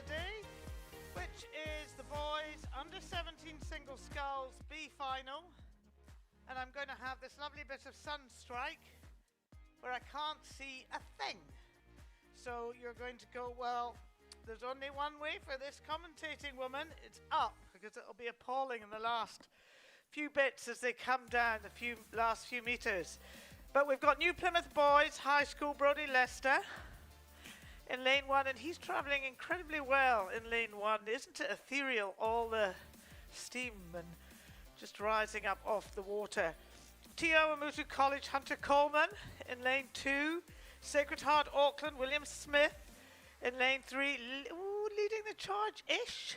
today, which is the boys under 17 single sculls B final. And I'm going to have this lovely bit of sunstrike where I can't see a thing. So you're going to go, well, there's only one way for this commentating woman. It's up, because it'll be appalling in the last few bits as they come down the last few meters. But we've got New Plymouth Boys High School, Brodie Lester in lane 1, and he's travelling incredibly well in lane 1. Isn't it ethereal, all the steam and just rising up off the water. T.O. Amutu College, Hunter Coleman in lane 2. Sacred Heart Auckland, William Smith in lane 3, leading the charge-ish.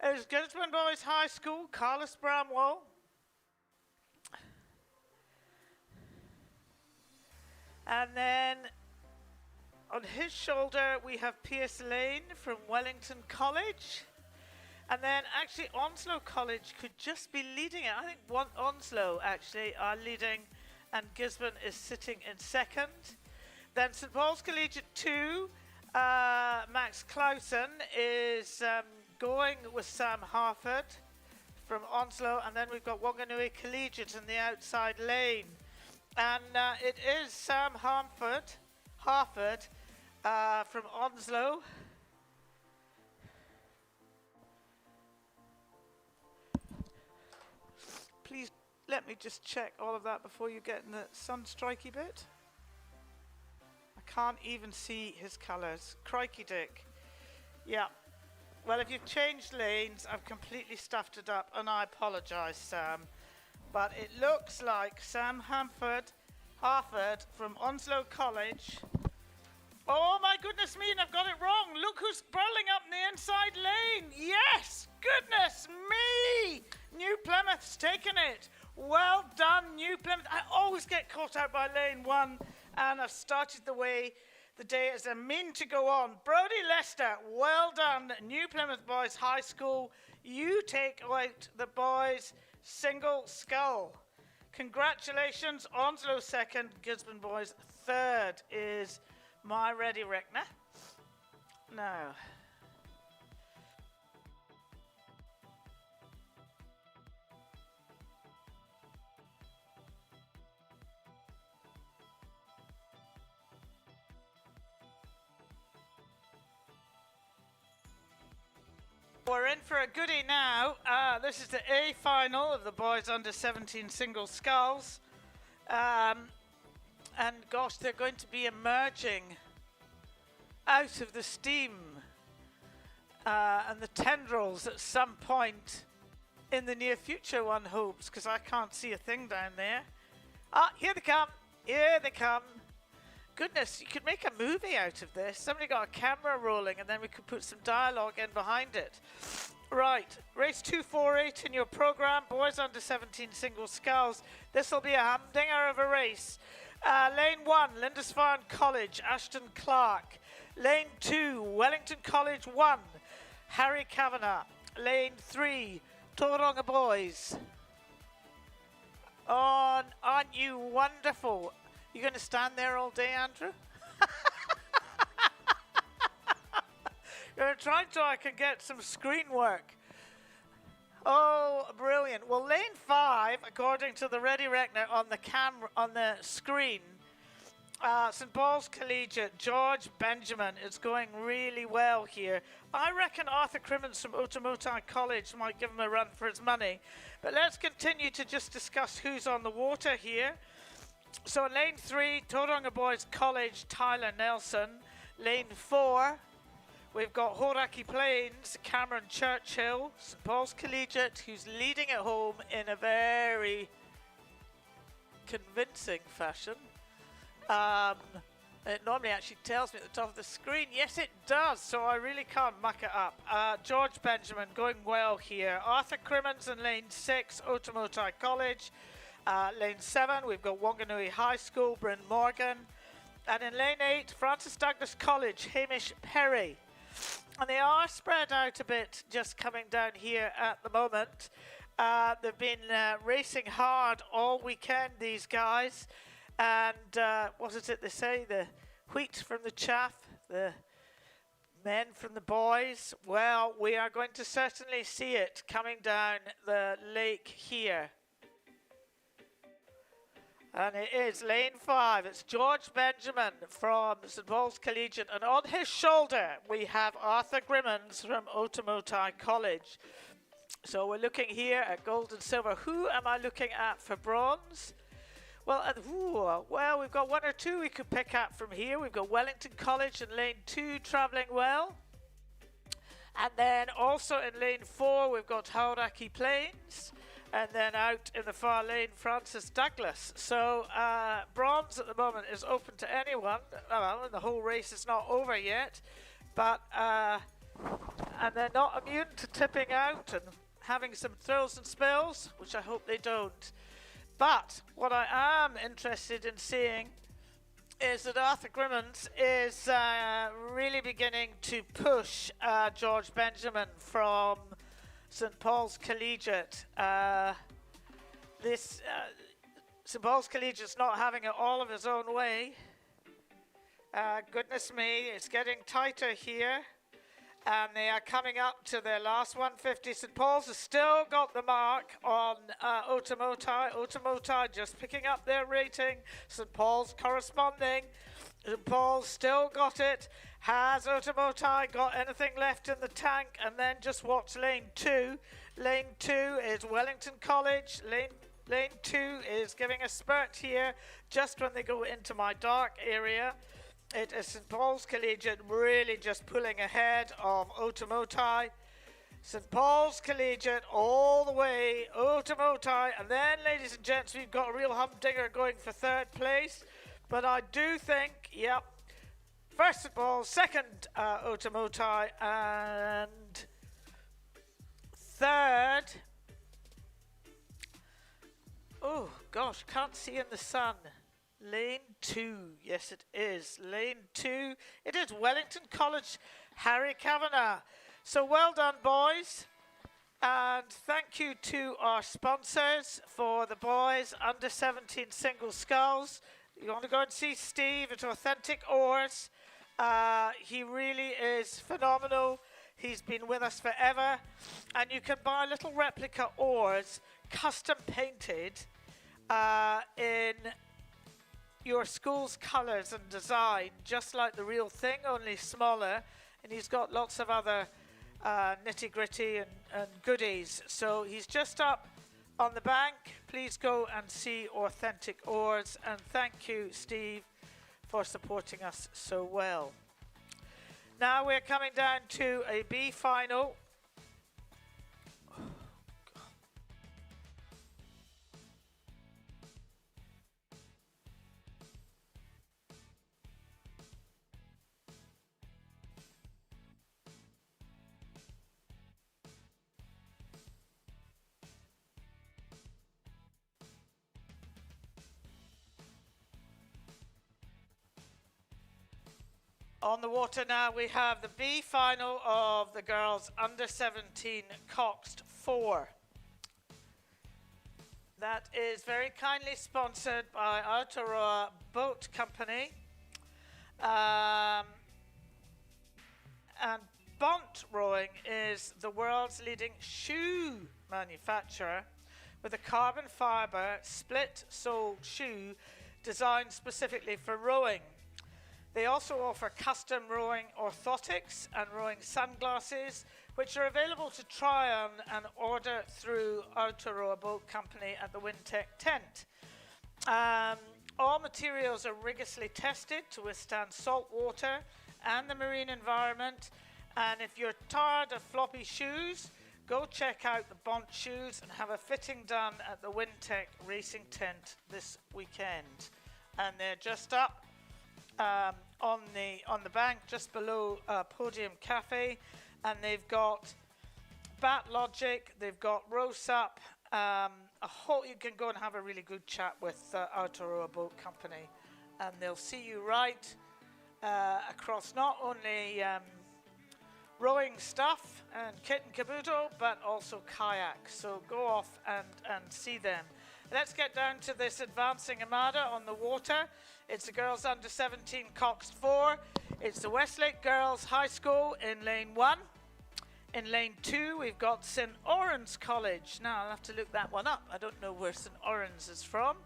There's Gisborne Boys High School, Carlos Bramwell. And then on his shoulder we have Pierce Lane from Wellington College. And then actually Onslow College could just be leading it. I think Onslow actually are leading and Gisborne is sitting in second. Then St Paul's Collegiate 2, Max Clausen is going with Sam Harford from Onslow. And then we've got Wanganui Collegiate in the outside lane. And it is Sam Harford from Onslow. Please let me just check all of that before you get in the sunstrikey bit. I can't even see his colours. Crikey dick. Yeah. Well, if you've changed lanes, I've completely stuffed it up, and I apologise, Sam. But it looks like Sam Harford from Onslow College. Oh my goodness me, and I've got it wrong. Look who's burling up in the inside lane. Yes, goodness me. New Plymouth's taken it. Well done, New Plymouth. I always get caught out by lane 1, and I've started the day as I mean to go on. Brodie Lester, well done, New Plymouth Boys High School. You take out the boys single scull. Congratulations, Onslow second, Gisborne Boys third is my Ready Reckner. Now, we're in for a goodie now. This is the A final of the boys under 17 single sculls. And gosh, they're going to be emerging out of the steam and the tendrils at some point in the near future, one hopes, because I can't see a thing down there. Ah, here they come. Here they come. Goodness, you could make a movie out of this. Somebody got a camera rolling and then we could put some dialogue in behind it. Right, race 248 in your program, boys under 17 single sculls. This will be a humdinger of a race. Lane 1, Lindisfarne College, Ashton Clark. Lane 2, Wellington College 1, Harry Kavanagh. Lane 3, Tauranga Boys. Aren't you wonderful? You going to stand there all day, Andrew? You're going to try so I can get some screen work. Oh, brilliant. Well, lane 5, according to the Ready Reckner on the camera, on the screen, St Paul's Collegiate, George Benjamin is going really well here. I reckon Arthur Crimmins from Otamotai College might give him a run for his money. But let's continue to just discuss who's on the water here. So in lane 3, Tauranga Boys College, Tyler Nelson. Lane 4, we've got Hauraki Plains, Cameron Churchill, St Paul's Collegiate, who's leading at home in a very convincing fashion. It normally actually tells me at the top of the screen. Yes, it does, so I really can't muck it up. George Benjamin going well here. Arthur Crimmins in lane 6, Otamotai College. Lane 7, we've got Wanganui High School, Bryn Morgan. And in lane 8, Francis Douglas College, Hamish Perry. And they are spread out a bit just coming down here at the moment. They've been racing hard all weekend, these guys. And what is it they say? The wheat from the chaff, the Men from the boys, well, we are going to certainly see it coming down the lake here. And it is lane 5. It's George Benjamin from St Paul's Collegiate. And on his shoulder, we have Arthur Grimmons from Otamotai College. So we're looking here at gold and silver. Who am I looking at for bronze? Well, we've got one or two we could pick up from here. We've got Wellington College in lane 2 travelling well. And then also in lane 4, we've got Hauraki Plains. And then out in the far lane, Francis Douglas. So bronze at the moment is open to anyone. Well, the whole race is not over yet. But, and they're not immune to tipping out and having some thrills and spills, which I hope they don't. But what I am interested in seeing is that Arthur Grimmons is really beginning to push George Benjamin from St Paul's Collegiate. St Paul's Collegiate's not having it all of his own way. Goodness me, it's getting tighter here. And they are coming up to their last 150. St Paul's has still got the mark on Otamotai. Otamotai just picking up their rating. St Paul's corresponding. St Paul's still got it. Has Otamotai got anything left in the tank? And then just watch lane 2. Lane 2 is Wellington College. Lane 2 is giving a spurt here just when they go into my dark area. It is St Paul's Collegiate really just pulling ahead of Otamotai. St Paul's Collegiate all the way, Otamotai, and then, ladies and gents, we've got a real humdinger going for 3rd place. But I do think, yep, first St Paul's, second Otamotai, and 3rd. Oh gosh, can't see in the sun. Lane 2, yes it is. Lane 2, it is Wellington College, Harry Kavanagh. So well done, boys. And thank you to our sponsors for the boys under 17 single sculls. You want to go and see Steve at Authentic Oars. He really is phenomenal. He's been with us forever. And you can buy little replica oars, custom painted in your school's colours and design, just like the real thing, only smaller. And he's got lots of other nitty gritty and goodies. So he's just up on the bank. Please go and see Authentic Oars. And thank you, Steve, for supporting us so well. Now we're coming down to a B final. On the water now, we have the B final of the girls under 17 Coxed 4. That is very kindly sponsored by Aotearoa Boat Company. And Bont Rowing is the world's leading shoe manufacturer with a carbon fibre split sole shoe designed specifically for rowing. They also offer custom rowing orthotics and rowing sunglasses, which are available to try on and order through Aotearoa Boat Company at the Wintec tent. All materials are rigorously tested to withstand salt water and the marine environment. And if you're tired of floppy shoes, go check out the Bont shoes and have a fitting done at the Wintec Racing Tent this weekend. And they're just up on the bank just below Podium Cafe, and they've got Bat Logic, they've got Roast Up. I hope you can go and have a really good chat with Aotearoa Boat Company, and they'll see you right across not only rowing stuff and kit and caboodle, but also kayak. So go off and see them. Let's get down to this advancing Armada on the water. It's the girls under 17 Coxed 4. It's the Westlake Girls High School in lane 1. In lane 2, we've got St. Oran's College. Now, I'll have to look that one up. I don't know where St. Oran's is from,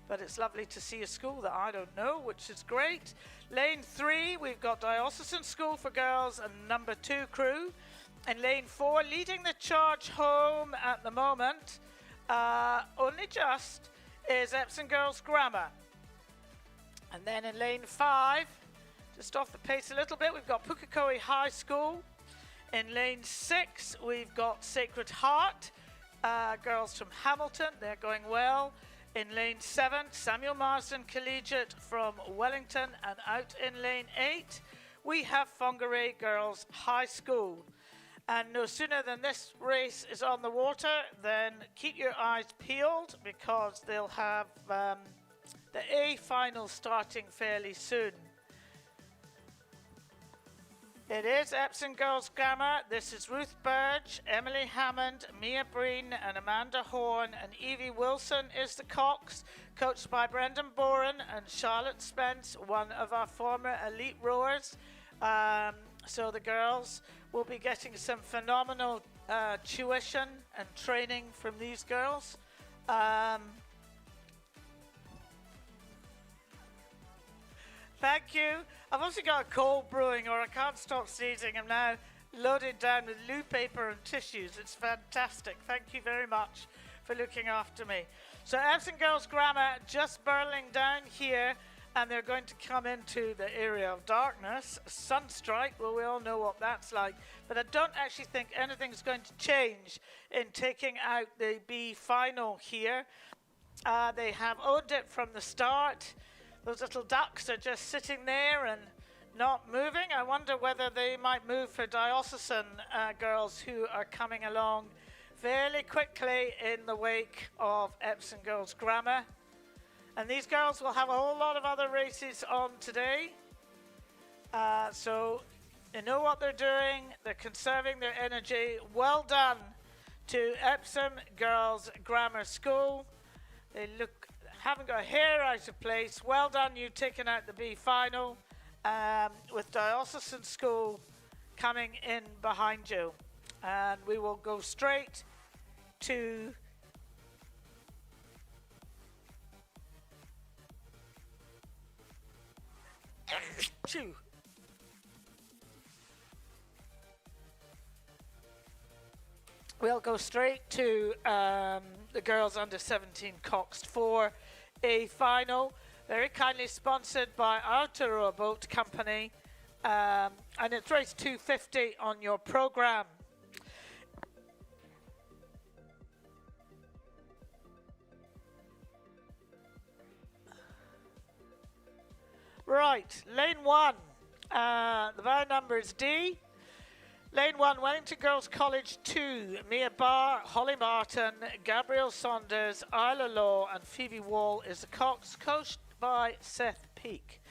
but it's lovely to see a school that I don't know, which is great. Lane 3, we've got Diocesan School for Girls and number 2 crew. In lane 4, leading the charge home at the moment, only just, is Epsom Girls Grammar. And then in lane 5, just off the pace a little bit, we've got Pukekohe High School. In lane 6, we've got Sacred Heart, girls from Hamilton, they're going well. In lane 7, Samuel Marsden Collegiate from Wellington, and out in lane 8, we have Whangarei Girls High School. And no sooner than this race is on the water, then keep your eyes peeled, because they'll have the A final starting fairly soon. It is Epsom Girls Grammar. This is Ruth Burge, Emily Hammond, Mia Breen and Amanda Horn, and Evie Wilson is the Cox, coached by Brendan Boren and Charlotte Spence, one of our former elite rowers. So the girls will be getting some phenomenal tuition and training from these girls. Thank you. I've also got a cold brewing, or I can't stop sneezing. I'm now loaded down with loo paper and tissues. It's fantastic. Thank you very much for looking after me. So Epsom Girls Grammar just burling down here, and they're going to come into the area of darkness. Sunstrike, well, we all know what that's like. But I don't actually think anything's going to change in taking out the B final here. They have owned it from the start. Those little ducks are just sitting there and not moving. I wonder whether they might move for diocesan girls who are coming along fairly quickly in the wake of Epsom Girls Grammar. And these girls will have a whole lot of other races on today. So they know what they're doing. They're conserving their energy. Well done to Epsom Girls Grammar School. They haven't got a hair out of place. Well done, you've taken out the B final, with Diocesan School coming in behind you. And we will go straight to We'll go straight to the girls under 17 Coxed 4 A final, very kindly sponsored by Aotearoa Boat Company, and it's race 250 on your program. Right, lane 1, the van number is D. Lane 1, Wellington Girls College 2, Mia Barr, Holly Martin, Gabrielle Saunders, Isla Law and Phoebe Wall is the Cox, coached by Seth Peake.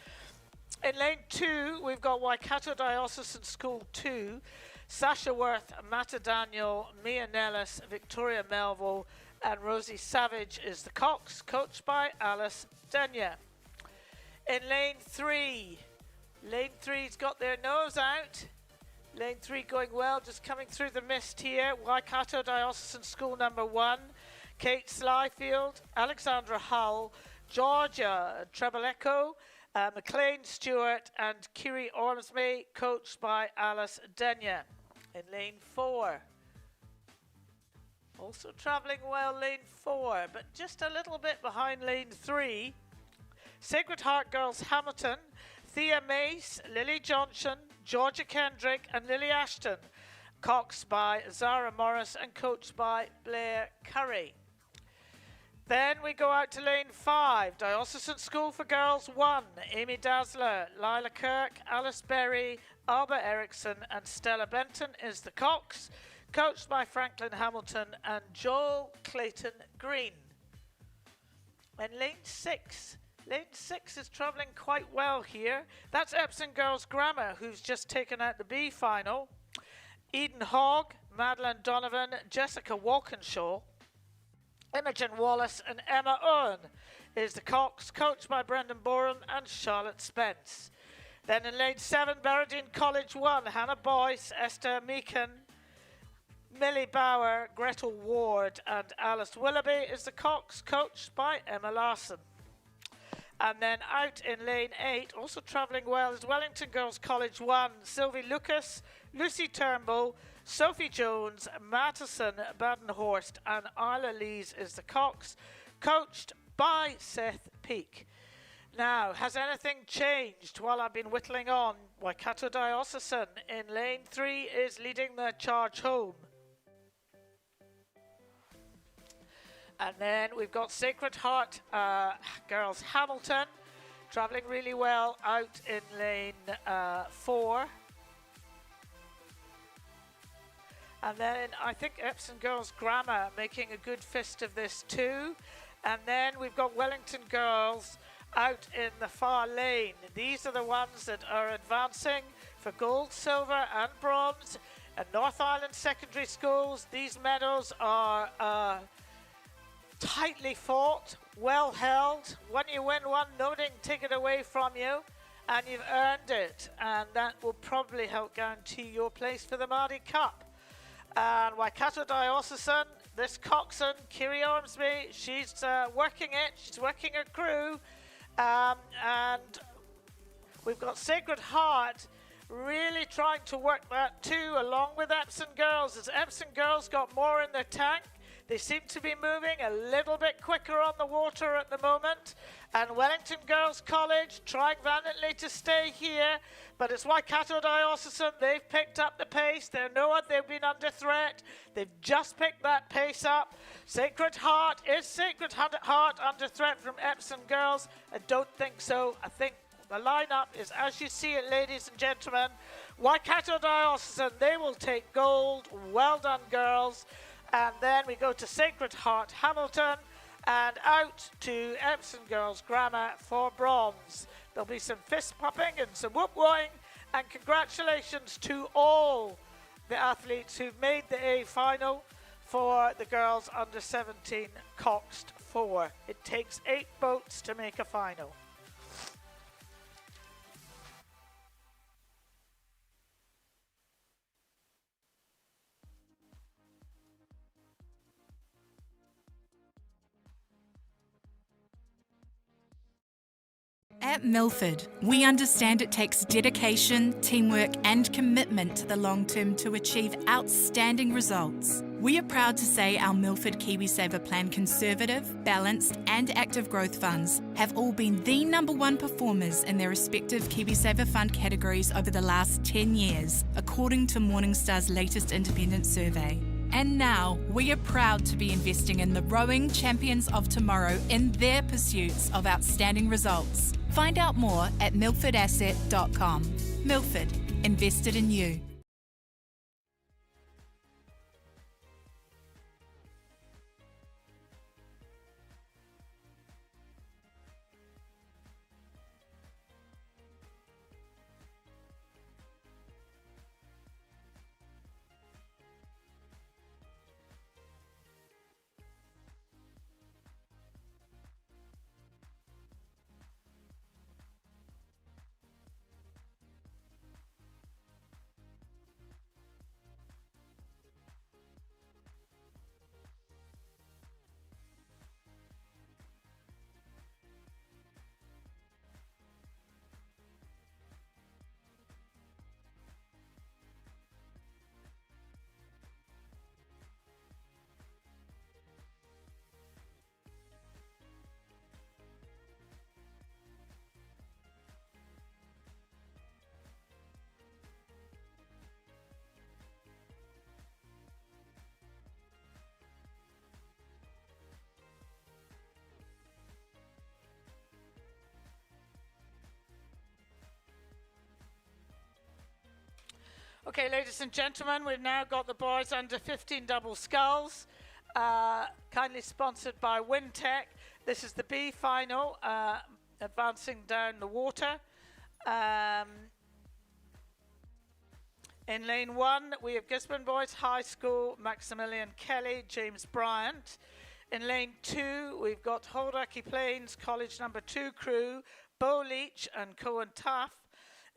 In lane 2, we've got Waikato Diocesan School 2, Sasha Worth, Matta Daniel, Mia Nellis, Victoria Melville and Rosie Savage is the Cox, coached by Alice Denya. In lane 3, lane 3's got their nose out. Lane 3 going well, just coming through the mist here. Waikato Diocesan School number 1, Kate Slyfield, Alexandra Hull, Georgia Trebaleko, McLean Stewart and Kiri Ormsby, coached by Alice Denya. In lane 4, also travelling well, lane 4, but just a little bit behind lane 3. Sacred Heart Girls Hamilton, Thea Mace, Lily Johnson, Georgia Kendrick and Lily Ashton, coxed by Zara Morris and coached by Blair Curry. Then we go out to lane 5, Diocesan School for Girls 1, Amy Dazzler, Lila Kirk, Alice Berry, Alba Erickson and Stella Benton is the Cox, coached by Franklin Hamilton and Joel Clayton Green. And lane 6 is travelling quite well here. That's Epsom Girls Grammar, who's just taken out the B final. Eden Hogg, Madeline Donovan, Jessica Walkinshaw Imogen Wallace and Emma Owen is the Coxed, coached by Brendan Boren and Charlotte Spence. Then in lane 7, Berridine College 1, Hannah Boyce, Esther Meakin, Millie Bauer, Gretel Ward and Alice Willoughby is the Coxed, coached by Emma Larson. And then out in lane 8, also travelling well, is Wellington Girls College 1, Sylvie Lucas, Lucy Turnbull, Sophie Jones, Mattison Badenhorst and Isla Lees is the Coxed, coached by Seth Peake. Now, has anything changed while I've been whittling on? Waikato Diocesan in lane 3 is leading the charge home. And then we've got Sacred Heart Girls Hamilton travelling really well out in lane 4. And then I think Epsom Girls Grammar making a good fist of this too. And then we've got Wellington Girls out in the far lane. These are the ones that are advancing for gold, silver and bronze. And North Island Secondary Schools, these medals are tightly fought, well held. When you win one, nobody can take it away from you, and you've earned it. And that will probably help guarantee your place for the Mardi Cup. And Waikato Diocesan, this coxswain, Kiri Ormsby, she's working it, she's working her crew. And we've got Sacred Heart really trying to work that too, along with Epsom Girls, as Epsom Girls got more in their tank. They seem to be moving a little bit quicker on the water at the moment. And Wellington Girls College trying valiantly to stay here. But it's Waikato Diocesan. They've picked up the pace. They know they've been under threat. They've just picked that pace up. Sacred Heart, is Sacred Heart under threat from Epsom Girls? I don't think so. I think the lineup is as you see it, ladies and gentlemen. Waikato Diocesan, they will take gold. Well done, girls. And then we go to Sacred Heart Hamilton and out to Epsom Girls Grammar for bronze. There'll be some fist popping and some whoop-whoing, and congratulations to all the athletes who've made the A final for the girls under 17 Coxed 4. It takes 8 boats to make a final. At Milford, we understand it takes dedication, teamwork and commitment to the long term to achieve outstanding results. We are proud to say our Milford KiwiSaver Plan Conservative, Balanced and Active Growth Funds have all been the #1 performers in their respective KiwiSaver Fund categories over the last 10 years, according to Morningstar's latest independent survey. And now, we are proud to be investing in the rowing champions of tomorrow in their pursuits of outstanding results. Find out more at milfordasset.com. Milford, invested in you. Okay, ladies and gentlemen, we've now got the boys under 15 double sculls, kindly sponsored by Wintech. This is the B final, advancing down the water. In lane 1, we have Gisborne Boys High School, Maximilian Kelly, James Bryant. In lane 2, we've got Hauraki Plains College number 2 crew, Bo Leach and Cohen Taff.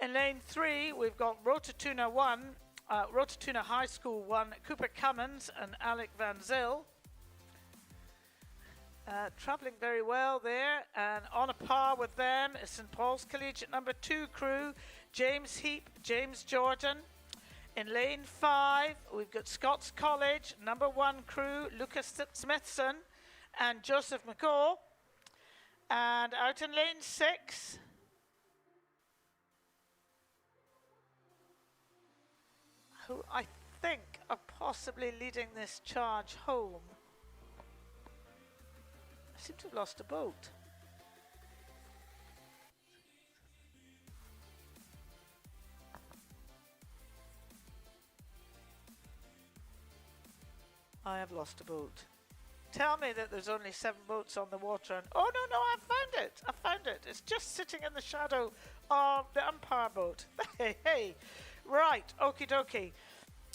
In lane 3, we've got Rotatuna High School 1, Cooper Cummins and Alec Van Zyl. Travelling very well there, and on a par with them is St Paul's Collegiate number 2 crew, James Heap, James Jordan. In lane 5, we've got Scots College number 1 crew, Lucas Smithson and Joseph McCall. And out in lane 6, who I think are possibly leading this charge home. I seem to have lost a boat. I have lost a boat. Tell me that there's only 7 boats on the water. And oh, no, I found it. I found it. It's just sitting in the shadow of the umpire boat. Hey. Right, okie dokie.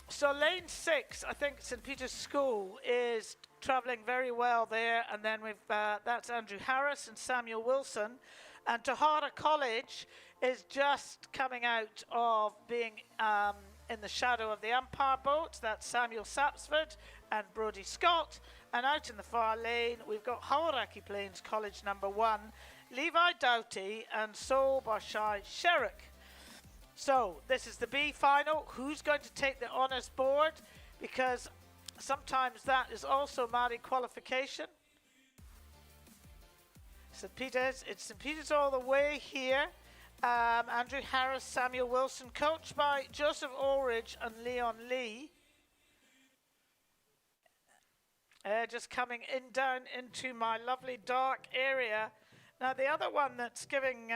So lane 6, I think St Peter's School is travelling very well there. And then we've that's Andrew Harris and Samuel Wilson. And Tahara College is just coming out of being in the shadow of the umpire boat. That's Samuel Sapsford and Brodie Scott. And out in the far lane, we've got Hauraki Plains College number 1, Levi Doughty and Sol Barshai Sherrick. So this is the B final. Who's going to take the honours board? Because sometimes that is also Māori qualification. St Peter's, it's St Peter's all the way here. Andrew Harris, Samuel Wilson, coached by Joseph Ulrich and Leon Lee. Just coming down into my lovely dark area. Now the other one that's giving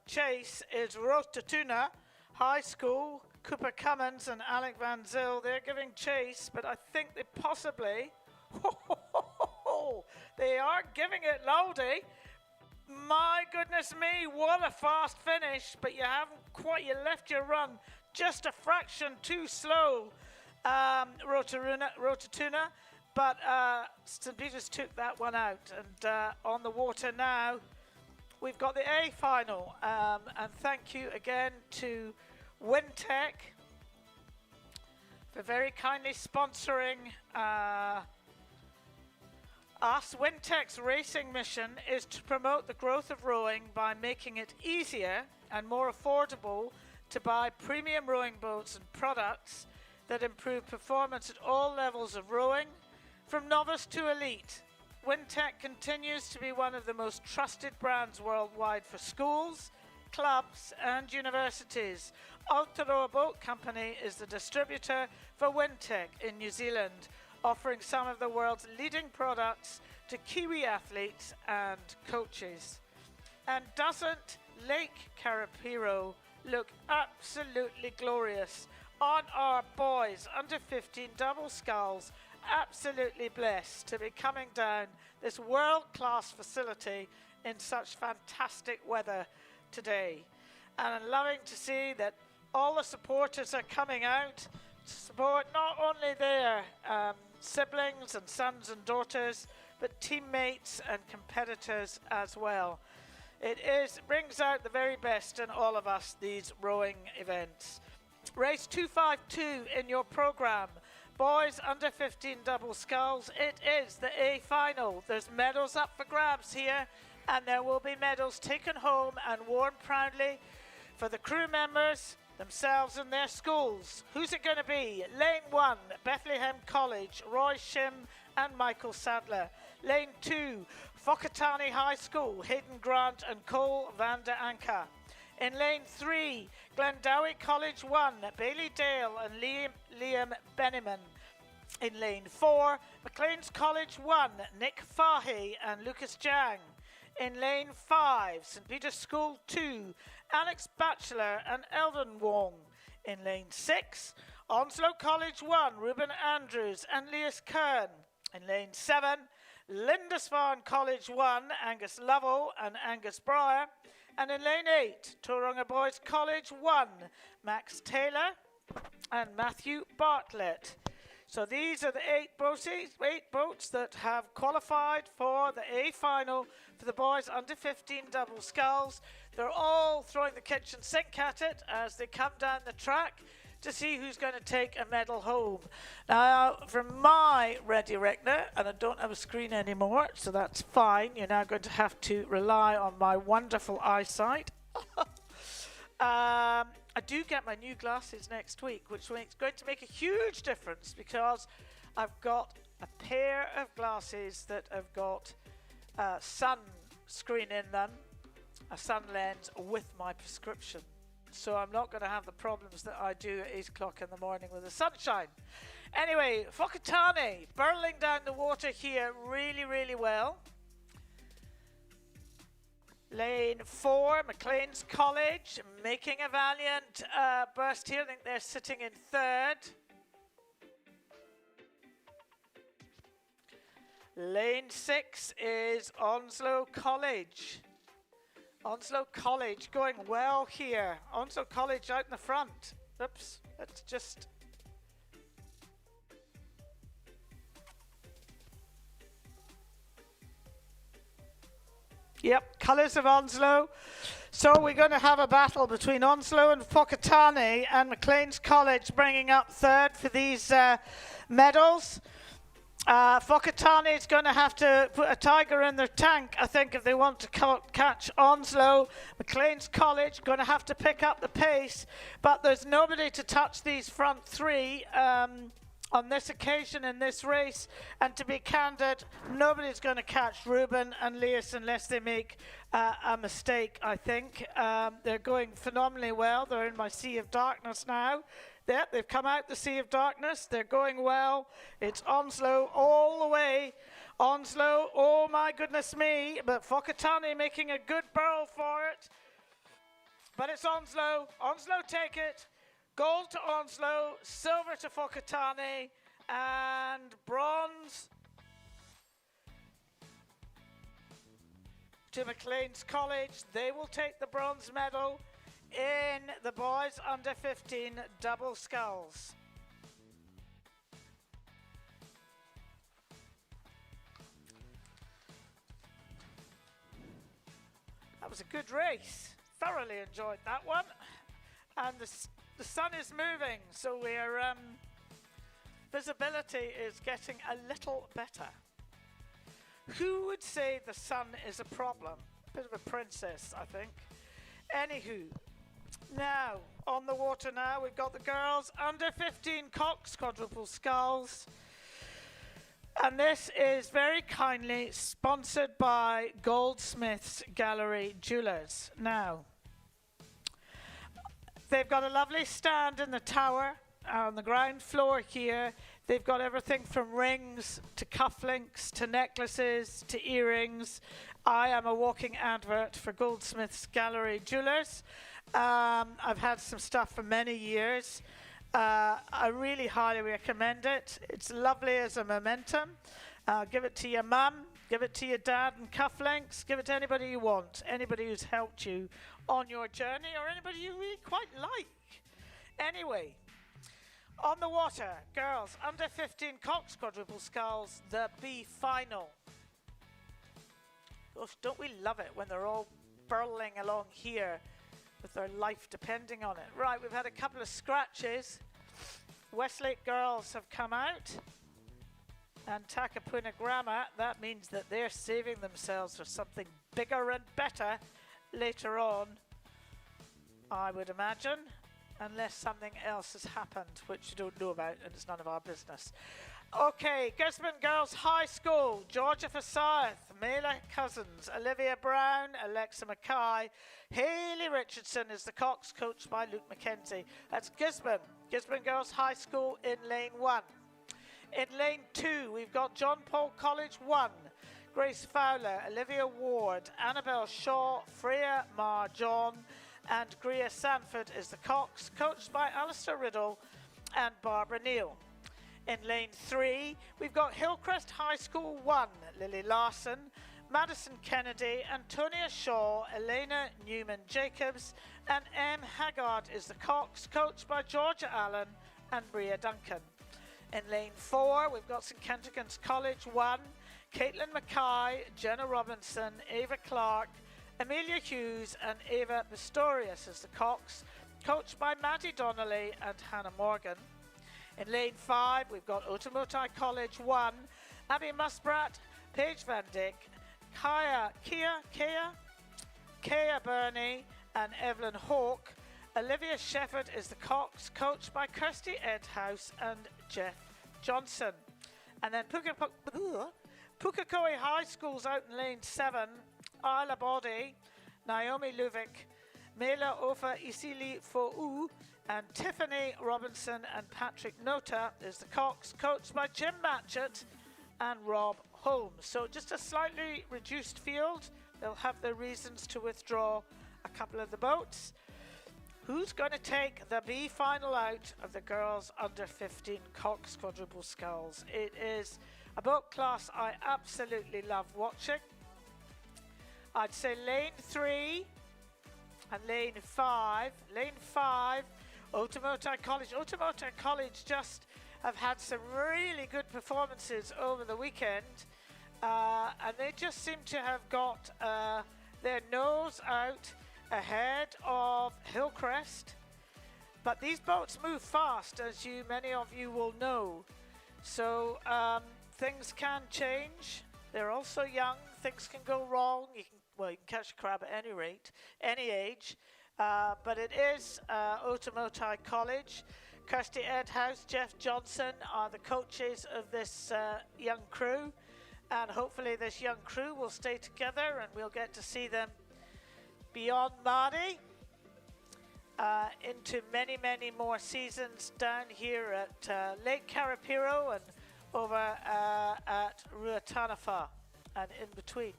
chase is Rotatuna High School, Cooper Cummins and Alec Van Zyl. They're giving chase, but I think they possibly, they are giving it loudly. My goodness me, what a fast finish, but you left your run just a fraction too slow. Rotatuna, but St Peter's took that one out, and on the water now we've got the A final, and thank you again to Wintec for very kindly sponsoring us. Wintec's racing mission is to promote the growth of rowing by making it easier and more affordable to buy premium rowing boats and products that improve performance at all levels of rowing, from novice to elite. Wintec continues to be one of the most trusted brands worldwide for schools, clubs and universities. Aotearoa Boat Company is the distributor for Wintec in New Zealand, offering some of the world's leading products to Kiwi athletes and coaches. And doesn't Lake Karapiro look absolutely glorious? On our boys under 15 double sculls, absolutely blessed to be coming down this world-class facility in such fantastic weather today. And I'm loving to see that all the supporters are coming out to support not only their siblings and sons and daughters, but teammates and competitors as well. It brings out the very best in all of us, these rowing events. Race 252 in your programme. Boys under 15 double sculls. It is the A final. There's medals up for grabs here, and there will be medals taken home and worn proudly for the crew members, themselves and their schools. Who's it going to be? Lane 1, Bethlehem College, Roy Shim and Michael Sadler. Lane 2, Whakatane High School, Hayden Grant and Cole van der Anker. In lane 3, Glendowie College 1, Bailey Dale and Liam Benneman. In lane 4, Maclean's College 1, Nick Fahy and Lucas Jang. In lane 5, St Peter's School 2, Alex Batchelor and Eldon Wong. In lane 6, Onslow College 1, Ruben Andrews and Leas Kern. In lane 7, Lindisfarne College 1, Angus Lovell and Angus Breyer. And in lane 8, Tauranga Boys College 1, Max Taylor and Matthew Bartlett. So these are the eight boats that have qualified for the A final for the boys under 15 double sculls. They're all throwing the kitchen sink at it as they come down the track to see who's going to take a medal home. Now, from my ready reckoner, and I don't have a screen anymore, so that's fine. You're now going to have to rely on my wonderful eyesight. I do get my new glasses next week, which is going to make a huge difference because I've got a pair of glasses that have got sun screen in them, a sun lens with my prescription. So I'm not going to have the problems that I do at 8 o'clock in the morning with the sunshine. Anyway, Whakatane burling down the water here really, really well. Lane 4, McLean's College, making a valiant burst here. I think they're sitting in 3rd. Lane 6 is Onslow College. Onslow College going well here. Onslow College out in the front. Oops, let's just... Yep, colours of Onslow. So we're going to have a battle between Onslow and Whakatane, and McLean's College bringing up 3rd for these medals. Whakatane is going to have to put a tiger in their tank, I think, if they want to catch Onslow. McLean's College going to have to pick up the pace, but there's nobody to touch these front three on this occasion in this race. And to be candid, nobody's going to catch Ruben and Leas unless they make a mistake, I think. They're going phenomenally well. They're in my Sea of Darkness now. Yep, they've come out the Sea of Darkness. They're going well. It's Onslow all the way. Onslow, oh my goodness me. But Whakatane making a good barrel for it. But it's Onslow. Onslow take it. Gold to Onslow, silver to Whakatane, and bronze to McLean's College. They will take the bronze medal in the boys under 15 double sculls. That was a good race. Thoroughly enjoyed that one. And the sun is moving, so we're visibility is getting a little better. Who would say the sun is a problem? Bit of a princess, I think. Anywho, now on the water now, we've got the girls under 15 Coxed quadruple sculls. And this is very kindly sponsored by Goldsmiths Gallery Jewelers. Now, they've got a lovely stand in the tower on the ground floor here. They've got everything from rings to cufflinks to necklaces to earrings. I am a walking advert for Goldsmiths Gallery Jewelers. I've had some stuff for many years. I really highly recommend it. It's lovely as a momentum. Give it to your mum, give it to your dad and cufflinks, give it to anybody you want, anybody who's helped you on your journey or anybody you really quite like. Anyway, on the water, girls under 15 Coxed quadruple sculls, the B final. Gosh, don't we love it when they're all burling along here with their life depending on it. Right, we've had a couple of scratches. Westlake girls have come out. And Takapuna Grammar, that means that they're saving themselves for something bigger and better later on, I would imagine, unless something else has happened which you don't know about and it's none of our business. Okay, Gisborne Girls High School, Georgia Forsyth, Mela Cousins, Olivia Brown, Alexa Mackay, Hayley Richardson is the Cox, coached by Luke McKenzie. That's Gisborne Girls High School in lane 1. In lane 2, we've got John Paul College 1, Grace Fowler, Olivia Ward, Annabelle Shaw, Freya Mar John, and Greer Sanford is the Cox, coached by Alistair Riddle and Barbara Neal. In lane 3, we've got Hillcrest High School 1, Lily Larson, Madison Kennedy, Antonia Shaw, Elena Newman-Jacobs, and M. Haggard is the Cox, coached by Georgia Allen and Bria Duncan. In lane 4, we've got St Kentigern's College 1, Caitlin Mackay, Jenna Robinson, Ava Clark, Amelia Hughes and Ava Pistorius as the Cox, coached by Maddie Donnelly and Hannah Morgan. In lane 5, we've got Otamotai College 1, Abby Muspratt, Paige Van Dyck, Kea Burney and Evelyn Hawke. Olivia Shefford is the Cox, coached by Kirsty Edhouse and Jeff Johnson. And then Pukekohe High School's out in lane 7, Isla Body, Naomi Luvick, Mela Ofa Isili Fo'u, and Tiffany Robinson and Patrick Nota is the Cox, coached by Jim Matchett and Rob Holmes. So just a slightly reduced field. They'll have their reasons to withdraw a couple of the boats. Who's going to take the B final out of the girls under 15 Cox Quadruple Sculls? It is a boat class I absolutely love watching. I'd say lane 3 and lane 5. Lane 5, Otamotai College. Otamotai College just have had some really good performances over the weekend. And they just seem to have got their nose out ahead of Hillcrest. But these boats move fast, as many of you will know. So things can change. They're also young. Things can go wrong. You can catch a crab at any rate, any age. But it is Otamotai College. Kirsty Edhouse, Jeff Johnson are the coaches of this young crew. And hopefully this young crew will stay together and we'll get to see them beyond Māori into many, many more seasons down here at Lake Karapiro and over at Ruataniwha and in between.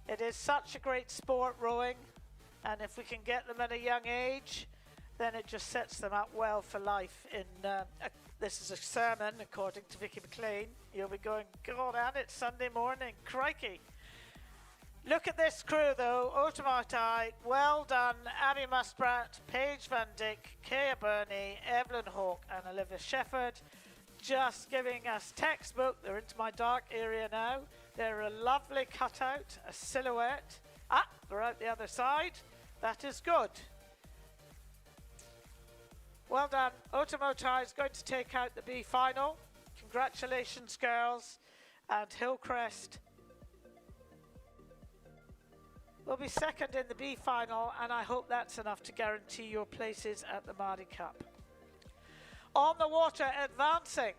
It is such a great sport, rowing, and if we can get them at a young age, then it just sets them up well for life. This is a sermon, according to Vicky McLean. You'll be going, God, and it's Sunday morning, crikey. Look at this crew though, Otamotai, well done, Abby Muspratt, Paige Van Dyck, Kea Burney, Evelyn Hawke and Olivia Shefford. Just giving us textbook. They're into my dark area now. They're a lovely cutout, a silhouette. They're out the other side. That is good. Well done. Otamotai is going to take out the B final. Congratulations, girls. And Hillcrest will be second in the B final, and I hope that's enough to guarantee your places at the Māori Cup. On the water, advancing.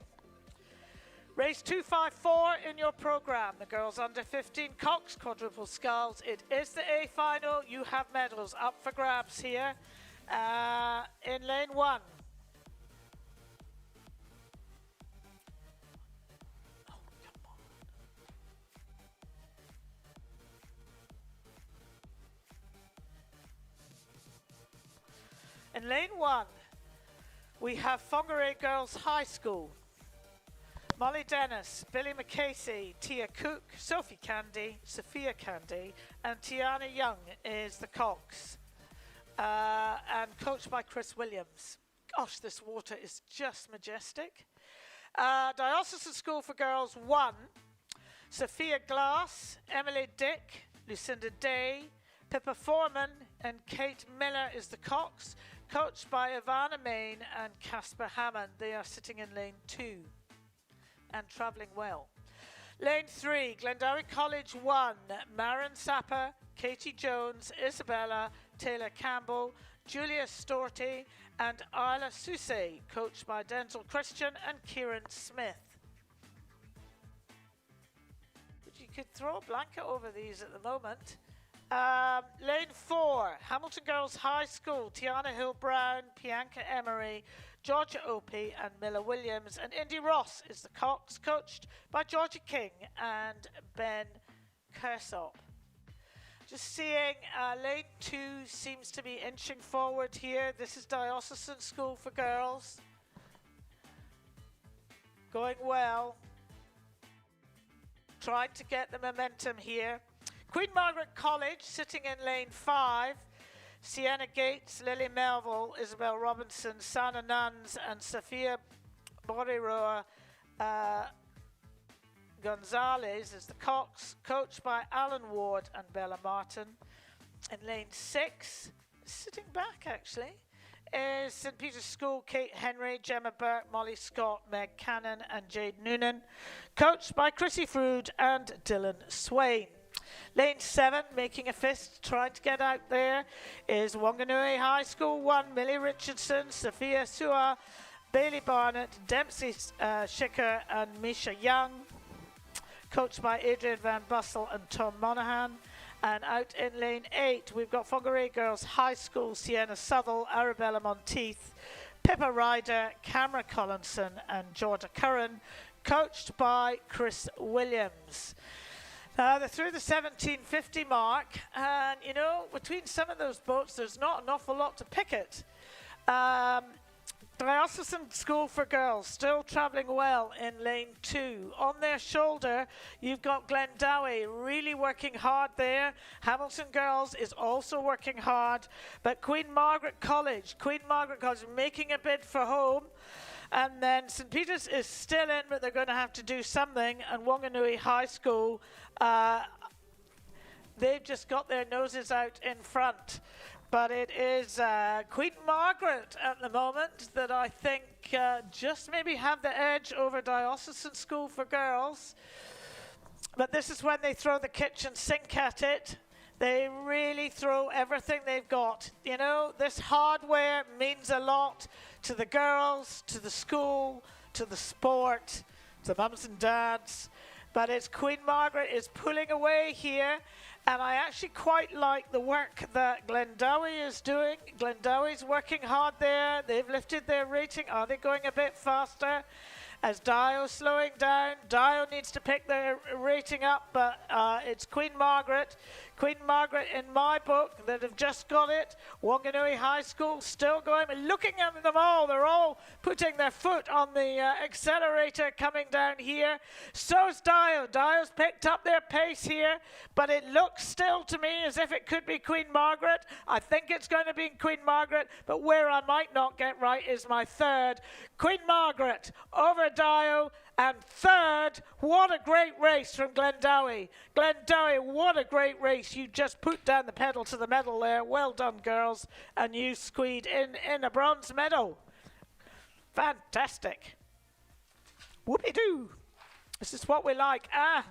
Race 254 in your programme. The girls under 15 Cox Quadruple Sculls. It is the A final. You have medals up for grabs here. In lane 1. In lane 1, we have Whangarei Girls High School. Molly Dennis, Billy McCasey, Tia Cook, Sophie Candy, Sophia Candy, and Tiana Young is the Cox. And coached by Chris Williams. Gosh, this water is just majestic. Diocesan School for Girls 1, Sophia Glass, Emily Dick, Lucinda Day, Pippa Foreman, and Kate Miller is the Cox, coached by Ivana Main and Casper Hammond. They are sitting in lane 2 and travelling well. Lane 3, Glendowie College 1, Maren Sapper, Katie Jones, Isabella, Taylor Campbell, Julia Storty, and Isla Susay, coached by Denzel Christian and Kieran Smith. But you could throw a blanket over these at the moment. Lane 4, Hamilton Girls High School, Tiana Hill-Brown, Bianca Emery, Georgia Opie and Miller Williams, and Indy Ross is the Cox, coached by Georgia King and Ben Kersop. Just seeing lane 2 seems to be inching forward here. This is Diocesan School for Girls. Going well. Trying to get the momentum here. Queen Margaret College sitting in lane 5. Sienna Gates, Lily Melville, Isabel Robinson, Sana Nuns and Sophia body rower Gonzalez is the Cox, coached by Alan Ward and Bella Martin. In lane 6, sitting back actually, is St. Peter's School, Kate Henry, Gemma Burke, Molly Scott, Meg Cannon and Jade Noonan, coached by Chrissy Frood and Dylan Swain. Lane 7, making a fist, trying to get out there, is Wanganui High School 1, Millie Richardson, Sophia Sua, Bailey Barnett, Dempsey Schicker and Misha Young, coached by Adrian Van Bussel and Tom Monaghan. And out in lane 8, we've got Fongaree Girls High School, Sienna Southall, Arabella Monteith, Pippa Ryder, Camera Collinson and Georgia Curran, coached by Chris Williams. They're through the 1750 mark, and you know, between some of those boats, there's not an awful lot to pick it. Diocesan School for Girls still travelling well in lane 2. On their shoulder, you've got Glendowie really working hard there. Hamilton Girls is also working hard, but Queen Margaret College making a bid for home. And then St. Peter's is still in, but they're going to have to do something. And Wanganui High School, they've just got their noses out in front. But it is Queen Margaret at the moment that I think just maybe have the edge over Diocesan School for Girls. But this is when they throw the kitchen sink at it. They really throw everything they've got. You know, this hardware means a lot to the girls, to the school, to the sport, to mums and dads. But it's Queen Margaret is pulling away here. And I actually quite like the work that Glendowie is doing. Glendowie's working hard there. They've lifted their rating. Are they going a bit faster? As Dio slowing down, Dio needs to pick their rating up, but it's Queen Margaret. Queen Margaret in my book that have just got it. Wanganui High School still going, looking at them all. They're all putting their foot on the accelerator coming down here. So's Dio. Dio's picked up their pace here, but it looks still to me as if it could be Queen Margaret. I think it's going to be Queen Margaret, but where I might not get right is my third. Queen Margaret over Dio, and third, what a great race from Glendowie. Glendowie, what a great race. You just put down the pedal to the metal there. Well done, girls. And you squeezed in a bronze medal. Fantastic. Whoopie-doo. This is what we like. And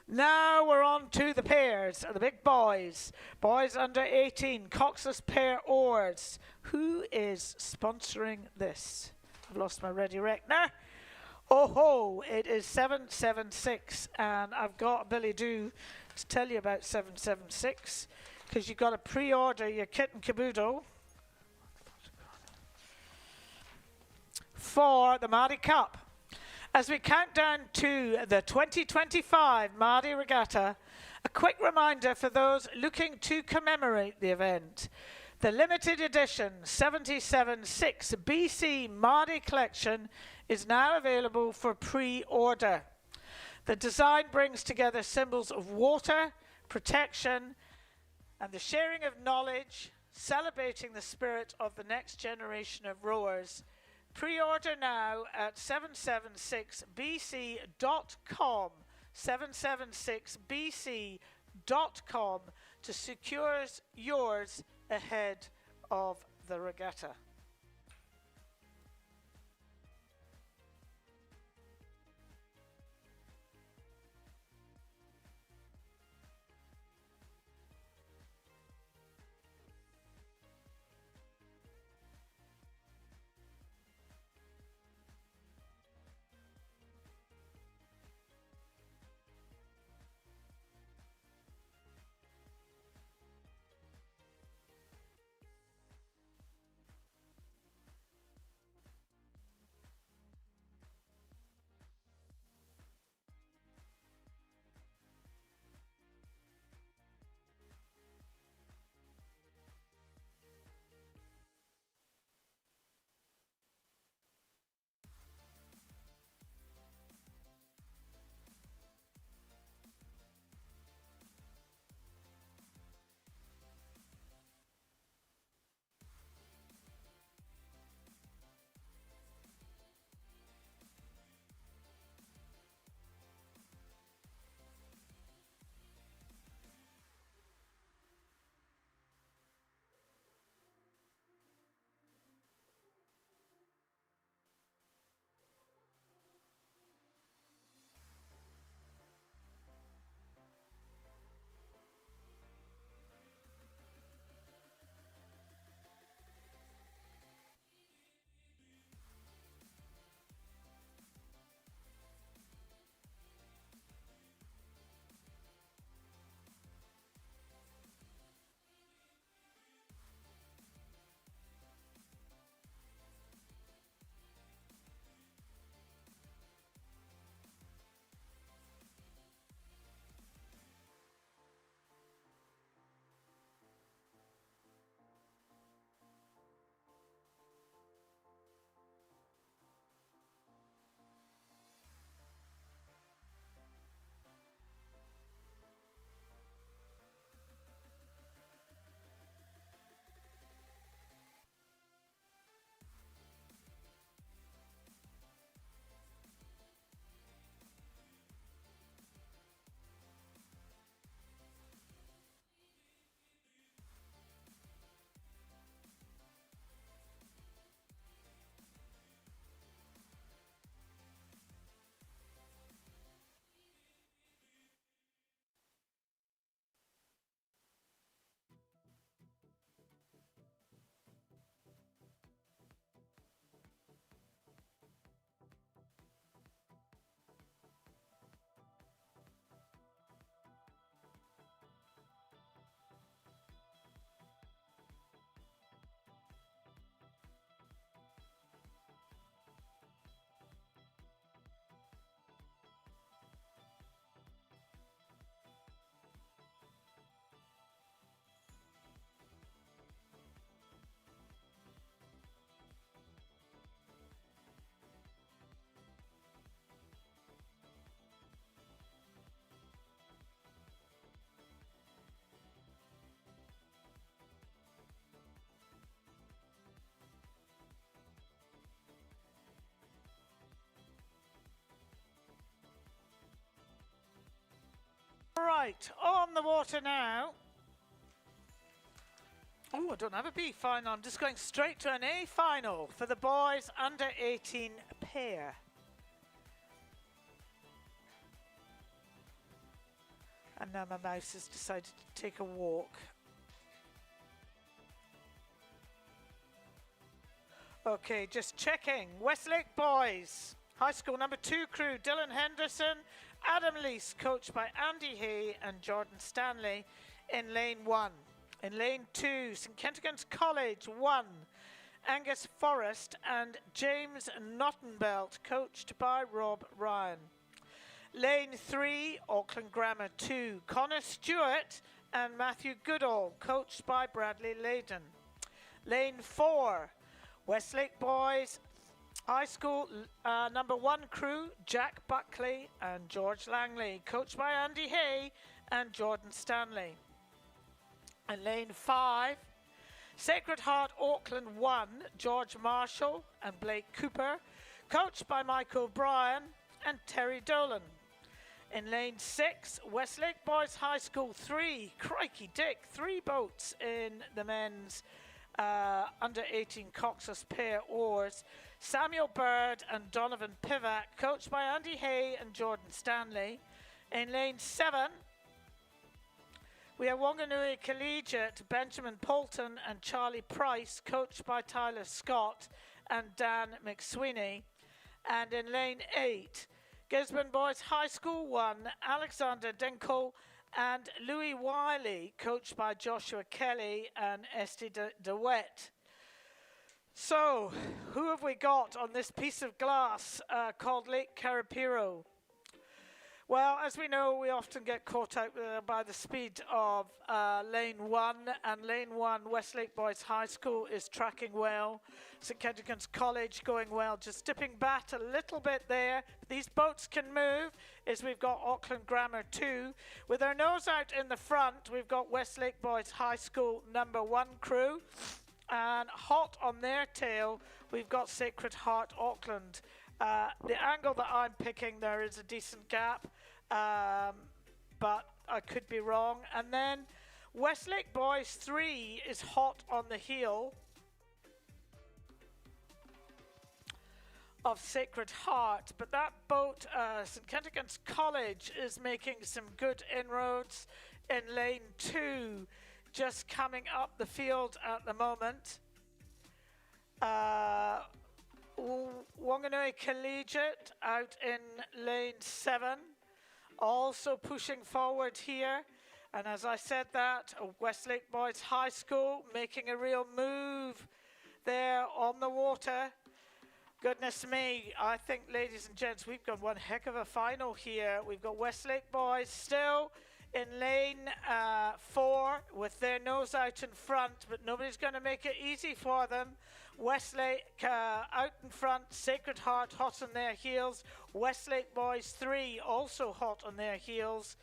now we're on to the pairs, the big boys. Boys under 18, Cox's pair oars. Who is sponsoring this? I've lost my ready reckoner. Oh ho, it is 776, and I've got Billy Doo to tell you about 776 because you've got to pre-order your kit and caboodle for the Mardi Cup. As we count down to the 2025 Mardi Regatta, a quick reminder for those looking to commemorate the event. The limited edition 77.6 BC Mardi collection is now available for pre-order. The design brings together symbols of water, protection, and the sharing of knowledge, celebrating the spirit of the next generation of rowers. Pre-order now at 776bc.com, 776bc.com to secure yours ahead of the regatta. Right, on the water now. Oh, I don't have a B final. I'm just going straight to an A final for the boys under 18 pair. And now my mouse has decided to take a walk. Okay, just checking. Westlake boys, high school number 2 crew, Dylan Henderson, Adam Lease, coached by Andy Hay and Jordan Stanley in lane 1. In lane 2, St Kentigern's College 1, Angus Forrest and James Nottenbelt, coached by Rob Ryan. Lane 3, Auckland Grammar 2, Connor Stewart and Matthew Goodall, coached by Bradley Layden. Lane 4, Westlake Boys High School number 1 crew, Jack Buckley and George Langley, coached by Andy Hay and Jordan Stanley. And lane 5, Sacred Heart Auckland 1, George Marshall and Blake Cooper, coached by Mike O'Brien and Terry Dolan. In lane 6, Westlake Boys High School 3, crikey dick, 3 boats in the men's under 18 Coxed pair oars, Samuel Bird and Donovan Pivac, coached by Andy Hay and Jordan Stanley. In lane 7, we have Wanganui Collegiate, Benjamin Poulton and Charlie Price, coached by Tyler Scott and Dan McSweeney. And in lane 8, Gisborne Boys High School 1, Alexander Dinkle and Louis Wiley, coached by Joshua Kelly and Esty DeWett. So, who have we got on this piece of glass called Lake Carapiro? Well, as we know, we often get caught out by the speed of lane 1, and lane 1, Westlake Boys High School is tracking well. St Kentigern's College going well, just dipping back a little bit there. These boats can move, as we've got Auckland Grammar 2. With our nose out in the front, we've got Westlake Boys High School number 1 crew. And hot on their tail, we've got Sacred Heart Auckland. The angle that I'm picking, there is a decent gap, but I could be wrong. And then Westlake Boys 3 is hot on the heel of Sacred Heart, but that boat, St Kentigern's College, is making some good inroads in lane 2, just coming up the field at the moment. Wanganui Collegiate out in lane 7, also pushing forward here. And as I said that, Westlake Boys High School making a real move there on the water. Goodness me, I think, ladies and gents, we've got one heck of a final here. We've got Westlake Boys still in lane 4 with their nose out in front, but nobody's going to make it easy for them. Westlake out in front, Sacred Heart hot on their heels. Westlake Boys 3 also hot on their heels.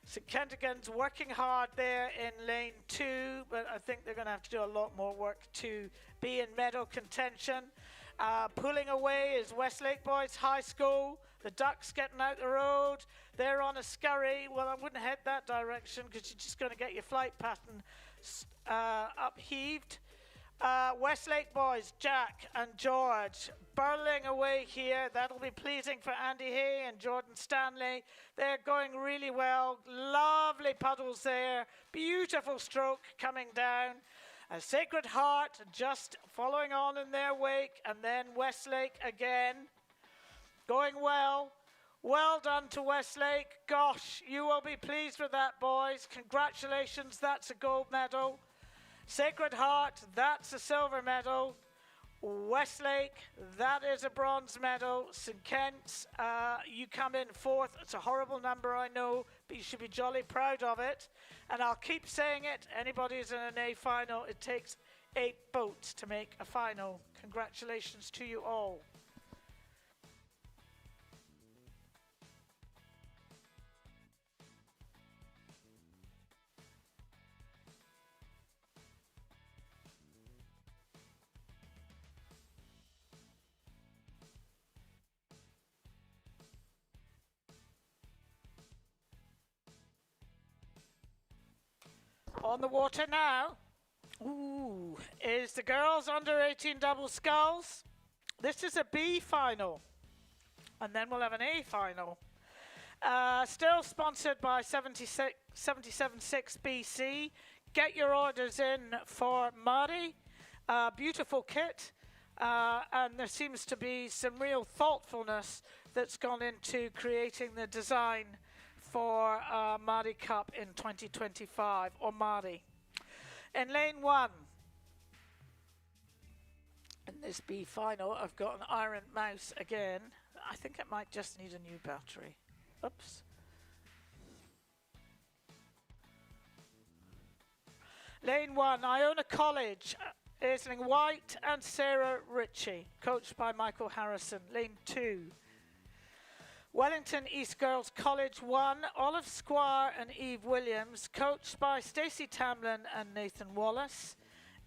St Kentigern's working hard there in lane 2, but I think they're going to have to do a lot more work to be in medal contention. Pulling away is Westlake Boys High School. The Ducks getting out the road. They're on a scurry. Well, I wouldn't head that direction because you're just going to get your flight pattern upheaved. Westlake Boys, Jack and George, burling away here. That'll be pleasing for Andy Hay and Jordan Stanley. They're going really well. Lovely puddles there. Beautiful stroke coming down. Sacred Heart just following on in their wake, and then Westlake again. Going well. Well done to Westlake. Gosh, you will be pleased with that, boys. Congratulations, that's a gold medal. Sacred Heart, that's a silver medal. Westlake, that is a bronze medal. St Kent's, you come in 4th. It's a horrible number, I know, but you should be jolly proud of it. And I'll keep saying it, anybody who's in an A final, it takes 8 boats to make a final. Congratulations to you all. On the water now. Ooh, is the girls under 18 double sculls. This is a B final. And then we'll have an A final. Still sponsored by 77.6 BC. Get your orders in for Mari. Beautiful kit. And there seems to be some real thoughtfulness that's gone into creating the design for Mari Cup in 2025, or Mari. In lane 1, in this B final, I've got an iron mouse again. I think it might just need a new battery. Oops. Lane 1, Iona College, Aisling White and Sarah Ritchie, coached by Michael Harrison. Lane 2, Wellington East Girls College 1, Olive Squire and Eve Williams, coached by Stacey Tamlin and Nathan Wallace.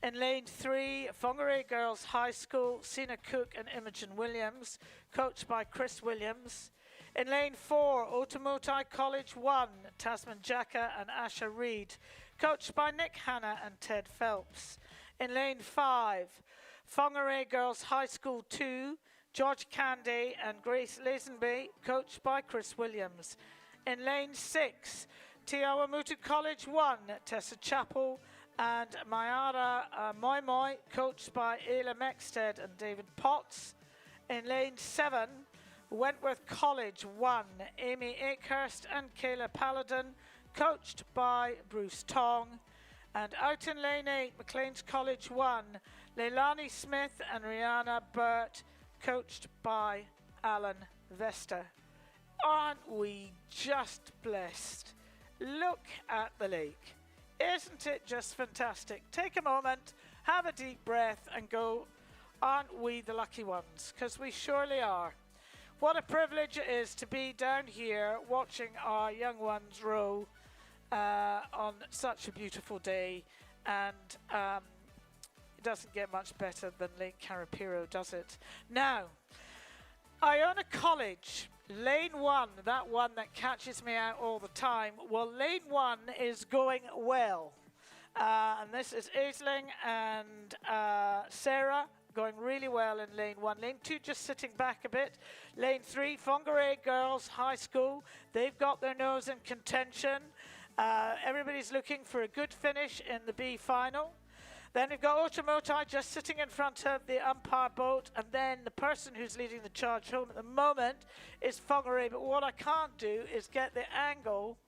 In lane 3, Whangarei Girls High School, Sina Cook and Imogen Williams, coached by Chris Williams. In lane 4, Otamotai College 1, Tasman Jacka and Asha Reid, coached by Nick Hanna and Ted Phelps. In lane 5, Whangarei Girls High School 2, George Candy and Grace Lazenby, coached by Chris Williams. In lane 6, Te Awamutu College 1, Tessa Chappell and Mayara Moi Moi, coached by Ayla Mexted and David Potts. In lane 7, Wentworth College 1, Amy Akehurst and Kayla Paladin, coached by Bruce Tong. And out in lane 8, McLean's College 1, Leilani Smith and Rihanna Burt, coached by Alan Vesta. Aren't we just blessed? Look at the lake. Isn't it just fantastic? Take a moment, have a deep breath and go, aren't we the lucky ones? Because we surely are. What a privilege it is to be down here watching our young ones row on such a beautiful day. And it doesn't get much better than Lake Carapiro, does it? Now, Iona College, lane 1, that one that catches me out all the time. Well, lane 1 is going well. And this is Aisling and Sarah going really well in lane 1. Lane 2 just sitting back a bit. Lane 3, Whangarei Girls High School. They've got their nose in contention. Everybody's looking for a good finish in the B final. Then we've got Otamotai just sitting in front of the umpire boat, and then the person who's leading the charge home at the moment is Whangarei. But what I can't do is get the angle.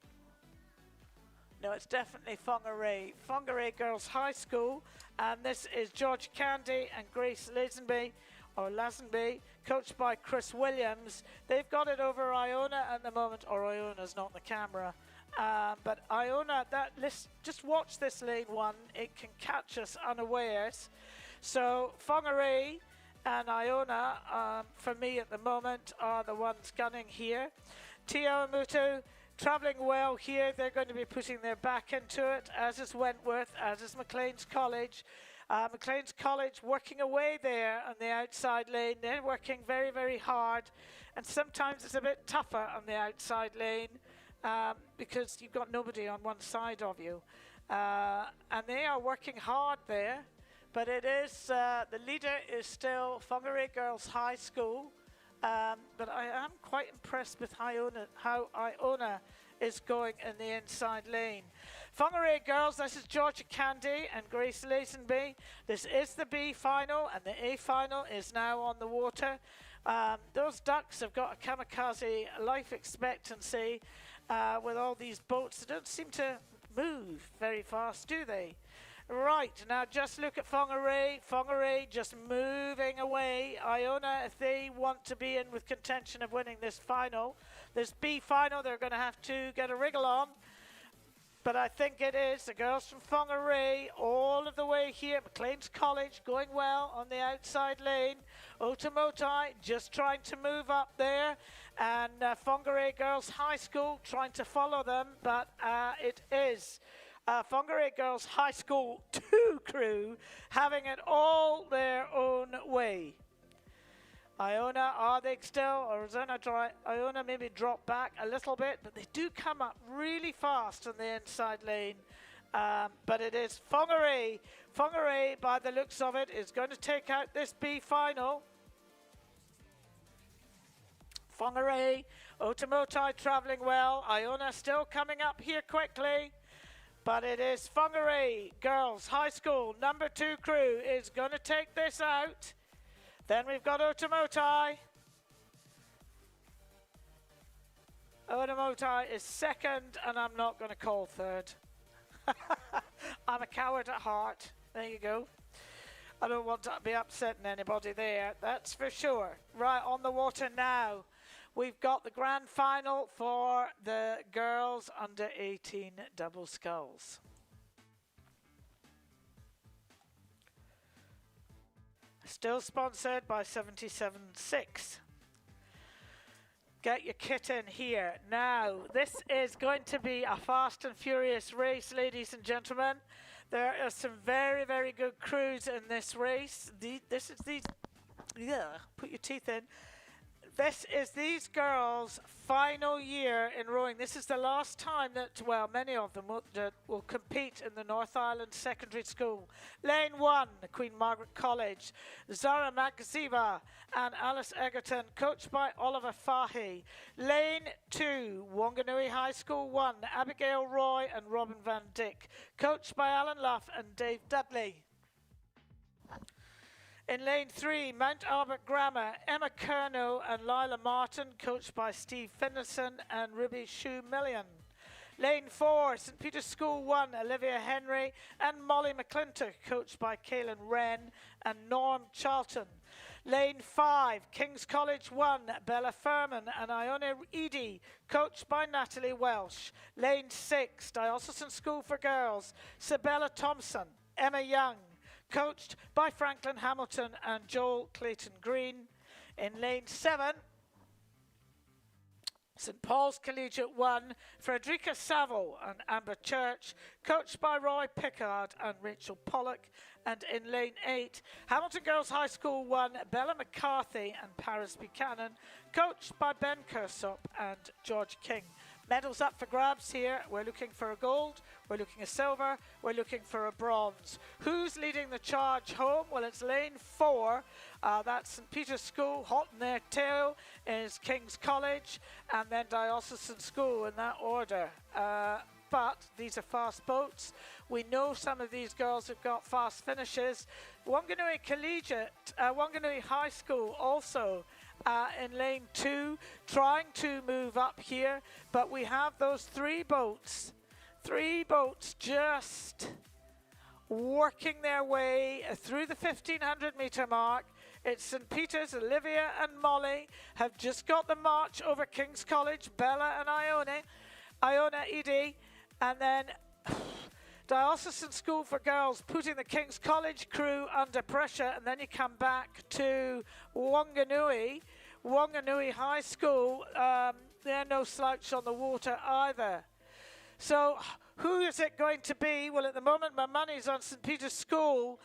No, it's definitely Whangarei. Whangarei Girls High School, and this is George Candy and Grace Lazenby, coached by Chris Williams. They've got it over Iona at the moment, or Iona's not in the camera. But Iona, just watch this lane 1. It can catch us unawares. So Whangarei and Iona, for me at the moment, are the ones gunning here. Te Awamutu travelling well here. They're going to be putting their back into it, as is Wentworth, as is McLean's College. McLean's College working away there on the outside lane. They're working very, very hard. And sometimes it's a bit tougher on the outside lane. Because you've got nobody on one side of you. And they are working hard there. But it is, the leader is still Whangarei Girls High School. But I am quite impressed with how Iona is going in the inside lane. Whangarei Girls, this is Georgia Candy and Grace Lazenby. This is the B final, and the A final is now on the water. Those ducks have got a kamikaze life expectancy. With all these boats, they don't seem to move very fast, do they? Right, now just look at Whangarei. Whangarei just moving away. Iona, if they want to be in with contention of winning this final, this B final, they're going to have to get a wriggle on. But I think it is the girls from Whangarei all of the way here. McLean's College going well on the outside lane. Otamotai just trying to move up there. And Whangarei Girls High School trying to follow them. But it is Whangarei Girls High School 2 crew having it all their own way. Iona, are they still, or is Iona maybe drop back a little bit, but they do come up really fast on the inside lane. But it is Whangarei. Whangarei, by the looks of it, is going to take out this B final. Whangarei, Otamotai travelling well. Iona still coming up here quickly. But it is Whangarei, girls, high school, number 2 crew is going to take this out. Then we've got Otamotai. Otamotai is second, and I'm not going to call third. I'm a coward at heart. There you go. I don't want to be upsetting anybody there, that's for sure. Right, on the water now. We've got the grand final for the girls under 18 double sculls. Still sponsored by 77.6. Get your kit in here. Now, this is going to be a fast and furious race, ladies and gentlemen. There are some very, very good crews in this race. Put your teeth in. This is these girls' final year in rowing. This is the last time that, well, many of them will compete in the North Island Secondary School. Lane 1, Queen Margaret College, Zara Makaziva and Alice Egerton, coached by Oliver Fahy. Lane 2, Wanganui High School 1, Abigail Roy and Robin Van Dyck, coached by Alan Luff and Dave Dudley. In lane 3, Mount Albert Grammar, Emma Kerno and Lila Martin, coached by Steve Finlayson and Ruby Shoe-Million. Lane 4, St. Peter's School 1, Olivia Henry and Molly McClintock, coached by Kaylin Wren and Norm Charlton. Lane 5, King's College 1, Bella Furman and Iona Eady, coached by Natalie Welsh. Lane 6, Diocesan School for Girls, Sabella Thompson, Emma Young, coached by Franklin Hamilton and Joel Clayton Green. In lane 7, St. Paul's Collegiate 1, Frederica Saville and Amber Church, coached by Roy Pickard and Rachel Pollock. And in lane 8, Hamilton Girls High School 1, Bella McCarthy and Paris Buchanan, coached by Ben Kersop and George King. Medals up for grabs here. We're looking for a gold, we're looking a silver, we're looking for a bronze. Who's leading the charge home? Well, it's lane 4. That's St. Peter's School. Hot in their tail is King's College and then Diocesan School in that order. But these are fast boats. We know some of these girls have got fast finishes. Wanganui Collegiate, Wanganui High School also in lane 2, trying to move up here, but we have those 3 boats just working their way through the 1500 meter mark. It's St. Peter's. Olivia and Molly have just got the march over King's College, Bella and Iona Eady, and then Diocesan School for Girls putting the King's College crew under pressure, and then you come back to Wanganui High School. They're no slouch on the water either. So who is it going to be? Well, at the moment my money's on St. Peter's School.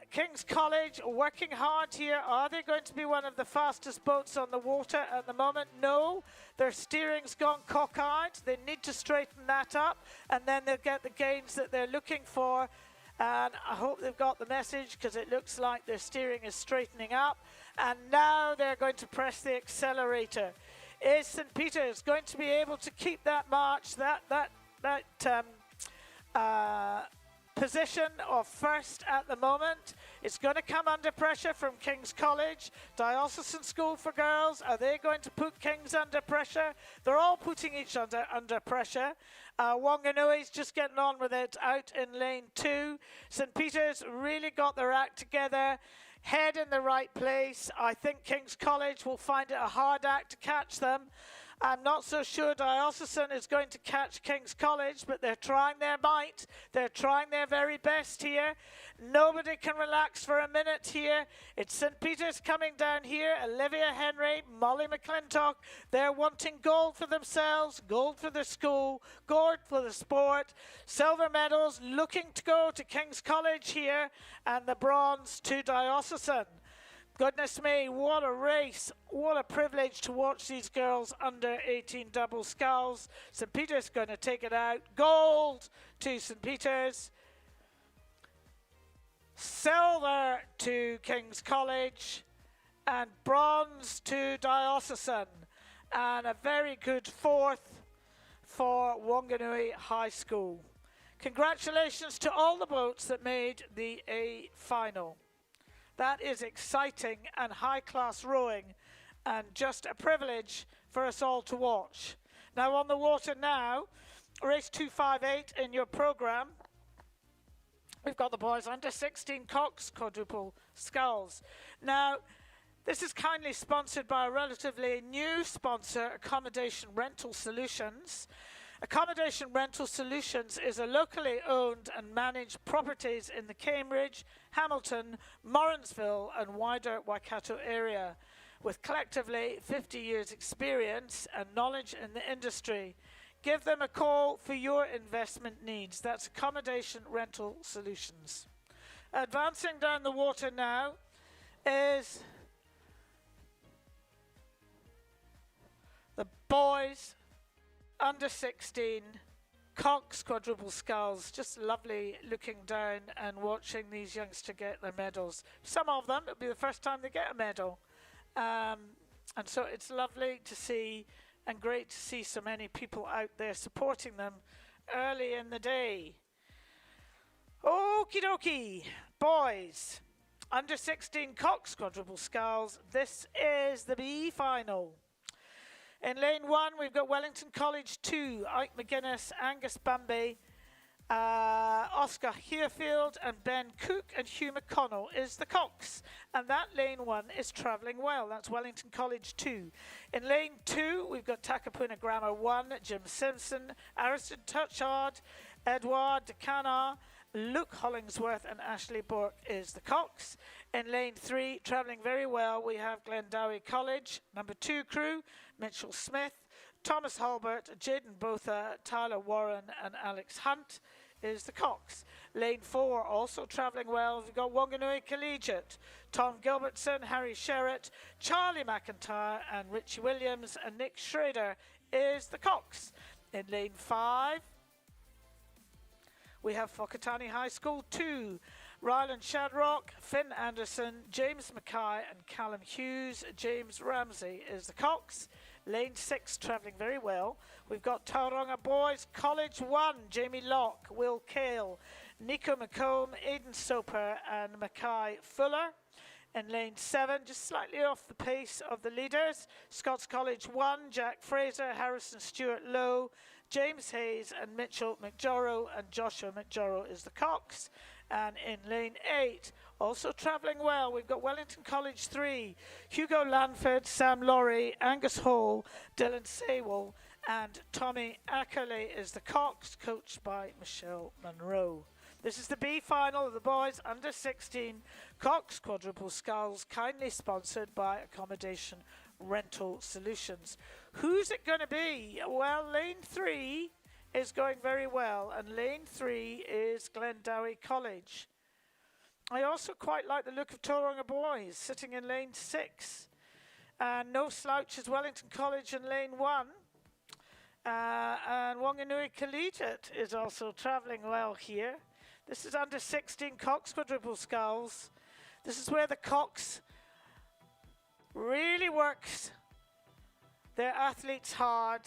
King's College working hard here. Are they going to be one of the fastest boats on the water at the moment? No. Their steering's gone cockeyed. They need to straighten that up, and then they'll get the gains that they're looking for. And I hope they've got the message, because it looks like their steering is straightening up. And now they're going to press the accelerator. Is St. Peter's going to be able to keep that march, that position of first at the moment? It's going to come under pressure from King's College. Diocesan School for Girls, are they going to put King's under pressure? They're all putting each other under pressure. Wanganui's just getting on with it out in lane 2. St. Peter's really got their act together, head in the right place. I think King's College will find it a hard act to catch them. I'm not so sure Diocesan is going to catch King's College, but they're trying their might. They're trying their very best here. Nobody can relax for a minute here. It's St. Peter's coming down here. Olivia Henry, Molly McClintock. They're wanting gold for themselves, gold for their school, gold for the sport. Silver medals looking to go to King's College here, and the bronze to Diocesan. Goodness me, what a race. What a privilege to watch these girls under 18 double sculls. St. Peter's going to take it out. Gold to St. Peter's. Silver to King's College. And bronze to Diocesan. And a very good fourth for Wanganui High School. Congratulations to all the boats that made the A final. That is exciting and high-class rowing, and just a privilege for us all to watch. Now on the water now, race 258 in your programme. We've got the boys under 16 Coxed quadruple sculls. Now, this is kindly sponsored by a relatively new sponsor, Accommodation Rental Solutions. Accommodation Rental Solutions is a locally owned and managed properties in the Cambridge, Hamilton, Morrinsville and wider Waikato area with collectively 50 years experience and knowledge in the industry. Give them a call for your investment needs. That's Accommodation Rental Solutions. Advancing down the water now is the boys under 16 Coxed quadruple sculls. Just lovely looking down and watching these youngsters get their medals. Some of them, it'll be the first time they get a medal. And so it's lovely to see and great to see so many people out there supporting them early in the day. Okie dokie, boys, under 16 Coxed quadruple sculls. This is the B final. In lane 1, we've got Wellington College 2, Ike McGuinness, Angus Bambi, Oscar Herefield, and Ben Cook, and Hugh McConnell is the Cox. And that lane 1 is travelling well. That's Wellington College 2. In lane 2, we've got Takapuna Grammar 1, Jim Simpson, Ariston Touchard, Edward DeCana, Luke Hollingsworth, and Ashley Bork is the Cox. In lane 3, travelling very well, we have Glendowie College, number 2 crew, Mitchell Smith, Thomas Hulbert, Jaden Botha, Tyler Warren, and Alex Hunt is the Cox. Lane 4, also travelling well, we've got Wanganui Collegiate, Tom Gilbertson, Harry Sherritt, Charlie McIntyre, and Richie Williams, and Nick Schrader is the Cox. In lane 5, we have Whakatane High School 2, Ryland Shadrock, Finn Anderson, James Mackay, and Callum Hughes. James Ramsey is the Cox. Lane 6 travelling very well. We've got Tauranga Boys College 1, Jamie Locke, Will Kale, Nico McComb, Aidan Soper, and Mackay Fuller. In lane 7, just slightly off the pace of the leaders, Scots College 1, Jack Fraser, Harrison Stewart Lowe, James Hayes, and Mitchell McJorrow, and Joshua McJorrow is the Cox. And in lane 8, also travelling well, we've got Wellington College 3, Hugo Lanford, Sam Laurie, Angus Hall, Dylan Saywell, and Tommy Ackerley is the Cox, coached by Michelle Monroe. This is the B final of the boys under 16 Cox quadruple sculls, kindly sponsored by Accommodation Rental Solutions. Who's it going to be? Well, lane 3 is going very well, and lane 3 is Glendowie College. I also quite like the look of Tauranga Boys sitting in lane 6. And no slouch is Wellington College in lane 1. And Wanganui Collegiate is also travelling well here. This is under 16 Cox quadruple sculls. This is where the Cox really works their athletes hard.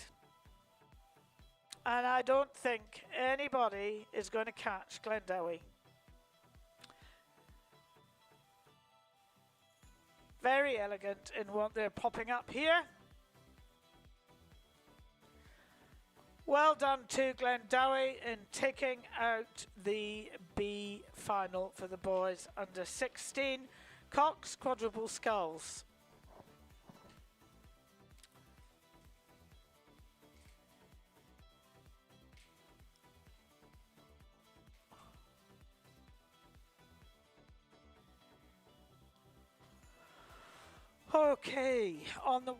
And I don't think anybody is going to catch Glendowie. Very elegant in what they're popping up here. Well done to Glendowie in taking out the B final for the boys under 16 Cox quadruple sculls. Okay, on the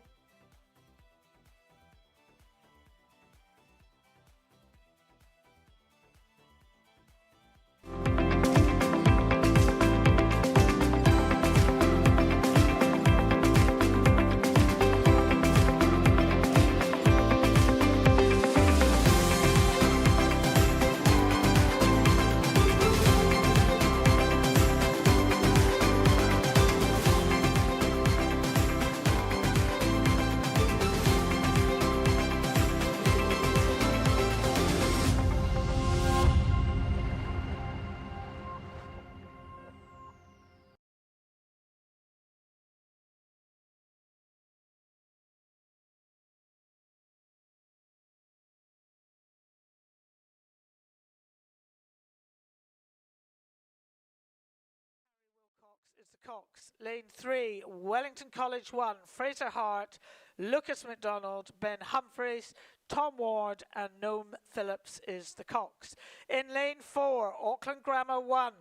the Cox. Lane 3, Wellington College 1, Fraser Hart, Lucas McDonald, Ben Humphreys, Tom Ward and Noam Phillips is the Cox. In lane 4, Auckland Grammar 1,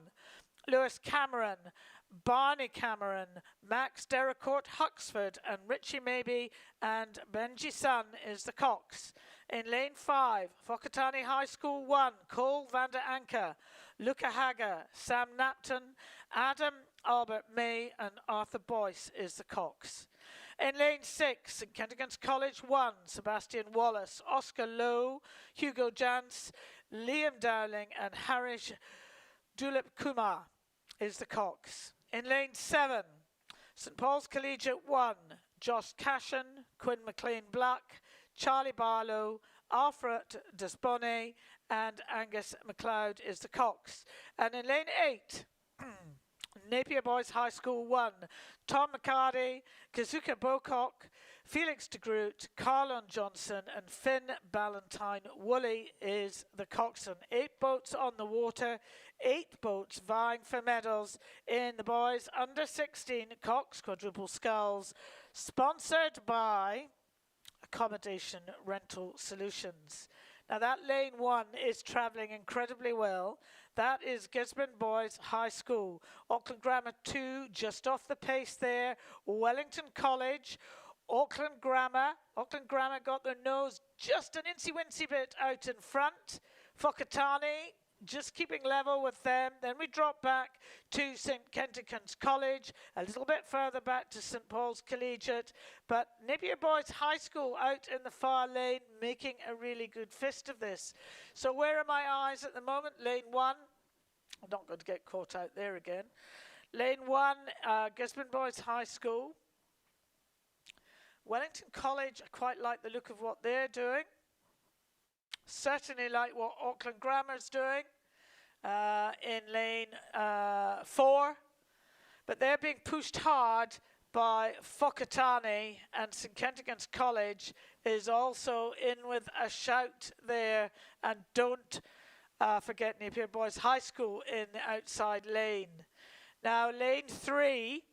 Lewis Cameron, Barney Cameron, Max Deracourt Huxford and Richie Maybe and Benji Sun is the Cox. In lane 5, Whakatane High School 1, Cole van der Anker, Luca Hager, Sam Napton, Adam Albert May and Arthur Boyce is the Cox. In lane 6, St Kentigern's College 1, Sebastian Wallace, Oscar Lowe, Hugo Jantz, Liam Dowling and Harish Dulip Kumar is the Cox. In lane 7, St Paul's Collegiate 1, Josh Cashin, Quinn McLean Black, Charlie Barlow, Alfred Desbonnet and Angus MacLeod is the Cox. And in lane 8, Napier Boys High School 1, Tom McCarty, Kazuka Bocock, Felix de Groot, Carlon Johnson and Finn Ballantyne Woolley is the coxswain. 8 boats on the water, 8 boats vying for medals in the boys under 16 Cox Quadruple Sculls, sponsored by Accommodation Rental Solutions. Now that lane 1 is travelling incredibly well. That is Gisborne Boys High School. Auckland Grammar 2 just off the pace there. Wellington College, Auckland Grammar got their nose just an incy-wincy bit out in front. Whakatane just keeping level with them. Then we drop back to St Kentigern's College, a little bit further back to St Paul's Collegiate, but Napier Boys High School out in the far lane making a really good fist of this. So where are my eyes at the moment? Lane 1, I'm not going to get caught out there again. Lane 1, Gisborne Boys High School. Wellington College, I quite like the look of what they're doing. Certainly like what Auckland Grammar's doing in lane 4. But they're being pushed hard by Whakatane, and St Kentigern's College is also in with a shout there. And don't forget Napier Boys High School in the outside lane. Now lane 3,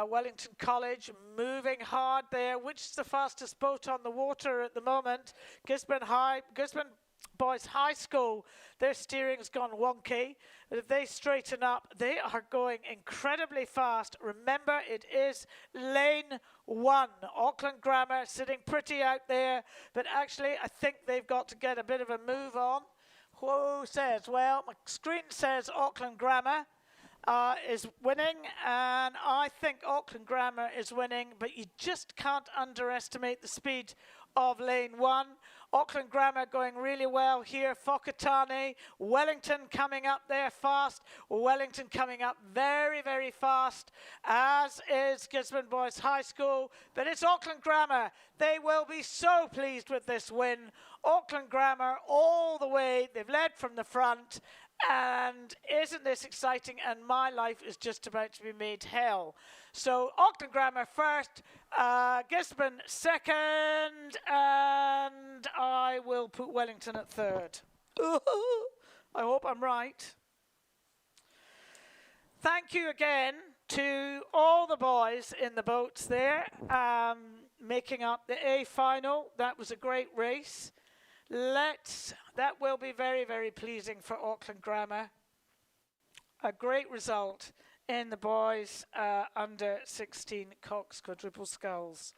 Wellington College moving hard there. Which is the fastest boat on the water at the moment? Gisborne Boys High School. Their steering's gone wonky. But if they straighten up, they are going incredibly fast. Remember, it is lane 1. Auckland Grammar sitting pretty out there, but actually I think they've got to get a bit of a move on. Who says? Well, my screen says Auckland Grammar is winning, and I think Auckland Grammar is winning, but you just can't underestimate the speed of lane 1. Auckland Grammar going really well here. Whakatane, Wellington coming up there fast. Wellington coming up very, very fast, as is Gisborne Boys High School. But it's Auckland Grammar. They will be so pleased with this win. Auckland Grammar all the way. They've led from the front. And isn't this exciting? And my life is just about to be made hell. So Auckland Grammar first, Gisborne second, and I will put Wellington at third. I hope I'm right. Thank you again to all the boys in the boats there, making up the A final. That was a great race. That will be very, very pleasing for Auckland Grammar. A great result in the boys under 16 Cox Quadruple Sculls.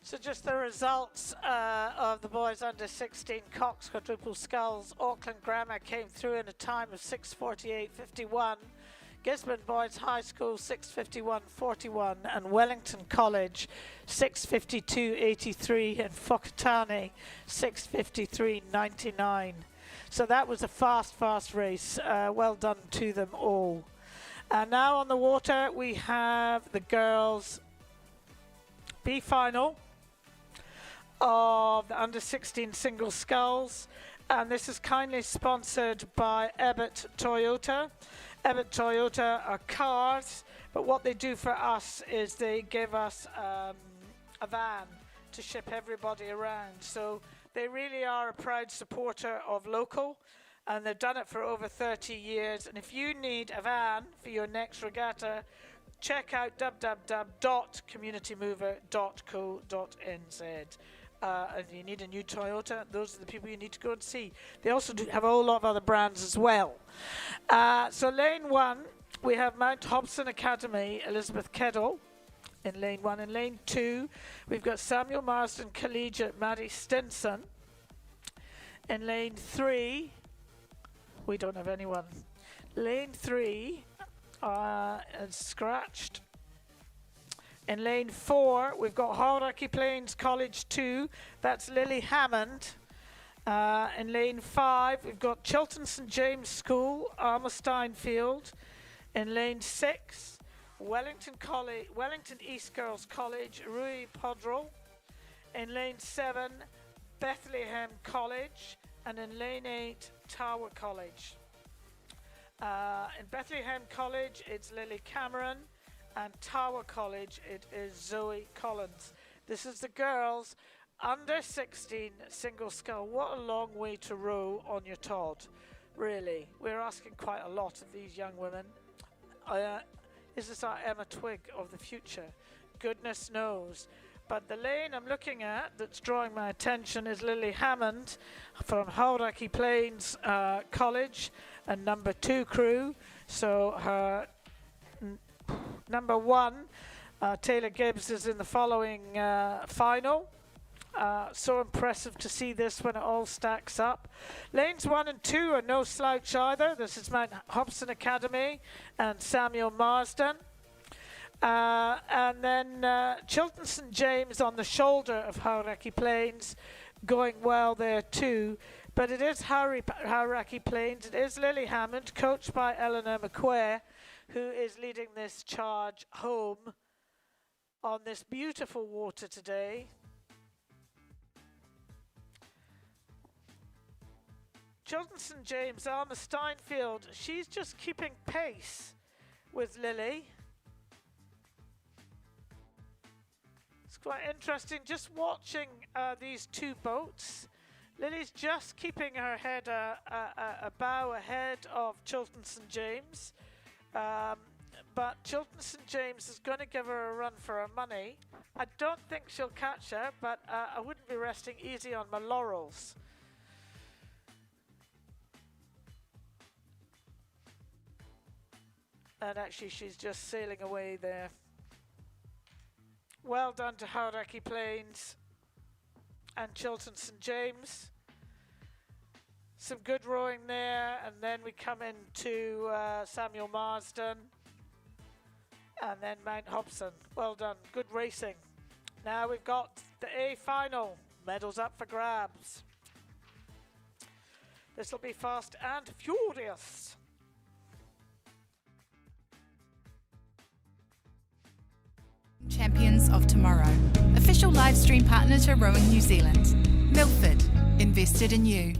So just the results of the boys under 16 Coxed quadruple sculls. Auckland Grammar came through in a time of 6:48.51. Gisborne Boys High School 6:51.41, and Wellington College 6:52.83, and Whakatane 6:53.99. So that was a fast race. Well done to them all. And now on the water we have the girls B final of the under 16 single sculls, and this is kindly sponsored by Ebbett Toyota. Ebbett Toyota are cars, but what they do for us is they give us a van to ship everybody around. So they really are a proud supporter of local, and they've done it for over 30 years. And if you need a van for your next regatta, check out www.communitymover.co.nz. If you need a new Toyota, those are the people you need to go and see. They also do have a whole lot of other brands as well. So lane 1, we have Mount Hobson Academy, Elizabeth Keddle in lane 1. In lane 2, we've got Samuel Marsden Collegiate, Maddie Stinson. In lane 3, we don't have anyone. Lane 3 is scratched. In lane 4, we've got Hauraki Plains College 2, that's Lily Hammond. In lane 5, we've got Chilton St James School, Alma Steinfield. In lane 6, Wellington East Girls College, Rui Podrell. In lane 7, Bethlehem College. And in lane 8, Tower College. In Bethlehem College, it's Lily Cameron. And Tower College, it is Zoe Collins. This is the girls under 16 single scull. What a long way to row on your Todd, really. We're asking quite a lot of these young women. Is this our Emma Twigg of the future? Goodness knows. But the lane I'm looking at that's drawing my attention is Lily Hammond from Hauraki Plains College, and number 2 crew. So her number 1, Taylor Gibbs, is in the following final. So impressive to see this when it all stacks up. Lanes 1 and 2 are no slouch either. This is Mount Hobson Academy and Samuel Marsden. And then Chilton St James on the shoulder of Hauraki Plains, going well there too. But it is Hauraki Plains. It is Lily Hammond, coached by Eleanor McQuare, who is leading this charge home on this beautiful water today. Chilton St James, Alma Steinfield, she's just keeping pace with Lily. It's quite interesting just watching these two boats. Lily's just keeping her head a bow ahead of Chilton St James. But Chilton St James is going to give her a run for her money. I don't think she'll catch her, but I wouldn't be resting easy on my laurels. And actually she's just sailing away there. Well done to Hauraki Plains and Chilton St James. Some good rowing there, and then we come into Samuel Marsden and then Mount Hobson. Well done, good racing. Now we've got the A final, medals up for grabs. This will be fast and furious. Champions of Tomorrow. Official live stream partner to Rowing New Zealand. Milford, invested in you.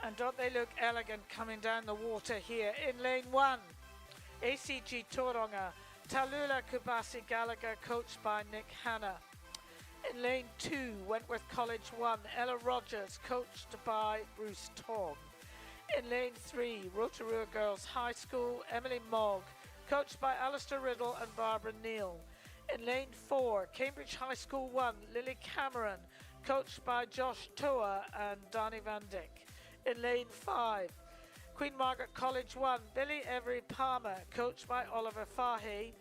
And don't they look elegant coming down the water here? In lane 1, ACG Tauranga, Tallulah Kubasi Gallagher, coached by Nick Hanna. In lane 2, Wentworth College 1, Ella Rogers, coached by Bruce Tong. In lane 3, Rotorua Girls High School, Emily Mogg, coached by Alistair Riddle and Barbara Neal. In lane 4, Cambridge High School 1, Lily Cameron, coached by Josh Toa and Danny Van Dyck. In lane 5, Queen Margaret College 1, Billy Every Palmer, coached by Oliver Fahey.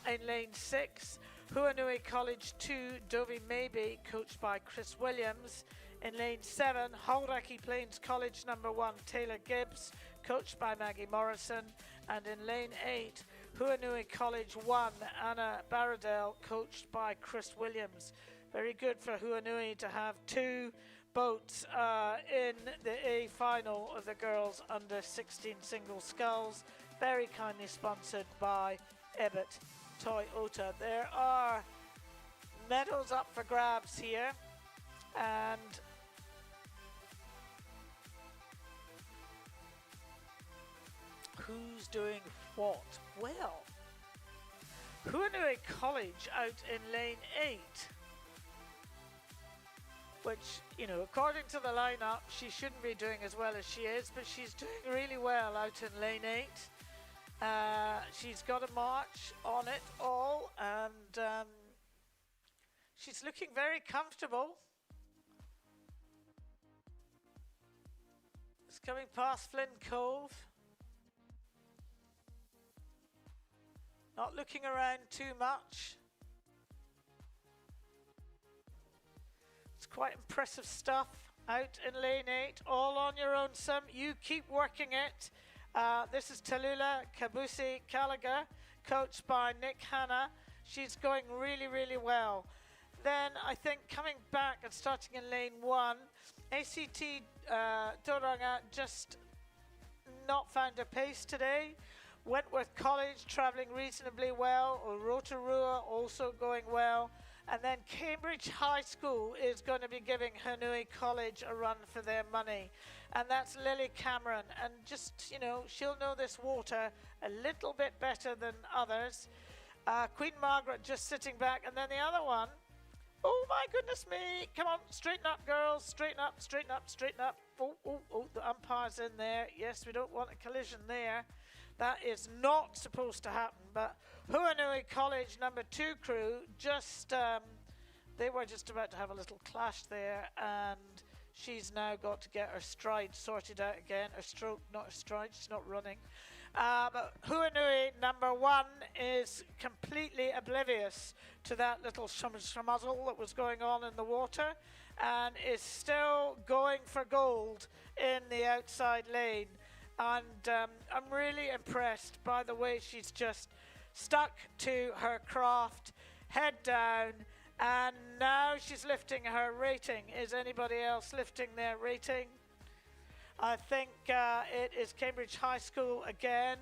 In lane 6, Huanui College 2, Dovie Maybe, coached by Chris Williams. In lane 7, Hauraki Plains College number 1, Taylor Gibbs, coached by Maggie Morrison. And in lane 8, Huanui College 1, Anna Baradell, coached by Chris Williams. Very good for Huanui to have 2 boats in the A final of the girls under 16 single sculls. Very kindly sponsored by Ebbett Toyota. There are medals up for grabs here, and who's doing what? Well, Huanui College out in lane 8, which, you know, according to the lineup, she shouldn't be doing as well as she is, but she's doing really well out in lane 8. She's got a march on it all, and she's looking very comfortable. It's coming past Flynn Cove. Not looking around too much. It's quite impressive stuff out in lane 8, all on your own, Sim. You keep working it. This is Tallulah Kabusi Gallagher, coached by Nick Hanna. She's going really, really well. Then I think coming back and starting in lane 1, ACT Tauranga just not found her pace today. Wentworth College travelling reasonably well, Rotorua also going well. And then Cambridge High School is going to be giving Huanui College a run for their money. And that's Lily Cameron. And just, you know, she'll know this water a little bit better than others. Queen Margaret just sitting back. And then the other one, oh my goodness me. Come on, straighten up, girls. Straighten up, straighten up, straighten up. Oh, the umpire's in there. Yes, we don't want a collision there. That is not supposed to happen, but Huanui College number 2 crew just, they were just about to have a little clash there, and she's now got to get her stride sorted out again. Her stroke, not her stride, she's not running. But Huanui number 1 is completely oblivious to that little schmuzzle that was going on in the water, and is still going for gold in the outside lane. And I'm really impressed by the way she's just stuck to her craft, head down, and now she's lifting her rating. Is anybody else lifting their rating? I think it is Cambridge High School again.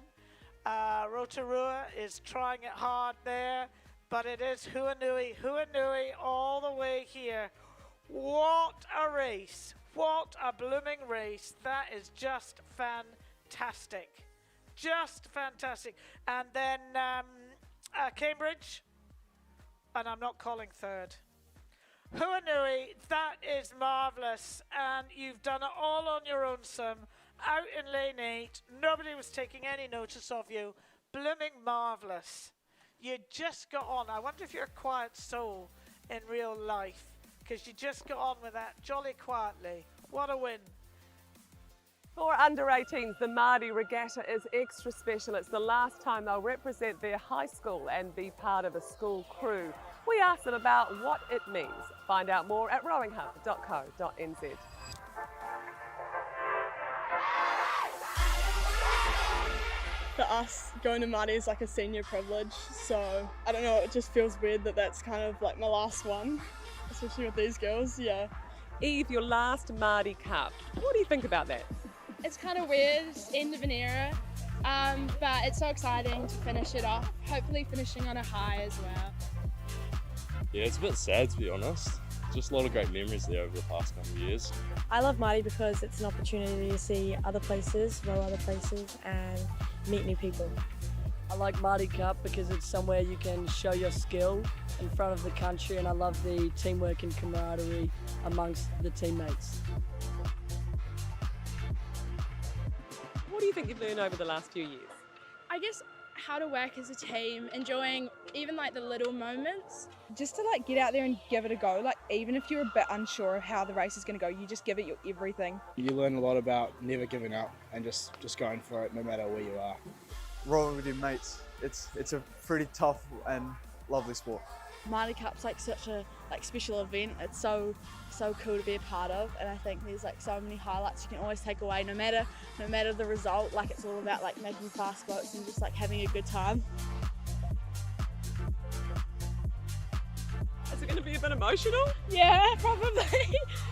Rotorua is trying it hard there, but it is Huanui. Huanui all the way here. What a race. What a blooming race. That is just fantastic. Just fantastic. And then Cambridge, and I'm not calling third. Huanui, that is marvellous, and you've done it all on your own, Sim. Out in lane 8, nobody was taking any notice of you. Blooming marvellous. You just got on. I wonder if you're a quiet soul in real life, because you just got on with that jolly quietly. What a win. For under 18s, the Māori Regatta is extra special. It's the last time they'll represent their high school and be part of a school crew. We asked them about what it means. Find out more at rowinghub.co.nz. For us, going to Māori is like a senior privilege, so I don't know, it just feels weird that that's kind of like my last one, especially with these girls, yeah. Eve, your last Māori Cup. What do you think about that? It's kind of weird, it's the end of an era, but it's so exciting to finish it off, hopefully finishing on a high as well. Yeah, it's a bit sad to be honest. Just a lot of great memories there over the past couple of years. I love Māori because it's an opportunity to see other places, row other places and meet new people. I like Māori Cup because it's somewhere you can show your skill in front of the country, and I love the teamwork and camaraderie amongst the teammates. What do you think you've learned over the last few years? I guess how to work as a team, enjoying even like the little moments. Just to like get out there and give it a go, like even if you're a bit unsure of how the race is going to go, you just give it your everything. You learn a lot about never giving up and just going for it no matter where you are. Rolling with your mates, it's a pretty tough and lovely sport. Māori Cup's like such a special event. It's so cool to be a part of, and I think there's like so many highlights you can always take away, no matter the result. Like it's all about like making fast boats and just like having a good time. Is it going to be a bit emotional? Yeah, probably.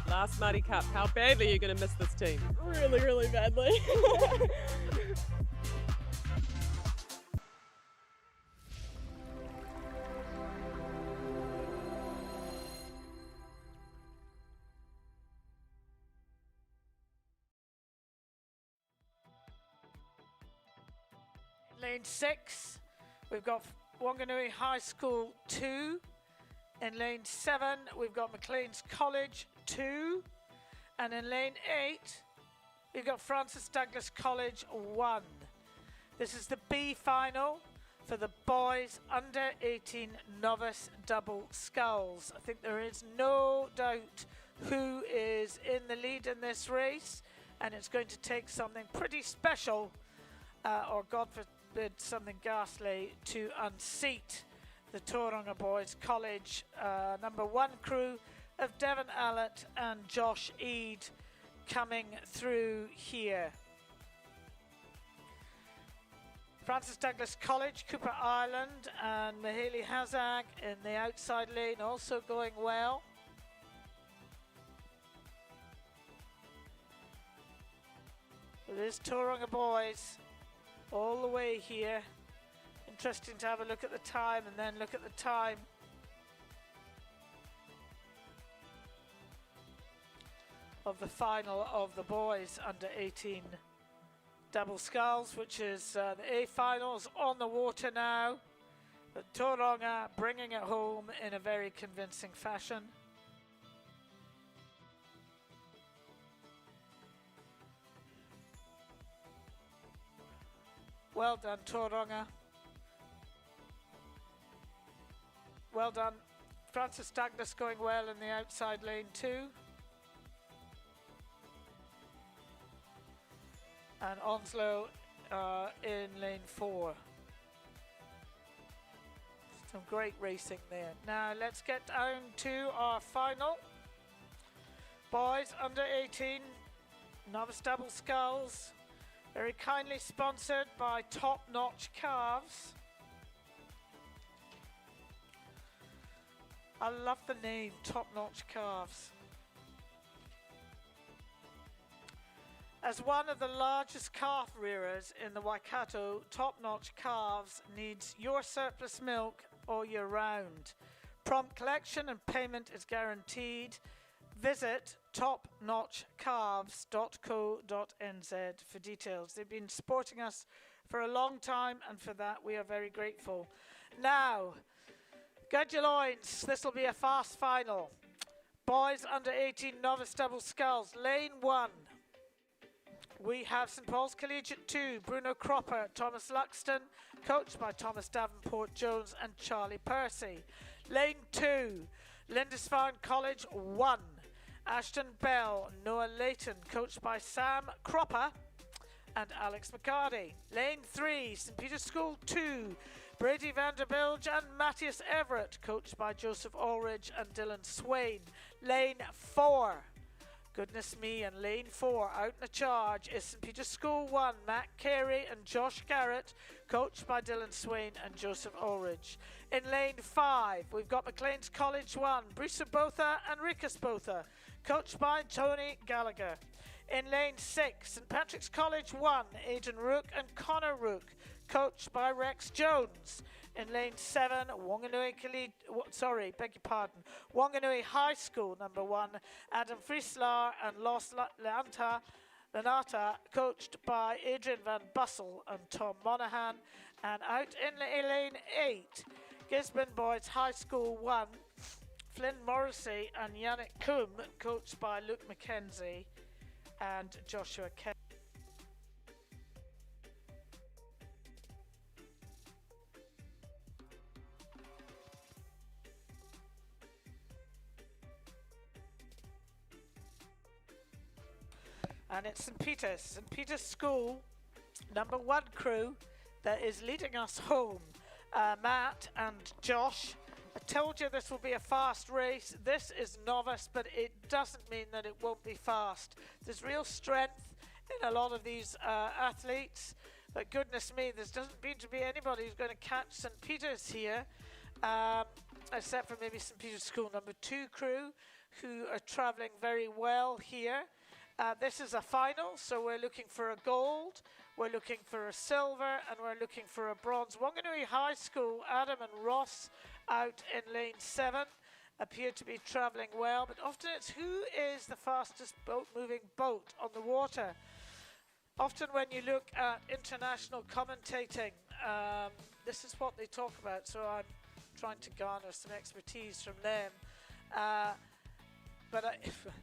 Last Māori Cup, how badly are you going to miss this team? Really, really badly. Lane 6, we've got Wanganui High School 2. In lane 7, we've got Maclean's College 2. And in lane 8, we've got Francis Douglas College 1. This is the B final for the boys under 18 novice double sculls. I think there is no doubt who is in the lead in this race, and it's going to take something pretty special, or God forbid something ghastly, to unseat the Tauranga Boys College number 1 crew of Devon Allett and Josh Eade coming through here. Francis Douglas College, Cooper Island and Mahili Hazag in the outside lane also going well. It is Tauranga Boys all the way here. Interesting to have a look at the time and then look at the time. Of the final of the boys under 18 double sculls, which is the A finals on the water now. But Tauranga bringing it home in a very convincing fashion. Well done, Tauranga. Well done. Francis Douglas going well in the outside lane too. And Onslow in lane 4. Some great racing there. Now let's get down to our final. Boys under 18, novice double sculls. Very kindly sponsored by Top Notch Calves. I love the name, Top Notch Calves. As one of the largest calf rearers in the Waikato, Top Notch Calves needs your surplus milk all year round. Prompt collection and payment is guaranteed. Visit topnotchcalves.co.nz for details. They've been supporting us for a long time, and for that we are very grateful. Now, get your loins. This will be a fast final. Boys under 18 novice double sculls, lane 1. We have St Paul's Collegiate 2, Bruno Cropper, Thomas Luxton, coached by Thomas Davenport Jones and Charlie Percy. Lane 2, Lindisfarne College 1, Ashton Bell, Noah Layton, coached by Sam Cropper and Alex McCarty. Lane 3, St Peter's School 2, Brady Vanderbilge and Matthias Everett, coached by Joseph Ulrich and Dylan Swain. Lane 4, goodness me, and lane 4, out in the charge is St Peter's School 1, Matt Carey and Josh Garrett, coached by Dylan Swain and Joseph Ulrich. In lane 5, we've got Maclean's College 1, Bruce Botha and Rikas Botha, coached by Tony Gallagher. In lane 6, St Patrick's College 1, Aidan Rook and Connor Rook, coached by Rex Jones. In lane 7, Wanganui High School number 1, Adam Frieslar and Los Lanata, coached by Adrian Van Bussel and Tom Monaghan. And out in lane 8 Gisborne Boys High School 1, Flynn Morrissey and Yannick Coombe, coached by Luke McKenzie and Joshua Kelly. And it's St Peter's School, number 1 crew that is leading us home. Matt and Josh, I told you this will be a fast race. This is Novice, but it doesn't mean that it won't be fast. There's real strength in a lot of these athletes, but goodness me, there doesn't seem to be anybody who's going to catch St Peter's here, except for maybe St Peter's School number 2 crew, who are travelling very well here. This is a final, so we're looking for a gold, we're looking for a silver, and we're looking for a bronze. Wanganui High School, Adam and Ross out in lane 7 appear to be travelling well, but often it's who is the fastest moving boat on the water. Often when you look at international commentating, this is what they talk about, so I'm trying to garner some expertise from them. But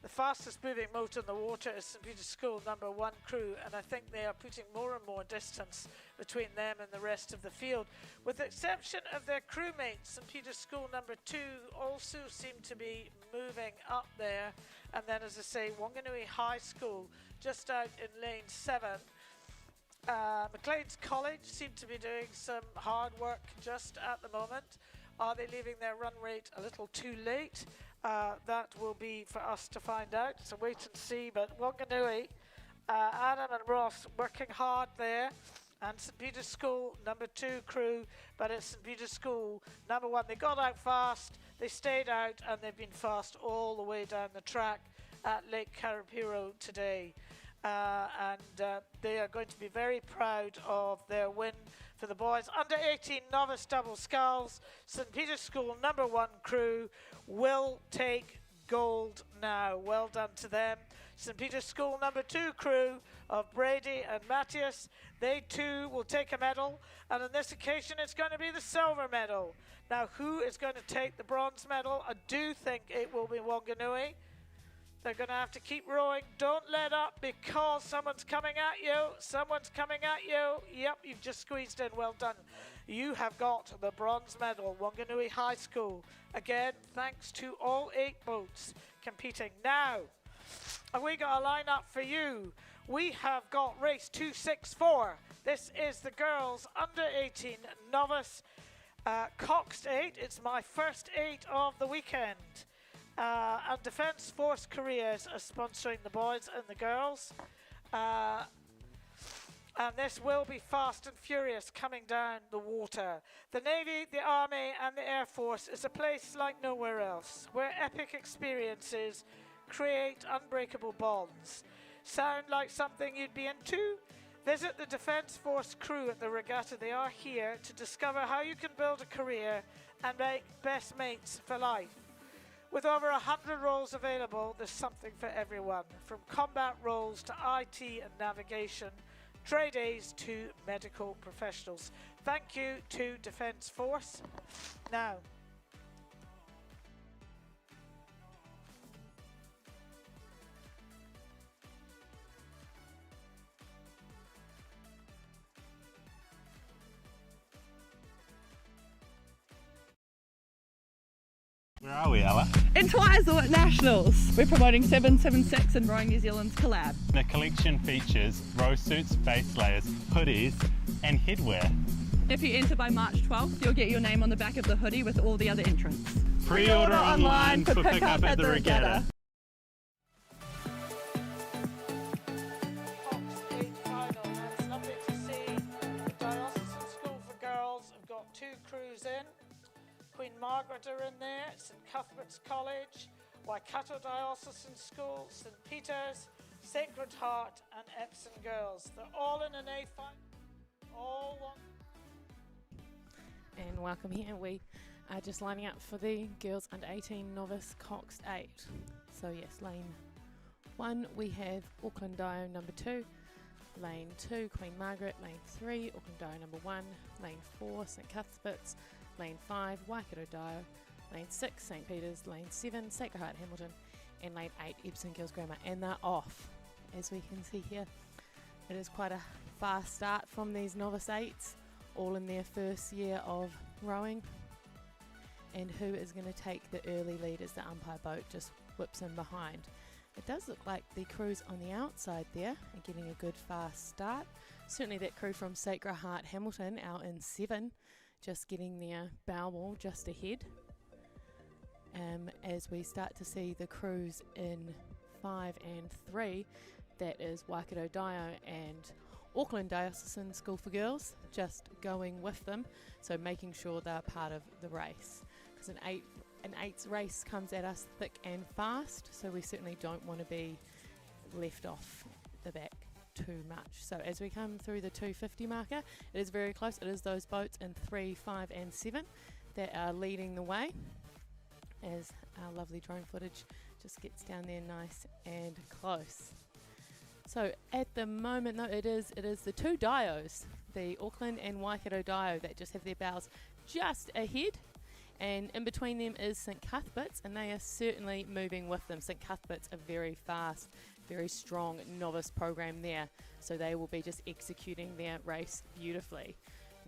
the fastest moving boat on the water is St Peter's School number 1 crew, and I think they are putting more and more distance between them and the rest of the field. With the exception of their crewmates, St Peter's School number 2 also seem to be moving up there. And then, as I say, Wanganui High School just out in lane 7. Maclean's College seem to be doing some hard work just at the moment. Are they leaving their run rate a little too late? That will be for us to find out, so wait and see. But Wanganui, Adam and Ross working hard there, and St Peter's School number 2 crew, but it's St Peter's School number 1. They got out fast, they stayed out, and they've been fast all the way down the track at Lake Carapiro today. They are going to be very proud of their win for the boys. Under 18 novice double sculls, St Peter's School number 1 crew will take gold now. Well done to them. St Peter's School number 2 crew of Brady and Matthias, they too will take a medal, and on this occasion it's going to be the silver medal. Now, who is going to take the bronze medal? I do think it will be Wanganui. They're going to have to keep rowing. Don't let up, because someone's coming at you. Someone's coming at you. Yep, you've just squeezed in. Well done. You have got the bronze medal, Wanganui High School. Again, thanks to all 8 boats competing. Now, have we got a lineup for you? We have got race 264. This is the girls under 18 novice Coxed 8. It's my first 8 of the weekend. And Defence Force Careers are sponsoring the boys and the girls. And this will be fast and furious coming down the water. The Navy, the Army and the Air Force is a place like nowhere else, where epic experiences create unbreakable bonds. Sound like something you'd be into? Visit the Defence Force crew at the Regatta. They are here to discover how you can build a career and make best mates for life. With over 100 roles available, there's something for everyone, from combat roles to IT and navigation, trade aids to medical professionals. Thank you to Defence Force. Now, where are we, Ella? In Twizel at Nationals, we're promoting 776 and Rowing New Zealand's collab. The collection features row suits, base layers, hoodies and headwear. If you enter by March 12th, you'll get your name on the back of the hoodie with all the other entrants. Pre-order online for pick-up at the Regatta. Coxed 8 final. It's lovely to see the Diocesan School for Girls have got 2 crews in. Queen Margaret are in there, St Cuthbert's College, Waikato Diocesan School, St Peter's, Sacred Heart and Epsom Girls. They're all in an A final, all one. And welcome here. We are just lining up for the girls under 18 novice Coxed 8. So yes, lane 1 we have Auckland Dio number 2, lane 2 Queen Margaret, lane 3 Auckland Dio number 1, lane 4 St Cuthbert's, Lane 5, Waikato Dio, Lane 6, St Peter's, Lane 7, Sacred Heart Hamilton, and Lane 8, Epsom Girls Grammar, and they're off. As we can see here, it is quite a fast start from these novice 8s, all in their first year of rowing. And who is going to take the early lead as the umpire boat just whips in behind. It does look like the crews on the outside there are getting a good fast start. Certainly that crew from Sacred Heart Hamilton out in 7, just getting their bow wall just ahead. As we start to see the crews in 5 and 3, that is Waikato Dio and Auckland Diocesan School for Girls, just going with them, so making sure they're part of the race. Because an 8's race comes at us thick and fast, so we certainly don't want to be left off the back too much. So as we come through the 250 marker, it is very close. It is those boats in 3, 5 and 7 that are leading the way, as our lovely drone footage just gets down there nice and close. So at the moment, though, it is the 2 Dios, the Auckland and Waikato Dio, that just have their bows just ahead. And in between them is St Cuthbert's, and they are certainly moving with them. St Cuthbert's a very fast, very strong novice program there, so they will be just executing their race beautifully.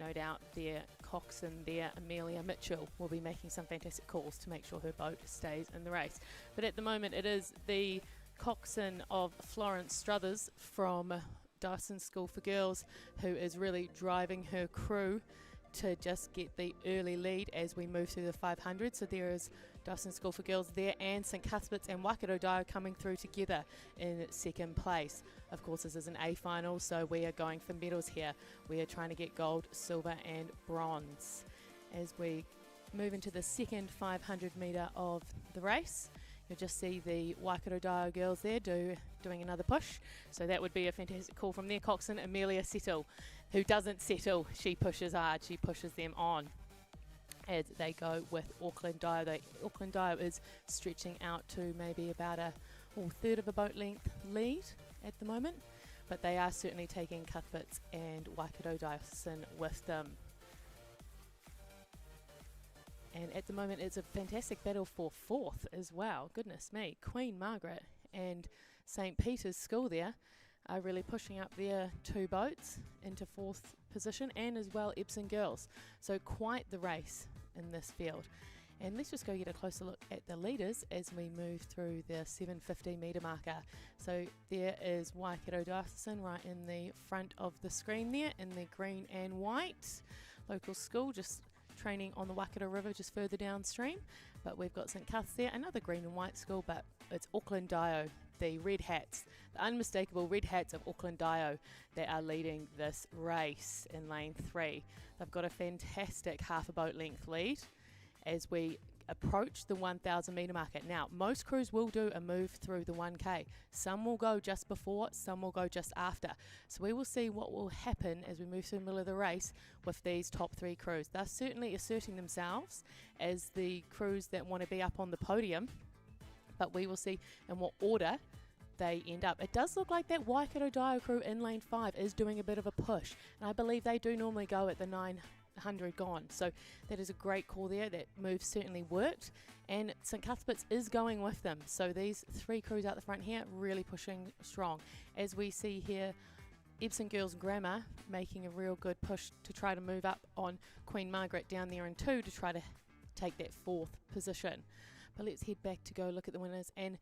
No doubt their coxswain there, Amelia Mitchell, will be making some fantastic calls to make sure her boat stays in the race. But at the moment, it is the coxswain of Florence Struthers from Diocesan School for Girls who is really driving her crew to just get the early lead as we move through the 500. So there is Diocesan School for Girls there, and St Cuthbert's and Waikato Dio coming through together in second place. Of course, this is an A final, so we are going for medals here. We are trying to get gold, silver and bronze. As we move into the second 500 metre of the race, you'll just see the Waikato Dio girls there doing another push. So that would be a fantastic call from their coxswain, Amelia Settle, who doesn't settle. She pushes hard. She pushes them on as they go with Auckland Dio. Auckland Dio is stretching out to maybe about a third of a boat length lead at the moment, but they are certainly taking Cuthbert's and Waikato Diocesan with them. And at the moment, it's a fantastic battle for 4th as well. Goodness me. Queen Margaret and St Peter's School there are really pushing up their 2 boats into 4th position, and as well Epsom Girls. So quite the race in this field. And let's just go get a closer look at the leaders as we move through the 750 metre marker. So there is Waikato Diocesan right in the front of the screen there in the green and white. Local school just training on the Waikato River just further downstream. But we've got St Cuth's there, another green and white school, but it's Auckland Dio, the red hats, the unmistakable red hats of Auckland Dio that are leading this race in lane 3. They've got a fantastic half a boat length lead as we approach the 1,000 metre market. Now, most crews will do a move through the 1K. Some will go just before, some will go just after. So we will see what will happen as we move through the middle of the race with these top 3 crews. They're certainly asserting themselves as the crews that want to be up on the podium, but we will see in what order they end up. It does look like that Waikato Dio crew in lane 5 is doing a bit of a push, and I believe they do normally go at the 900 gone. So that is a great call there. That move certainly worked, and St Cuthbert's is going with them. So these 3 crews out the front here really pushing strong. As we see here, Epsom Girls Grammar making a real good push to try to move up on Queen Margaret down there in 2 to try to take that 4th position. But let's head back to go look at the winners. And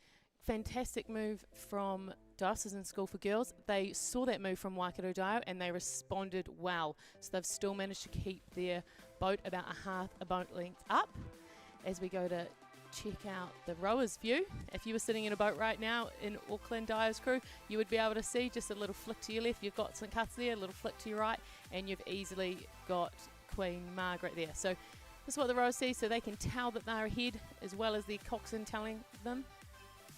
fantastic move from Diocesan School for Girls. They saw that move from Waikato Dio and they responded well. So they've still managed to keep their boat about a half a boat length up. As we go to check out the rower's view, if you were sitting in a boat right now in Auckland Dio's crew, you would be able to see just a little flick to your left. You've got St Cuth's there, a little flick to your right, and you've easily got Queen Margaret there. So this is what the rowers see, so they can tell that they're ahead as well as the coxswain telling them,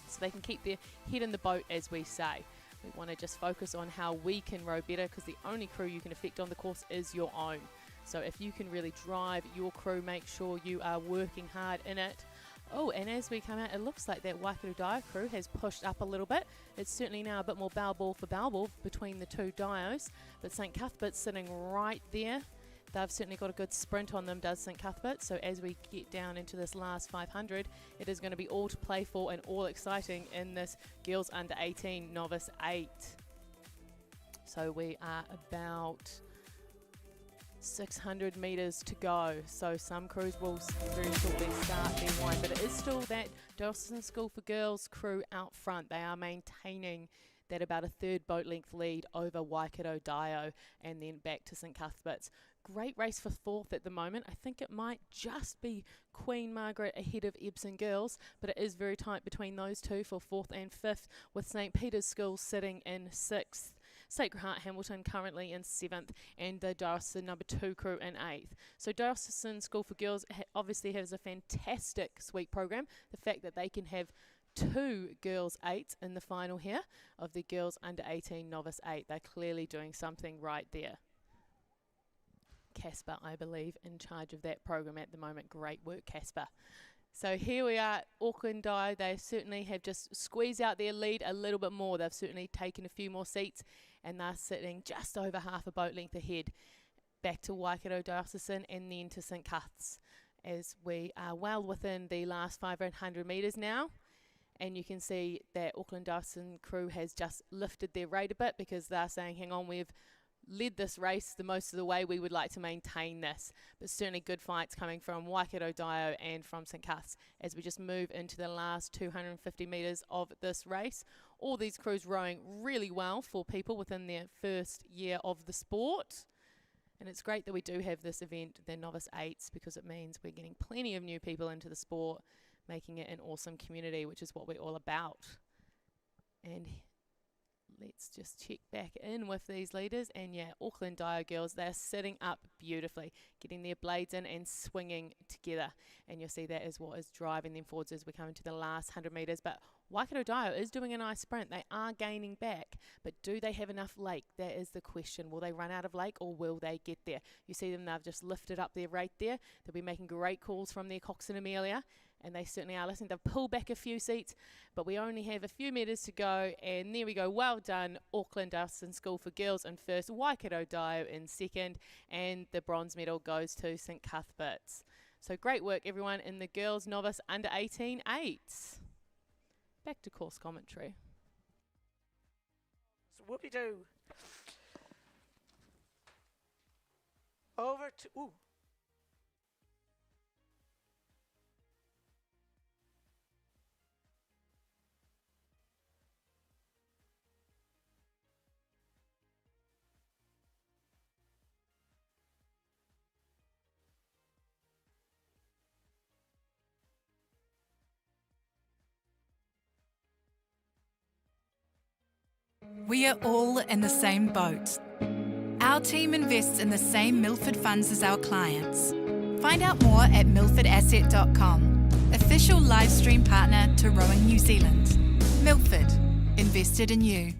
so they can keep their head in the boat, as we say. We want to just focus on how we can row better, because the only crew you can affect on the course is your own. So if you can really drive your crew, make sure you are working hard in it. Oh, and as we come out, it looks like that Waikato Dio crew has pushed up a little bit. It's certainly now a bit more bow ball for bow ball between the 2 Dios, but St Cuthbert's sitting right there. they've certainly got a good sprint on them, does St Cuthbert. So as we get down into this last 500, it is going to be all to play for and all exciting in this girls under 18 novice 8. So we are about 600 metres to go. So some crews will very shortly start their wind, but it is still that Dawson School for Girls crew out front. They are maintaining that about a third boat length lead over Waikato Dio and then back to St Cuthbert's. Great race for fourth at the moment. I think it might just be Queen Margaret ahead of Epsom Girls, but it is very tight between those two for fourth and fifth, with St Peter's School sitting in sixth. Sacred Heart Hamilton currently in 7th, and the Diocesan number 2 crew in 8th. So Diocesan School for Girls obviously has a fantastic sweep program. The fact that they can have 2 girls 8s in the final here of the girls under 18 novice 8. They're clearly doing something right there. Casper, I believe, in charge of that program at the moment. Great work, Casper. So here we are, Auckland Dio. They certainly have just squeezed out their lead a little bit more. They've certainly taken a few more seats, and they're sitting just over half a boat length ahead. Back to Waikato Diocesan and then to St Cuth's, as we are well within the last 500 metres now. And you can see that Auckland Diocesan crew has just lifted their rate a bit, because they're saying, hang on, we've led this race the most of the way, we would like to maintain this. But certainly good fights coming from Waikato Dio and from St Cuth's as we just move into the last 250 metres of this race. All these crews rowing really well for people within their first year of the sport. And it's great that we do have this event, the Novice 8s, because it means we're getting plenty of new people into the sport, making it an awesome community, which is what we're all about. And let's just check back in with these leaders. And yeah, Auckland Dio girls, they're sitting up beautifully, getting their blades in and swinging together. And you'll see that is what is driving them forwards as we come into the last 100 metres. But Waikato Dio is doing a nice sprint. They are gaining back, but do they have enough lake? That is the question. Will they run out of lake, or will they get there? You see them, they've just lifted up their rate there. They'll be making great calls from their Coxed and Amelia, and they certainly are listening. They've pulled back a few seats, but we only have a few metres to go, and there we go. Well done, Auckland Diocesan School for Girls in first, Waikato Dio in second, and the bronze medal goes to St Cuthbert's. So great work, everyone, in the girls novice under 18 8s. Back to course commentary. So whoopie-doo. Over to... Ooh. We are all in the same boat. Our team invests in the same Milford funds as our clients. Find out more at milfordasset.com, official live stream partner to Rowing New Zealand. Milford, invested in you.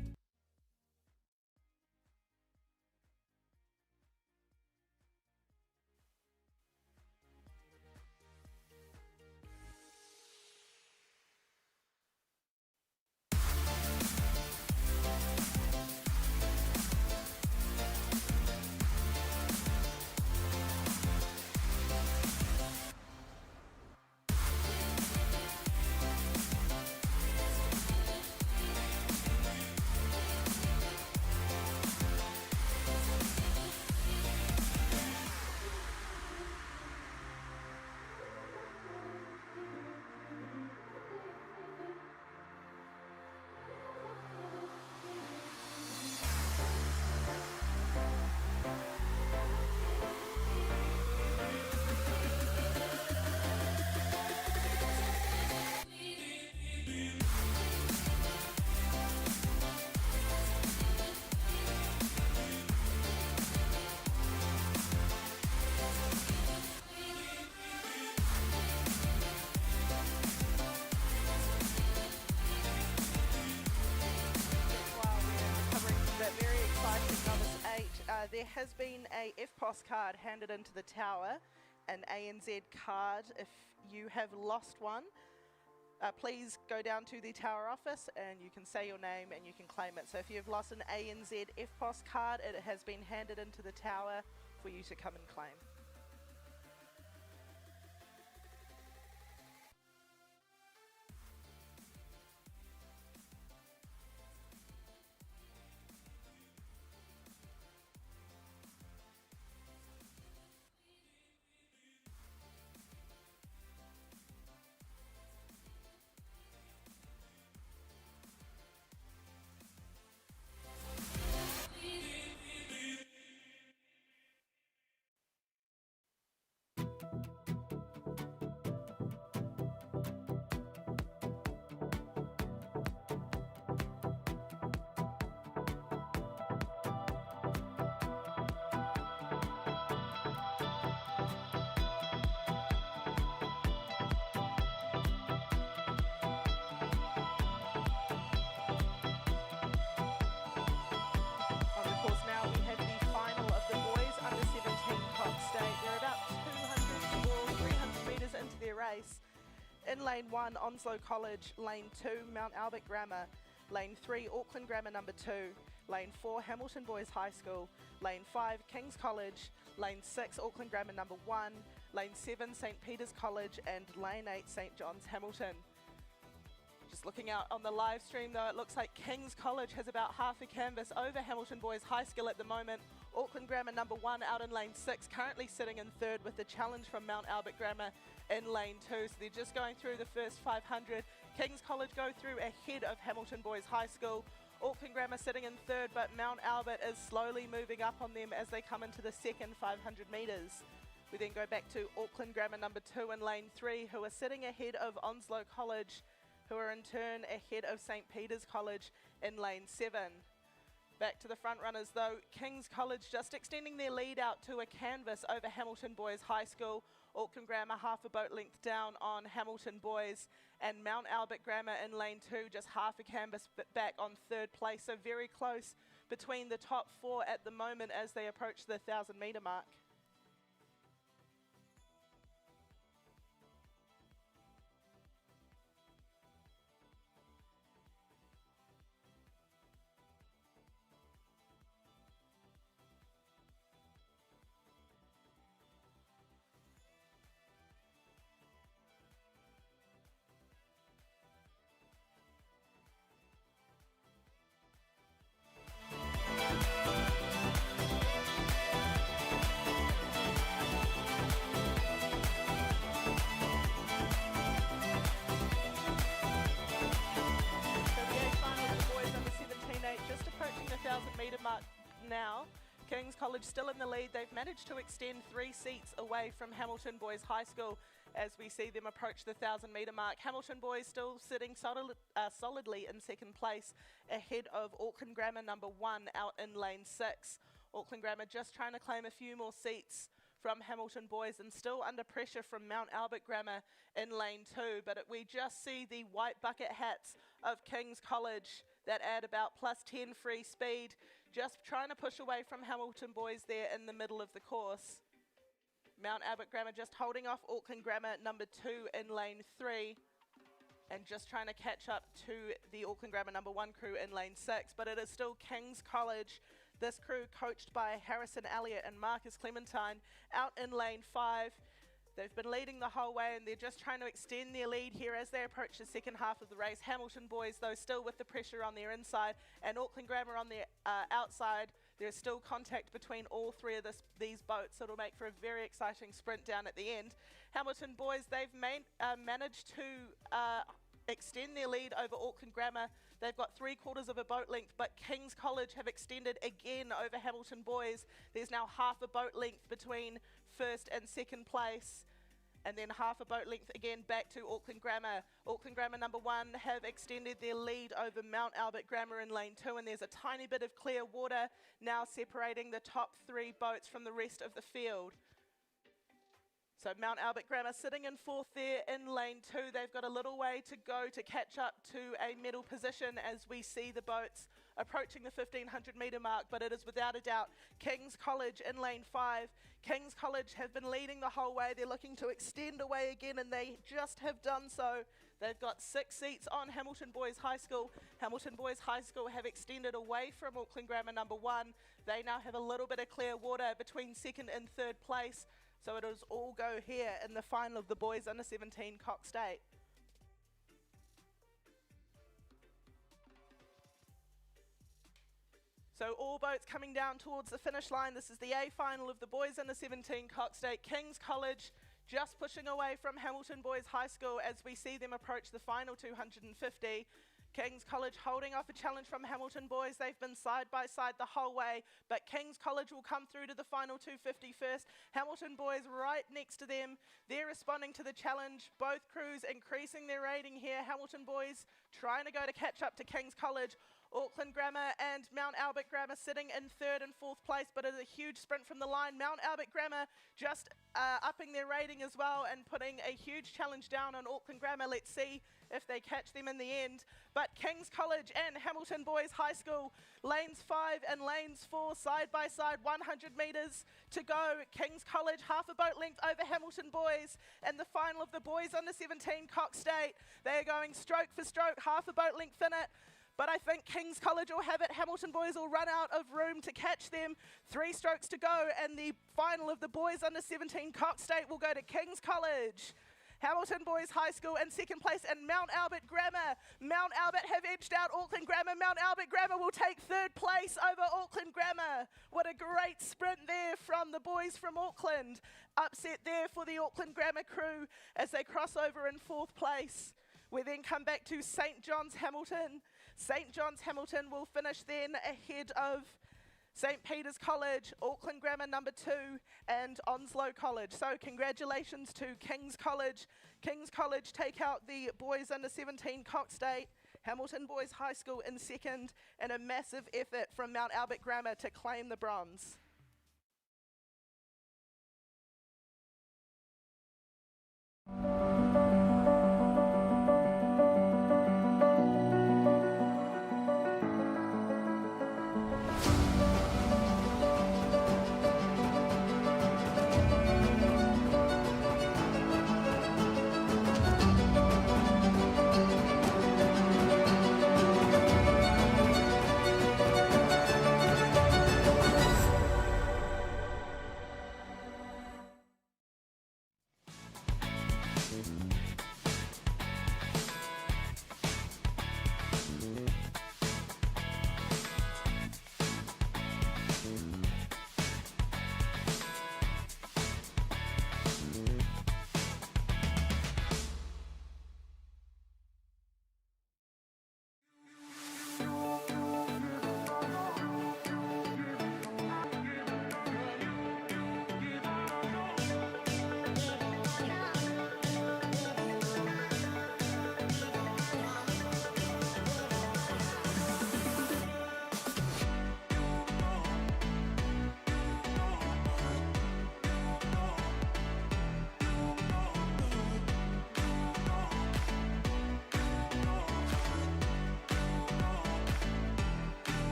There has been a FPOS card handed into the tower, an ANZ card. If you have lost one, please go down to the tower office and you can say your name and you can claim it. So if you've lost an ANZ FPOS card, it has been handed into the tower for you to come and claim. In lane 1, Onslow College. Lane 2, Mount Albert Grammar. Lane 3, Auckland Grammar number 2. Lane 4, Hamilton Boys High School. Lane 5, King's College. Lane 6, Auckland Grammar number 1. Lane 7, St Peter's College. And Lane 8, St John's Hamilton. Just looking out on the live stream though, it looks like King's College has about half a canvas over Hamilton Boys High School at the moment. Auckland Grammar number 1 out in lane 6, currently sitting in 3rd with the challenge from Mount Albert Grammar in lane 2. So they're just going through the first 500. King's College go through ahead of Hamilton Boys High School. Auckland Grammar sitting in 3rd, but Mount Albert is slowly moving up on them as they come into the second 500 metres. We then go back to Auckland Grammar number 2 in lane 3, who are sitting ahead of Onslow College, who are in turn ahead of St Peter's College in lane 7. Back to the front runners though, King's College just extending their lead out to a canvas over Hamilton Boys High School. Auckland Grammar half a boat length down on Hamilton Boys, and Mount Albert Grammar in lane 2 just half a canvas back on 3rd place. So very close between the top 4 at the moment as they approach the 1,000 metre mark. Now, King's College still in the lead. They've managed to extend 3 seats away from Hamilton Boys High School as we see them approach the 1,000 metre mark. Hamilton Boys still sitting solidly in second place ahead of Auckland Grammar number 1 out in lane 6. Auckland Grammar just trying to claim a few more seats from Hamilton Boys and still under pressure from Mount Albert Grammar in lane 2. But we just see the white bucket hats of King's College that add about +10 free speed, just trying to push away from Hamilton Boys there in the middle of the course. Mount Albert Grammar just holding off Auckland Grammar number 2 in lane 3 and just trying to catch up to the Auckland Grammar number 1 crew in lane 6, but it is still King's College. This crew coached by Harrison Elliott and Marcus Clementine out in lane 5. They've been leading the whole way and they're just trying to extend their lead here as they approach the second half of the race. Hamilton Boys, though, still with the pressure on their inside, and Auckland Grammar on their outside. There's still contact between all 3 of these boats, so it'll make for a very exciting sprint down at the end. Hamilton Boys, they've managed to extend their lead over Auckland Grammar. They've got 3/4 of a boat length, but King's College have extended again over Hamilton Boys. There's now half a boat length between first and second place, and then half a boat length again back to Auckland Grammar. Auckland Grammar number 1 have extended their lead over Mount Albert Grammar in lane 2, and there's a tiny bit of clear water now separating the top 3 boats from the rest of the field. So Mount Albert Grammar sitting in 4th there in lane 2. They've got a little way to go to catch up to a medal position as we see the boats approaching the 1500 metre mark, but it is without a doubt King's College in lane 5. King's College have been leading the whole way. They're looking to extend away again, and they just have done so. They've got 6 seats on Hamilton Boys High School. Hamilton Boys High School have extended away from Auckland Grammar number 1. They now have a little bit of clear water between 2nd and 3rd place. So it is all go here in the final of the Boys Under 17 Coxed 8. So all boats coming down towards the finish line. This is the A final of the Boys Under 17 Coxed 8. King's College just pushing away from Hamilton Boys High School as we see them approach the final 250. King's College holding off a challenge from Hamilton Boys. They've been side by side the whole way, but King's College will come through to the final 250 first. Hamilton Boys right next to them. They're responding to the challenge. Both crews increasing their rating here. Hamilton Boys trying to go to catch up to King's College. Auckland Grammar and Mount Albert Grammar sitting in 3rd and 4th place, but it's a huge sprint from the line. Mount Albert Grammar just upping their rating as well and putting a huge challenge down on Auckland Grammar. Let's see if they catch them in the end. But King's College and Hamilton Boys High School, lanes 5 and lanes 4 side by side, 100 metres to go. King's College half a boat length over Hamilton Boys, and the final of the Boys Under 17 Coxed 8. They are going stroke for stroke, half a boat length in it. But I think King's College will have it. Hamilton Boys will run out of room to catch them. 3 strokes to go, and the final of the Boys Under 17 Coxed 8 will go to King's College. Hamilton Boys High School in 2nd place, and Mount Albert Grammar. Mount Albert have edged out Auckland Grammar. Mount Albert Grammar will take 3rd place over Auckland Grammar. What a great sprint there from the boys from Auckland. Upset there for the Auckland Grammar crew as they cross over in 4th place. We then come back to St John's Hamilton. St John's Hamilton will finish then ahead of St Peter's College, Auckland Grammar number 2 and Onslow College. So congratulations to King's College. King's College take out the Boys Under 17 Coxed 8, Hamilton Boys High School in 2nd, and a massive effort from Mount Albert Grammar to claim the bronze.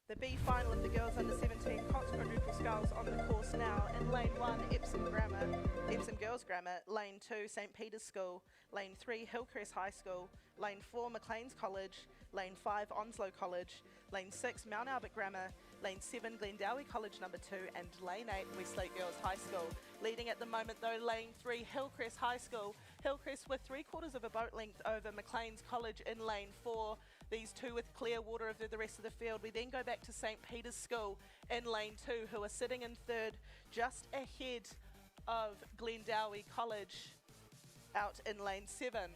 The B final of the girls under 17 Coxed quadruple sculls on the course now. In lane 1, Epsom Girls Grammar, lane 2, St Peter's School, lane 3, Hillcrest High School, lane 4, Maclean's College, lane 5, Onslow College, lane 6, Mount Albert Grammar, lane 7, Glendowie College number 2, and lane 8, Westlake Girls High School. Leading at the moment though, lane 3, Hillcrest High School. Hillcrest with 3/4 of a boat length over Maclean's College in lane 4. These two with clear water over the rest of the field. We then go back to St Peter's School in lane 2, who are sitting in third, just ahead of Glendowie College out in lane 7.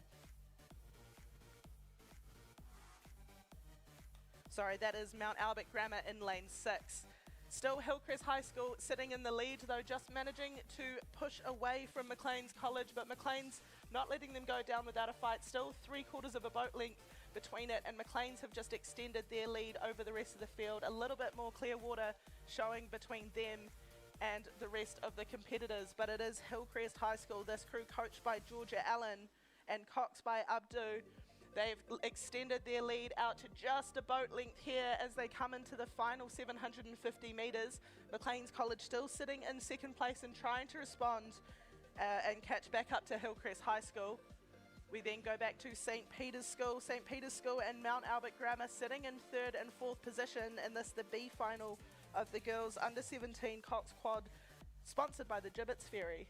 Sorry, that is Mount Albert Grammar in lane 6. Still Hillcrest High School sitting in the lead, though just managing to push away from Maclean's College, but Maclean's not letting them go down without a fight. Still 3/4 of a boat length between it, and Maclean's have just extended their lead over the rest of the field. A little bit more clear water showing between them and the rest of the competitors, but it is Hillcrest High School, this crew coached by Georgia Allen and Coxed by Abdu. They've extended their lead out to just a boat length here as they come into the final 750 metres. Maclean's College still sitting in second place and trying to respond and catch back up to Hillcrest High School. We then go back to St Peter's School. St Peter's School and Mount Albert Grammar sitting in third and fourth position in this, the B final of the girls under 17 Cox Quad, sponsored by the Gibbets Ferry.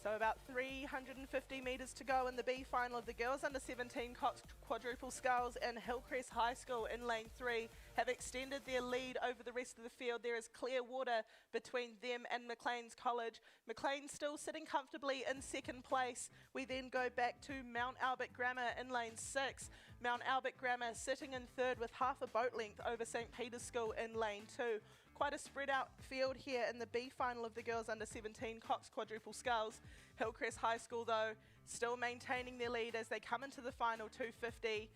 So about 350 metres to go in the B final of the girls under 17 Cox quadruple sculls, and Hillcrest High School in lane 3 have extended their lead over the rest of the field. There is clear water between them and Maclean's College. Maclean's still sitting comfortably in second place. We then go back to Mount Albert Grammar in lane 6. Mount Albert Grammar sitting in third with half a boat length over St Peter's School in lane 2. Quite a spread out field here in the B final of the girls under 17 Cox quadruple sculls. Hillcrest High School though still maintaining their lead as they come into the final 250.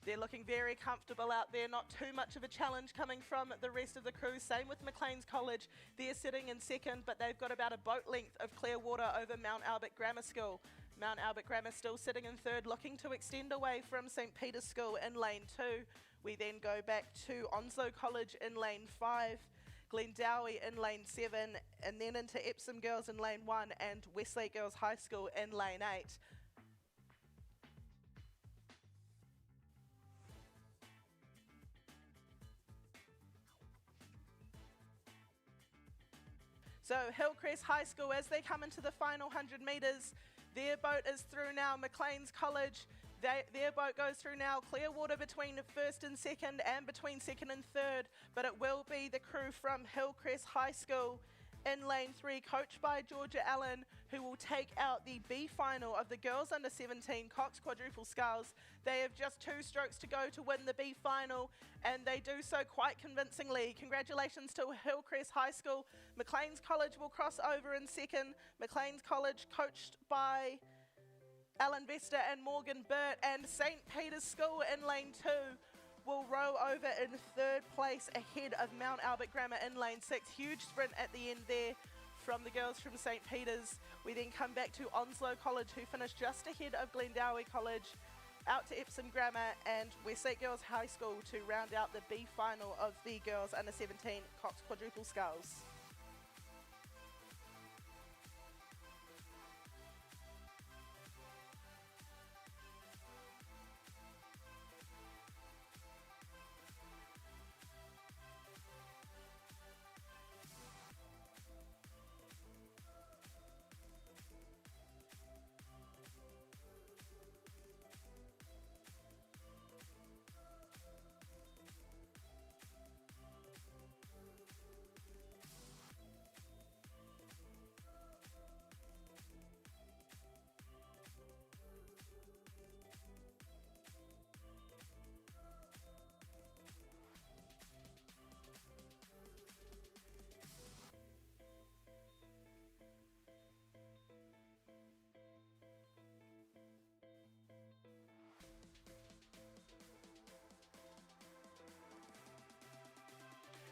They're looking very comfortable out there, not too much of a challenge coming from the rest of the crew. Same with Maclean's College, they're sitting in second, but they've got about a boat length of clear water over Mount Albert Grammar School. Mount Albert Grammar still sitting in third, looking to extend away from St Peter's School in lane 2. We then go back to Onslow College in lane 5, Glendowie in lane 7, and then into Epsom Girls in lane 1 and Westlake Girls High School in lane 8. So Hillcrest High School, as they come into the final 100 metres, their boat is through now. Maclean's College, their boat goes through now. Clear water between first and second and between second and third, but it will be the crew from Hillcrest High School in lane 3, coached by Georgia Allen, who will take out the B final of the girls under 17 Cox quadruple sculls. They have just 2 strokes to go to win the B final, and they do so quite convincingly. Congratulations to Hillcrest High School. Maclean's College will cross over in second. Maclean's College coached by Alan Vester and Morgan Burt, and St Peter's School in lane 2 will row over in third place ahead of Mount Albert Grammar in lane 6. Huge sprint at the end there from the girls from St Peter's. We then come back to Onslow College, who finished just ahead of Glendowie College, out to Epsom Grammar and Westlake Girls High School to round out the B final of the girls under 17 Cox quadruple sculls.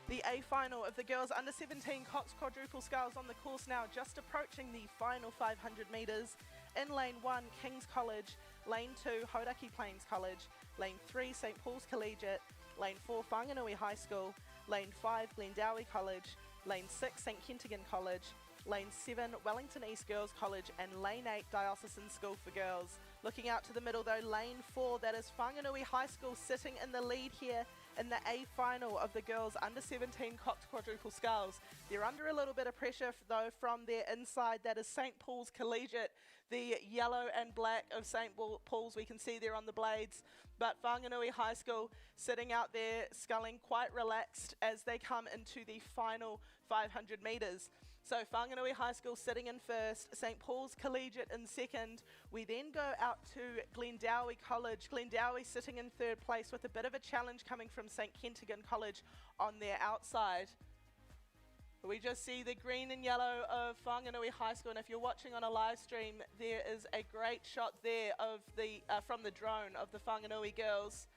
The A final of the girls under 17 Coxed quadruple sculls on the course now, just approaching the final 500 metres. In lane 1, King's College. Lane 2, Hauraki Plains College. Lane 3, St Paul's Collegiate. Lane 4, Whanganui High School. Lane 5, Glendowie College. Lane 6, St Kentigern College. Lane 7, Wellington East Girls College, and Lane 8, Diocesan School for Girls. Looking out to the middle though, Lane 4, that is Whanganui High School sitting in the lead here in the A final of the girls under 17 Coxed quadruple sculls. They're under a little bit of pressure though from their inside, that is St Paul's Collegiate, the yellow and black of St Paul's we can see there on the blades, but Whanganui High School sitting out there sculling quite relaxed as they come into the final 500 metres. So Whanganui High School sitting in first, St Paul's Collegiate in second. We then go out to Glendowie College. Glendowie sitting in third place with a bit of a challenge coming from St Kentigern College on their outside. We just see the green and yellow of Whanganui High School, and if you're watching on a live stream, there is a great shot there of the from the drone of the Whanganui girls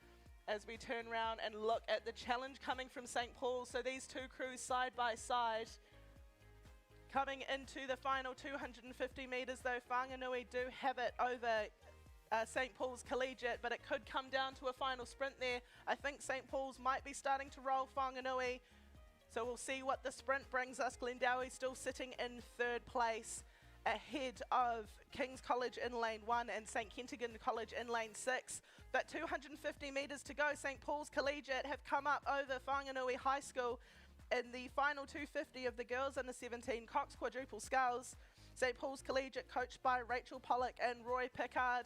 as we turn around and look at the challenge coming from St Paul's. So these two crews side by side. Coming into the final 250 metres though, Whanganui do have it over St Paul's Collegiate, but it could come down to a final sprint there. I think St Paul's might be starting to roll Whanganui, so we'll see what the sprint brings us. Glendowie still sitting in third place, ahead of King's College in lane 1 and St Kentigern College in lane 6. But 250 metres to go, St Paul's Collegiate have come up over Whanganui High School in the final 250 of the girls under 17 Coxed quadruple sculls. St Paul's Collegiate coached by Rachel Pollock and Roy Pickard,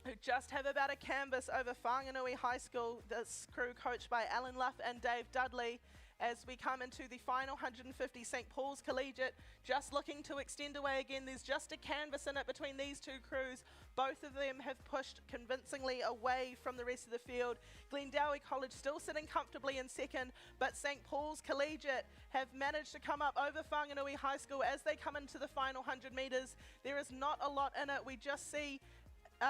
who just have about a canvas over Whanganui High School. This crew coached by Alan Luff and Dave Dudley. As we come into the final 150, St Paul's Collegiate just looking to extend away again. There's just a canvas in it between these two crews. Both of them have pushed convincingly away from the rest of the field. Glendowie College still sitting comfortably in second, but St Paul's Collegiate have managed to come up over Whanganui High School as they come into the final 100 metres. There is not a lot in it. We just see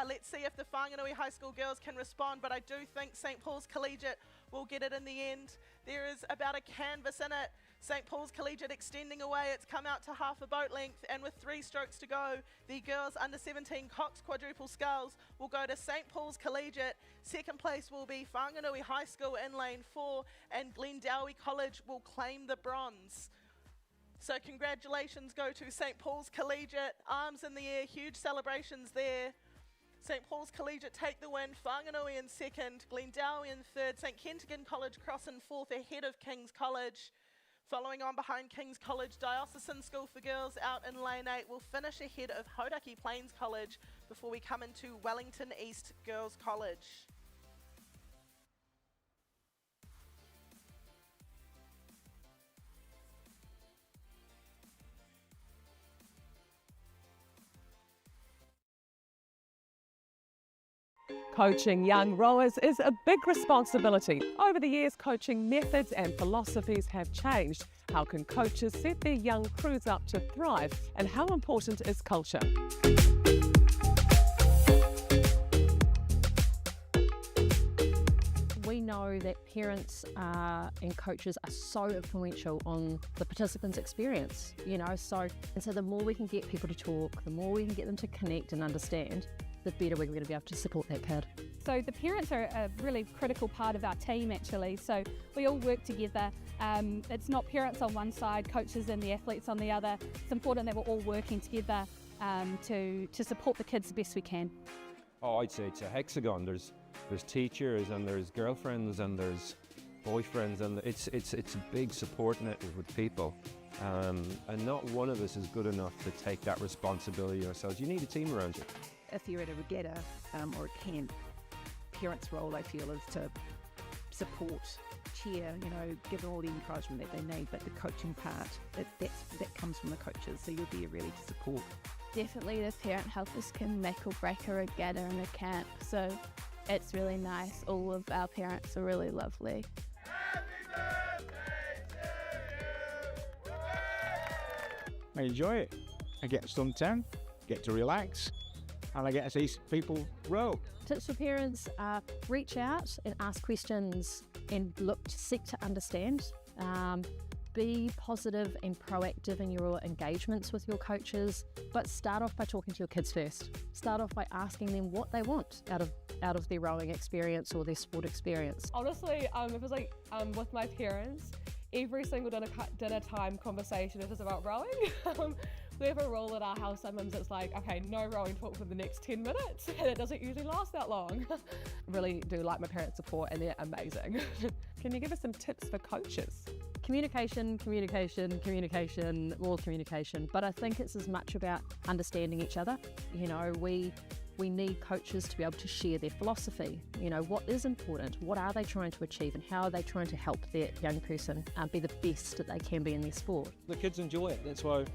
let's see if the Whanganui High School girls can respond, but I do think St Paul's Collegiate will get it in the end. There is about a canvas in it. St Paul's Collegiate extending away. It's come out to half a boat length, and with 3 strokes to go, the girls under 17 Coxed quadruple sculls will go to St Paul's Collegiate. Second place will be Whanganui High School in lane 4, and Glendowie College will claim the bronze. So congratulations go to St Paul's Collegiate. Arms in the air, huge celebrations there. St Paul's Collegiate take the win, Whanganui in second, Glendowie in third, St Kentigern College cross in fourth ahead of King's College. Following on behind King's College, Diocesan School for Girls out in lane 8 will finish ahead of Hauraki Plains College before we come into Wellington East Girls College. Coaching young rowers is a big responsibility. Over the years, coaching methods and philosophies have changed. How can coaches set their young crews up to thrive? And how important is culture? We know that parents and coaches are so influential on the participants' experience, so the more we can get people to talk, the more we can get them to connect and understand, the better we're going to be able to support that kid. So the parents are a really critical part of our team actually, so we all work together. It's not parents on one side, coaches and the athletes on the other. It's important that we're all working together to support the kids the best we can. Oh, I'd say it's a hexagon. There's teachers and there's girlfriends and there's boyfriends, and it's a big support network with people. And not one of us is good enough to take that responsibility ourselves. You need a team around you. If you're at a regatta or a camp, parents' role, I feel, is to support, cheer, give them all the encouragement that they need, but the coaching part, that comes from the coaches, so you'll be really to support. Definitely the parent helpers can make or break a regatta and a camp, so it's really nice. All of our parents are really lovely. I enjoy it. I get suntan, get to relax, and I get to see people row. Tips for parents: reach out and ask questions. and seek to understand. Be positive and proactive in your engagements with your coaches, but start off by talking to your kids first. Start off by asking them what they want out of their rowing experience or their sport experience. Honestly, it was like with my parents, every single dinner time conversation is just about rowing. We have a rule at our house sometimes it's like, okay, no rowing talk for the next 10 minutes, and it doesn't usually last that long. Really do like my parents' support, and they're amazing. Can you give us some tips for coaches? Communication, more communication. But I think it's as much about understanding each other. You know, we need coaches to be able to share their philosophy. You know, what is important, what are they trying to achieve, and how are they trying to help their young person be the best that they can be in their sport. The kids enjoy it. That's why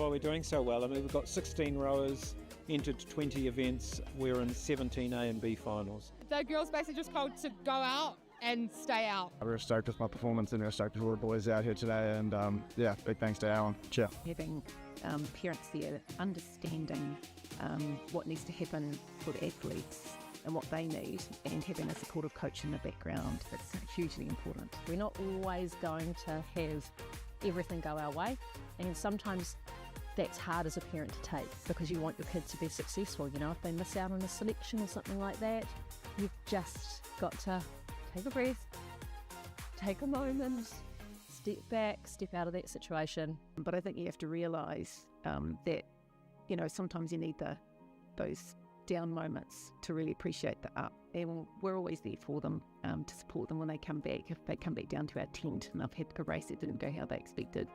we're doing so well. I mean, we've got 16 rowers entered 20 events. We're in 17 A and B finals. The girls basically just called to go out and stay out. We're stoked with my performance and we're stoked with all the boys out here today, and yeah, big thanks to Alan. Cheer. Having parents there understanding what needs to happen for the athletes and what they need, and having a supportive coach in the background, that's hugely important. We're not always going to have everything go our way, and sometimes that's hard as a parent to take because you want your kid to be successful. You know, if they miss out on a selection or something like that, you've just got to take a breath, take a moment, step back, step out of that situation. But I think you have to realise that, you know, sometimes you need those down moments to really appreciate the up. And we're always there for them, to support them when they come back. If they come back down to our tent and they've had a race that didn't go how they expected,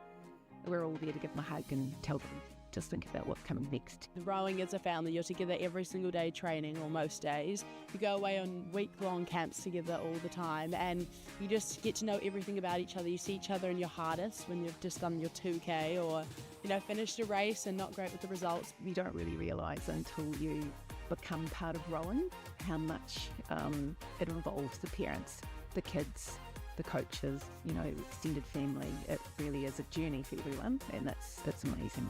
we're all there to give them a hug and tell them, just think about what's coming next. Rowing is a family. You're together every single day training, or most days. You go away on week-long camps together all the time, and you just get to know everything about each other. You see each other in your hardest when you've just done your 2K or, you know, finished a race and not great with the results. You don't really realise until you become part of rowing how much it involves the parents, the kids, the coaches, you know, extended family. It really is a journey for everyone, and that's amazing.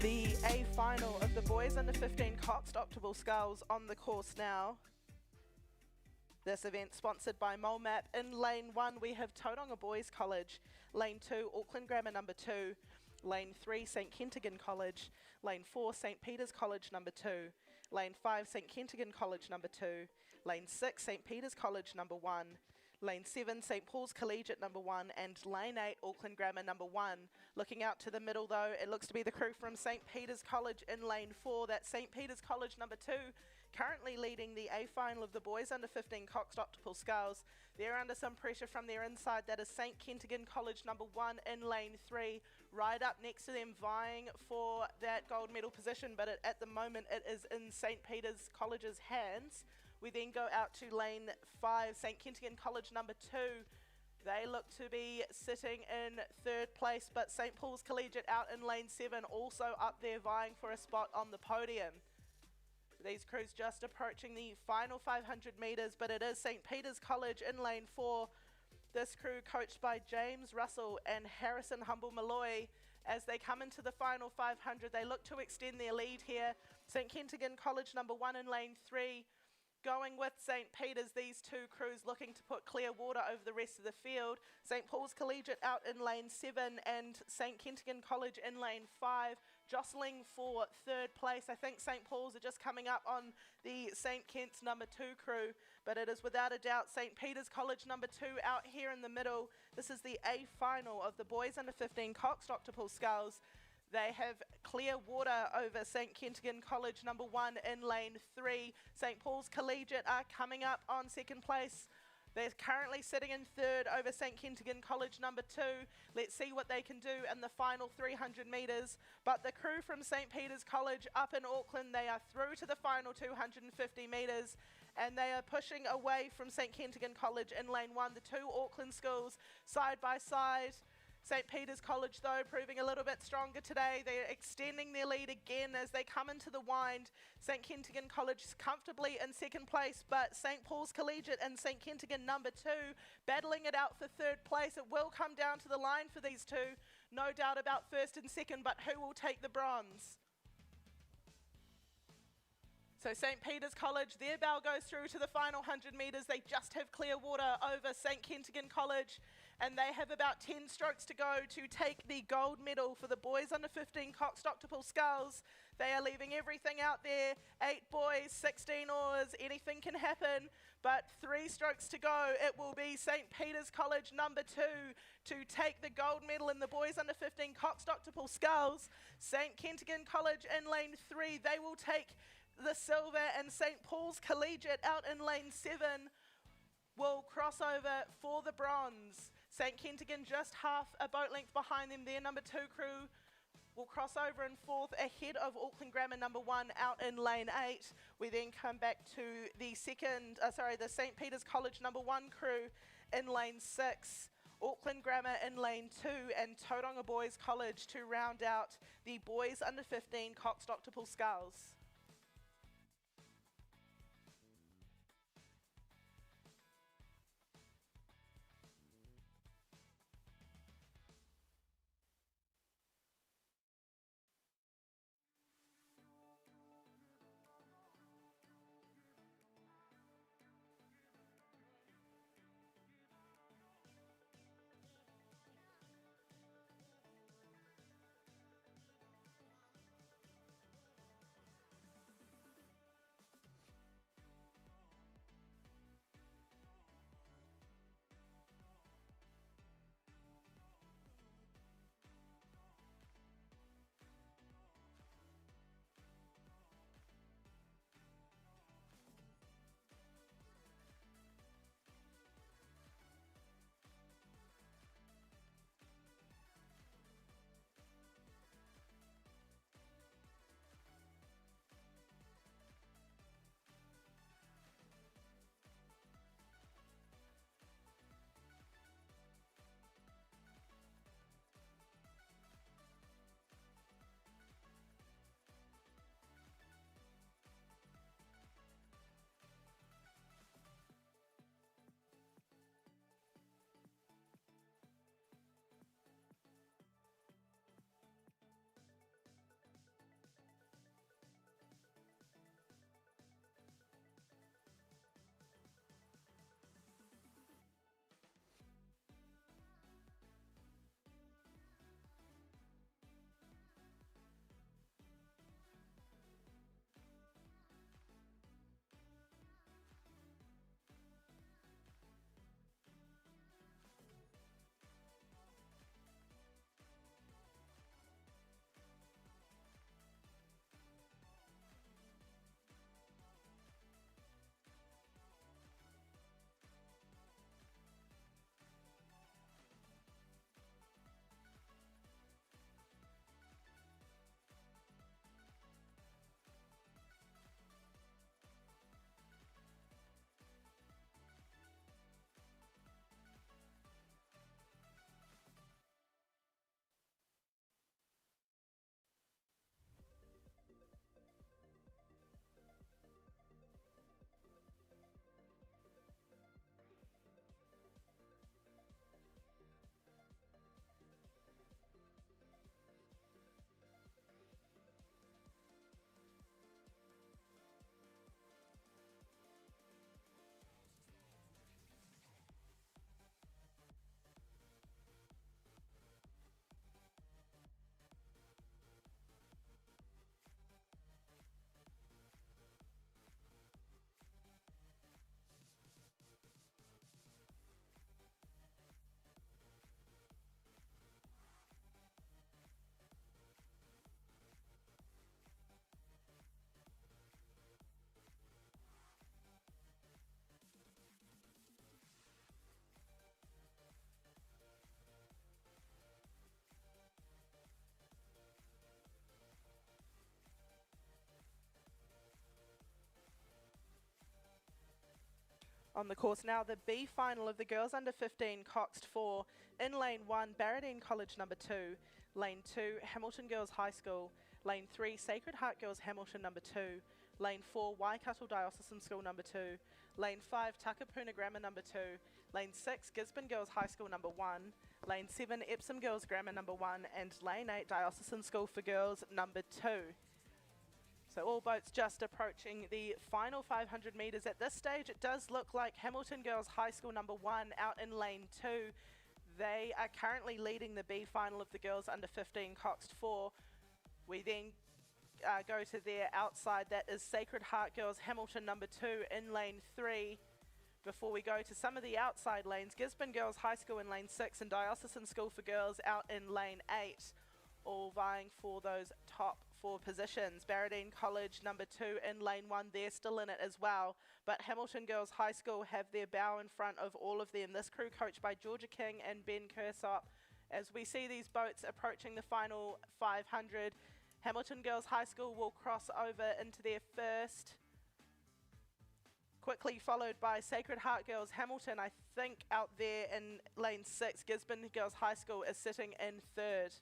The A final of the boys under 15 Coxed Sculls on the course now. This event sponsored by Molmap. In lane 1 we have Tauranga Boys College, lane 2 Auckland Grammar number 2, lane 3 St Kentigern College, lane 4 St Peter's College number 2, lane 5 St Kentigern College number 2, lane 6 St Peter's College number 1, lane 7 St Paul's Collegiate number 1, and lane 8 Auckland Grammar number 1. Looking out to the middle though, it looks to be the crew from St Peter's College in lane 4. That's St Peter's College number 2, currently leading the A final of the boys under 15 Coxed Sculls. They're under some pressure from their inside. That is St Kentigern College number 1 in lane 3. Right up next to them vying for that gold medal position, but at the moment it is in St Peter's College's hands. We then go out to lane 5, St Kentigern College number 2. They look to be sitting in 3rd place, but St Paul's Collegiate out in lane 7, also up there vying for a spot on the podium. These crews just approaching the final 500 metres, but it is St Peter's College in lane 4. This crew coached by James Russell and Harrison Humble-Malloy. As they come into the final 500, they look to extend their lead here. St Kentigern College number 1 in lane 3. Going with St. Peter's, these two crews looking to put clear water over the rest of the field. St. Paul's Collegiate out in lane 7 and St. Kentigern College in lane 5, jostling for third place. I think St. Paul's are just coming up on the St. Kent's number 2 crew, but it is without a doubt St. Peter's College number 2 out here in the middle. This is the A final of the boys under 15 Coxed Sculls. They have clear water over St. Kentigern College number 1 in lane 3. St. Paul's Collegiate are coming up on second place. They're currently sitting in third over St. Kentigern College number 2. Let's see what they can do in the final 300 metres. But the crew from St. Peter's College up in Auckland, they are through to the final 250 metres. And they are pushing away from St. Kentigern College in lane 1. The two Auckland schools side by side. St. Peter's College, though, proving a little bit stronger today. They're extending their lead again as they come into the wind. St. Kentigern College is comfortably in second place, but St. Paul's Collegiate and St. Kentigern number 2 battling it out for third place. It will come down to the line for these two. No doubt about first and second, but who will take the bronze? So St. Peter's College, their bell goes through to the final 100 metres. They just have clear water over St. Kentigern College, and they have about 10 strokes to go to take the gold medal for the boys under 15 Coxed Sculls. They are leaving everything out there. 8 boys, 16 oars, anything can happen, but 3 strokes to go. It will be St. Peter's College number 2 to take the gold medal in the boys under 15 Coxed Sculls. St. Kentigern College in lane 3, they will take the silver, and St. Paul's Collegiate out in lane 7 will cross over for the bronze. St. Kentigern just half a boat length behind them. Their number 2 crew will cross over in 4th ahead of Auckland Grammar number 1 out in lane 8. We then come back to the the St. Peter's College number 1 crew in lane 6. Auckland Grammar in lane 2 and Tauranga Boys College to round out the boys under 15 Coxed Sculls. On the course now, the B final of the girls under 15 Coxed 4. In lane 1, Barradine College number 2. Lane 2, Hamilton Girls High School. Lane 3, Sacred Heart Girls Hamilton number 2. Lane 4, Waikato Diocesan School number 2. Lane 5, Takapuna Grammar number 2. Lane 6, Gisborne Girls High School number 1. Lane 7, Epsom Girls Grammar number 1. And Lane 8, Diocesan School for Girls number 2. So all boats just approaching the final 500 metres. At this stage, it does look like Hamilton Girls High School number 1 out in lane 2. They are currently leading the B final of the girls under 15 Coxed 4. We then go to their outside. That is Sacred Heart Girls Hamilton number 2 in lane 3. Before we go to some of the outside lanes, Gisborne Girls High School in lane 6 and Diocesan School for Girls out in lane 8. All vying for those top 4 positions. Barradine College number 2 in lane 1, they're still in it as well. But Hamilton Girls High School have their bow in front of all of them. This crew coached by Georgia King and Ben Kersop. As we see these boats approaching the final 500, Hamilton Girls High School will cross over into their first. Quickly followed by Sacred Heart Girls Hamilton, I think out there in lane 6. Gisborne Girls High School is sitting in third.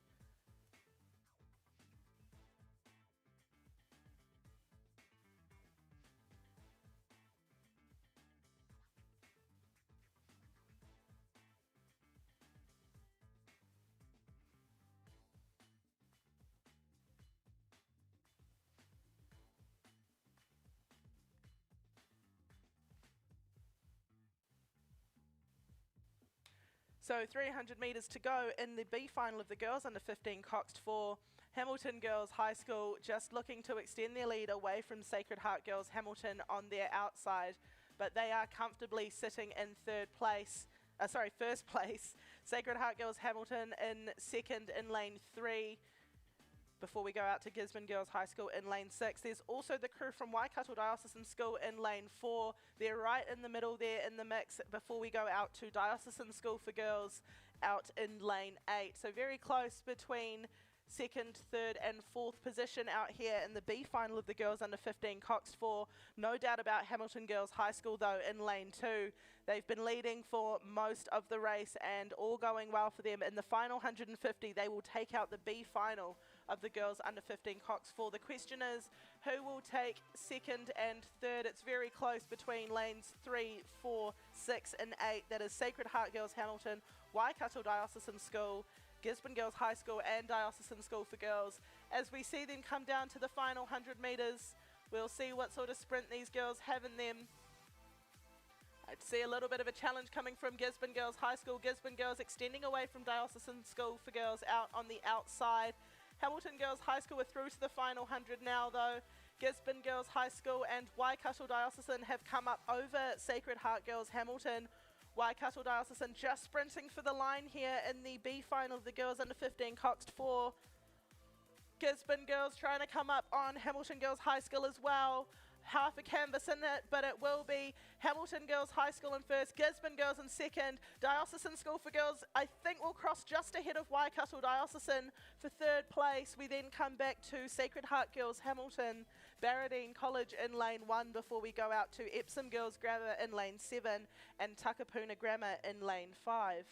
So 300 metres to go in the B final of the girls under 15 Coxed 4. Hamilton Girls High School just looking to extend their lead away from Sacred Heart Girls Hamilton on their outside, but they are comfortably sitting in first place. Sacred Heart Girls Hamilton in second in lane 3. Before we go out to Gisborne Girls High School in lane 6. There's also the crew from Waikato Diocesan School in lane 4. They're right in the middle there in the mix before we go out to Diocesan School for Girls out in lane 8. So very close between second, third and fourth position out here in the B final of the girls under 15 Coxed 4. No doubt about Hamilton Girls High School though in lane 2. They've been leading for most of the race and all going well for them. In the final 150 they will take out the B final of the girls under 15 Coxed 4. The question is who will take second and third. It's very close between lanes 3, 4, 6 and 8. That is Sacred Heart Girls Hamilton, Waikato Diocesan School, Gisborne Girls High School and Diocesan School for Girls. As we see them come down to the final 100 metres, we'll see what sort of sprint these girls have in them. I'd see a little bit of a challenge coming from Gisborne Girls High School. Gisborne Girls extending away from Diocesan School for Girls out on the outside. Hamilton Girls High School are through to the final 100 now though. Gisborne Girls High School and Waikato Diocesan have come up over Sacred Heart Girls Hamilton. Waikato Diocesan just sprinting for the line here in the B final of the girls under 15 Coxed 4. Gisborne Girls trying to come up on Hamilton Girls High School as well. Half a canvas in it, but it will be Hamilton Girls High School in first, Gisborne Girls in second, Diocesan School for Girls I think will cross just ahead of Waikato Diocesan for third place. We then come back to Sacred Heart Girls Hamilton, Barradine College in lane 1 before we go out to Epsom Girls Grammar in lane 7 and Takapuna Grammar in lane 5.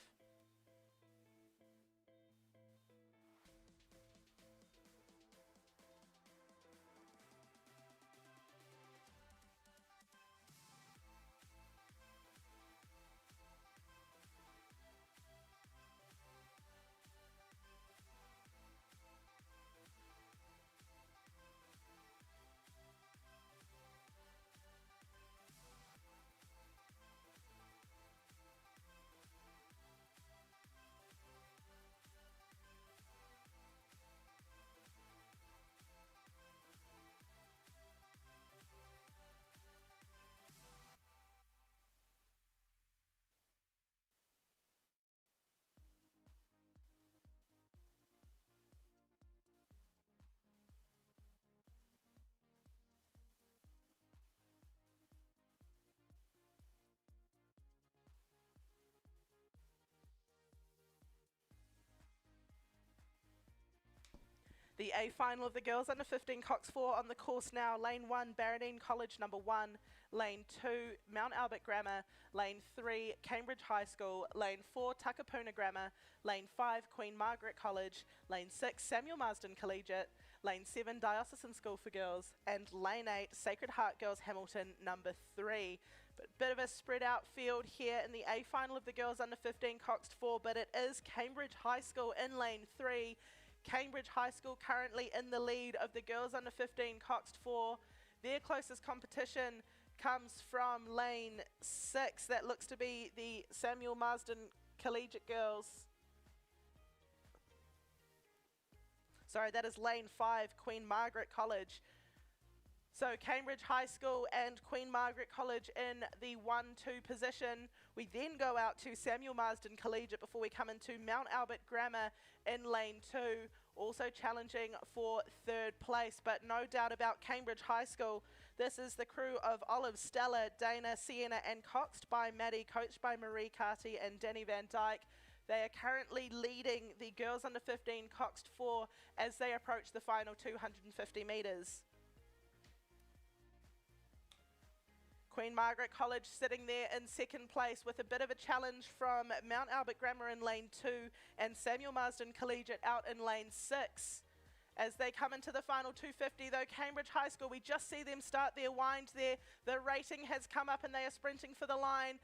The A final of the girls under 15 Coxed 4 on the course now. Lane 1, Barradine College number 1. Lane 2, Mount Albert Grammar. Lane 3, Cambridge High School. Lane 4, Takapuna Grammar. Lane 5, Queen Margaret College. Lane 6, Samuel Marsden Collegiate. Lane 7, Diocesan School for Girls. And Lane 8, Sacred Heart Girls Hamilton number 3. But bit of a spread out field here in the A final of the girls under 15 Coxed 4, but it is Cambridge High School in lane 3. Cambridge High School currently in the lead of the girls under 15 Coxed 4. Their closest competition comes from lane 6. That looks to be the Samuel Marsden Collegiate girls. Sorry, that is lane 5, Queen Margaret College. So Cambridge High School and Queen Margaret College in the 1-2 position. We then go out to Samuel Marsden Collegiate before we come into Mount Albert Grammar in lane 2, also challenging for 3rd place, but no doubt about Cambridge High School. This is the crew of Olive, Stella, Dana, Sienna and Coxed by Maddie, coached by Marie Carty and Danny Van Dyke. They are currently leading the girls under 15 Coxed 4 as they approach the final 250 metres. Queen Margaret College sitting there in 2nd place with a bit of a challenge from Mount Albert Grammar in lane 2 and Samuel Marsden Collegiate out in lane 6. As they come into the final 250 though, Cambridge High School, we just see them start their wind there. The rating has come up and they are sprinting for the line.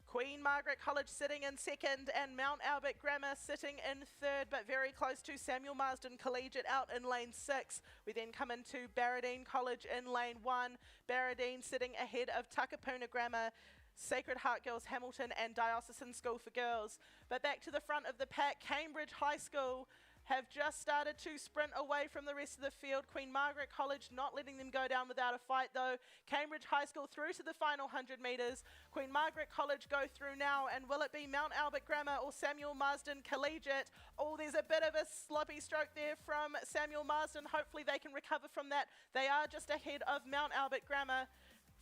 Queen Margaret College sitting in 2nd and Mount Albert Grammar sitting in 3rd, but very close to Samuel Marsden Collegiate out in lane 6. We then come into Barradine College in lane 1. Barradine sitting ahead of Takapuna Grammar, Sacred Heart Girls Hamilton and Diocesan School for Girls. But back to the front of the pack, Cambridge High School have just started to sprint away from the rest of the field. Queen Margaret College not letting them go down without a fight though. Cambridge High School through to the final 100 metres. Queen Margaret College go through now, and will it be Mount Albert Grammar or Samuel Marsden Collegiate? Oh, there's a bit of a sloppy stroke there from Samuel Marsden. Hopefully they can recover from that. They are just ahead of Mount Albert Grammar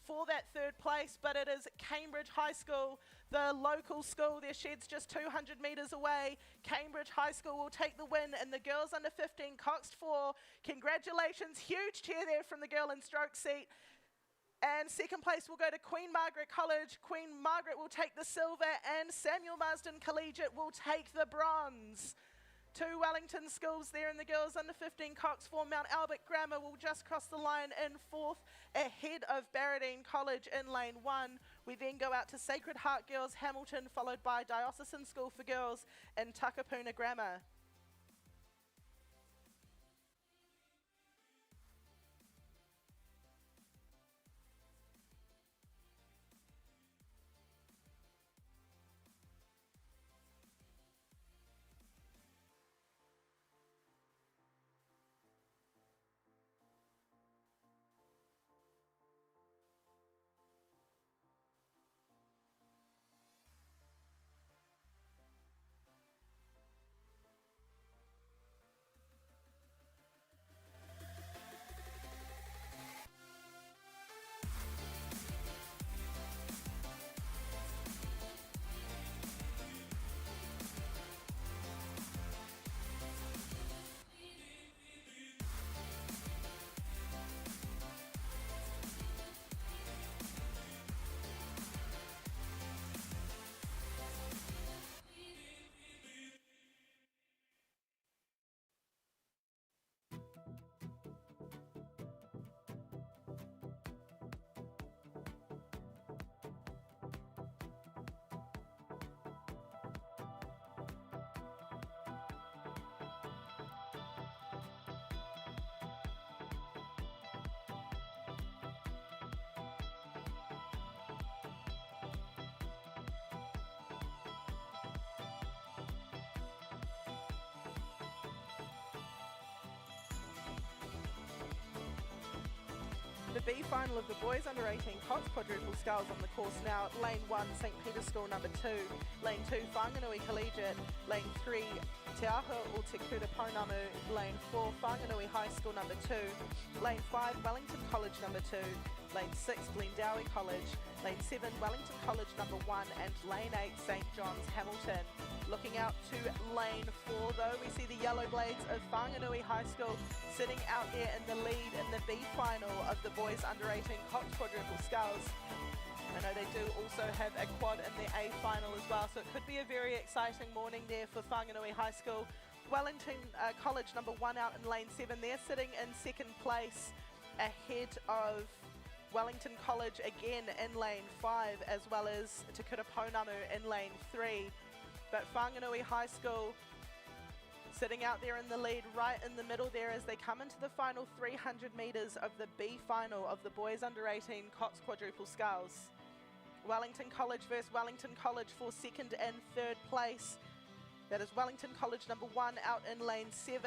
for that 3rd place, but it is Cambridge High School, the local school. Their shed's just 200 metres away. Cambridge High School will take the win in the girls under 15 Coxed 4. Congratulations, huge cheer there from the girl in stroke seat. And 2nd place will go to Queen Margaret College. Queen Margaret will take the silver and Samuel Marsden Collegiate will take the bronze. 2 Wellington schools there in the girls under 15 Coxed 4. Mount Albert Grammar will just cross the line in 4th ahead of Barradine College in lane 1. We then go out to Sacred Heart Girls Hamilton, followed by Diocesan School for Girls and Takapuna Grammar. The B final of the boys under 18 Coxed quadruple sculls on the course now. Lane 1, St Peter's School number 2. Lane 2, Whanganui Collegiate. Lane 3, Te Aho o Te Kura Pounamu. Lane 4, Whanganui High School number 2. Lane 5, Wellington College number 2. Lane 6, Glendowie College. Lane 7, Wellington College number 1, and Lane 8, St John's Hamilton. Looking out to Lane 4 though, we see the Yellow Blades of Whanganui High School sitting out there in the lead in the B final of the boys under 18 Coxed quadruple sculls. I know they do also have a quad in their A final as well, so it could be a very exciting morning there for Whanganui High School. Wellington College number 1 out in lane 7, they're sitting in second place ahead of Wellington College again in lane 5, as well as Te Kura Pounamu in lane 3. But Whanganui High School sitting out there in the lead, right in the middle there as they come into the final 300 metres of the B final of the boys under 18 Coxed quadruple sculls. Wellington College versus Wellington College for second and third place. That is Wellington College number 1 out in lane 7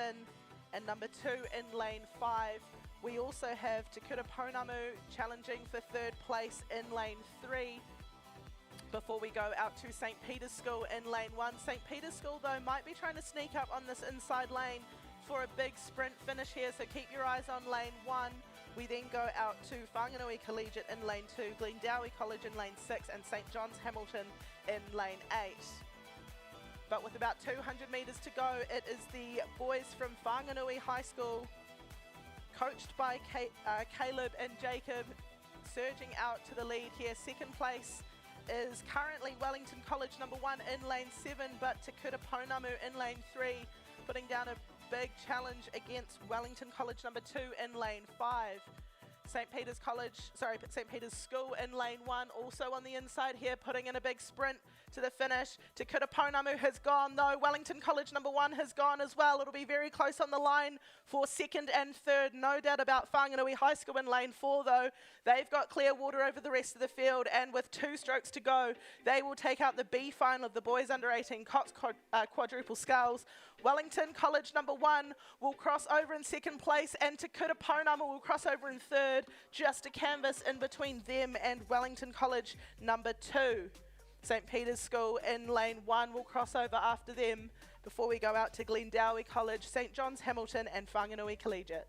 and number 2 in lane 5. We also have Te Kura Pounamu challenging for third place in lane 3. Before we go out to St Peter's School in lane 1. St Peter's School though might be trying to sneak up on this inside lane for a big sprint finish here, so keep your eyes on lane 1. We then go out to Whanganui Collegiate in lane 2, Glendowie College in lane 6, and St John's Hamilton in lane 8. But with about 200 metres to go, it is the boys from Whanganui High School, coached by Caleb and Jacob, surging out to the lead here. Second place is currently Wellington College number 1 in lane 7, but Te Kura Pounamu in lane 3, putting down a big challenge against Wellington College number 2 in lane 5. St Peter's School in lane 1, also on the inside here, putting in a big sprint to the finish. Te Kura Pounamu has gone though. Wellington College number 1 has gone as well. It'll be very close on the line for second and third. No doubt about Whanganui High School in lane 4 though. They've got clear water over the rest of the field, and with 2 strokes to go, they will take out the B final of the boys under 18 Coxed quadruple sculls. Wellington College number 1 will cross over in second place, and Te Kura Pounamu will cross over in third, just a canvas in between them and Wellington College number 2. St Peter's School in lane 1 will cross over after them before we go out to Glendowie College, St John's Hamilton and Whanganui Collegiate.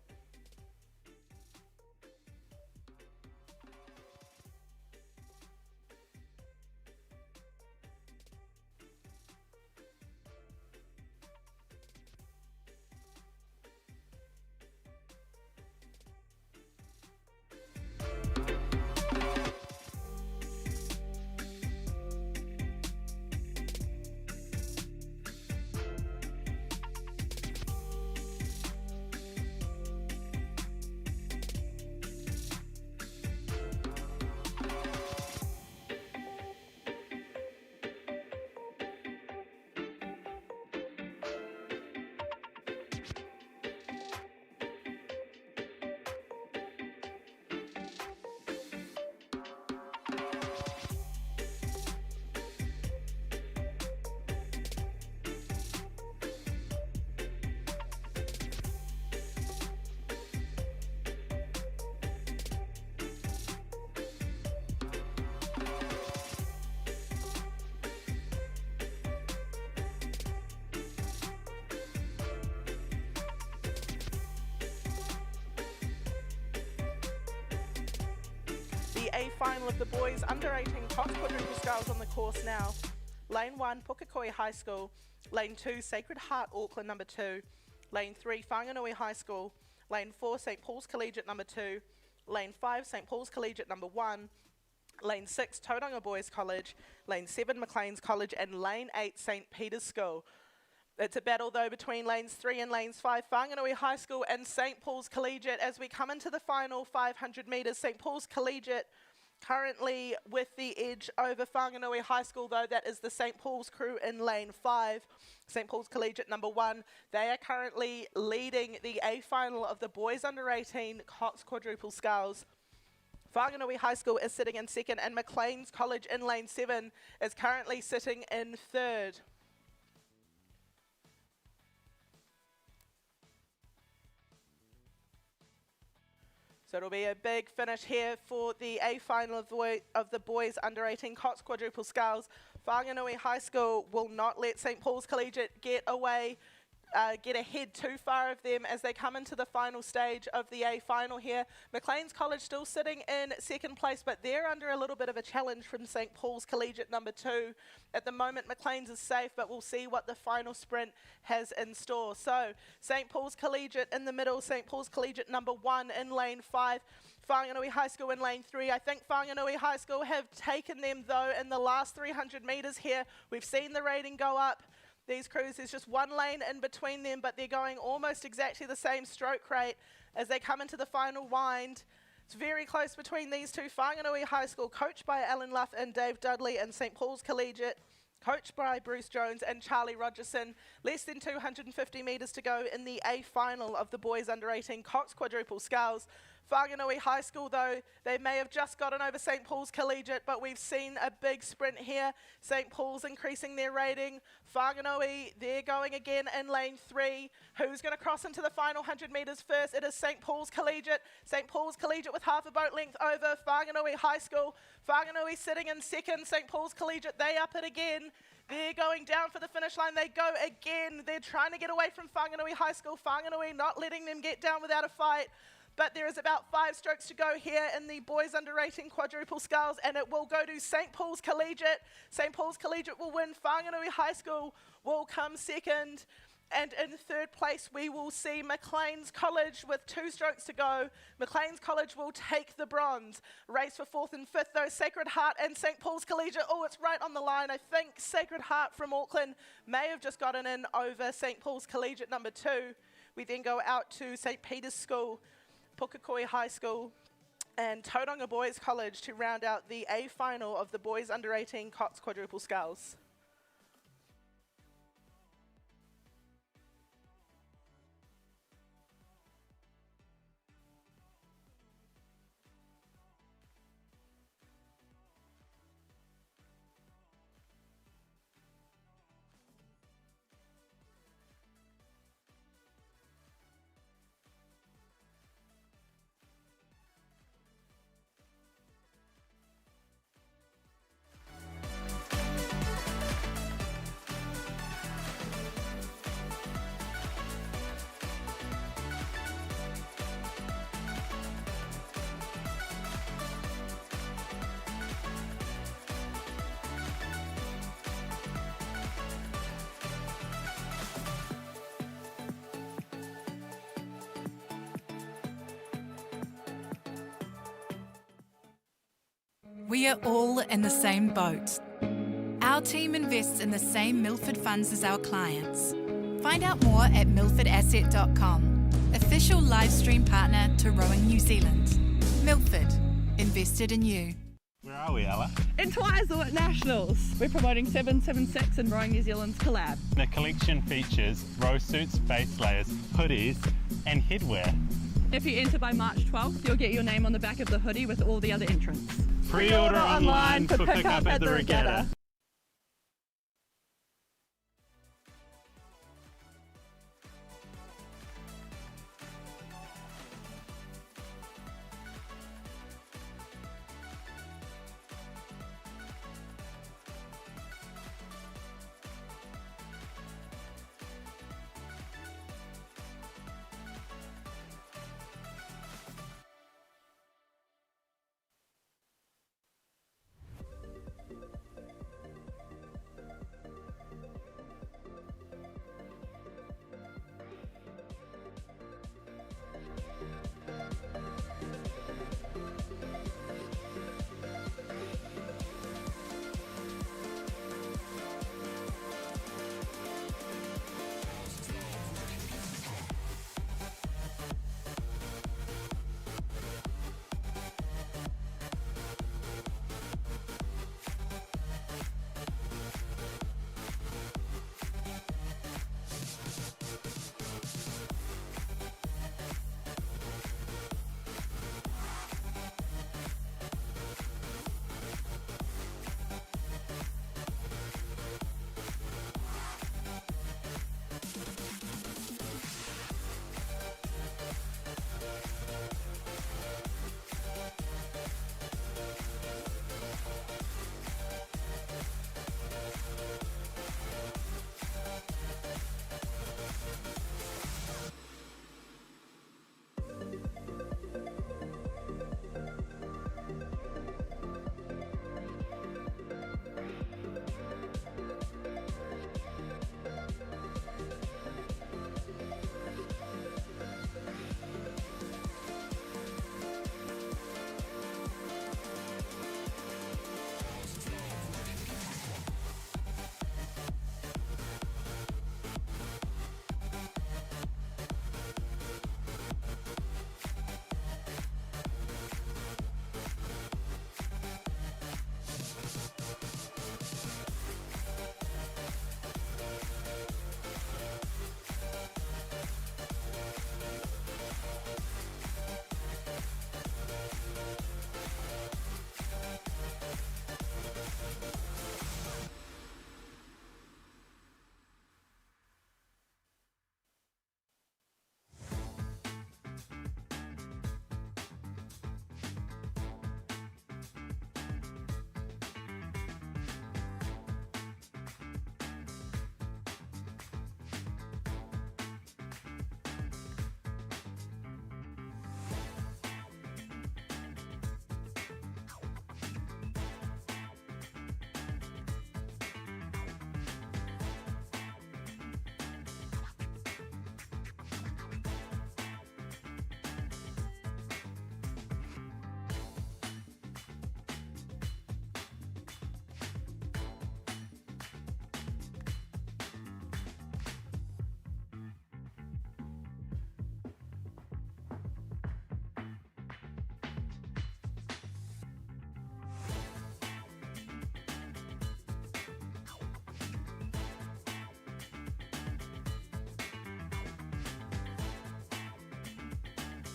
The A final of the boys under 18 Coxed quadruple sculls on the course now. Lane 1, Pukekohe High School. Lane 2, Sacred Heart Auckland number 2. Lane 3, Whanganui High School. Lane 4, St Paul's Collegiate number 2. Lane 5, St Paul's Collegiate number 1. Lane 6, Tauranga Boys College. Lane 7, Maclean's College. And Lane 8, St Peter's School. It's a battle though between lanes 3 and lanes 5, Whanganui High School and St Paul's Collegiate as we come into the final 500 metres. St Paul's Collegiate currently with the edge over Whanganui High School though. That is the St Paul's crew in lane 5. St Paul's Collegiate number 1. They are currently leading the A final of the boys under 18 Coxed quadruple sculls. Whanganui High School is sitting in second, and Maclean's College in lane 7 is currently sitting in third. So it'll be a big finish here for the A final of the boys under 18 Coxed quadruple sculls. Whanganui High School will not let St Paul's Collegiate get away get ahead too far of them as they come into the final stage of the A final here. Maclean's College still sitting in second place, but they're under a little bit of a challenge from St. Paul's Collegiate number 2. At the moment, Maclean's is safe, but we'll see what the final sprint has in store. So St. Paul's Collegiate in the middle, St. Paul's Collegiate number 1 in lane 5. Whanganui High School in lane 3. I think Whanganui High School have taken them though in the last 300 metres here. We've seen the rating go up. These crews, there's just one lane in between them, but they're going almost exactly the same stroke rate as they come into the final wind. It's very close between these two. Whanganui High School, coached by Alan Luff and Dave Dudley, and St. Paul's Collegiate, coached by Bruce Jones and Charlie Rogerson. Less than 250 metres to go in the A final of the boys under 18 Coxed quadruple sculls. Whanganui High School, though, they may have just gotten over St. Paul's Collegiate, but we've seen a big sprint here. St. Paul's increasing their rating. Whanganui, they're going again in lane 3. Who's going to cross into the final 100 metres first? It is St. Paul's Collegiate. St. Paul's Collegiate with half a boat length over Whanganui High School. Whanganui sitting in second. St. Paul's Collegiate, they up it again. They're going down for the finish line. They go again. They're trying to get away from Whanganui High School. Whanganui not letting them get down without a fight. But there is about 5 strokes to go here in the boys under 18 quadruple sculls, and it will go to St. Paul's Collegiate. St. Paul's Collegiate will win. Whanganui High School will come second. And in third place, we will see Maclean's College with 2 strokes to go. Maclean's College will take the bronze. Race for 4th and 5th, though, Sacred Heart and St. Paul's Collegiate. Oh, it's right on the line. I think Sacred Heart from Auckland may have just gotten in over St. Paul's Collegiate number 2. We then go out to St. Peter's School, Pukekohe High School, and Tauranga Boys College to round out the A final of the boys under 18 Coxed quadruple sculls. We are all in the same boat. Our team invests in the same Milford funds as our clients. Find out more at milfordasset.com, official livestream partner to Rowing New Zealand. Milford, invested in you. Where are we, Ella? In Twizel at Nationals, we're promoting 776 and Rowing New Zealand's collab. The collection features row suits, base layers, hoodies and headwear. If you enter by March 12th, you'll get your name on the back of the hoodie with all the other entrants. Pre-order online for pick-up at the Regatta.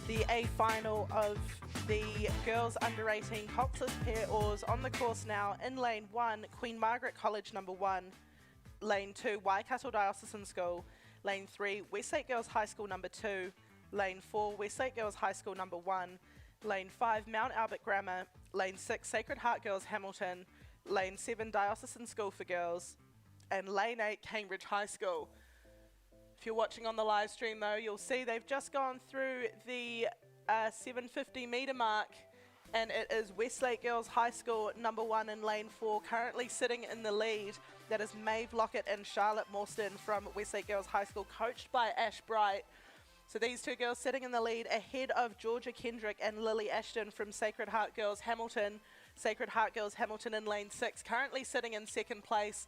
the A final of the girls under 18 Coxed pair oars on the course now. In lane 1, Queen Margaret College number 1. Lane 2, Waikato Diocesan School. Lane 3, Westlake Girls High School number 2. Lane 4, Westlake Girls High School number 1. Lane 5, Mount Albert Grammar. Lane 6, Sacred Heart Girls Hamilton. Lane 7, Diocesan School for Girls. And Lane 8, Cambridge High School. If you're watching on the live stream though, you'll see they've just gone through the 750 metre mark, and it is Westlake Girls High School number 1 in lane 4, currently sitting in the lead. That is Maeve Lockett and Charlotte Morstan from Westlake Girls High School, coached by Ash Bright. So these two girls sitting in the lead ahead of Georgia Kendrick and Lily Ashton from Sacred Heart Girls Hamilton. Sacred Heart Girls Hamilton in lane 6, currently sitting in second place.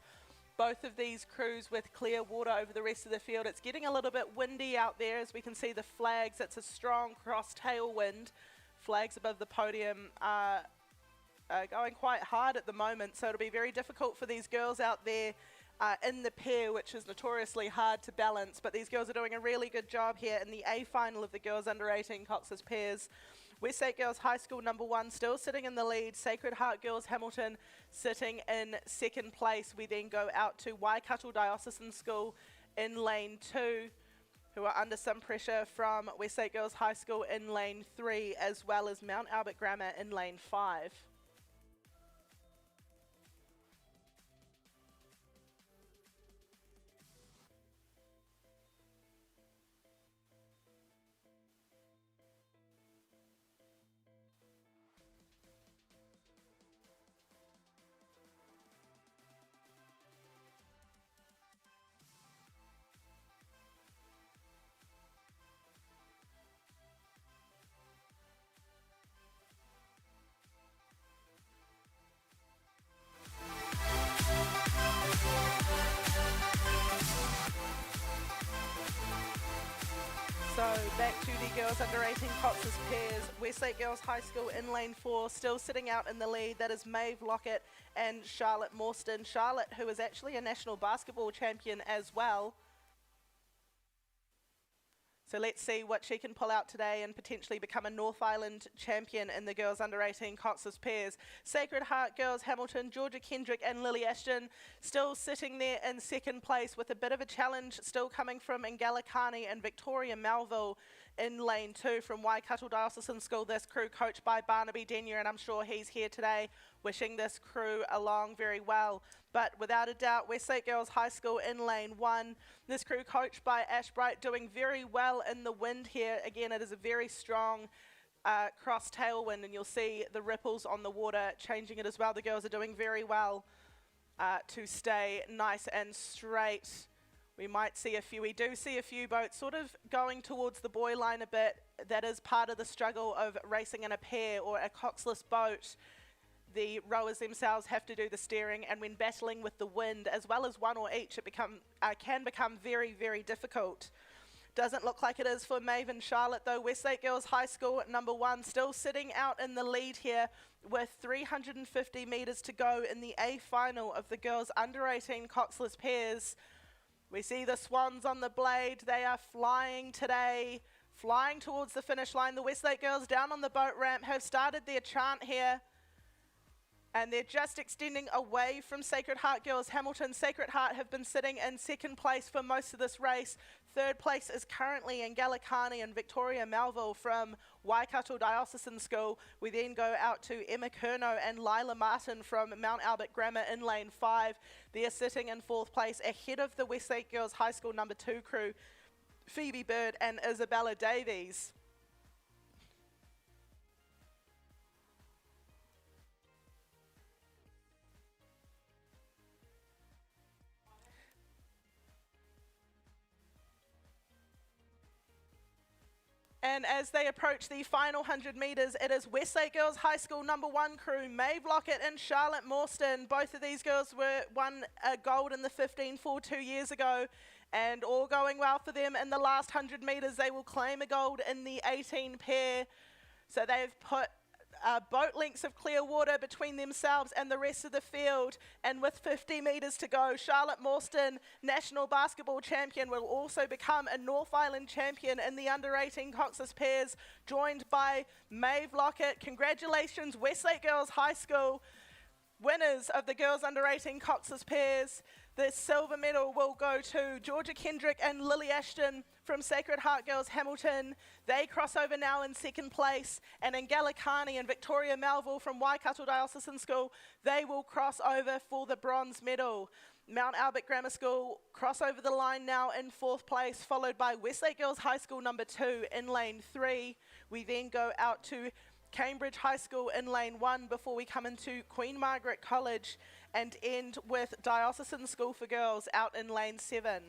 Both of these crews with clear water over the rest of the field. It's getting a little bit windy out there as we can see the flags. It's a strong cross tailwind. Flags above the podium are going quite hard at the moment, so it'll be very difficult for these girls out there in the pair, which is notoriously hard to balance. But these girls are doing a really good job here in the A final of the girls under 18 Cox's pairs. Westlake Girls High School number 1 still sitting in the lead. Sacred Heart Girls Hamilton sitting in second place. We then go out to Waikato Diocesan School in lane 2, who are under some pressure from Westlake Girls High School in lane 3, as well as Mount Albert Grammar in lane 5. So back to the girls under 18 Cox's pairs. Westlake Girls High School in lane 4, still sitting out in the lead. That is Maeve Lockett and Charlotte Morstan. Charlotte, who is actually a national basketball champion as well. So let's see what she can pull out today and potentially become a North Island champion in the girls under 18 Cox's pairs. Sacred Heart Girls Hamilton, Georgia Kendrick and Lily Ashton still sitting there in second place, with a bit of a challenge still coming from Ngalikani and Victoria Melville in lane 2 from Waikato Diocesan School. This crew coached by Barnaby Denyer, and I'm sure he's here today wishing this crew along very well. But without a doubt, Westlake Girls High School in lane 1. This crew coached by Ash Bright doing very well in the wind here. Again, it is a very strong cross tailwind, and you'll see the ripples on the water changing it as well. The girls are doing very well to stay nice and straight. We might see a few, we do see a few boats sort of going towards the buoy line a bit. That is part of the struggle of racing in a pair or a coxless boat. The rowers themselves have to do the steering, and when battling with the wind, as well as one or each, it can become very, very difficult. Doesn't look like it is for Maeve and Charlotte though. Westlake Girls High School number 1 still sitting out in the lead here with 350 metres to go in the A final of the girls under 18 coxless pairs. We see the swans on the blade. They are flying today, flying towards the finish line. The Westlake girls down on the boat ramp have started their chant here, and they're just extending away from Sacred Heart Girls Hamilton. Sacred Heart have been sitting in second place for most of this race. Third place is currently Ngalikani and Victoria Melville from Waikato Diocesan School. We then go out to Emma Curnow and Lila Martin from Mount Albert Grammar in lane 5. They're sitting in fourth place ahead of the Westlake Girls High School number 2 crew, Phoebe Bird and Isabella Davies. And as they approach the final 100 metres, it is Westlake Girls High School number 1 crew, Maeve Lockett and Charlotte Morstan. Both of these girls won a gold in the 15-4 2 years ago, and all going well for them. In the last 100 metres, they will claim a gold in the 18 pair. So they've put boat lengths of clear water between themselves and the rest of the field. And with 50 metres to go, Charlotte Morstan, national basketball champion, will also become a North Island champion in the under-18 Coxed pairs, joined by Maeve Lockett. Congratulations, Westlake Girls High School, winners of the girls under-18 Coxed pairs. The silver medal will go to Georgia Kendrick and Lily Ashton from Sacred Heart Girls Hamilton. They cross over now in second place. And Angela Carney and Victoria Melville from Waikato Diocesan School, they will cross over for the bronze medal. Mount Albert Grammar School cross over the line now in fourth place, followed by Westlake Girls High School number 2 in lane 3. We then go out to Cambridge High School in lane 1 before we come into Queen Margaret College and end with Diocesan School for Girls out in lane 7.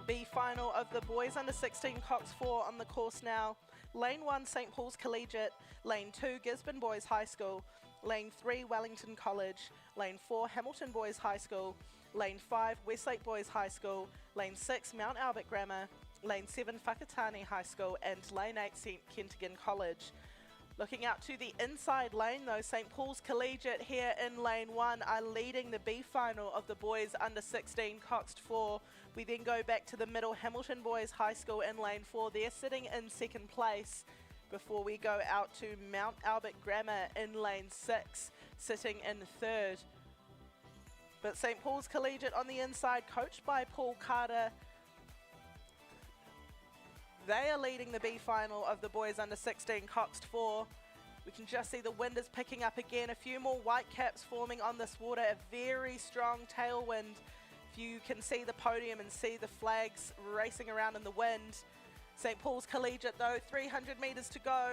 B final of the boys under 16 Cox 4 on the course now. Lane 1 St Paul's Collegiate, Lane 2 Gisborne Boys High School, Lane 3 Wellington College, Lane 4 Hamilton Boys High School, Lane 5 Westlake Boys High School, Lane 6 Mount Albert Grammar, Lane 7 Whakatane High School and Lane 8 St Kentigern College. Looking out to the inside lane though, St Paul's Collegiate here in lane 1 are leading the B final of the boys under 16 Coxed 4. We then go back to the middle, Hamilton Boys High School in lane 4. They're sitting in second place before we go out to Mount Albert Grammar in lane 6, sitting in third. But St Paul's Collegiate on the inside, coached by Paul Carter, they are leading the B final of the boys under 16 Coxed 4. We can just see the wind is picking up again. A few more white caps forming on this water. A very strong tailwind. If you can see the podium and see the flags racing around in the wind. St Paul's Collegiate though, 300 metres to go.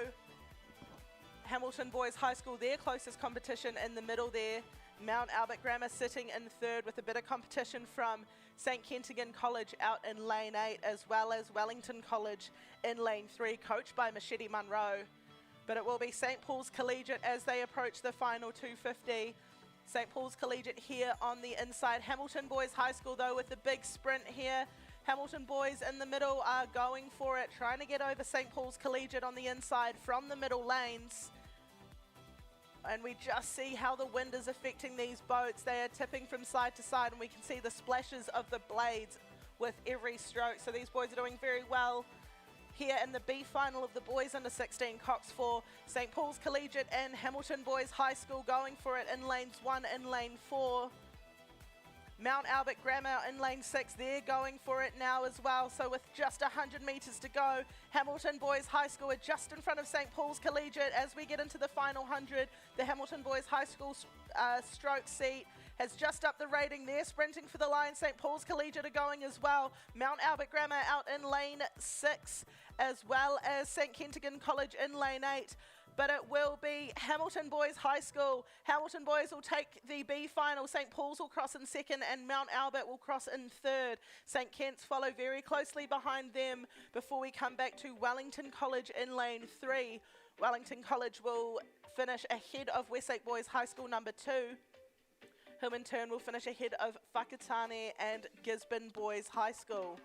Hamilton Boys High School, their closest competition in the middle there. Mount Albert Grammar sitting in third with a bit of competition from St Kentigern College out in lane 8, as well as Wellington College in lane 3, coached by Machete Munro. But it will be St Paul's Collegiate as they approach the final 250. St Paul's Collegiate here on the inside. Hamilton Boys High School though with the big sprint here. Hamilton Boys in the middle are going for it, trying to get over St Paul's Collegiate on the inside from the middle lanes. And we just see how the wind is affecting these boats. They are tipping from side to side and we can see the splashes of the blades with every stroke. So these boys are doing very well here in the B final of the boys under 16 Cox 4. St Paul's Collegiate and Hamilton Boys High School going for it in lanes 1 and lane 4. Mount Albert Grammar in lane 6, they're going for it now as well. So with just 100 metres to go, Hamilton Boys High School are just in front of St Paul's Collegiate. As we get into the final 100, the Hamilton Boys High School stroke seat has just upped the rating. They're sprinting for the line. St Paul's Collegiate are going as well. Mount Albert Grammar out in lane 6, as well as St Kentigern College in lane 8. But it will be Hamilton Boys High School. Hamilton Boys will take the B final. St Paul's will cross in second and Mount Albert will cross in third. St Kent's follow very closely behind them before we come back to Wellington College in lane 3. Wellington College will finish ahead of Westlake Boys High School number 2, who in turn will finish ahead of Whakatane and Gisborne Boys High School.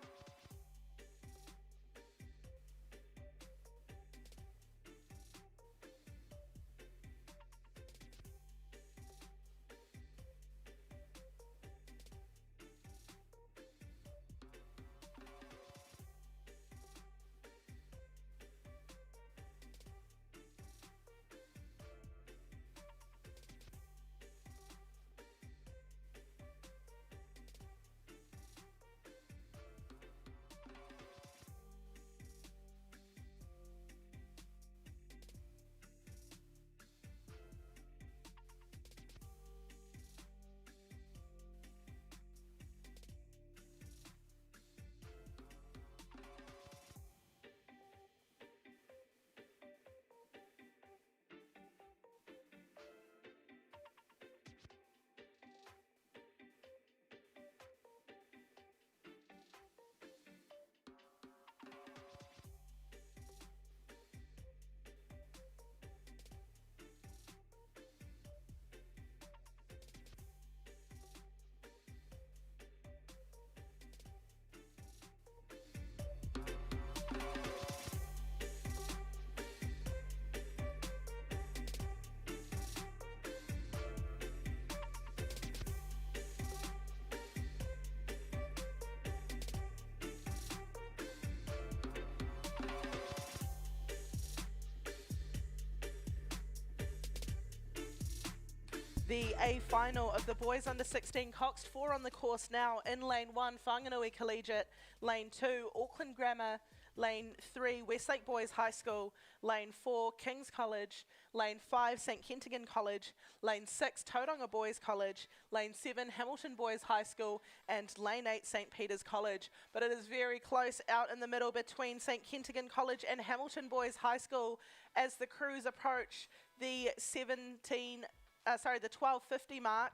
The A final of the boys under 16 Coxed, 4 on the course now. In lane 1, Whanganui Collegiate. Lane 2, Auckland Grammar. Lane 3, Westlake Boys High School. Lane 4, King's College. Lane 5, St Kentigern College. Lane 6, Tauranga Boys College. Lane 7, Hamilton Boys High School. And Lane 8, St Peter's College. But it is very close out in the middle between St Kentigern College and Hamilton Boys High School as the crews approach the 12:50 mark.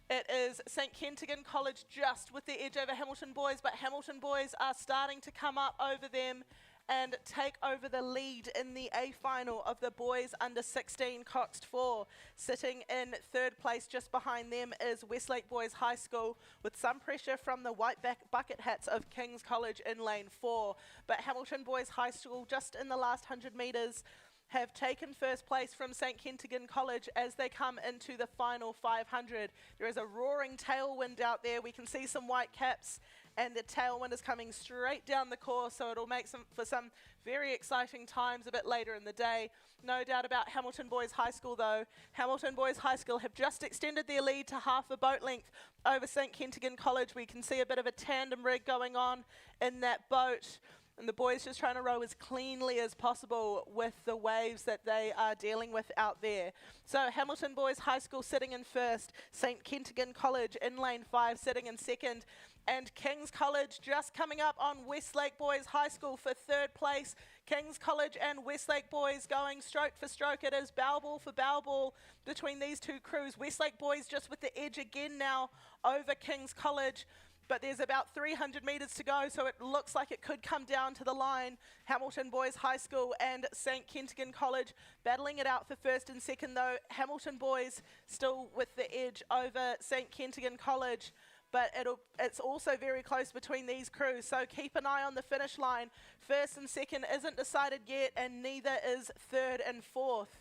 It is St Kentigern College just with the edge over Hamilton Boys, but Hamilton Boys are starting to come up over them and take over the lead in the A final of the boys under 16 Coxed 4. Sitting in third place just behind them is Westlake Boys High School with some pressure from the white bucket hats of King's College in lane 4. But Hamilton Boys High School just in the last 100 metres have taken first place from St Kentigern College as they come into the final 500. There is a roaring tailwind out there. We can see some white caps and the tailwind is coming straight down the course, so it'll make for some very exciting times a bit later in the day. No doubt about Hamilton Boys High School though. Hamilton Boys High School have just extended their lead to half a boat length over St Kentigern College. We can see a bit of a tandem rig going on in that boat. And the boys just trying to row as cleanly as possible with the waves that they are dealing with out there. So Hamilton Boys High School sitting in first, St Kentigern College in lane 5 sitting in second, and King's College just coming up on Westlake Boys High School for third place. King's College and Westlake Boys going stroke for stroke. It is bow ball for bow ball between these two crews. Westlake Boys just with the edge again now over King's College. But there's about 300 metres to go, so it looks like it could come down to the line. Hamilton Boys High School and St Kentigern College battling it out for first and second, though. Hamilton Boys still with the edge over St Kentigern College, but it's also very close between these crews, so keep an eye on the finish line. First and second isn't decided yet, and neither is third and fourth.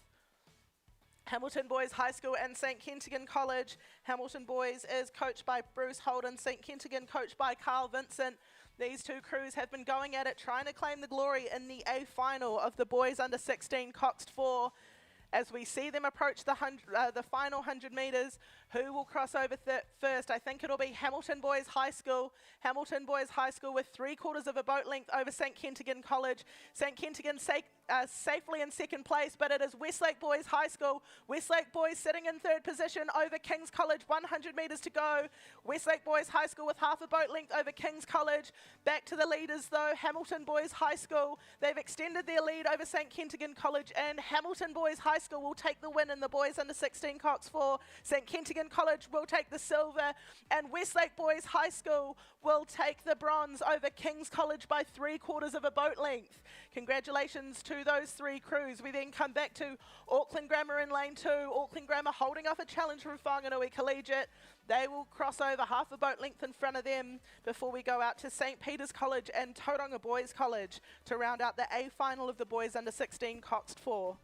Hamilton Boys High School and St Kentigern College. Hamilton Boys is coached by Bruce Holden, St Kentigern coached by Carl Vincent. These two crews have been going at it, trying to claim the glory in the A final of the boys under 16 Coxed 4. As we see them approach the final 100 metres, who will cross over first? I think it'll be Hamilton Boys High School. Hamilton Boys High School with 3/4 of a boat length over St Kentigern College. St Kentigern safely in second place, but it is Westlake Boys High School. Westlake Boys sitting in third position over King's College, 100 metres to go. Westlake Boys High School with half a boat length over King's College. Back to the leaders though, Hamilton Boys High School. They've extended their lead over St Kentigern College, and Hamilton Boys High School will take the win in the boys under 16 Cox 4. St Kentigern College will take the silver, and Westlake Boys High School will take the bronze over King's College by 3/4 of a boat length. Congratulations to to those three crews. We then come back to Auckland Grammar in lane 2. Auckland Grammar holding off a challenge from Whanganui Collegiate. They will cross over half a boat length in front of them before we go out to St. Peter's College and Tauranga Boys College to round out the A final of the boys under 16 Coxed 4.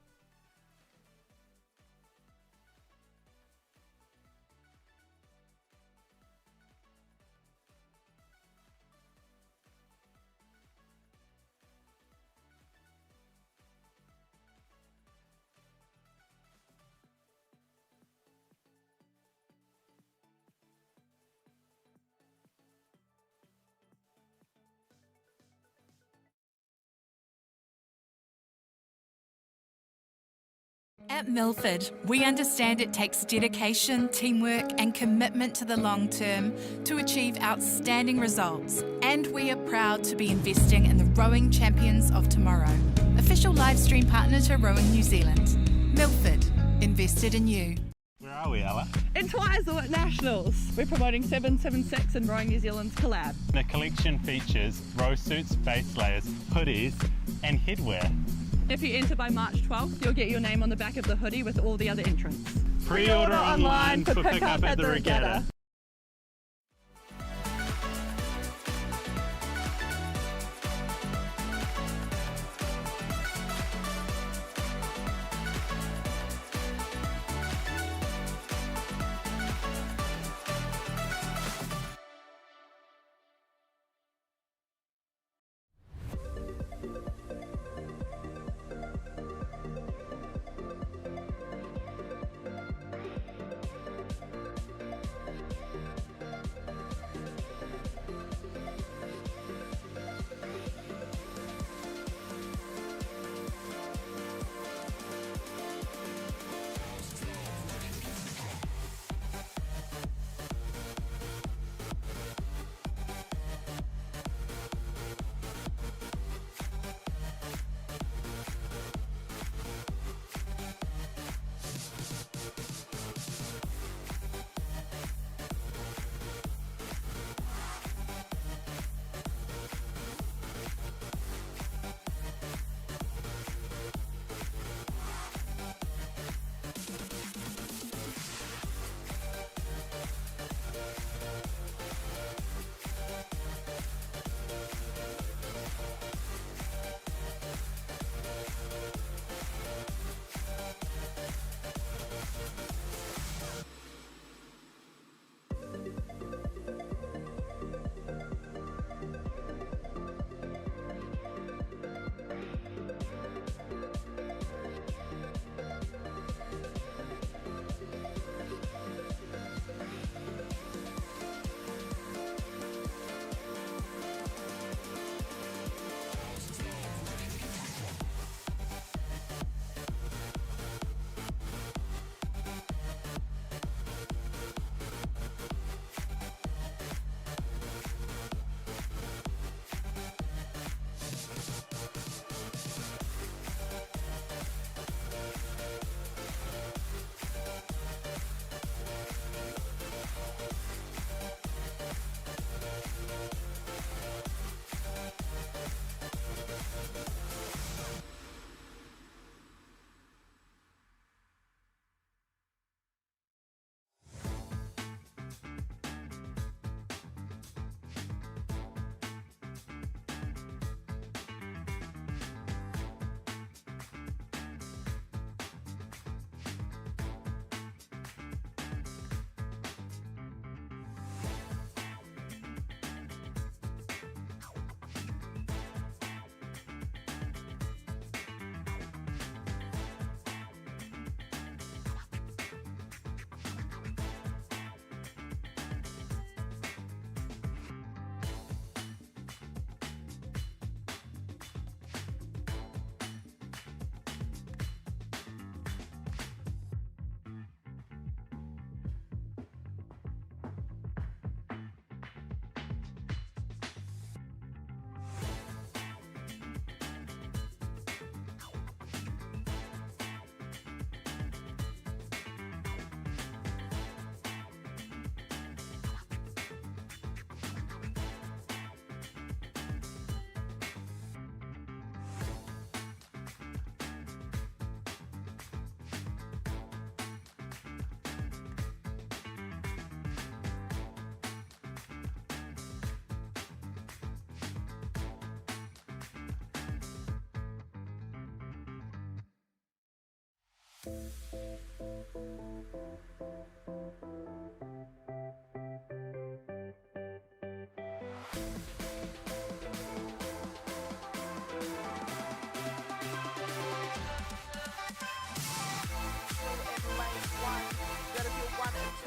At Milford, we understand it takes dedication, teamwork and commitment to the long term to achieve outstanding results, and we are proud to be investing in the rowing champions of tomorrow. Official livestream partner to Rowing New Zealand. Milford, invested in you. Where are we, Ella? In Twizel at Nationals, we're promoting 776 and Rowing New Zealand's collab. The collection features row suits, base layers, hoodies and headwear. If you enter by March 12th, you'll get your name on the back of the hoodie with all the other entrants. Pre-order online for pick-up at the Regatta.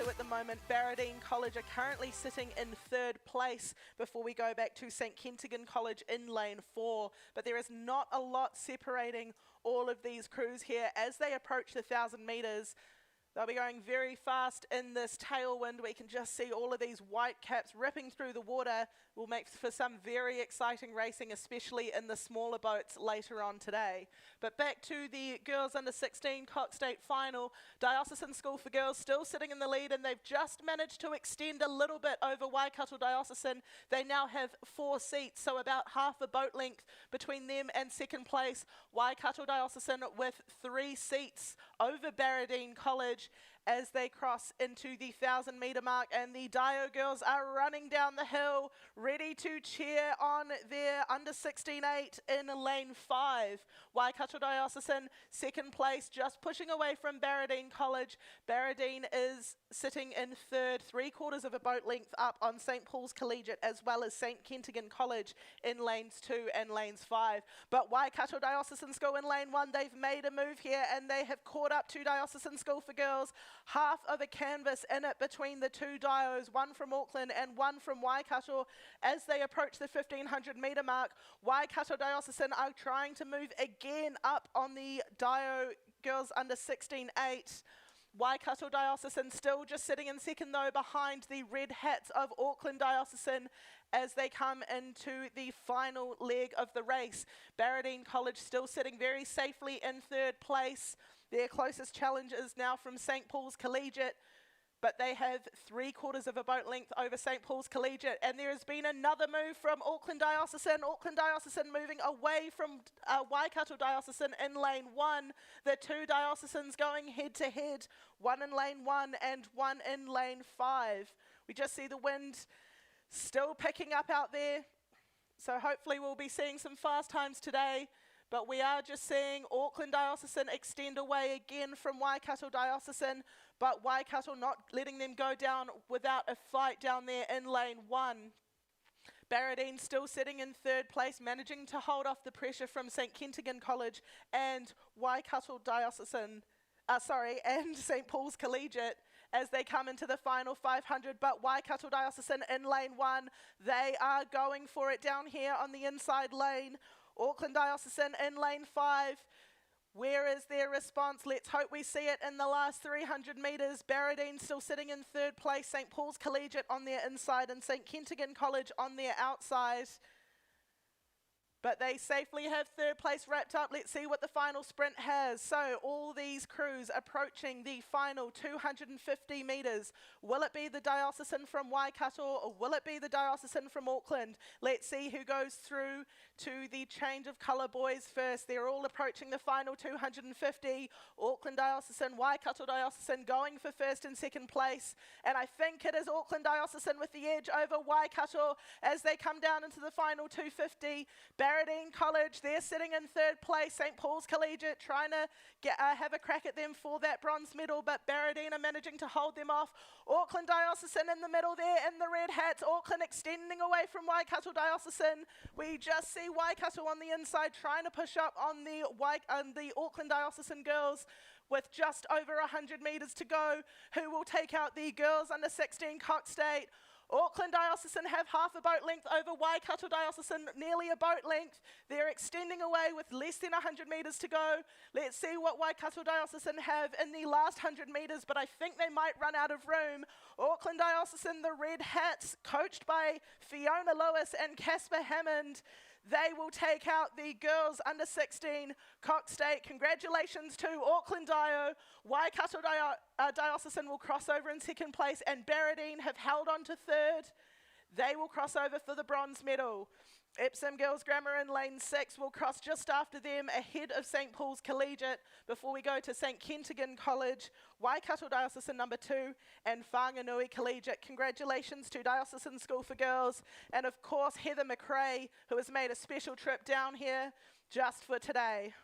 2 at the moment. Barradine College are currently sitting in 3rd place before we go back to St Kentigern College in lane 4. But there is not a lot separating all of these crews here as they approach the 1,000 metres. They'll be going very fast in this tailwind. We can just see all of these white caps ripping through the water. Will make for some very exciting racing, especially in the smaller boats later on today. But back to the girls under 16 Coxed State final. Diocesan School for Girls still sitting in the lead, and they've just managed to extend a little bit over Waikato Diocesan. They now have 4 seats, so about half a boat length between them and second place. Waikato Diocesan with 3 seats over Barradine College as they cross into the 1,000 metre mark, and the Dio girls are running down the hill, ready to cheer on their under 16-8 in lane 5. Waikato Diocesan second place, just pushing away from Barradine College. Barradine is sitting in 3rd, 3/4 of a boat length up on St Paul's Collegiate, as well as St Kentigern College in lanes 2 and lanes 5. But Waikato Diocesan School in lane 1, they've made a move here, and they have caught up to Diocesan School for Girls. Half of a canvas in it between the 2 Dios, one from Auckland and one from Waikato. As they approach the 1,500 metre mark, Waikato Diocesan are trying to move again up on the Dio girls under 16-8. Waikato Diocesan still just sitting in second though, behind the red hats of Auckland Diocesan as they come into the final leg of the race. Barradine College still sitting very safely in 3rd place. Their closest challenge is now from St Paul's Collegiate, but they have 3/4 of a boat length over St Paul's Collegiate. And there has been another move from Auckland Diocesan. Auckland Diocesan moving away from Waikato Diocesan in lane 1. The 2 Diocesans going head to head, one in lane 1 and one in lane 5. We just see the wind still picking up out there. So hopefully we'll be seeing some fast times today. But we are just seeing Auckland Diocesan extend away again from Waikato Diocesan, but Waikato not letting them go down without a fight down there in lane 1. Barradine still sitting in 3rd place, managing to hold off the pressure from St Kentigern College and Waikato Diocesan, and St Paul's Collegiate as they come into the final 500. But Waikato Diocesan in lane 1, they are going for it down here on the inside lane. Auckland Diocesan in lane 5. Where is their response? Let's hope we see it in the last 300 metres. Barradine still sitting in 3rd place. St Paul's Collegiate on their inside and St Kentigern College on their outside. But they safely have 3rd place wrapped up. Let's see what the final sprint has. So all these crews approaching the final 250 metres. Will it be the Diocesan from Waikato or will it be the Diocesan from Auckland? Let's see who goes through to the change of colour boys first. They're all approaching the final 250. Auckland Diocesan, Waikato Diocesan going for 1st and 2nd place. And I think it is Auckland Diocesan with the edge over Waikato as they come down into the final 250. Barradine College, they're sitting in 3rd place. St Paul's Collegiate trying to have a crack at them for that bronze medal, but Barradine are managing to hold them off. Auckland Diocesan in the middle there in the red hats. Auckland extending away from Waikato Diocesan. We just see Waikato on the inside trying to push up on the Auckland Diocesan girls with just over 100 metres to go. Who will take out the girls under 16 Coxed State? Auckland Diocesan have half a boat length over Waikato Diocesan, nearly a boat length. They're extending away with less than 100 metres to go. Let's see what Waikato Diocesan have in the last 100 metres, but I think they might run out of room. Auckland Diocesan, the red hats, coached by Fiona Lewis and Casper Hammond. They will take out the girls under 16 Coxed State. Congratulations to Auckland Dio. Waikato Diocesan will cross over in 2nd place, and Barradine have held on to 3rd. They will cross over for the bronze medal. Epsom Girls Grammar in lane 6 will cross just after them, ahead of St Paul's Collegiate, before we go to St Kentigern College, Waikato Diocesan number 2, and Whanganui Collegiate. Congratulations to Diocesan School for Girls, and of course Heather McRae, who has made a special trip down here just for today.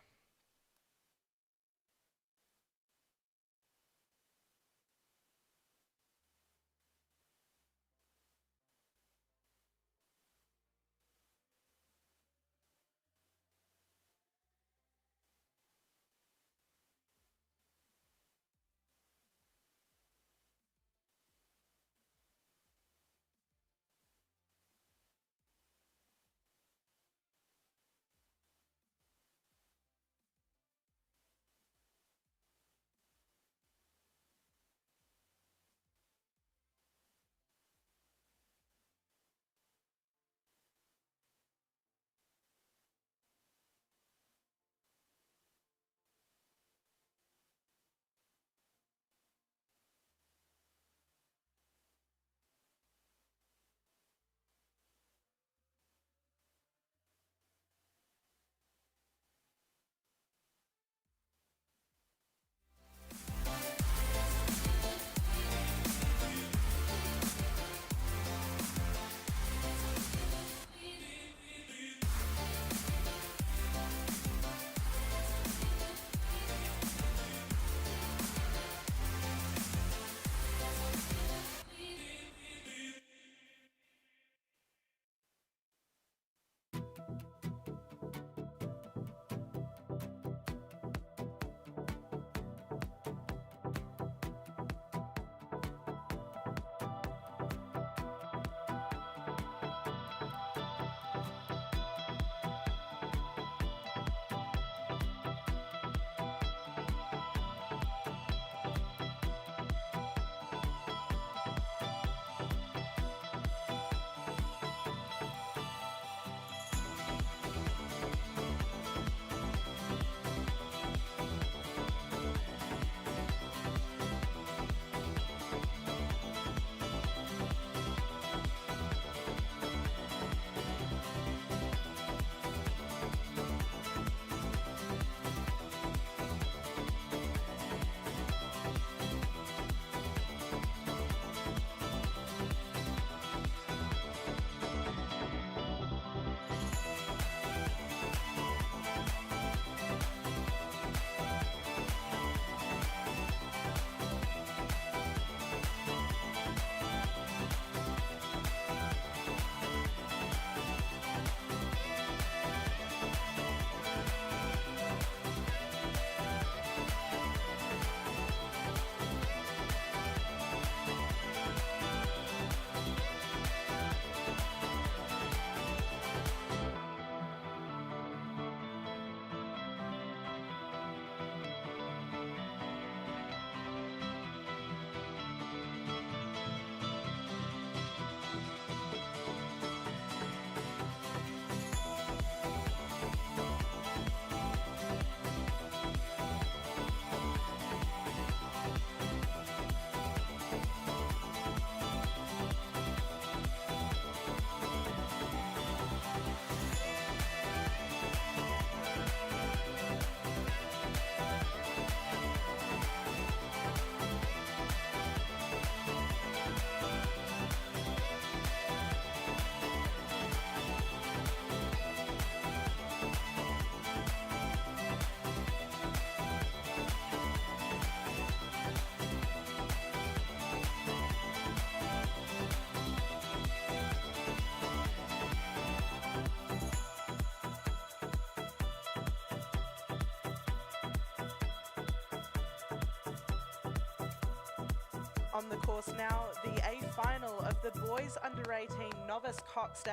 On the course now, the A final of the boys under 18 novice Coxed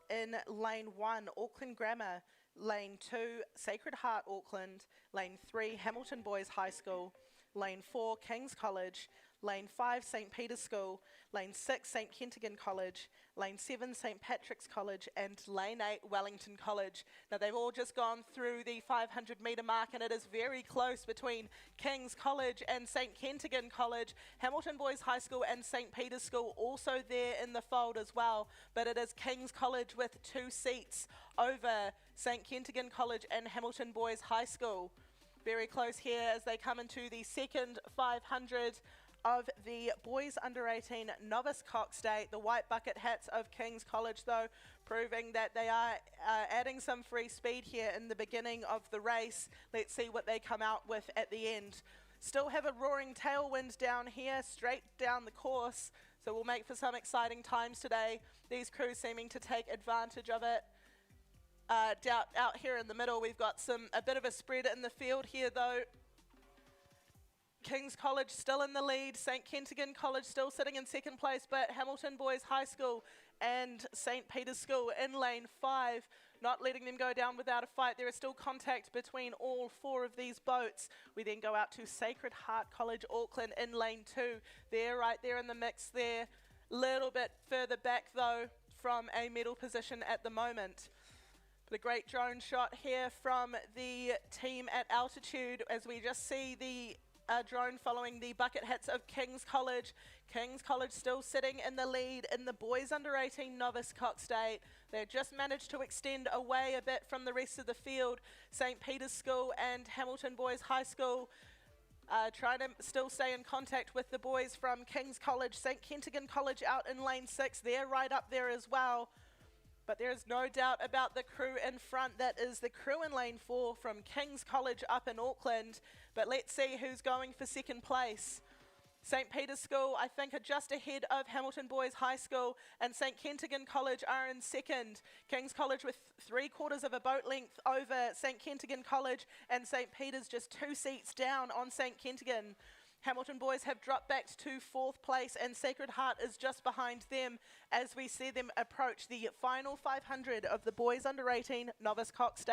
in lane 1, Auckland Grammar, lane 2, Sacred Heart Auckland, lane 3, Hamilton Boys High School, lane 4, King's College, lane 5, St Peter's School, lane 6, St Kentigern College, lane 7, St Patrick's College, and lane 8, Wellington College. Now they've all just gone through the 500 metre mark, and it is very close between King's College and St Kentigern College. Hamilton Boys High School and St Peter's School also there in the fold as well, but it is King's College with 2 seats over St Kentigern College and Hamilton Boys High School. Very close here as they come into the second 500 of the boys under 18 novice Coxed. The white bucket hats of King's College though proving that they are adding some free speed here in the beginning of the race. Let's see what they come out with at the end. Still have a roaring tailwind down here straight down the course, so we'll make for some exciting times today. These crews seeming to take advantage of it. Out here in the middle we've got a bit of a spread in the field here though. King's College still in the lead, St Kentigern College still sitting in second place, but Hamilton Boys High School and St Peter's School in lane 5, not letting them go down without a fight. There is still contact between all 4 of these boats. We then go out to Sacred Heart College Auckland in lane 2. They're right there in the mix there, little bit further back though from a medal position at the moment. But a great drone shot here from the team at altitude as we just see the drone following the bucket hats of King's College. King's College still sitting in the lead in the boys under 18 novice Coxed. They've just managed to extend away a bit from the rest of the field. St Peter's School and Hamilton Boys High School trying to still stay in contact with the boys from King's College. St Kentigern College out in lane 6. They're right up there as well. But there is no doubt about the crew in front. That is the crew in lane 4 from King's College up in Auckland. But let's see who's going for second place. St Peter's School, I think, are just ahead of Hamilton Boys High School, and St Kentigern College are in second. King's College with 3/4 of a boat length over St Kentigern College, and St Peter's just 2 seats down on St Kentigern. Hamilton Boys have dropped back to 4th place, and Sacred Heart is just behind them as we see them approach the final 500 of the boys under 18 novice Coxed.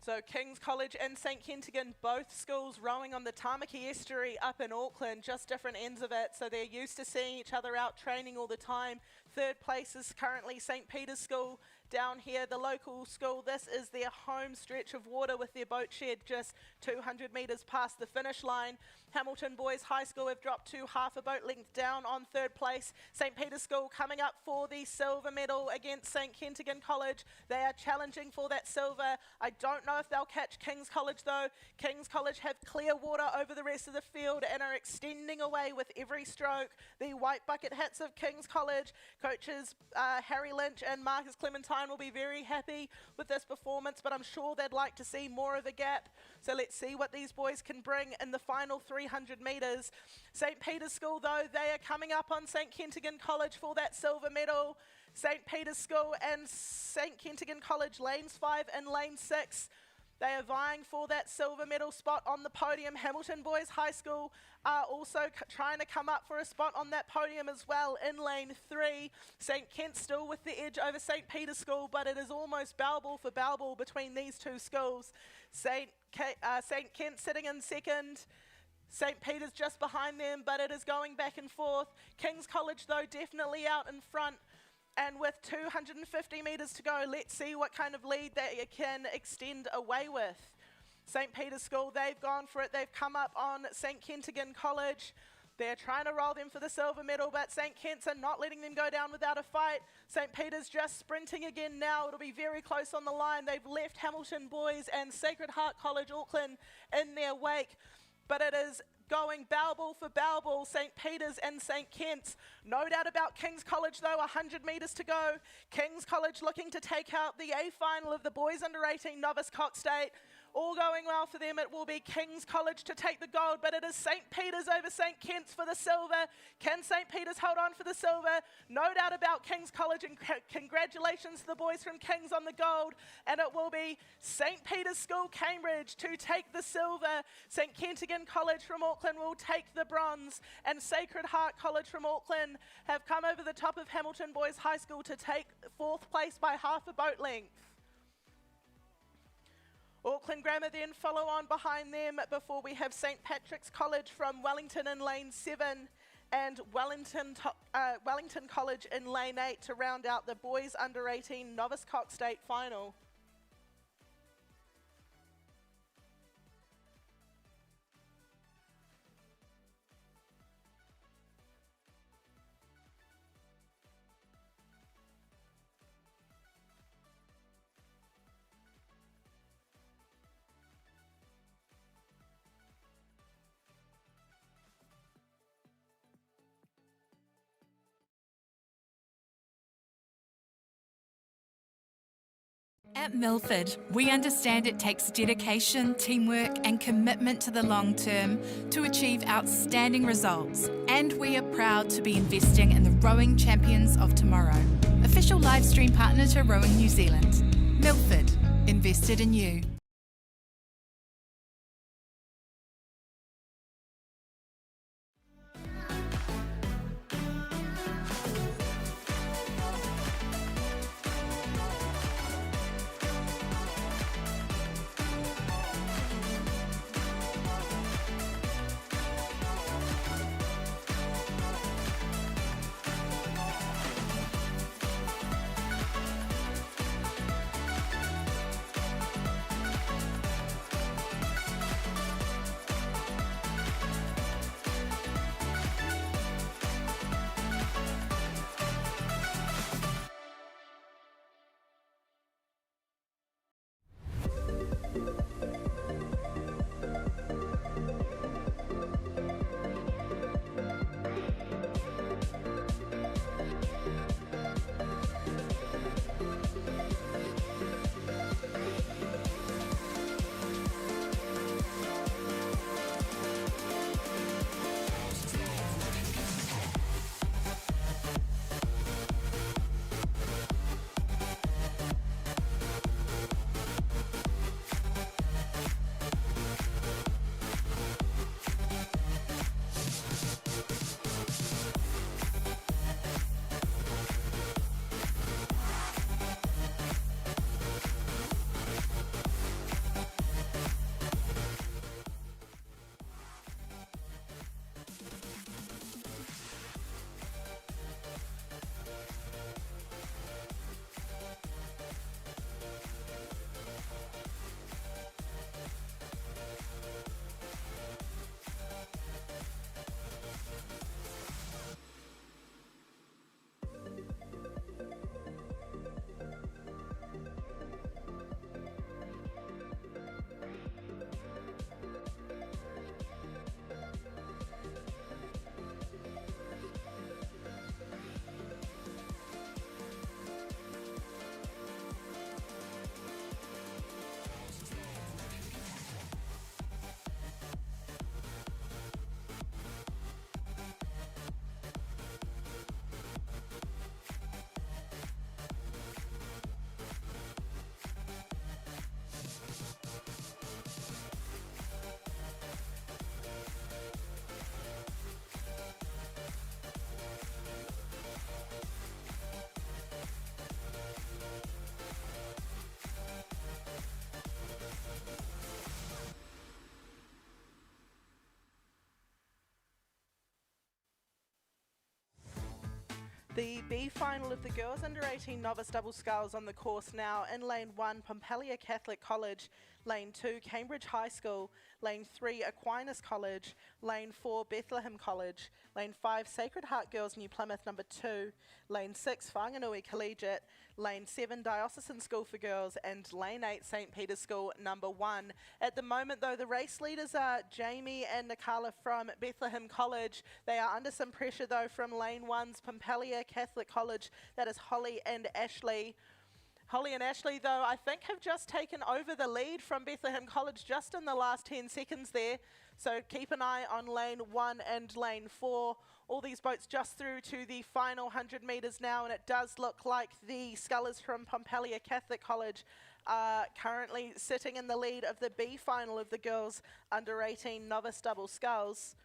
So King's College and St Kentigern, both schools rowing on the Tamaki estuary up in Auckland, just different ends of it, so they're used to seeing each other out training all the time. 3rd place is currently St Peter's School down here, the local school. This is their home stretch of water with their boat shed just 200 metres past the finish line. Hamilton Boys High School have dropped to half a boat length down on 3rd place. St Peter's School coming up for the silver medal against St Kentigern College. They are challenging for that silver. I don't know if they'll catch King's College though. King's College have clear water over the rest of the field and are extending away with every stroke. The white bucket hats of King's College, coaches Harry Lynch and Marcus Clementine will be very happy with this performance, but I'm sure they'd like to see more of a gap. So let's see what these boys can bring in the final 300 metres. St Peter's School though, they are coming up on St Kentigern College for that silver medal. St Peter's School and St Kentigern College, lanes 5 and lane 6. They are vying for that silver medal spot on the podium. Hamilton Boys High School are also trying to come up for a spot on that podium as well in lane 3. St Kent still with the edge over St Peter's School, but it is almost bow ball for bow ball between these two schools. St Kent sitting in second. St Peter's just behind them, but it is going back and forth. King's College though definitely out in front. And with 250 metres to go, let's see what kind of lead they can extend away with. St Peter's School, they've gone for it. They've come up on St Kentigern College. They're trying to roll them for the silver medal, but St Kent's are not letting them go down without a fight. St Peter's just sprinting again now. It'll be very close on the line. They've left Hamilton Boys and Sacred Heart College Auckland in their wake, but it is going bow ball for bow ball, St Peter's and St Kent's. No doubt about King's College though, 100 metres to go. King's College looking to take out the A final of the boys under 18 novice Coxed. All going well for them, it will be King's College to take the gold, but it is St. Peter's over St. Kent's for the silver. Can St. Peter's hold on for the silver? No doubt about King's College, and congratulations to the boys from King's on the gold. And it will be St. Peter's School Cambridge to take the silver. St. Kentigern College from Auckland will take the bronze. And Sacred Heart College from Auckland have come over the top of Hamilton Boys High School to take 4th place by half a boat length. Auckland Grammar then follow on behind them before we have St. Patrick's College from Wellington in lane 7 and Wellington College in lane 8 to round out the boys under 18 Novice Coxed State final. At Milford, we understand it takes dedication, teamwork, and commitment to the long term to achieve outstanding results. And we are proud to be investing in the rowing champions of tomorrow. Official live stream partner to Rowing New Zealand. Milford, invested in you. The B final of the girls under 18 novice double sculls on the course now. In lane 1, Pompelia Catholic College. Lane 2, Cambridge High School. Lane 3, Aquinas College. Lane 4, Bethlehem College. Lane 5, Sacred Heart Girls New Plymouth number 2. Lane 6, Whanganui Collegiate. Lane 7, Diocesan School for Girls. And Lane 8, St. Peter's School number 1. At the moment though, the race leaders are Jamie and Nikala from Bethlehem College. They are under some pressure though from Lane 1's Pompelia Catholic College. That is Holly and Ashley. Holly and Ashley, though, I think have just taken over the lead from Bethlehem College just in the last 10 seconds there. So keep an eye on lane 1 and lane 4. All these boats just through to the final 100 metres now, and it does look like the Sculls from Pompelia Catholic College are currently sitting in the lead of the B final of the girls under 18 novice double sculls.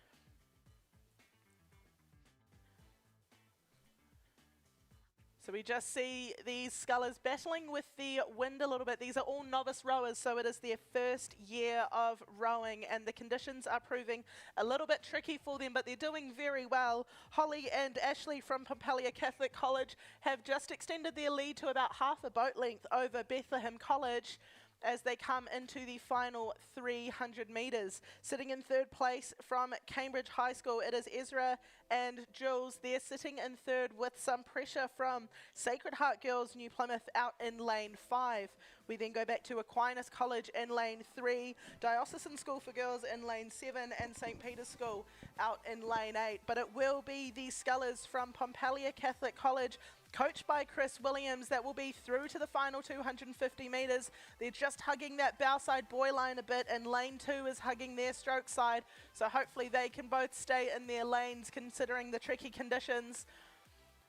So we just see these scullers battling with the wind a little bit. These are all novice rowers, so it is their first year of rowing, and the conditions are proving a little bit tricky for them, but they're doing very well. Holly and Ashley from Pompelia Catholic College have just extended their lead to about half a boat length over Bethlehem College as they come into the final 300 metres. Sitting in third place from Cambridge High School, it is Ezra and Jules. They're sitting in third with some pressure from Sacred Heart Girls New Plymouth out in lane 5. We then go back to Aquinas College in lane 3, Diocesan School for Girls in lane 7, and St. Peter's School out in lane 8. But it will be the scullers from Pompelia Catholic College, coached by Chris Williams, that will be through to the final 250 metres. They're just hugging that bow side buoy line a bit, and lane 2 is hugging their stroke side. So hopefully they can both stay in their lanes considering the tricky conditions.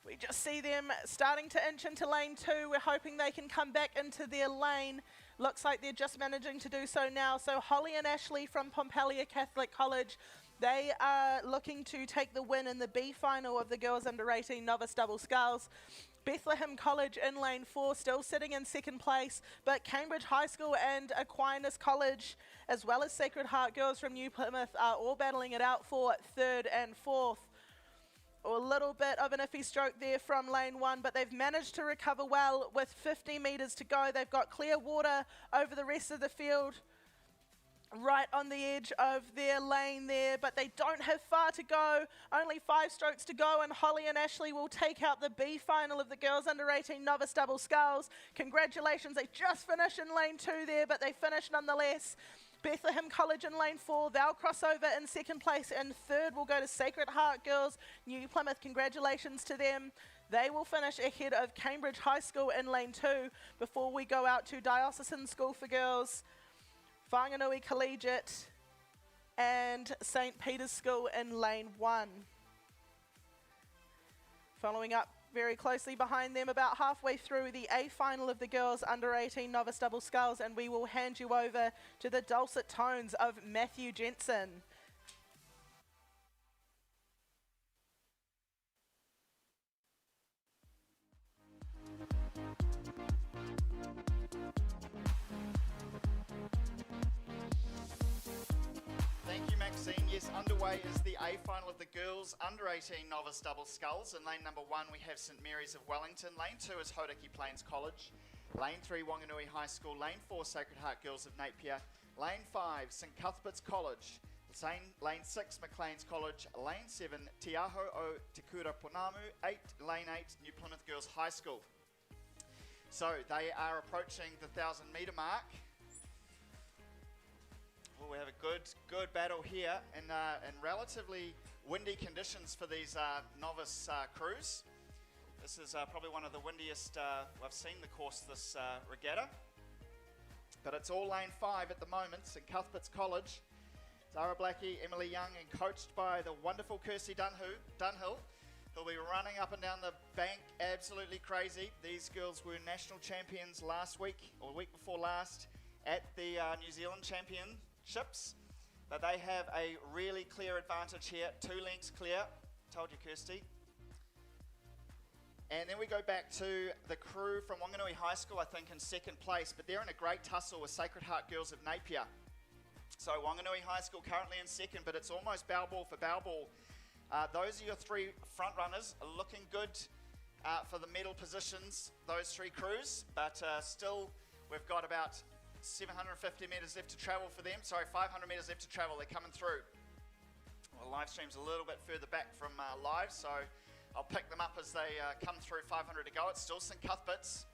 We just see them starting to inch into lane 2. We're hoping they can come back into their lane. Looks like they're just managing to do so now. So Holly and Ashley from Pompelia Catholic College, they are looking to take the win in the B final of the girls under 18 novice double sculls. Bethlehem College in lane 4 still sitting in second place, but Cambridge High School and Aquinas College, as well as Sacred Heart Girls from New Plymouth, are all battling it out for third and fourth. A little bit of an iffy stroke there from lane 1, but they've managed to recover well with 50 metres to go. They've got clear water over the rest of the field, right on the edge of their lane there, but they don't have far to go. Only 5 strokes to go, and Holly and Ashley will take out the B final of the girls under 18 novice double sculls. Congratulations, they just finished in lane 2 there, but they finished nonetheless. Bethlehem College in lane 4, they'll cross over in second place, and third will go to Sacred Heart Girls New Plymouth. Congratulations to them. They will finish ahead of Cambridge High School in lane 2 before we go out to Diocesan School for Girls, Whanganui Collegiate, and St. Peter's School in lane 1. Following up very closely behind them, about halfway through the A final of the girls under 18 novice double sculls, and we will hand you over to the dulcet tones of Matthew Jensen. Thank you, Maxine. Yes, underway is the A final of the girls under 18 novice double sculls. In lane number 1, we have St Mary's of Wellington. Lane 2 is Hauraki Plains College. Lane 3, Wanganui High School. Lane 4, Sacred Heart Girls of Napier. Lane 5, St Cuthbert's College. Lane 6, Maclean's College. Lane 7, Te Aho o Te Kura Ponamu. Lane 8, New Plymouth Girls High School. So they are approaching the 1,000 metre mark. Well, we have a good battle here in relatively windy conditions for these novice crews. This is probably one of the windiest I've seen the course this regatta. But it's all lane 5 at the moment. St Cuthbert's College, Zara Blackie, Emily Young, and coached by the wonderful Kirsty Dunhill, who'll be running up and down the bank absolutely crazy. These girls were national champions last week, or the week before last, at the New Zealand Championships. But they have a really clear advantage here, 2 lengths clear. Told you, Kirsty. And then we go back to the crew from Wanganui High School, I think, in second place, but they're in a great tussle with Sacred Heart Girls of Napier. So Wanganui High School currently in second, but it's almost bow ball for bow ball. Those are your 3 front runners, looking good for the medal positions, those 3 crews, but still we've got about 750 metres left to travel for them. Sorry, 500 metres left to travel. They're coming through. Well, live stream's a little bit further back from live, so I'll pick them up as they come through. 500 to go. It's still St Cuthbert's.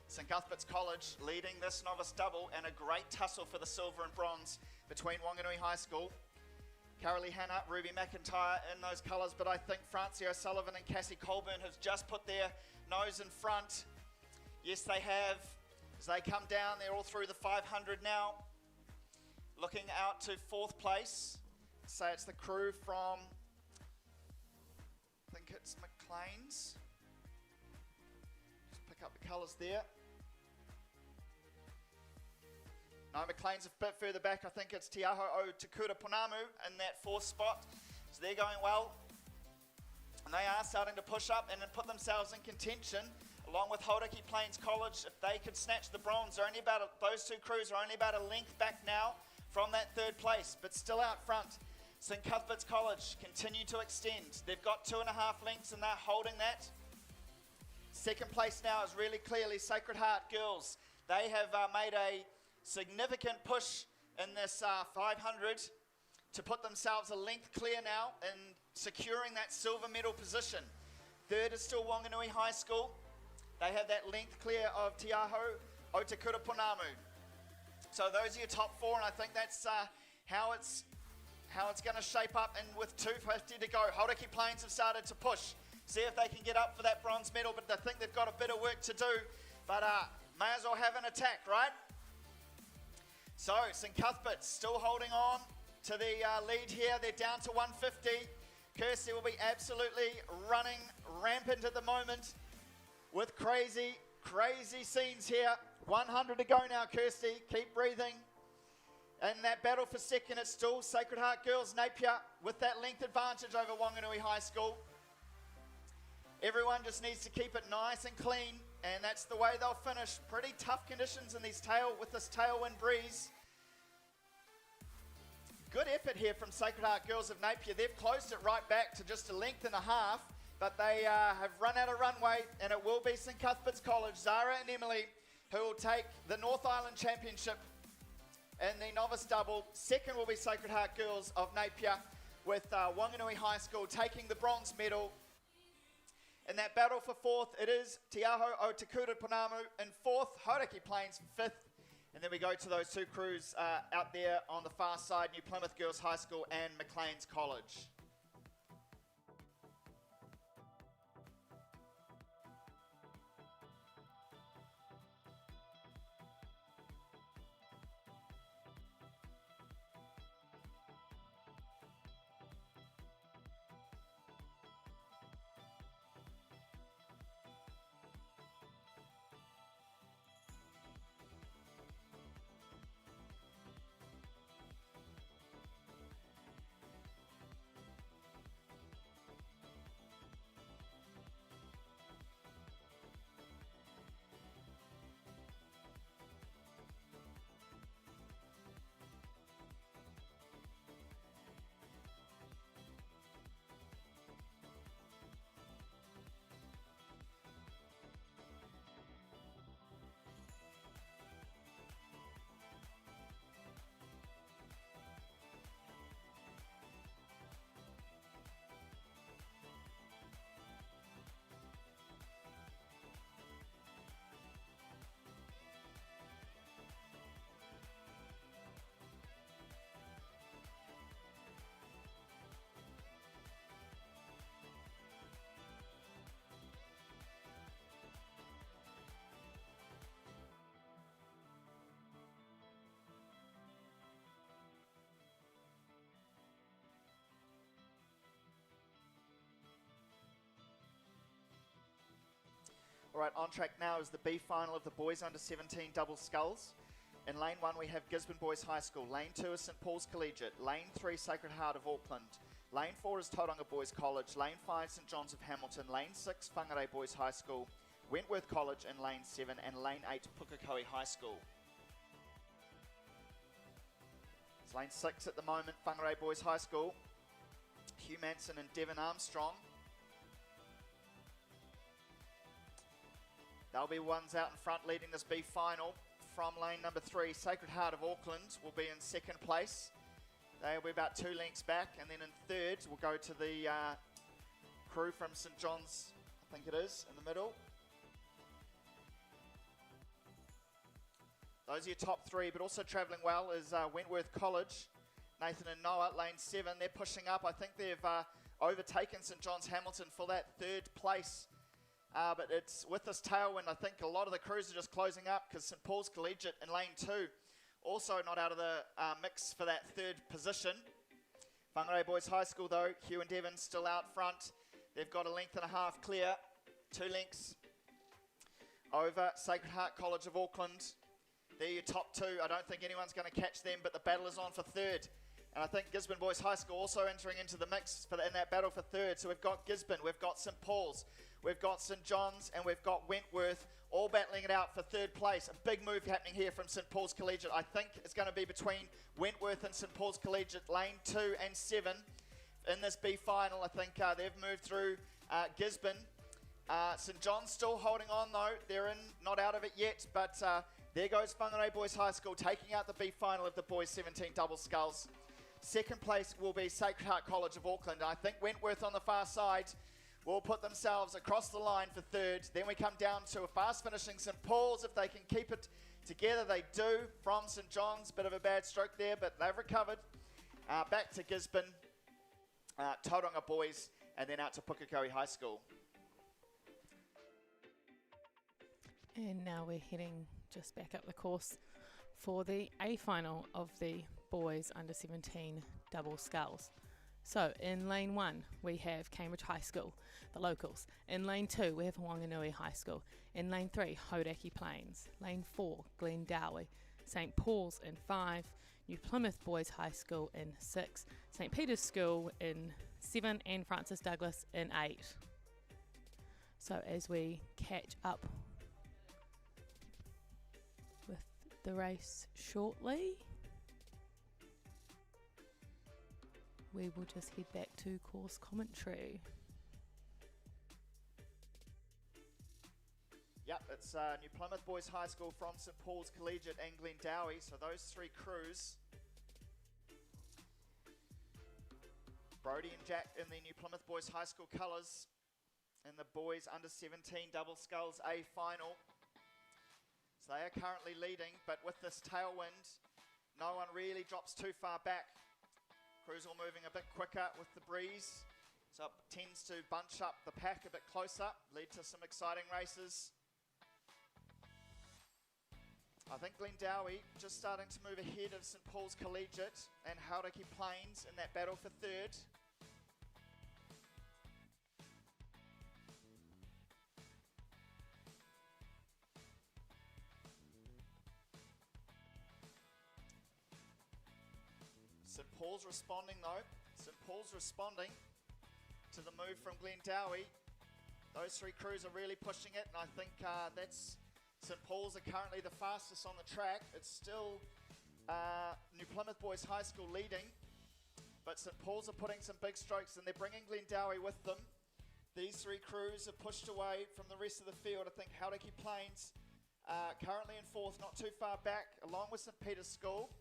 St Cuthbert's College leading this novice double, and a great tussle for the silver and bronze between Wanganui High School. Carolee Hannah, Ruby McIntyre in those colours, but I think Francie O'Sullivan and Cassie Colburn have just put their nose in front. Yes, they have. As they come down, they're all through the 500 now. Looking out to 4th place. So it's the crew from, I think it's McLean's. Just pick up the colours there. No, McLean's a bit further back. I think it's Te Aho o Te Kura Pounamu in that 4th spot. So they're going well. And they are starting to push up and put themselves in contention, along with Hauraki Plains College. If they could snatch the bronze, they're only about those two crews are only about a length back now from that 3rd place, but still out front. St Cuthbert's College continue to extend. They've got 2.5 lengths and they're holding that. 2nd place now is really clearly Sacred Heart Girls. They have made a significant push in this 500 to put themselves a length clear now and securing that silver medal position. 3rd is still Wanganui High School. They have that length clear of Te Aho o Te Kura Pounamu. So those are your top 4, and I think that's how it's going to shape up. And with 250 to go, Hauraki Plains have started to push, see if they can get up for that bronze medal, but I think they've got a bit of work to do. But may as well have an attack, right? So St Cuthbert's still holding on to the lead here. They're down to 150. Kirsty will be absolutely running rampant at the moment with crazy scenes here. 100 to go now, Kirsty. Keep breathing. In that battle for 2nd, it's still Sacred Heart Girls Napier with that length advantage over Wanganui High School. Everyone just needs to keep it nice and clean, and that's the way they'll finish. Pretty tough conditions in these with this tailwind breeze. Good effort here from Sacred Heart Girls of Napier. They've closed it right back to just a length and a half, but they have run out of runway, and it will be St Cuthbert's College, Zara and Emily, who will take the North Island Championship in the novice double. 2nd will be Sacred Heart Girls of Napier, with Wanganui High School taking the bronze medal. In that battle for 4th, it is Te Aho o Te Kura Pounamu in 4th, Hauraki Plains 5th, and then we go to those two crews out there on the far side, New Plymouth Girls High School and McLean's College. All right, on track now is the B final of the boys under 17 double sculls. In lane 1 we have Gisborne Boys High School. Lane 2 is St Paul's Collegiate. Lane 3 Sacred Heart of Auckland. Lane 4 is Tauranga Boys College. Lane 5 St John's of Hamilton. Lane 6 Whangarei Boys High School. Wentworth College in lane 7 and lane 8 Pukekohe High School. It's lane 6 at the moment, Whangarei Boys High School. Hugh Manson and Devon Armstrong. They'll be ones out in front leading this B final. From lane number 3, Sacred Heart of Auckland will be in 2nd place. They'll be about 2 lengths back, and then in 3rd we'll go to the crew from St John's, I think it is, in the middle. Those are your top 3, but also travelling well is Wentworth College. Nathan and Noah, lane 7, they're pushing up. I think they've overtaken St John's Hamilton for that 3rd place but it's with this tailwind, I think a lot of the crews are just closing up because St Paul's Collegiate in lane 2 also not out of the mix for that third position. Whangarei Boys High School though, Hugh and Devon still out front. They've got a length and a half clear, 2 lengths over Sacred Heart College of Auckland. They're your top 2. I don't think anyone's going to catch them, but the battle is on for third. And I think Gisborne Boys High School also entering into the mix in that battle for third. So we've got Gisborne, we've got St Paul's, we've got St John's, and we've got Wentworth all battling it out for third place. A big move happening here from St Paul's Collegiate. I think it's going to be between Wentworth and St Paul's Collegiate, lane 2 and 7 in this B final. I think they've moved through Gisborne. St John's still holding on though. They're not out of it yet, but there goes Whangarei Boys High School taking out the B final of the Boys 17 double sculls. Second place will be Sacred Heart College of Auckland. I think Wentworth on the far side will put themselves across the line for third. Then we come down to a fast finishing St Paul's. If they can keep it together, they do. From St John's, bit of a bad stroke there, but they've recovered. Back to Gisborne, Tauranga Boys, and then out to Pukekohe High School. And now we're heading just back up the course for the A final of the Boys Under 17 double sculls. So in lane 1 we have Cambridge High School, the locals. In lane 2 we have Wanganui High School. In lane 3 Hauraki Plains. Lane 4 Glendowie. St Paul's in 5. New Plymouth Boys High School in 6. St Peter's School in 7 and Francis Douglas in 8. So as we catch up with the race shortly, we will just head back to course commentary. Yep, it's New Plymouth Boys High School from St Paul's Collegiate and Glendowie. So those 3 crews. Brody and Jack in the New Plymouth Boys High School colours in the Boys Under 17 double sculls A final. So they are currently leading, but with this tailwind, no one really drops too far back. Crews all moving a bit quicker with the breeze, so it tends to bunch up the pack a bit closer, lead to some exciting races. I think Glendowie just starting to move ahead of St Paul's Collegiate and Hauraki Plains in that battle for third. St Paul's responding though. St Paul's responding to the move from Glendowie. Those 3 crews are really pushing it, and I think that's St Paul's are currently the fastest on the track. It's still New Plymouth Boys High School leading, but St Paul's are putting some big strokes and they're bringing Glendowie with them. These 3 crews are pushed away from the rest of the field. I think Hauraki Plains currently in 4th, not too far back, along with St Peter's School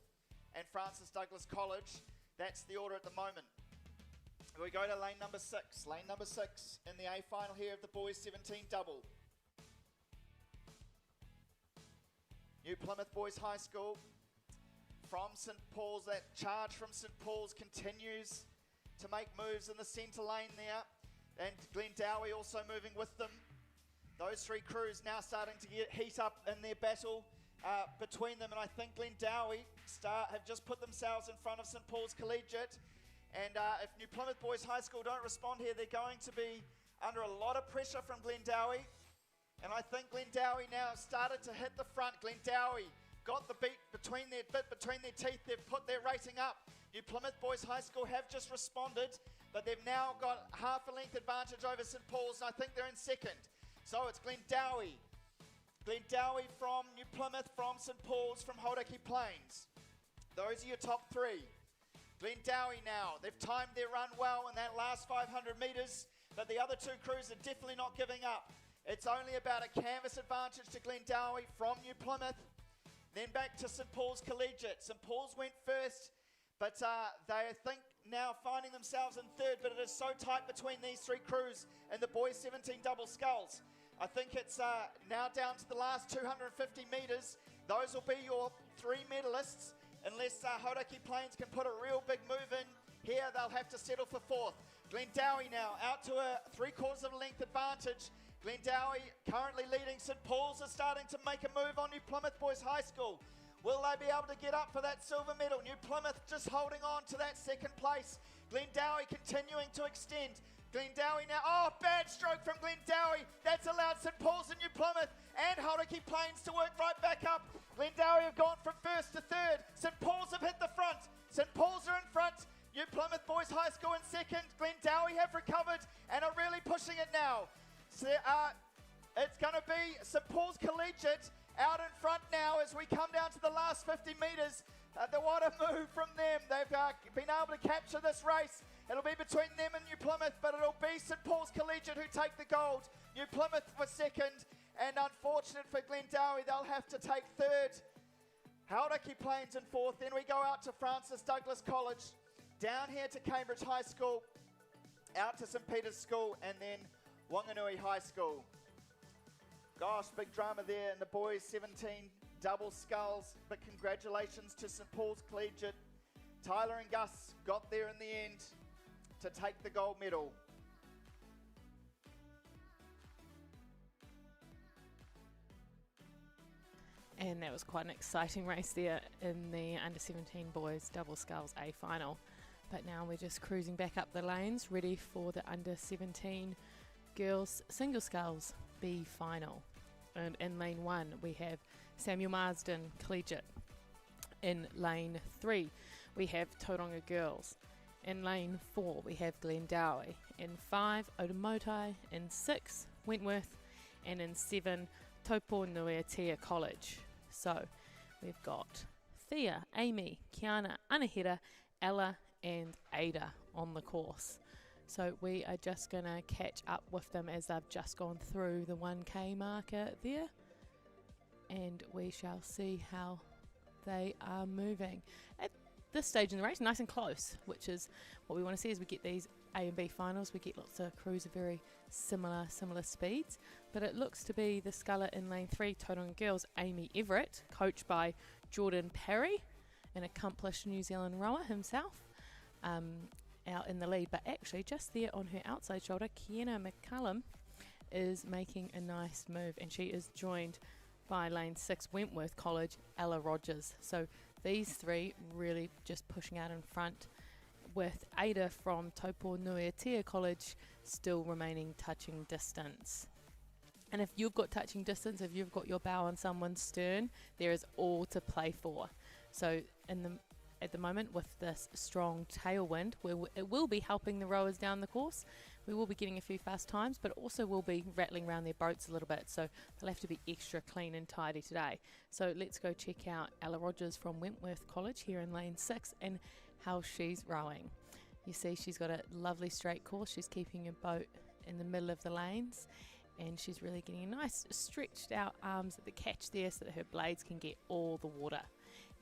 and Francis Douglas College. That's the order at the moment. We go to lane number 6. Lane number 6 in the A final here of the Boys 17 double. New Plymouth Boys High School from St Paul's. That charge from St Paul's continues to make moves in the centre lane there. And Glendowie also moving with them. Those 3 crews now starting to heat up in their battle between them, and I think Glendowie have just put themselves in front of St Paul's Collegiate, and if New Plymouth Boys High School don't respond here, they're going to be under a lot of pressure from Glendowie, and I think Glendowie now started to hit the front. Glendowie got the beat between their teeth. They've put their rating up. New Plymouth Boys High School have just responded, but they've now got half a length advantage over St Paul's, and I think they're in second. So it's Glendowie from New Plymouth, from St Paul's, from Hauraki Plains. Those are your top 3. Glendowie now, they've timed their run well in that last 500 metres, but the other 2 crews are definitely not giving up. It's only about a canvas advantage to Glendowie from New Plymouth, then back to St Paul's Collegiate. St Paul's went first, but they think now finding themselves in third, but it is so tight between these 3 crews and the Boys 17 double sculls. I think it's now down to the last 250 metres. Those will be your 3 medalists. Unless Hauraki Plains can put a real big move in here, they'll have to settle for 4th. Glendowie now out to a 3/4 of a length advantage. Glendowie currently leading. St Paul's are starting to make a move on New Plymouth Boys High School. Will they be able to get up for that silver medal? New Plymouth just holding on to that second place. Glendowie continuing to extend. Glendowie now, oh, bad stroke from Glendowie. That's allowed St Paul's and New Plymouth and Hauraki Plains to work right back up. Glendowie have gone from first to third. St Paul's have hit the front. St Paul's are in front. New Plymouth Boys High School in second. Glendowie have recovered and are really pushing it now. So, it's going to be St Paul's Collegiate out in front now as we come down to the last 50 metres. What a move from them. They've been able to capture this race. It'll be between them and New Plymouth, but it'll be St Paul's Collegiate who take the gold. New Plymouth for second, and unfortunate for Glendowie, they'll have to take third. Hauraki Plains in fourth. Then we go out to Francis Douglas College, down here to Cambridge High School, out to St Peter's School, and then Wanganui High School. Gosh, big drama there in the boys 17 double sculls, but congratulations to St Paul's Collegiate. Tyler and Gus got there in the end to take the gold medal. And that was quite an exciting race there in the under 17 boys double sculls A final. But now we're just cruising back up the lanes, ready for the under 17 girls single sculls B final. And in lane 1 we have Samuel Marsden Collegiate. In lane 3 we have Tauranga Girls. In lane 4 we have Glendowie. In 5 Otamotai. In 6 Wentworth. And in 7 Taupo Nuiatea College. So we've got Thea, Amy, Kiana, Anahira, Ella and Ada on the course. So we are just going to catch up with them as they've just gone through the 1K marker there. And we shall see how they are moving. At this stage in the race, nice and close, which is what we want to see as we get these A and B finals. We get lots of crews of very similar speeds. But it looks to be the sculler in lane 3, Tauranga Girls, Amy Everett, coached by Jordan Perry, an accomplished New Zealand rower himself. Out in the lead, but actually just there on her outside shoulder, Kiana McCullum is making a nice move, and she is joined by lane 6 Wentworth College, Ella Rogers. So these three really just pushing out in front, with Ada from Taupo Nuiatea College still remaining touching distance. And if you've got touching distance, if you've got your bow on someone's stern, there is all to play for. So at the moment, with this strong tailwind, it will be helping the rowers down the course. We will be getting a few fast times, but also will be rattling around their boats a little bit, so they'll have to be extra clean and tidy today. So let's go check out Ella Rogers from Wentworth College here in lane 6 and how she's rowing. You see she's got a lovely straight course. She's keeping her boat in the middle of the lanes, and she's really getting a nice stretched out arms at the catch there so that her blades can get all the water.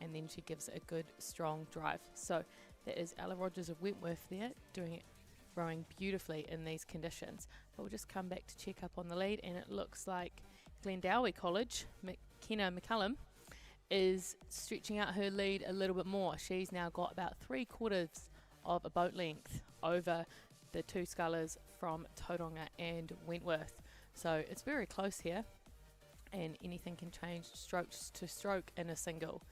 And then she gives it a good strong drive. So that is Ella Rogers of Wentworth there, doing it, rowing beautifully in these conditions. But we'll just come back to check up on the lead, and it looks like Glendowie College, Kiana McCullum, is stretching out her lead a little bit more. She's now got about 3/4 of a boat length over the two scullers from Tauranga and Wentworth. So it's very close here, and anything can change strokes to stroke in a single.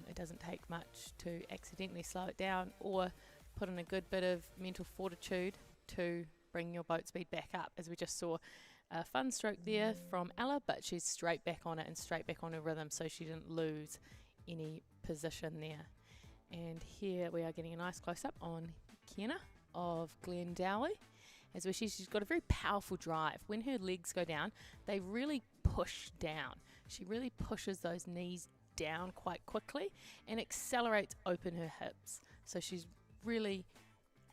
It doesn't take much to accidentally slow it down or put in a good bit of mental fortitude to bring your boat speed back up, as we just saw a fun stroke there from Ella, but she's straight back on it and straight back on her rhythm, so she didn't lose any position there. And here we are getting a nice close-up on Kiana of Glendowie, as we see she's got a very powerful drive. When her legs go down, they really push down. She really pushes those knees down quite quickly and accelerates open her hips. So she's really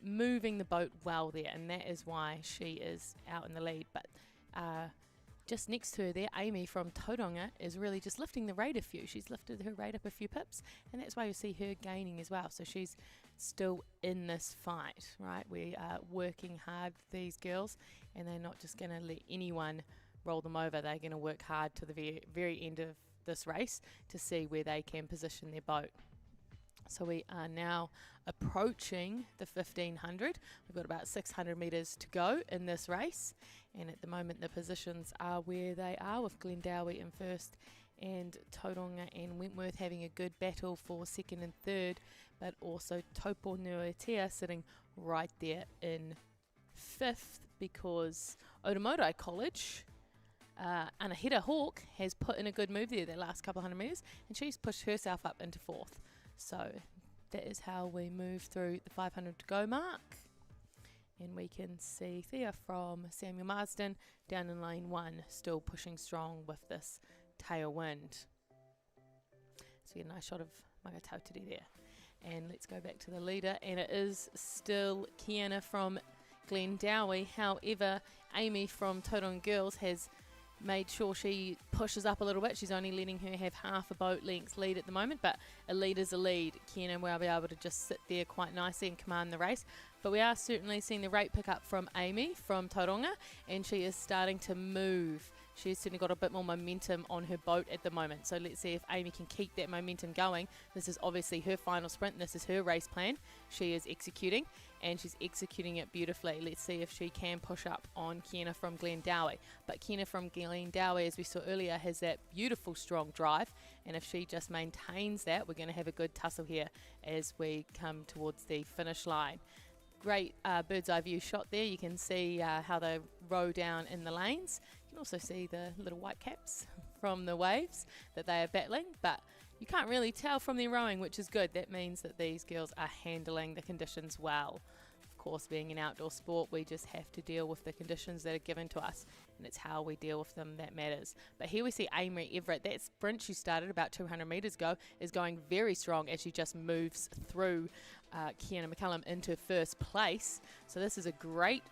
moving the boat well there, and that is why she is out in the lead. But just next to her there, Amy from Tauranga is really just lifting the rate a few. She's lifted her rate up a few pips, and that's why you see her gaining as well. So she's still in this fight, right? We are working hard for these girls, and they're not just going to let anyone roll them over. They're going to work hard to the very end of this race to see where they can position their boat. So we are now approaching the 1500. We've got about 600 metres to go in this race, and at the moment the positions are where they are, with Glendowie in first and Tauranga and Wentworth having a good battle for second and third, but also Taupo Nuatea sitting right there in fifth, because Otamotai College, Anahita Hawk, has put in a good move there the last couple of 100 metres, and she's pushed herself up into fourth. So that is how we move through the 500 to go mark. And we can see Thea from Samuel Marsden down in lane 1, still pushing strong with this tailwind. So we get a nice shot of Magatautiri there. And let's go back to the leader, and it is still Kiana from Glendowie. However, Amy from Tauranga Girls has made sure she pushes up a little bit. She's only letting her have half a boat length lead at the moment, but a lead is a lead. Kiana will be able to just sit there quite nicely and command the race. But we are certainly seeing the rate pick up from Amy from Tauranga, and she is starting to move. She's certainly got a bit more momentum on her boat at the moment. So let's see if Amy can keep that momentum going. This is obviously her final sprint. This is her race plan. She is executing, and she's executing it beautifully. Let's see if she can push up on Kiana from Glendowie. But Kiana from Glendowie, as we saw earlier, has that beautiful strong drive. And if she just maintains that, we're going to have a good tussle here as we come towards the finish line. Great bird's eye view shot there. You can see how they row down in the lanes. You can also see the little white caps from the waves that they are battling, but you can't really tell from their rowing, which is good. That means that these girls are handling the conditions well. Of course, being an outdoor sport, we just have to deal with the conditions that are given to us, and it's how we deal with them that matters. But here we see Amory Everett. That sprint she started about 200 metres ago is going very strong as she just moves through Kiana McCullum into first place. So this is a great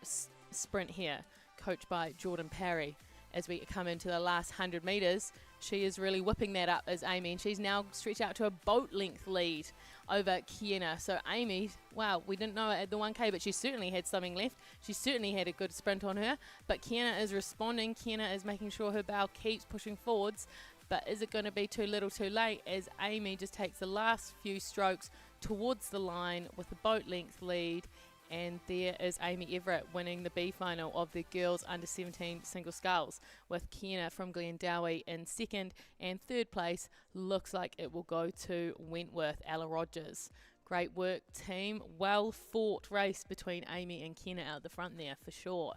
sprint here, coached by Jordan Parry. As we come into the last 100 metres, she is really whipping that up as Amy, and she's now stretched out to a boat length lead over Kiana. So Amy, wow, we didn't know it at the 1K, but she certainly had something left. She certainly had a good sprint on her, but Kiana is responding. Kiana is making sure her bow keeps pushing forwards, but is it going to be too little too late as Amy just takes the last few strokes towards the line with a boat length lead? And there is Amy Everett winning the B final of the girls under 17 single sculls, with Kiana from Glendowie in second, and third place looks like it will go to Wentworth, Ella Rogers. Great work, team. Well fought race between Amy and Kiana out the front there for sure.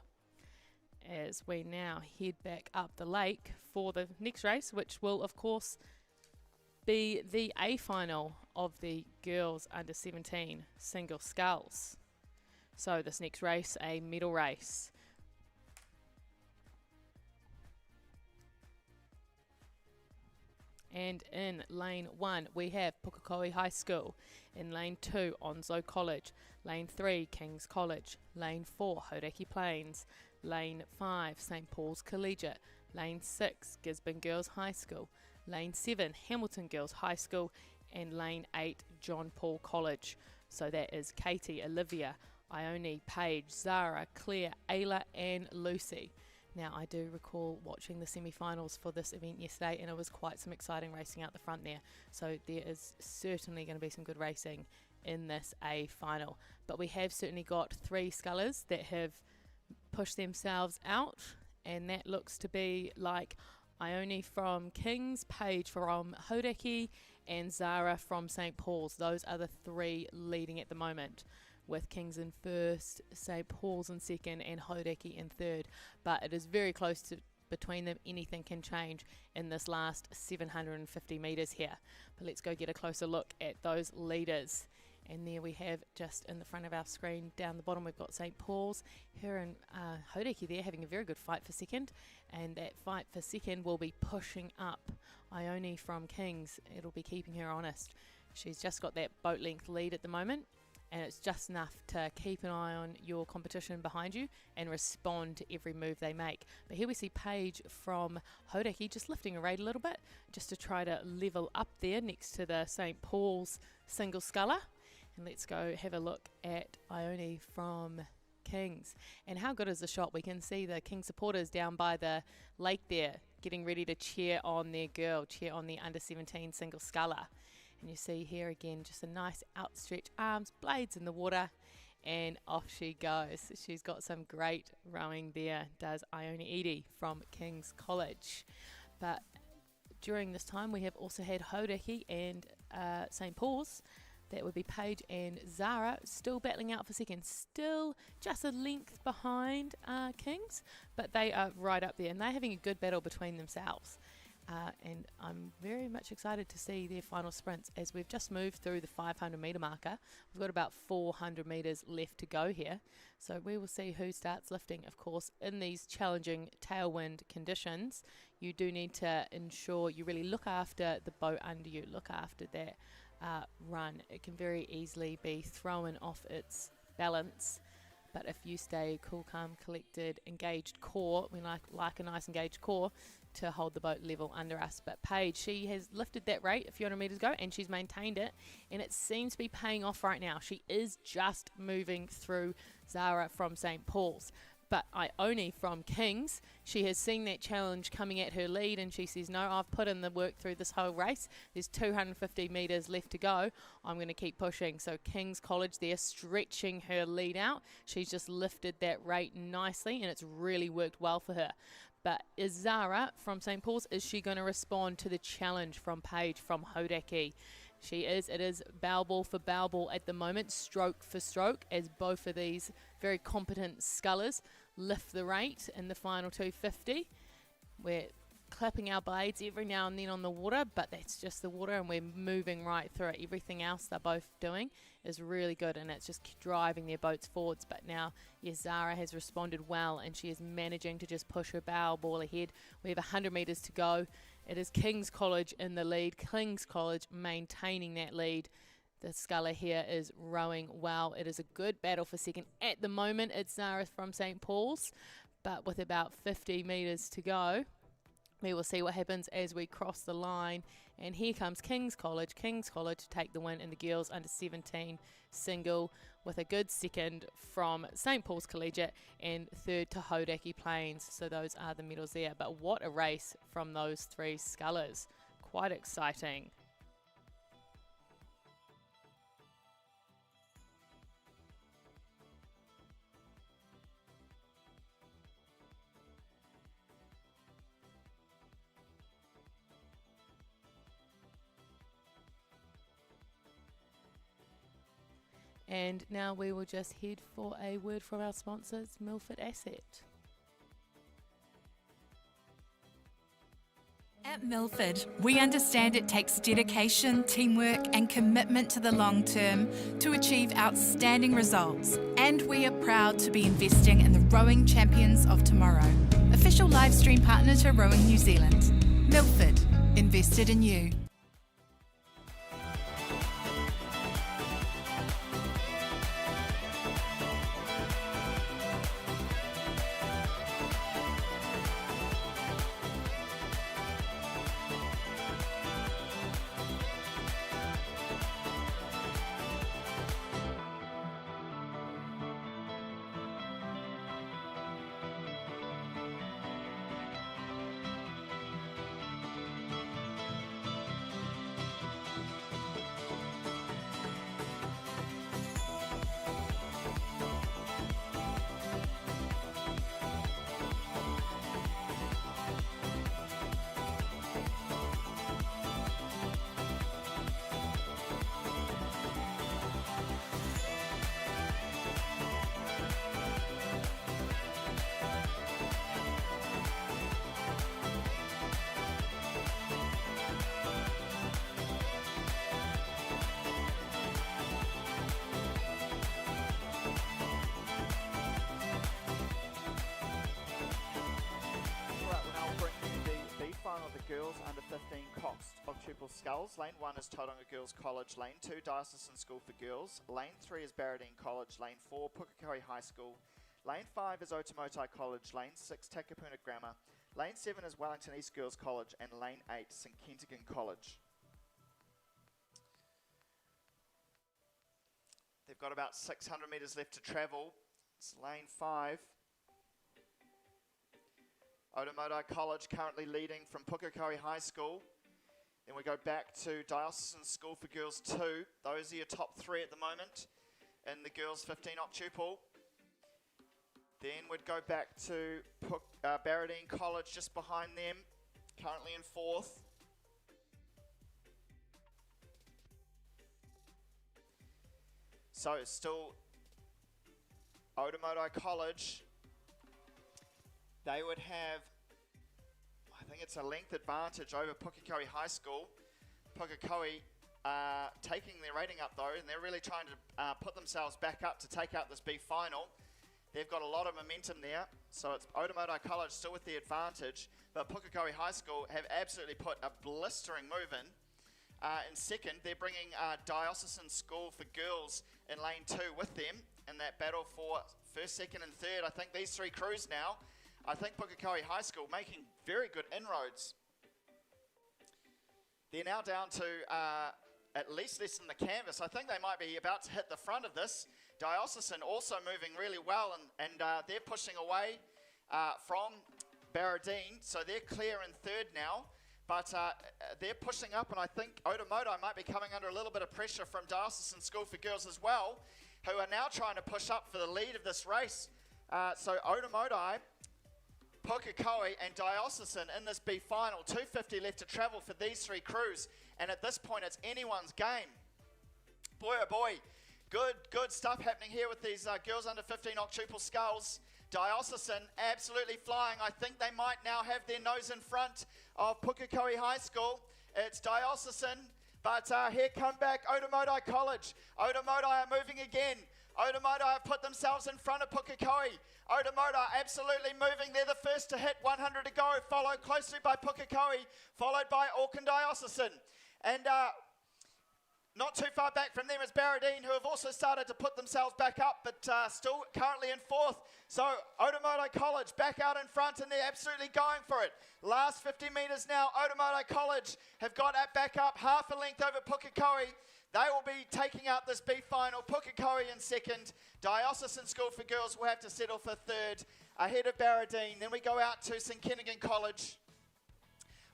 As we now head back up the lake for the next race, which will of course be the A final of the girls under 17 single sculls. So this next race, a medal race. And in lane 1, we have Pukekohe High School. In lane 2, Onslow College. Lane 3, King's College. Lane 4, Hauraki Plains. Lane 5, St. Paul's Collegiate. Lane 6, Gisborne Girls High School. Lane 7, Hamilton Girls High School. And lane 8, John Paul College. So that is Katie, Olivia, Ione, Paige, Zara, Claire, Ayla and Lucy. Now I do recall watching the semi-finals for this event yesterday, and it was quite some exciting racing out the front there. So there is certainly going to be some good racing in this A final. But we have certainly got 3 scullers that have pushed themselves out, and that looks to be like Ione from Kings, Paige from Hauraki and Zara from St. Paul's. Those are the 3 leading at the moment, with Kings in first, St. Paul's in second and Hauraki in third. But it is very close to between them. Anything can change in this last 750 metres here. But let's go get a closer look at those leaders. And there we have, just in the front of our screen down the bottom, we've got St. Paul's. Her and Hauraki there having a very good fight for second, and that fight for second will be pushing up Ione from Kings. It'll be keeping her honest. She's just got that boat length lead at the moment, and it's just enough to keep an eye on your competition behind you and respond to every move they make. But here we see Paige from Hauraki just lifting her rate a little bit, just to try to level up there next to the St. Paul's single sculler. And let's go have a look at Ione from Kings. And how good is the shot? We can see the King supporters down by the lake there, getting ready to cheer on their girl, cheer on the under 17 single sculler. And you see here again, just a nice outstretched arms, blades in the water, and off she goes. She's got some great rowing there, does Ione Edie from King's College. But during this time, we have also had Hauraki and St. Paul's. That would be Paige and Zara, still battling out for second. Still just a length behind Kings, but they are right up there, and they're having a good battle between themselves. And I'm very much excited to see their final sprints as we've just moved through the 500 metre marker. We've got about 400 metres left to go here. So we will see who starts lifting. Of course, in these challenging tailwind conditions, you do need to ensure you really look after the boat under you, look after that run. It can very easily be thrown off its balance. But if you stay cool, calm, collected, engaged core, we like a nice engaged core to hold the boat level under us. But Paige, she has lifted that rate a few hundred metres ago and she's maintained it, and it seems to be paying off right now. She is just moving through Zara from St. Paul's. But Ione from Kings, she has seen that challenge coming at her lead, and she says, no, I've put in the work through this whole race. There's 250 metres left to go. I'm going to keep pushing. So King's College there stretching her lead out. She's just lifted that rate nicely, and it's really worked well for her. But is Zara from St. Paul's, is she going to respond to the challenge from Paige from Hauraki? She is. It is bow ball for bow ball at the moment, stroke for stroke, as both of these very competent scullers lift the rate in the final 250. We're clapping our blades every now and then on the water, but that's just the water, and we're moving right through it. Everything else they're both doing is really good, and it's just driving their boats forwards. But now, yes, Zara has responded well, and she is managing to just push her bow ball ahead. We have 100 metres to go. It is King's College in the lead. King's College maintaining that lead. The sculler here is rowing well. It is a good battle for second. At the moment, it's Zara from St. Paul's, but with about 50 metres to go, we will see what happens as we cross the line. And here comes King's College. King's College to take the win in the girls under 17 single, with a good second from St. Paul's Collegiate and third to Hauraki Plains. So those are the medals there. But what a race from those three scullers. Quite exciting. And now we will just head for a word from our sponsors, Milford Asset. At Milford, we understand it takes dedication, teamwork, and commitment to the long term to achieve outstanding results. And we are proud to be investing in the rowing champions of tomorrow. Official live stream partner to Rowing New Zealand. Milford, invested in you. Girls under 15 Coxed octuple Sculls. Lane 1 is Tauranga Girls College. Lane 2 Diocesan School for Girls. Lane 3 is Barradine College. Lane 4 Pukekohe High School. Lane 5 is Otamotai College. Lane 6 Takapuna Grammar. Lane 7 is Wellington East Girls College. And Lane 8 St Kentigern College. They've got about 600 metres left to travel. It's Lane 5. Otamotai College currently leading from Pukekohe High School. Then we go back to Diocesan School for Girls 2. Those are your top 3 at the moment in the girls 15 octuple. Then we'd go back to Barradine College just behind them, currently in 4th. So it's still Otamoto College. They would have, I think it's a length advantage over Pukekohe High School. Pukekohe taking their rating up though, and they're really trying to put themselves back up to take out this B final. They've got a lot of momentum there, so it's Otamoto College still with the advantage, but Pukekohe High School have absolutely put a blistering move in. In second, they're bringing Diocesan School for Girls in lane 2 with them in that battle for first, second and third. I think these 3 crews now, I think Pukekohe High School making very good inroads. They're now down to at least less than the canvas. I think they might be about to hit the front of this. Diocesan also moving really well, and they're pushing away from Barradine, so they're clear in third now. But they're pushing up, and I think Otamoto might be coming under a little bit of pressure from Diocesan School for Girls as well, who are now trying to push up for the lead of this race. So Otamoto, Pukekohe and Diocesan in this B final. 250 left to travel for these 3 crews, and at this point it's anyone's game. Boy oh boy, good stuff happening here with these girls under 15 octuple sculls. Diocesan absolutely flying. I think they might now have their nose in front of Pukekohe High School. It's Diocesan, but here come back Otamoto College. Otamoto are moving again. Otamoto have put themselves in front of Pukekohe. Otamoto absolutely moving. They're the first to hit 100 to go, followed closely by Pukekohe, followed by Auckland Diocesan. And not too far back from them is Barradine, who have also started to put themselves back up, but still currently in 4th. So Otamoto College back out in front, and they're absolutely going for it. Last 50 metres now, Otamoto College have got that back up half a length over Pukekohe. They will be taking out this B final. Pukekohe in second. Diocesan School for Girls will have to settle for third, ahead of Barradine. Then we go out to St Kentigern College,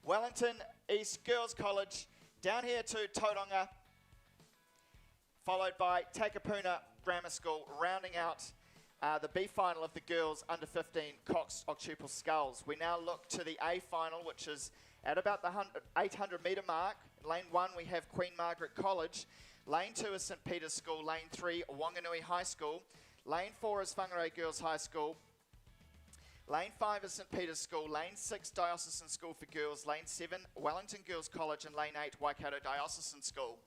Wellington East Girls College, down here to Tauranga, followed by Takapuna Grammar School, rounding out the B final of the girls under 15 Coxed octuple sculls. We now look to the A final, which is at about the 800 metre mark. Lane 1 we have Queen Margaret College. Lane 2 is St Peter's School. Lane 3 Wanganui High School. Lane 4 is Whangarei Girls High School. Lane 5 is St Peter's School. Lane 6 Diocesan School for Girls. Lane 7 Wellington Girls College, and Lane 8 Waikato Diocesan School.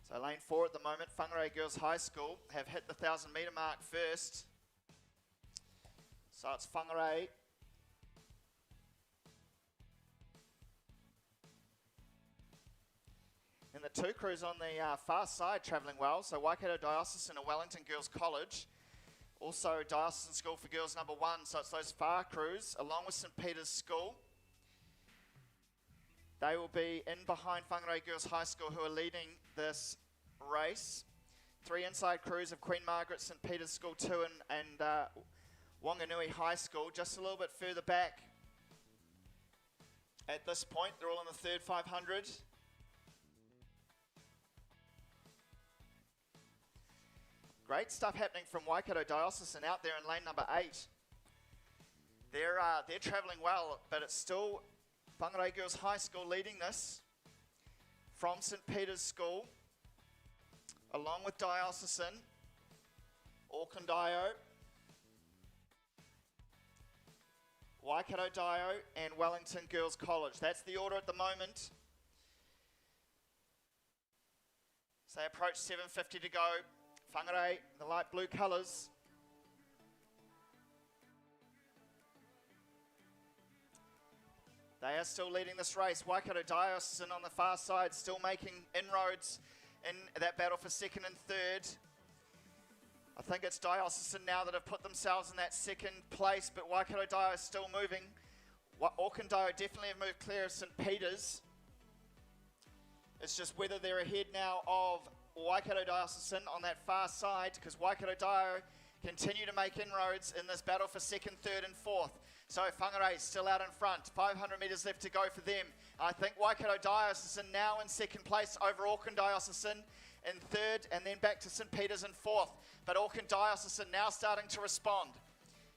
So lane 4 at the moment, Whangarei Girls High School have hit the 1,000 metre mark first. So it's Whangarei. And the 2 crews on the far side travelling well. So Waikato Diocesan and Wellington Girls College. Also Diocesan School for Girls number 1. So it's those far crews along with St Peter's School. They will be in behind Whangarei Girls High School, who are leading this race. 3 inside crews of Queen Margaret, St Peter's School 2 and Wanganui High School, just a little bit further back. At this point, they're all in the third 500. Great stuff happening from Waikato Diocesan out there in lane number 8. They're travelling well, but it's still Whangarei Girls High School leading this from St Peter's School, along with Diocesan, Auckland Dio, Waikato Dio, and Wellington Girls College. That's the order at the moment. So they approach 7:50 to go. Whangarei, the light blue colours. They are still leading this race. Waikato Diocesan on the far side still making inroads in that battle for second and third. I think it's Diocesan now that have put themselves in that second place, but Waikato Dio is still moving. Auckland Dio definitely have moved clear of St Peter's. It's just whether they're ahead now of Waikato Diocesan on that far side, because Waikato Dio continue to make inroads in this battle for second, third and fourth. So Whangarei still out in front, 500 metres left to go for them. I think Waikato Diocesan now in second place over Auckland Diocesan in third, and then back to St Peter's in fourth. But Auckland Diocesan now starting to respond.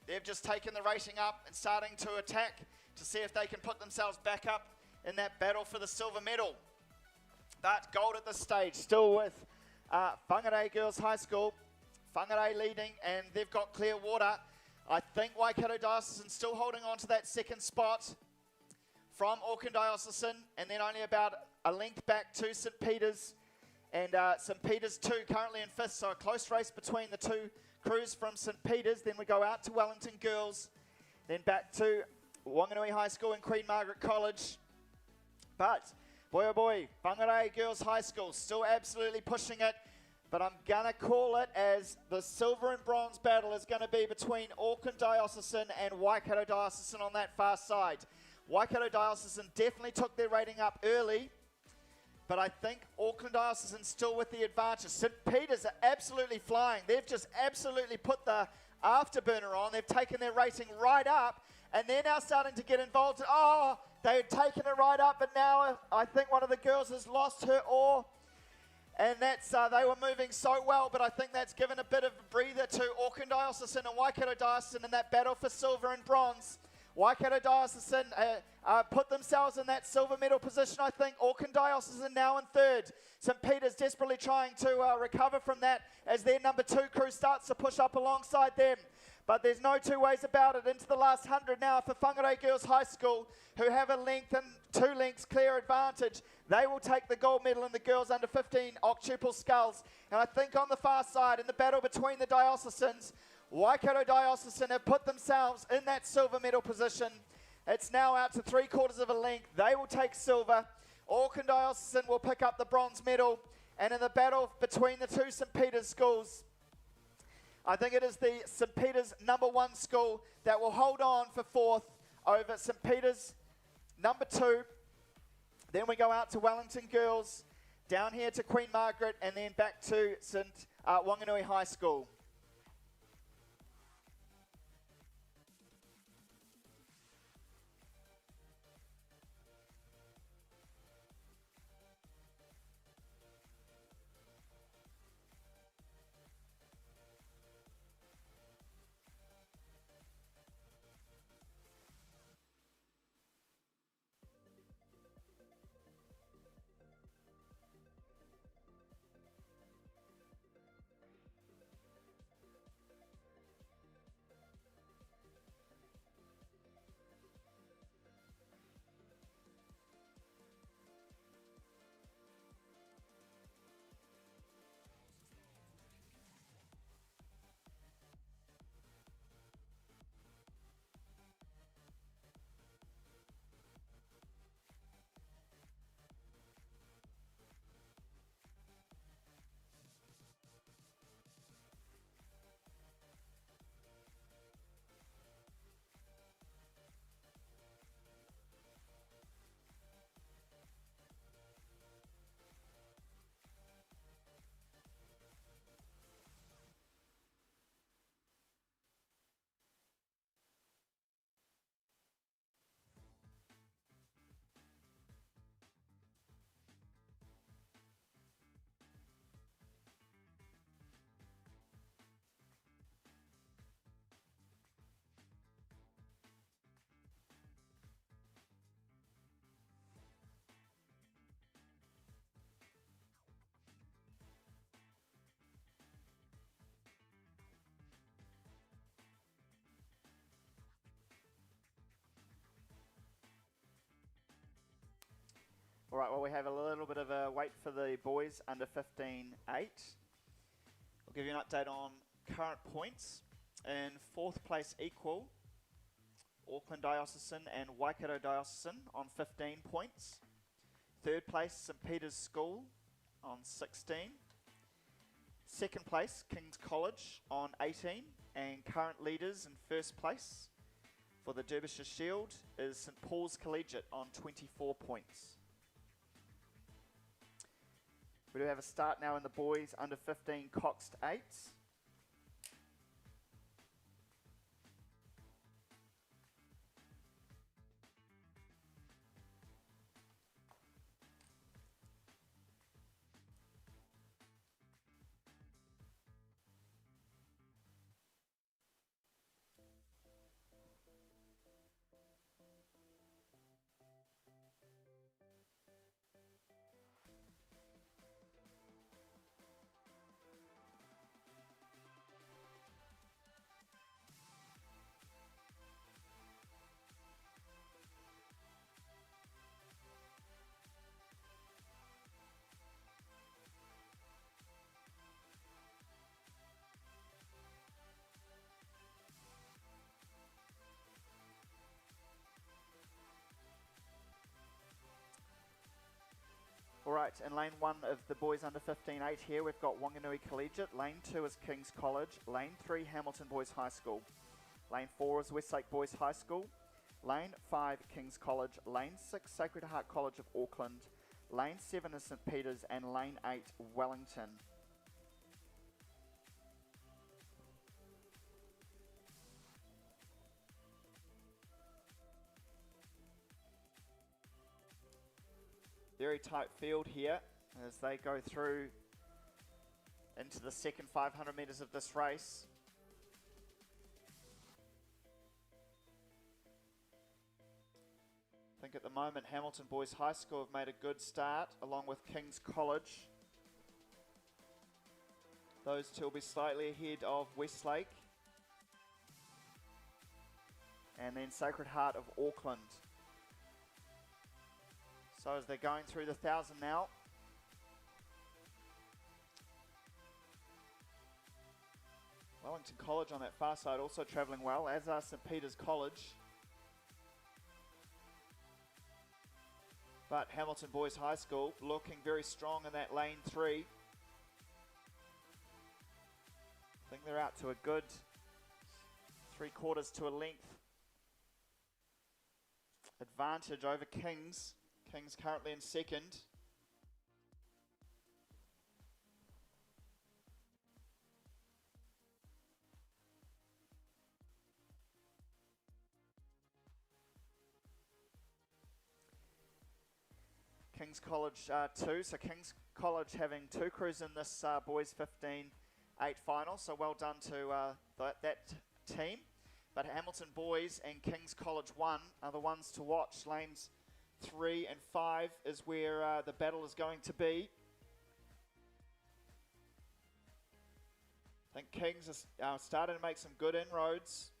They've just taken the rating up and starting to attack to see if they can put themselves back up in that battle for the silver medal. But gold at this stage, still with Whangarei Girls High School. Whangarei leading, and they've got clear water. I think Waikato Diocesan still holding on to that second spot from Auckland Diocesan, and then only about a length back to St Peter's. And St Peter's 2 currently in fifth, so a close race between the two crews from St Peter's. Then we go out to Wellington Girls, then back to Wanganui High School and Queen Margaret College. But, boy oh boy, Whangarei Girls High School still absolutely pushing it. But I'm going to call it as the silver and bronze battle is going to be between Auckland Diocesan and Waikato Diocesan on that far side. Waikato Diocesan definitely took their rating up early, but I think Auckland Diocesan still with the advantage. St Peter's are absolutely flying. They've just absolutely put the afterburner on. They've taken their rating right up, and they're now starting to get involved. Oh, they've taken it right up, but now I think one of the girls has lost her oar. And that's, they were moving so well, but I think that's given a bit of a breather to Auckland Diocesan and Waikato Diocesan in that battle for silver and bronze. Waikato Diocesan put themselves in that silver medal position, I think. Auckland Diocesan now in third. St Peter's desperately trying to recover from that as their number 2 crew starts to push up alongside them. But there's no two ways about it. Into the last 100 now for Whangarei Girls High School, who have a length and 2 lengths clear advantage. They will take the gold medal in the girls under 15 octuple sculls. And I think on the far side, in the battle between the diocesans, Waikato Diocesan have put themselves in that silver medal position. It's now out to 3/4 of a length. They will take silver. Auckland Diocesan will pick up the bronze medal. And in the battle between the two St Peter's schools, I think it is the St Peter's number 1 school that will hold on for fourth over St Peter's number 2. Then we go out to Wellington Girls, down here to Queen Margaret, and then back to St Wanganui High School. All right, well, we have a little bit of a wait for the boys under 15-8. I'll give you an update on current points. In fourth place equal, Auckland Diocesan and Waikato Diocesan on 15 points. Third place, St Peter's School on 16. Second place, King's College on 18. And current leaders in first place for the Derbyshire Shield is St Paul's Collegiate on 24 points. We do have a start now in the boys under 15 Coxed 8s. right, in lane 1 of the boys under 15-8 here, we've got Wanganui Collegiate. Lane 2 is King's College. Lane 3, Hamilton Boys High School. Lane 4 is Westlake Boys High School. Lane 5, King's College. Lane 6, Sacred Heart College of Auckland. Lane 7 is St Peter's, and Lane 8, Wellington. Very tight field here as they go through into the second 500 metres of this race. I think at the moment Hamilton Boys High School have made a good start along with King's College. Those two will be slightly ahead of Westlake. And then Sacred Heart of Auckland. So as they're going through the 1,000 now. Wellington College on that far side also travelling well, as are St Peter's College. But Hamilton Boys High School looking very strong in that lane 3. I think they're out to a good 3/4 to a length advantage over Kings. Kings currently in second. King's College 2, so King's College having 2 crews in this boys 15-8 final, so well done to that team. But Hamilton Boys and King's College 1 are the ones to watch. Lanes 3 and 5 is where the battle is going to be. I think Kings is starting to make some good inroads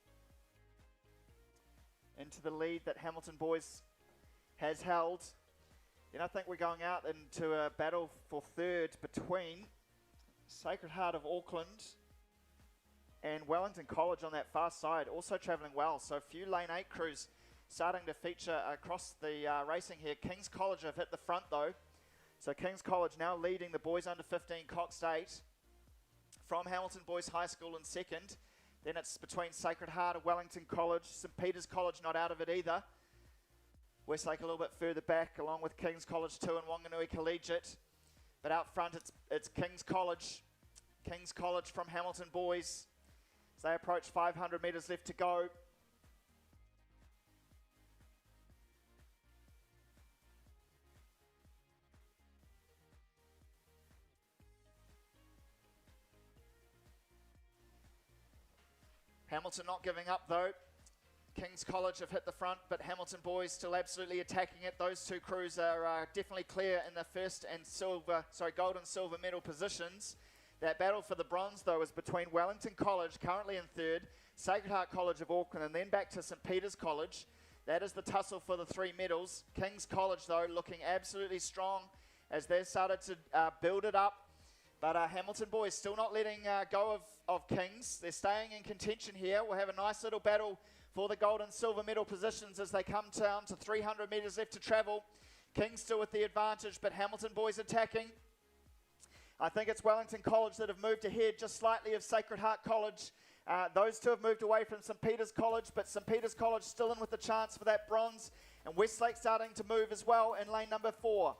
into the lead that Hamilton Boys has held. Then I think we're going out into a battle for third between Sacred Heart of Auckland and Wellington College on that far side, also travelling well. So a few lane 8 crews starting to feature across the racing here. King's College have hit the front though. So King's College now leading the boys under 15 Coxed 8 from Hamilton Boys High School in second. Then it's between Sacred Heart of Wellington College, St Peter's College not out of it either. Westlake a little bit further back along with King's College 2 and Wanganui Collegiate. But out front it's King's College. King's College from Hamilton Boys. As they approach 500 metres left to go. Hamilton not giving up though. King's College have hit the front, but Hamilton Boys still absolutely attacking it. Those two crews are definitely clear in the first and gold and silver medal positions. That battle for the bronze though is between Wellington College, currently in third, Sacred Heart College of Auckland, and then back to St Peter's College. That is the tussle for the 3 medals. King's College though looking absolutely strong as they've started to build it up. But Hamilton Boys still not letting go of Kings. They're staying in contention here. We'll have a nice little battle for the gold and silver medal positions as they come down to 300 metres left to travel. Kings still with the advantage, but Hamilton Boys attacking. I think it's Wellington College that have moved ahead just slightly of Sacred Heart College. Those two have moved away from St Peter's College, but St Peter's College still in with the chance for that bronze. And Westlake starting to move as well in lane number 4.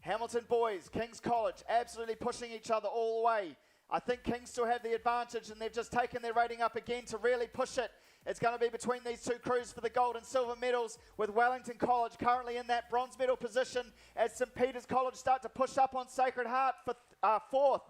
Hamilton Boys, King's College, absolutely pushing each other all the way. I think Kings still have the advantage, and they've just taken their rating up again to really push it. It's going to be between these two crews for the gold and silver medals, with Wellington College currently in that bronze medal position as St Peter's College start to push up on Sacred Heart for fourth.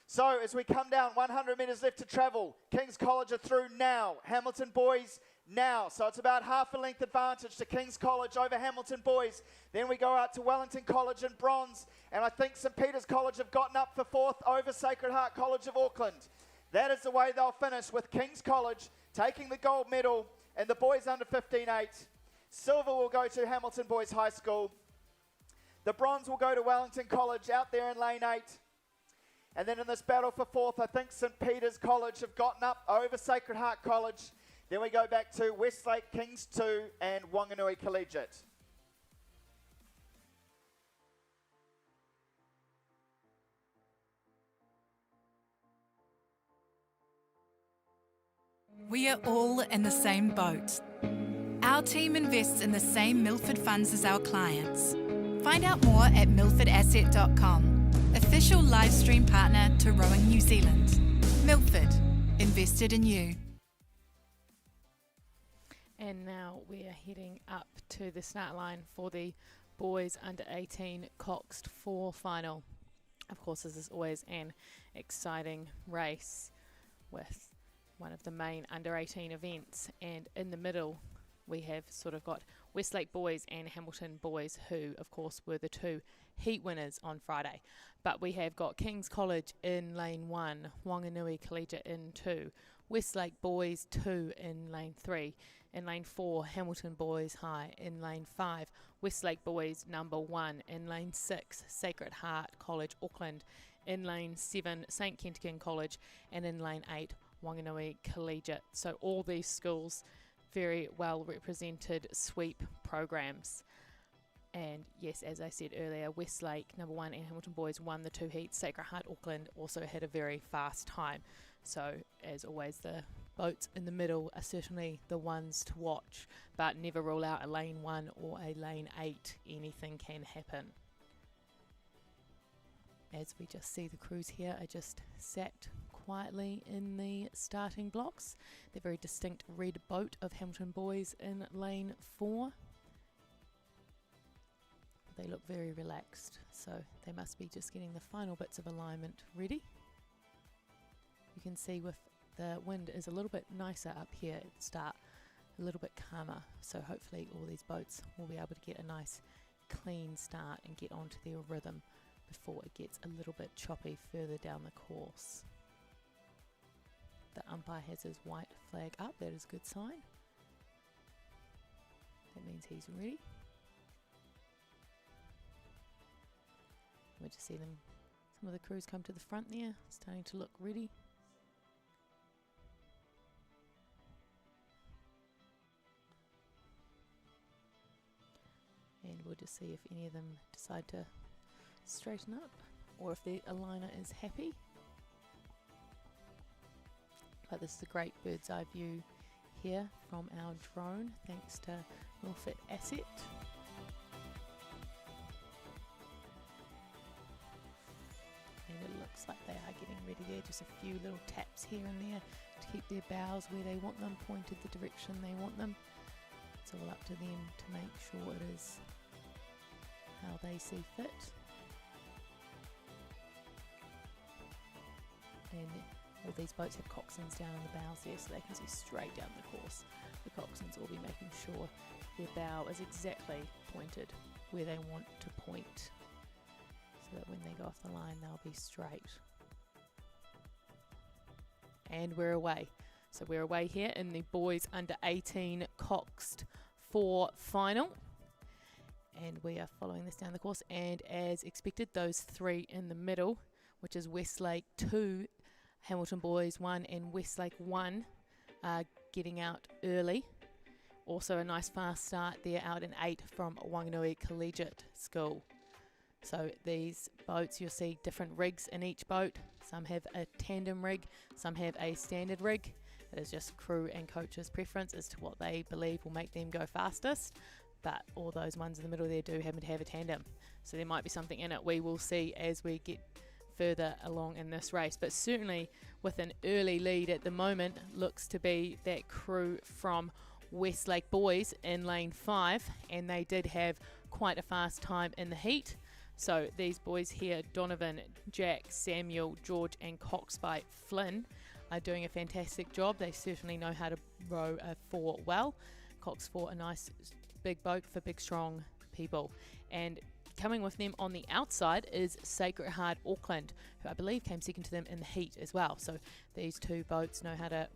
So as we come down, 100 metres left to travel. King's College are through now. Hamilton Boys now. So it's about half a length advantage to King's College over Hamilton Boys. Then we go out to Wellington College in bronze. And I think St Peter's College have gotten up for fourth over Sacred Heart College of Auckland. That is the way they'll finish, with King's College taking the gold medal and the boys under 15-8. Silver will go to Hamilton Boys High School. The bronze will go to Wellington College out there in lane 8. And then in this battle for fourth, I think St Peter's College have gotten up over Sacred Heart College. Then we go back to Westlake, Kings 2 and Wanganui Collegiate. We are all in the same boat. Our team invests in the same Milford funds as our clients. Find out more at milfordasset.com, official livestream partner to Rowing New Zealand. Milford, invested in you. And now we are heading up to the start line for the boys under 18 Coxed 4 final. Of course, this is always an exciting race with one of the main under 18 events, and in the middle we have sort of got Westlake boys and Hamilton boys, who of course were the two heat winners on Friday. But we have got King's College in lane 1, Wanganui Collegiate in 2, Westlake boys 2 in lane 3, in lane 4 Hamilton boys high, in lane 5 Westlake boys number 1, in lane 6 Sacred Heart College Auckland, in lane 7 St Kentigern College, and in lane 8 Wanganui Collegiate. So all these schools very well represented sweep programs. And yes, as I said earlier, Westlake number 1 and Hamilton boys won the 2 heats. Sacred Heart Auckland also had a very fast time. So as always, the boats in the middle are certainly the ones to watch, but never rule out a lane 1 or a lane 8. Anything can happen. As we just see, the crews here are just sat quietly in the starting blocks. The very distinct red boat of Hamilton boys in lane 4. They look very relaxed, so they must be just getting the final bits of alignment ready. You can see with the wind is a little bit nicer up here at the start, a little bit calmer, so hopefully all these boats will be able to get a nice clean start and get onto their rhythm before it gets a little bit choppy further down the course. The umpire has his white flag up, that is a good sign. That means he's ready. We just see them, some of the crews come to the front there, starting to look ready. And we'll just see if any of them decide to straighten up or if the aligner is happy. But this is a great bird's eye view here from our drone, thanks to Milford Asset. And it looks like they are getting ready there, just a few little taps here and there to keep their bows where they want them, pointed the direction they want them. It's all up to them to make sure it is how they see fit. And all these boats have coxswains down in the bows there, so they can see straight down the course. The coxswains will be making sure their bow is exactly pointed where they want to point, so that when they go off the line they'll be straight. And we're away. So we're away here in the boys under 18 Coxed 4 final. And we are following this down the course, and as expected, those three in the middle, which is Westlake 2, Hamilton boys 1 and Westlake 1, are getting out early. Also a nice fast start there out in 8 from Wanganui Collegiate School. So these boats, you'll see different rigs in each boat. Some have a tandem rig, some have a standard rig. It is just crew and coaches' preference as to what they believe will make them go fastest. But all those ones in the middle there do happen to have a tandem. So there might be something in it. We will see as we get further along in this race. But certainly with an early lead at the moment, looks to be that crew from Westlake boys in lane 5. And they did have quite a fast time in the heat. So these boys here, Donovan, Jack, Samuel, George and Cox by Flynn, are doing a fantastic job. They certainly know how to row a 4 well. Cox 4, a nice big boat for big strong people. And coming with them on the outside is Sacred Heart Auckland, who I believe came second to them in the heat as well. So these two boats know how to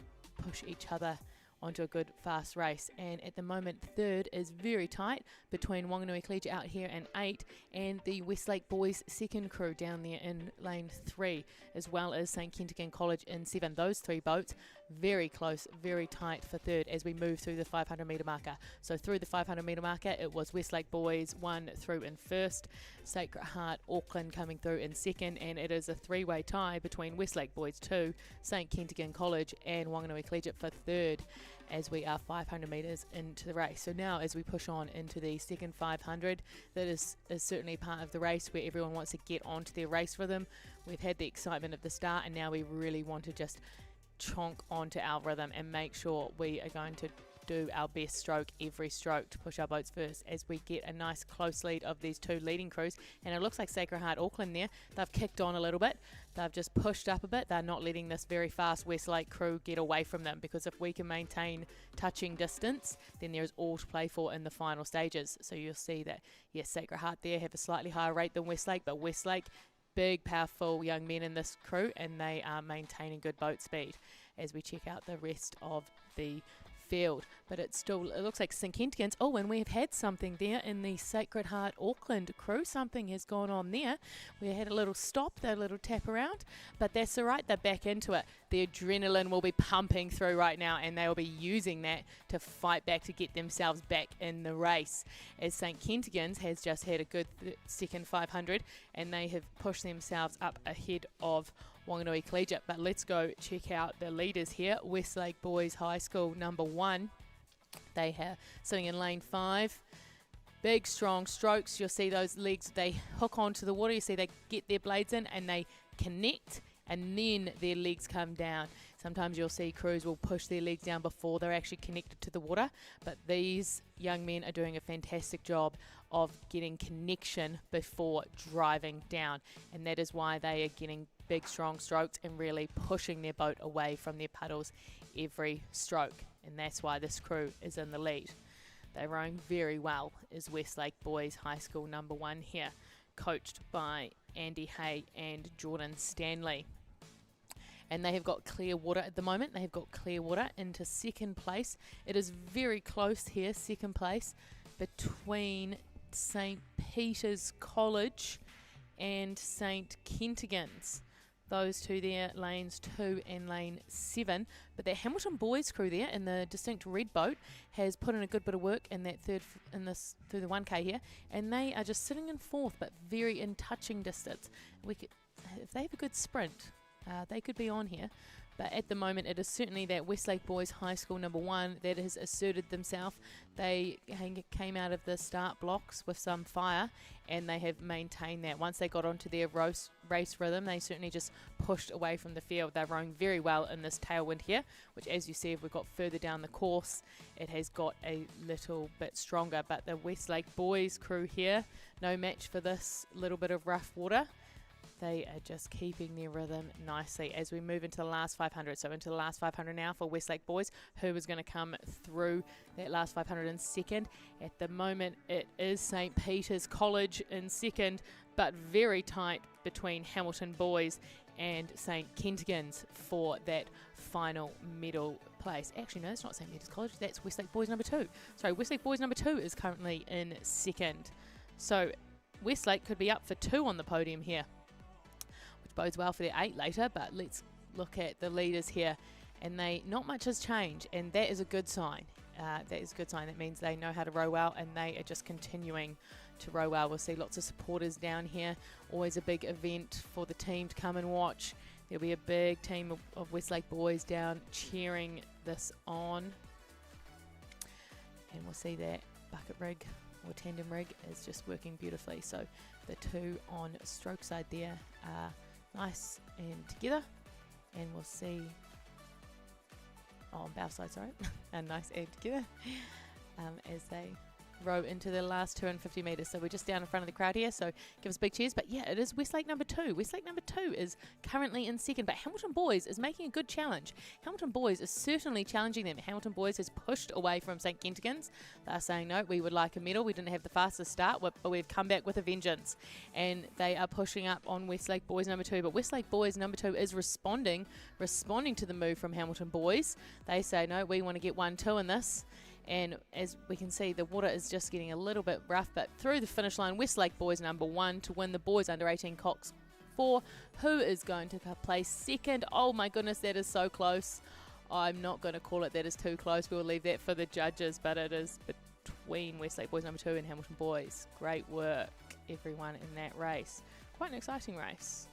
push each other onto a good fast race. And at the moment, third is very tight between Wanganui Collegiate out here in 8 and the Westlake boys second crew down there in lane 3, as well as St Kentigern College in 7. Those three boats very close, very tight for third as we move through the 500 metre marker. So through the 500 metre marker, it was Westlake Boys 1 through in first, Sacred Heart Auckland coming through in second, and it is a three-way tie between Westlake Boys 2, St Kentigern College and Wanganui Collegiate for third as we are 500 metres into the race. So now as we push on into the second 500, that is certainly part of the race where everyone wants to get onto their race rhythm. We've had the excitement of the start, and now we really want to just chonk onto our rhythm and make sure we are going to do our best stroke every stroke to push our boats first as we get a nice close lead of these two leading crews. And it looks like Sacred Heart Auckland there, they've kicked on a little bit, they've just pushed up a bit, they're not letting this very fast Westlake crew get away from them, because if we can maintain touching distance, then there's all to play for in the final stages. So you'll see that, yes, Sacred Heart there have a slightly higher rate than Westlake, but Westlake, big, powerful young men in this crew, and they are maintaining good boat speed as we check out the rest of the field. But it looks like St Kentigern's. Oh, and we've had something there in the Sacred Heart Auckland crew. Something has gone on there. We had a little stop, a little tap around, but that's all right. They're back into it. The adrenaline will be pumping through right now, and they will be using that to fight back to get themselves back in the race. As St Kentigern's has just had a good second 500, and they have pushed themselves up ahead of Wanganui Collegiate. But let's go check out the leaders here. Westlake Boys High School number 1. They are sitting in lane 5. Big strong strokes. You'll see those legs, they hook onto the water. You see they get their blades in and they connect, and then their legs come down. Sometimes you'll see crews will push their legs down before they're actually connected to the water, but these young men are doing a fantastic job of getting connection before driving down, and that is why they are getting big strong strokes and really pushing their boat away from their puddles every stroke, and that's why this crew is in the lead. They're rowing very well, is Westlake Boys High School number 1 here, coached by Andy Hay and Jordan Stanley. And they have got clear water at the moment. They have got clear water into second place. It is very close here, second place, between St Peter's College and St Kentigern's. Those two there, lanes 2 and lane 7. But that Hamilton Boys crew there in the distinct red boat has put in a good bit of work in that third, in this through the 1K here, and they are just sitting in fourth, but very in touching distance. We could, if they have a good sprint, they could be on here. But at the moment, it is certainly that Westlake Boys High School number 1 that has asserted themselves. They came out of the start blocks with some fire, and they have maintained that. Once they got onto their race rhythm, they certainly just pushed away from the field. They're rowing very well in this tailwind here, which, as you see, if we've got further down the course, it has got a little bit stronger. But the Westlake Boys crew here, no match for this little bit of rough water. They are just keeping their rhythm nicely as we move into the last 500. So into the last 500 now for Westlake Boys, who is going to come through that last 500 in second. At the moment, it is St Peter's College in second, but very tight between Hamilton Boys and St Kentigern's for that final medal place. Actually, no, it's not St Peter's College. That's Westlake Boys number 2. Sorry, Westlake Boys number 2 is currently in second. So Westlake could be up for 2 on the podium here, bodes well for their 8 later. But let's look at the leaders here, and not much has changed, and that is a good sign. That is a good sign. That means they know how to row well, and they are just continuing to row well. We'll see lots of supporters down here. Always a big event for the team to come and watch. There'll be a big team of Westlake Boys down cheering this on, and we'll see that bucket rig or tandem rig is just working beautifully. So the two on stroke side there are nice and together, and we'll see on bow side, sorry, and nice and together as they row into the last 250 metres. So we're just down in front of the crowd here, so give us big cheers. But yeah, it is Westlake number 2. Westlake number 2 is currently in second, but Hamilton Boys is making a good challenge. Hamilton Boys is certainly challenging them. Hamilton Boys has pushed away from St Kentigern's. They're saying, no, we would like a medal. We didn't have the fastest start, but we've come back with a vengeance. And they are pushing up on Westlake Boys number 2. But Westlake Boys number 2 is responding to the move from Hamilton Boys. They say, no, we want to get 1-2 in this. And as we can see, the water is just getting a little bit rough, but through the finish line, Westlake Boys number 1 to win the boys under 18 Coxed 4. Who is going to place second? Oh my goodness, that is so close. I'm not going to call it that is too close. We'll leave that for the judges, but it is between Westlake Boys number 2 and Hamilton Boys. Great work, everyone in that race. Quite an exciting race.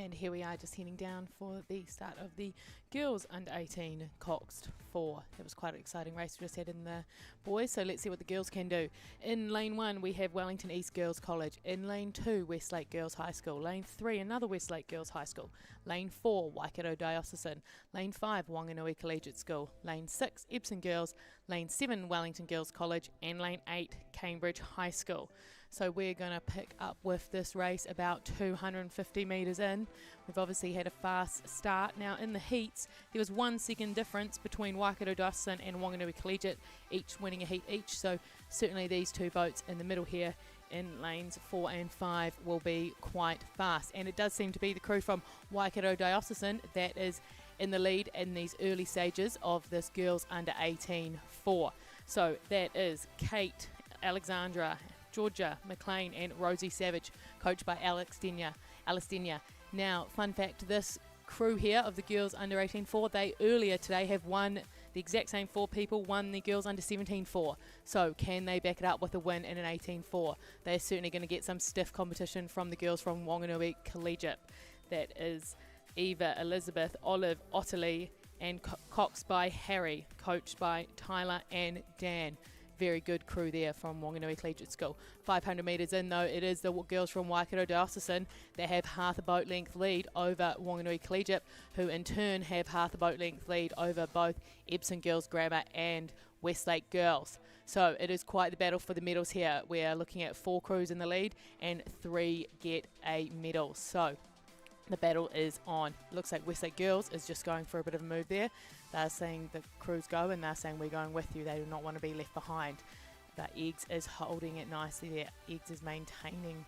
And here we are just heading down for the start of the girls under 18 Coxed 4. It was quite an exciting race we just had in the boys, so let's see what the girls can do. In lane 1 we have Wellington East Girls College. In lane 2 Westlake Girls High School. Lane 3 another Westlake Girls High School. Lane 4 Waikato Diocesan. Lane 5 Wanganui Collegiate School. Lane 6 Epsom Girls. Lane 7 Wellington Girls College. And lane 8 Cambridge High School. So we're going to pick up with this race about 250 metres in. We've obviously had a fast start. Now in the heats, there was 1 second difference between Waikato Diocesan and Wanganui Collegiate, each winning a heat each. So certainly these two boats in the middle here in lanes 4 and 5 will be quite fast. And it does seem to be the crew from Waikato Diocesan that is in the lead in these early stages of this girls under 18 4. So that is Kate, Alexandra, Georgia McLean and Rosie Savage, coached by Alistenia. Now, fun fact, this crew here of the girls under 18 4, they earlier today have won The exact same 4 people won the girls under 17-4. So can they back it up with a win in an 18-4? They're certainly going to get some stiff competition from the girls from Wanganui Collegiate. That is Eva, Elizabeth, Olive, Ottilie, and Coxed by Harry, coached by Tyler and Dan. Very good crew there from Wanganui Collegiate School. 500 metres in though, it is the girls from Waikato Diocesan that have half a boat length lead over Wanganui Collegiate, who in turn have half a boat length lead over both Epsom Girls Grammar and Westlake Girls. So it is quite the battle for the medals here. We are looking at 4 crews in the lead and 3 get a medal. So the battle is on. Looks like Westlake Girls is just going for a bit of a move there. They're saying the crews go and they're saying we're going with you. They do not want to be left behind. But Eggs is holding it nicely there. Eggs is maintaining.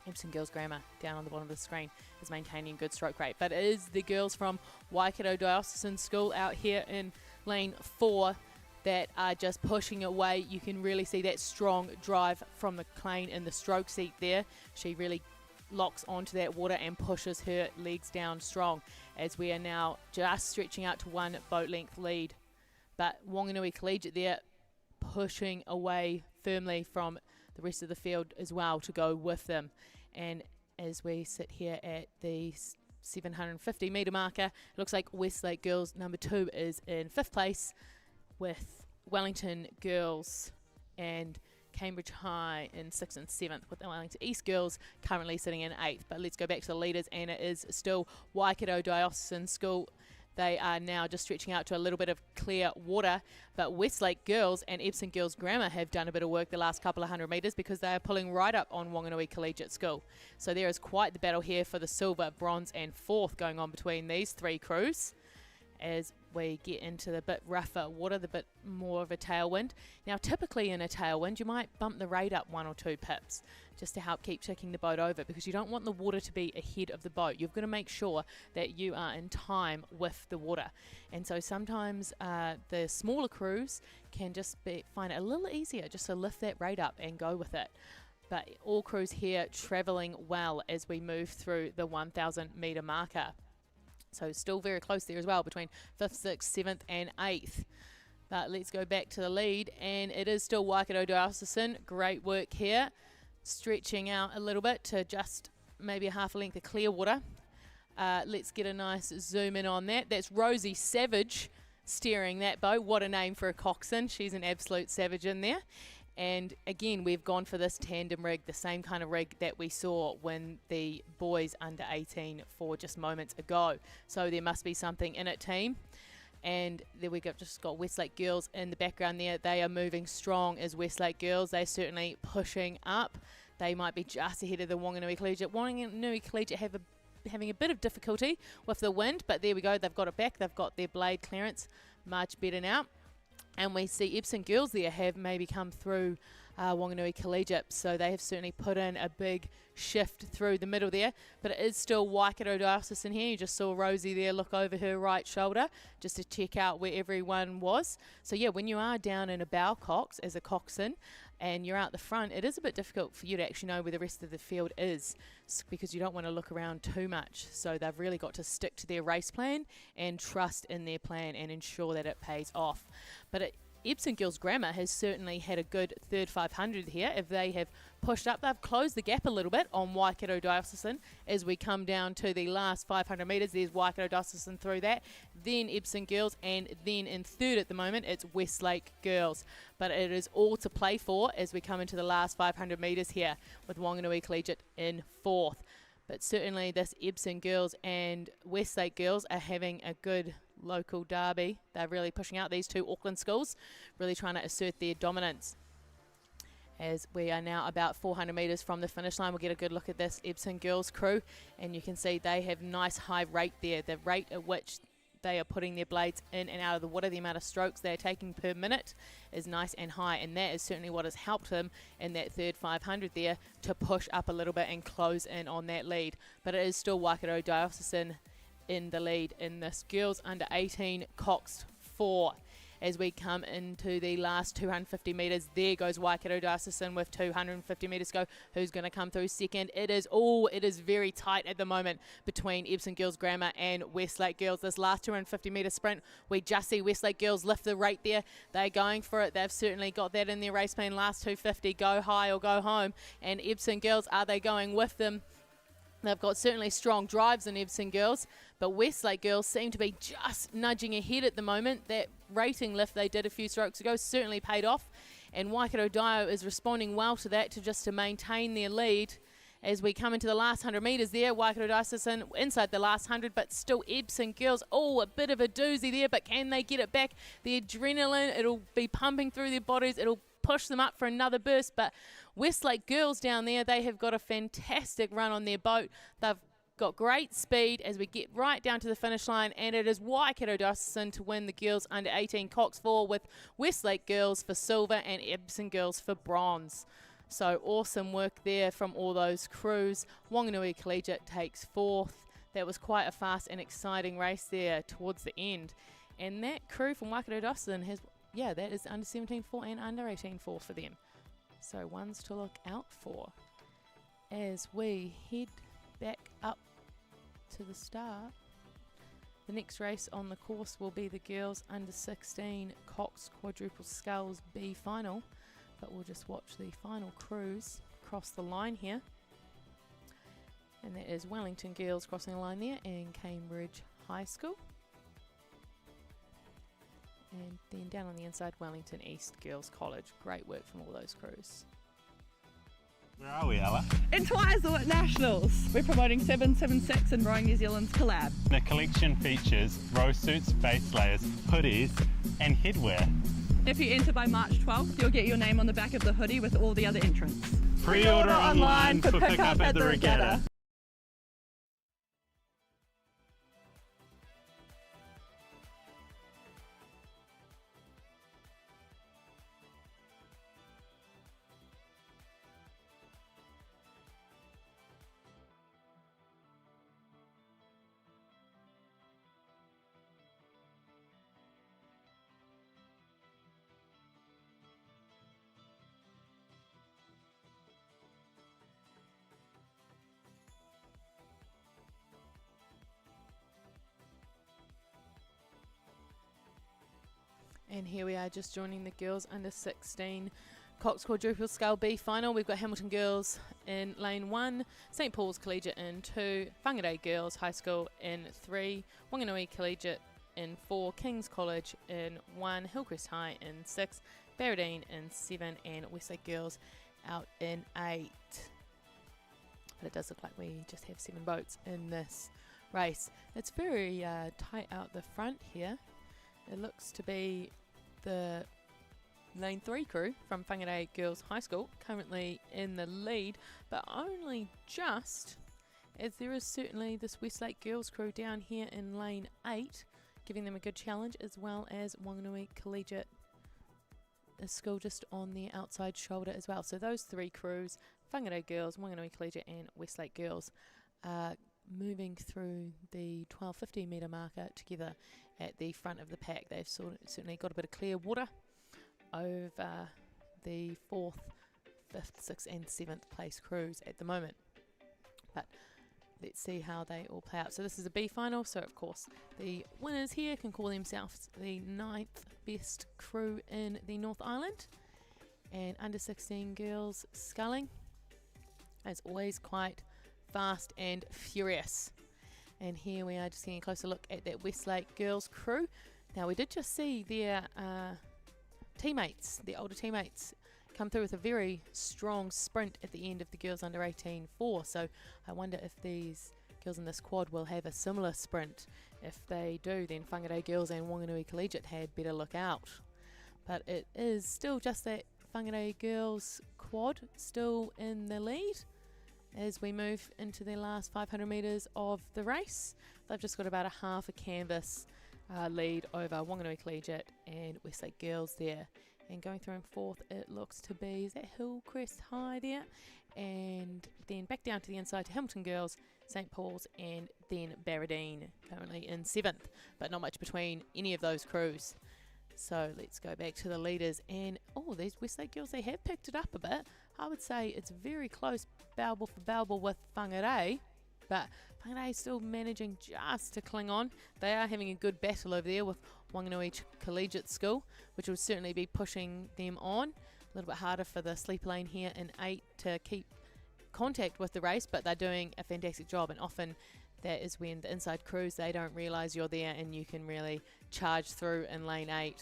Epsom Girls Grammar down on the bottom of the screen is maintaining good stroke rate. But it is the girls from Waikato Diocesan School out here in lane 4 that are just pushing away. You can really see that strong drive from McLean in the stroke seat there. She really locks onto that water and pushes her legs down strong, as we are now just stretching out to 1 boat length lead. But Wanganui Collegiate there pushing away firmly from the rest of the field as well to go with them. And as we sit here at the 750 metre marker, it looks like Westlake Girls number 2 is in 5th place, with Wellington Girls and Cambridge High in 6th and 7th, with the Wellington East Girls currently sitting in 8th. But let's go back to the leaders, and it is still Waikato Diocesan School. They are now just stretching out to a little bit of clear water, but Westlake Girls and Epsom Girls Grammar have done a bit of work the last couple of 100 metres, because they are pulling right up on Wanganui Collegiate School. So there is quite the battle here for the silver, bronze and 4th going on between these 3 crews as we get into the bit rougher water, the bit more of a tailwind. Now typically in a tailwind you might bump the rate up 1 or 2 pips just to help keep ticking the boat over, because you don't want the water to be ahead of the boat. You've got to make sure that you are in time with the water. And so sometimes the smaller crews can just find it a little easier just to lift that rate up and go with it. But all crews here travelling well as we move through the 1,000 metre marker. So still very close there as well between 5th, 6th, 7th and 8th. But let's go back to the lead, and it is still Waikato Diocesan. Great work here. Stretching out a little bit to just maybe a half a length of clear water. Let's get a nice zoom in on that. That's Rosie Savage steering that boat. What a name for a coxswain. She's an absolute savage in there. And again, we've gone for this tandem rig, the same kind of rig that we saw when the boys under 18 for just moments ago. So there must be something in it, team. And there we go, just got Westlake Girls in the background there. They are moving strong as Westlake Girls. They're certainly pushing up. They might be just ahead of the Wanganui Collegiate. Wanganui Collegiate having a bit of difficulty with the wind, but there we go. They've got it back. They've got their blade clearance much better now. And we see Epsom Girls there have maybe come through Wanganui Collegiate, so they have certainly put in a big shift through the middle there. But it is still Waikato Diocesan here. You just saw Rosie there look over her right shoulder just to check out where everyone was. So yeah, when you are down in a bow cox as a coxswain and you're out the front, it is a bit difficult for you to actually know where the rest of the field is, because you don't want to look around too much. So they've really got to stick to their race plan and trust in their plan and ensure that it pays off. But Epsom Girls Grammar has certainly had a good third 500 here. If they have pushed up, they've closed the gap a little bit on Waikato Diocesan as we come down to the last 500 metres. There's Waikato Diocesan through that, then Epsom Girls, and then in third at the moment it's Westlake Girls. But it is all to play for as we come into the last 500 metres here with Wanganui Collegiate in 4th. But certainly this Epsom Girls and Westlake Girls are having a good local derby. They're really pushing out these 2 Auckland schools, really trying to assert their dominance. As we are now about 400 metres from the finish line, we'll get a good look at this Epsom Girls crew, and you can see they have nice high rate there. The rate at which they are putting their blades in and out of the water, the amount of strokes they're taking per minute is nice and high, and that is certainly what has helped them in that third 500 there to push up a little bit and close in on that lead. But it is still Waikato Diocesan in the lead in this girls under 18 Coxed 4. as we come into the last 250 metres. There goes Waikato Diocesan with 250 metres to go. Who's going to come through second? It is very tight at the moment between Epsom Girls Grammar and Westlake Girls. This last 250 metre sprint, we just see Westlake Girls lift the rate there. They're going for it. They've certainly got that in their race plan. Last 250, go high or go home. And Epsom Girls, are they going with them? They've got certainly strong drives in Epsom Girls, but Westlake Girls seem to be just nudging ahead at the moment. That rating lift they did a few strokes ago certainly paid off, and Waikato Dio is responding well to that to maintain their lead. As we come into the last 100 metres there, Waikato Diocesan inside the last 100, but still Epsom Girls. Oh, a bit of a doozy there, but can they get it back? The adrenaline, it'll be pumping through their bodies. It'll push them up for another burst, but Westlake Girls down there, they have got a fantastic run on their boat. They've got great speed as we get right down to the finish line, and it is Waikato Diocesan to win the girls under 18 Coxed 4, with Westlake Girls for silver and Epsom Girls for bronze. So awesome work there from all those crews. Wanganui Collegiate takes fourth. That was quite a fast and exciting race there towards the end. And that crew from Waikato Diocesan has, that is under 17 4 and under 18 4 for them. So ones to look out for as we head back up to the start. The next race on the course will be the girls under 16 Cox Quadruple Sculls B final. But we'll just watch the final crews cross the line here. And that is Wellington Girls crossing the line there and Cambridge High School. And then down on the inside, Wellington East Girls College. Great work from all those crews. Where are we, Ella? In Twizel at Nationals. We're promoting 776 and Rowing New Zealand's collab. The collection features row suits, base layers, hoodies and headwear. If you enter by March 12th, you'll get your name on the back of the hoodie with all the other entrants. Pre-order online for pick-up at the Regatta. And here we are just joining the girls under 16 Cox Quadruple Scull B final. We've got Hamilton Girls in lane 1, St Paul's Collegiate in 2, Whangarei Girls High School in 3, Wanganui Collegiate in 4, King's College in 1, Hillcrest High in 6, Barradine in 7, and Westlake Girls out in 8. But it does look like we just have 7 boats in this race. It's very tight out the front here. It looks to be the lane 3 crew from Whangarei Girls High School currently in the lead, but only just, as there is certainly this Westlake Girls crew down here in lane 8, giving them a good challenge, as well as Wanganui Collegiate School just on the outside shoulder as well. So those 3 crews, Whangarei Girls, Wanganui Collegiate and Westlake Girls, are moving through the 1250 metre marker together at the front of the pack. They've certainly got a bit of clear water over the 4th, 5th, 6th and 7th place crews at the moment. But let's see how they all play out. So this is a B final, so of course the winners here can call themselves the 9th best crew in the North Island. And under 16 girls sculling, as always, quite fast and furious. And here we are just getting a closer look at that Westlake Girls crew. Now we did just see their teammates, their older teammates, come through with a very strong sprint at the end of the girls under 18 4. So I wonder if these girls in this quad will have a similar sprint. If they do, then Whangarei Girls and Wanganui Collegiate had better look out. But it is still just that Whangarei Girls quad still in the lead as we move into the last 500 metres of the race. They've just got about a half a canvas lead over Wanganui Collegiate and Westlake Girls there. And going through in 4th, it looks to be, is that Hillcrest High there? And then back down to the inside to Hamilton Girls, St Paul's, and then Barradine currently in 7th. But not much between any of those crews. So let's go back to the leaders. And, these Westlake girls, they have picked it up a bit. I would say it's very close, Balbal for Balbal with Whangarei. But Whangarei still managing just to cling on. They are having a good battle over there with Wanganui Collegiate School, which will certainly be pushing them on. A little bit harder for the sleep lane here in 8 to keep contact with the race, but they're doing a fantastic job. And often that is when the inside crews, they don't realise you're there and you can really charge through in lane 8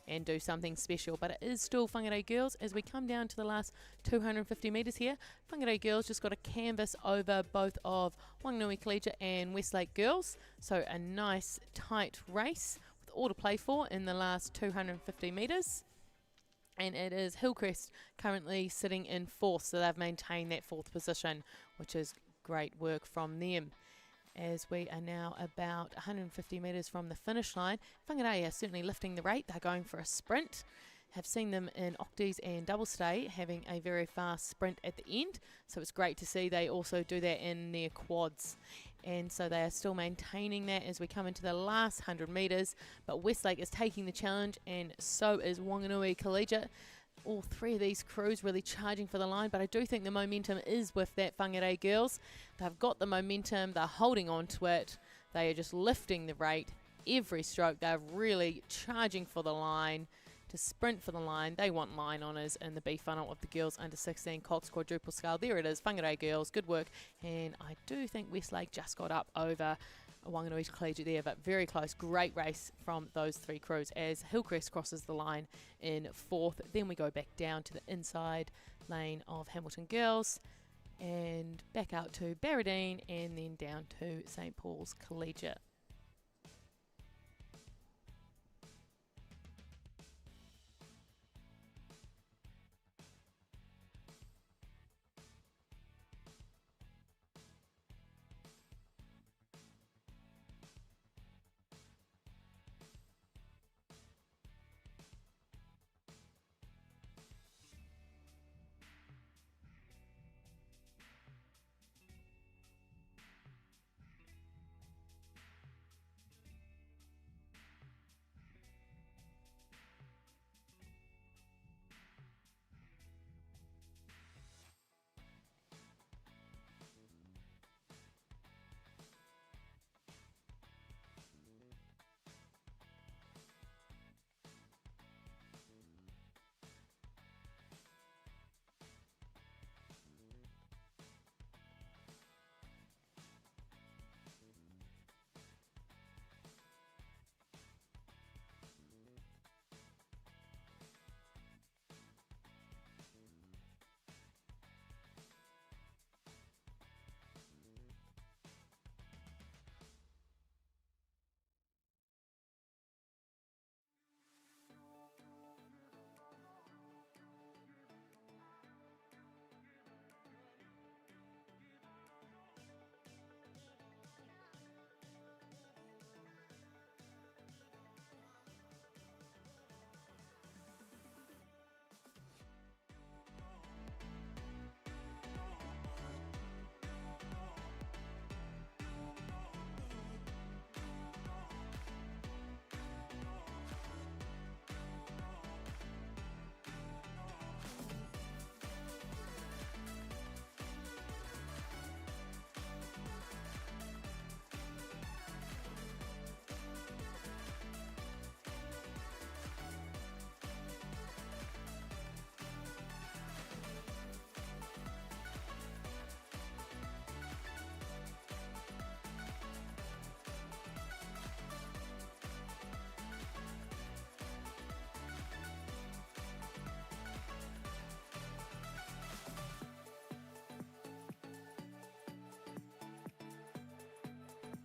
and do something special. But it is still Whangarei girls as we come down to the last 250 metres here. Whangarei girls just got a canvas over both of Wanganui Collegiate and Westlake girls. So a nice tight race with all to play for in the last 250 metres. And it is Hillcrest currently sitting in 4th, so they've maintained that 4th position, which is great work from them. As we are now about 150 metres from the finish line, Whangarei are certainly lifting the rate. They're going for a sprint. Have seen them in octies and double stay having a very fast sprint at the end, so it's great to see they also do that in their quads. And so they are still maintaining that as we come into the last 100 metres, but Westlake is taking the challenge and so is Wanganui Collegiate. All three of these crews really charging for the line, but I do think the momentum is with that Whangarei girls. They've got the momentum, they're holding on to it, they are just lifting the rate every stroke. They're really charging for the line, to sprint for the line. They want line honours in the B funnel of the girls under 16 Coxed quadruple scale. There it is, Whangarei girls, good work. And I do think Westlake just got up over Wanganui Collegiate there, but very close. Great race from those three crews as Hillcrest crosses the line in 4th. Then we go back down to the inside lane of Hamilton girls and back out to Barradine and then down to St Paul's Collegiate.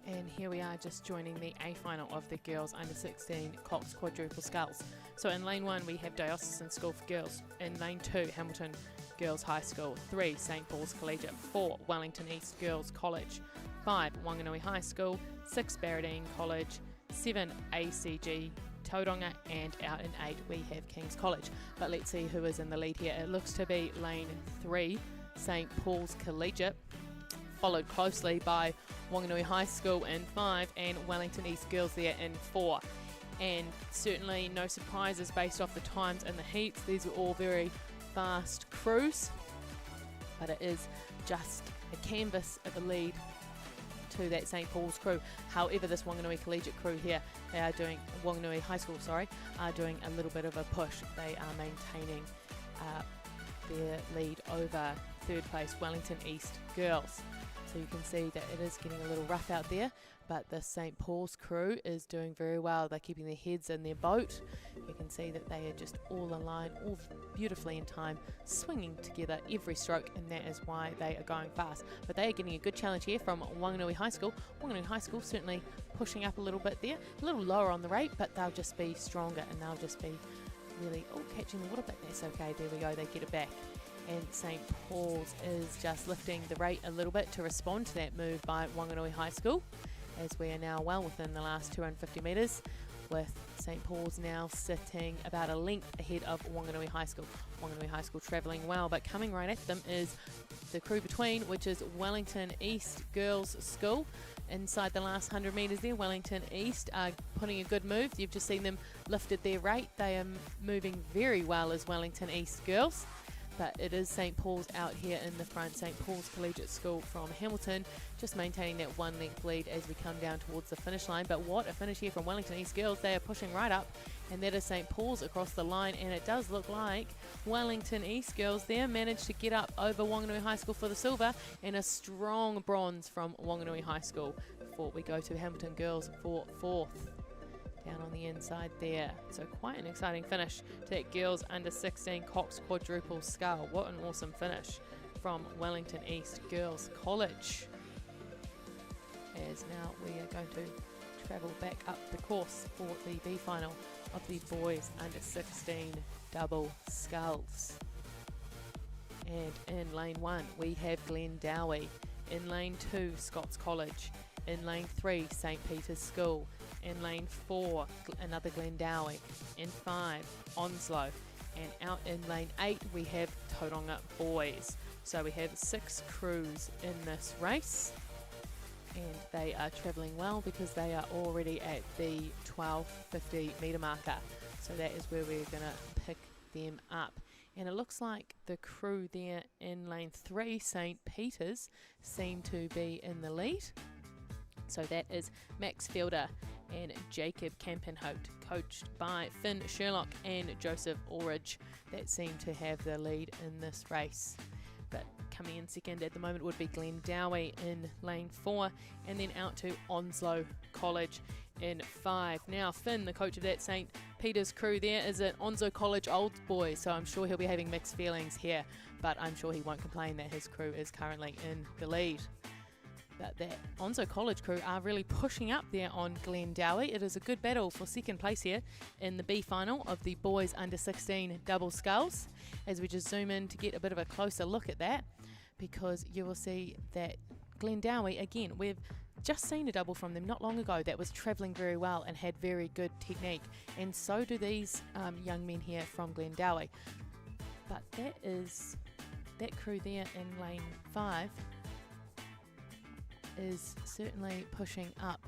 And here we are just joining the A final of the girls under 16 Coxed quadruple sculls. So in lane 1 we have Diocesan School for Girls. In lane 2 Hamilton Girls High School. 3 St Paul's Collegiate. 4 Wellington East Girls College. 5 Wanganui High School. 6 Barradine College. 7 ACG Tauranga, and out in 8 we have King's College. But let's see who is in the lead here. It looks to be lane 3 St Paul's Collegiate, followed closely by Wanganui High School in 5 and Wellington East Girls there in 4. and certainly no surprises based off the times and the heats. These are all very fast crews, but it is just a canvas of a lead to that St Paul's crew. However, this Wanganui Collegiate crew here, they are doing, Wanganui High School, sorry, are doing a little bit of a push. They are maintaining their lead over third place Wellington East girls. So you can see that it is getting a little rough out there, but the St Paul's crew is doing very well. They're keeping their heads in their boat. You can see that they are just all in line, all beautifully in time, swinging together every stroke, and that is why they are going fast. But they are getting a good challenge here from Wanganui High School. Wanganui High School certainly pushing up a little bit there, a little lower on the rate, but they'll just be stronger and they'll just be really, catching the water, but that's okay. There we go, they get it back. And St Paul's is just lifting the rate a little bit to respond to that move by Wanganui High School, as we are now well within the last 250 metres, with St Paul's now sitting about a length ahead of Wanganui High School. Wanganui High School travelling well, but coming right at them is the crew between, which is Wellington East Girls School. Inside the last 100 metres there, Wellington East are putting a good move. You've just seen them lifted their rate. They are moving very well as Wellington East girls. But it is St Paul's out here in the front. St Paul's Collegiate School from Hamilton, just maintaining that 1 length lead as we come down towards the finish line. But what a finish here from Wellington East girls. They are pushing right up, and that is St Paul's across the line, and it does look like Wellington East girls there managed to get up over Wanganui High School for the silver, and a strong bronze from Wanganui High School before we go to Hamilton girls for fourth. Down on the inside there. So quite an exciting finish to that girls under 16 Coxed quadruple scull. What an awesome finish from Wellington East Girls College. As now we are going to travel back up the course for the B final of the boys under 16 double sculls. And in lane 1 we have Glendowie. In lane 2 Scots College. In lane 3 St Peter's School. In lane 4, another Glendowie. In 5, Onslow. And out in lane 8, we have Tauranga Boys. So we have 6 crews in this race. And they are travelling well because they are already at the 1250 metre marker. So that is where we're going to pick them up. And it looks like the crew there in lane 3, St Peter's, seem to be in the lead. So that is Max Fielder and Jacob Campenhout, coached by Finn Sherlock and Joseph Orridge, that seem to have the lead in this race. But coming in second at the moment would be Glendowie in lane 4, and then out to Onslow College in 5. Now Finn, the coach of that St Peter's crew there, is an Onslow College old boy, so I'm sure he'll be having mixed feelings here, but I'm sure he won't complain that his crew is currently in the lead. But that Onslow College crew are really pushing up there on Glendowie. It is a good battle for second place here in the B final of the boys under 16 double sculls. As we just zoom in to get a bit of a closer look at that, because you will see that Glendowie, again, we've just seen a double from them not long ago that was travelling very well and had very good technique, and so do these young men here from Glendowie. But that crew there in lane 5 is certainly pushing up.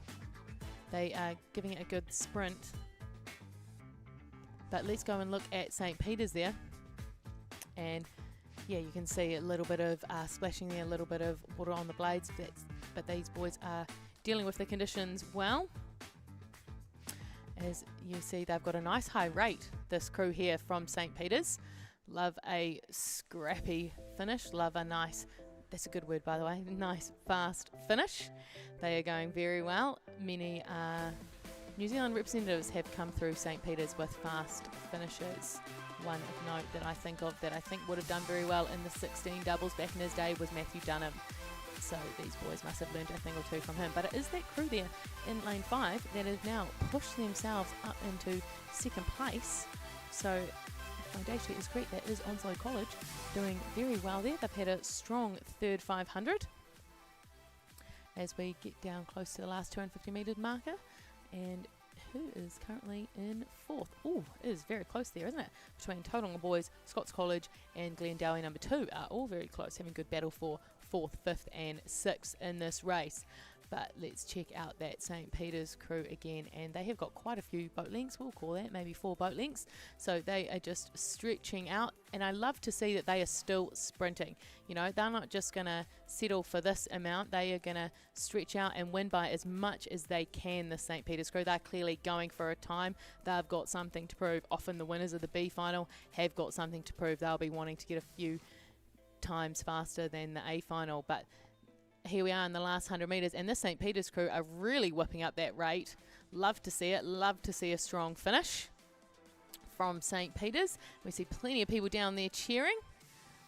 They are giving it a good sprint. But let's go and look at St Peter's there. And yeah, you can see a little bit of splashing there, a little bit of water on the blades. But these boys are dealing with the conditions well. As you see, they've got a nice high rate, this crew here from St Peter's. Love a scrappy finish, love a nice, that's a good word by the way, nice fast finish. They are going very well. Many New Zealand representatives have come through St Peter's with fast finishes. One of note that I think would have done very well in the 16 doubles back in his day was Matthew Dunham. So these boys must have learned a thing or two from him. But it is that crew there in lane 5 that have now pushed themselves up into second place. So if my data is correct, that is Onslow College doing very well there. They've had a strong third 500 as we get down close to the last 250 metre marker. And who is currently in fourth? Oh, it is very close there, isn't it? Between Tauranga Boys, Scots College and Glendowie number 2 are all very close, having good battle for 4th, 5th and 6th in this race. But let's check out that St. Peter's crew again, and they have got quite a few boat lengths, we'll call that, maybe 4 boat lengths. So they are just stretching out, and I love to see that they are still sprinting. You know, they're not just going to settle for this amount, they are going to stretch out and win by as much as they can, the St. Peter's crew. They're clearly going for a time. They've got something to prove. Often the winners of the B final have got something to prove. They'll be wanting to get a few times faster than the A final, but here we are in the last 100 metres, and this St. Peter's crew are really whipping up that rate. Love to see it. Love to see a strong finish from St. Peter's. We see plenty of people down there cheering,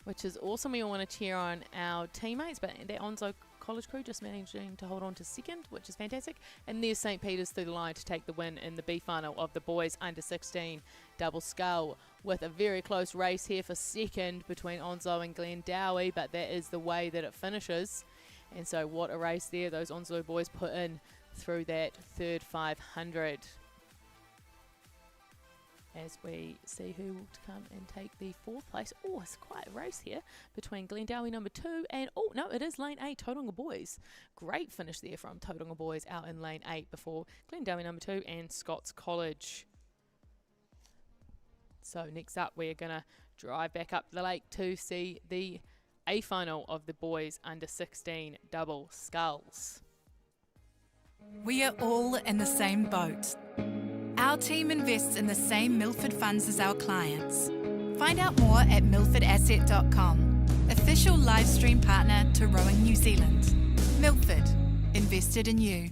which is awesome. We all want to cheer on our teammates, but that Onslow College crew just managing to hold on to second, which is fantastic. And there's St. Peter's through the line to take the win in the B final of the boys under 16 double scull, with a very close race here for second between Onslow and Glendowie, but that is the way that it finishes. And so what a race there those Onslow boys put in through that third 500. As we see who will come and take the 4th place. Oh, it's quite a race here between Glendowie number 2 and, oh no, it is lane 8, Tauranga boys. Great finish there from Tauranga boys out in lane 8 before Glendowie number 2 and Scots College. So next up we're going to drive back up the lake to see the A final of the boys under 16 double sculls. We are all in the same boat. Our team invests in the same Milford funds as our clients. Find out more at milfordasset.com, official live stream partner to Rowing New Zealand. Milford, invested in you.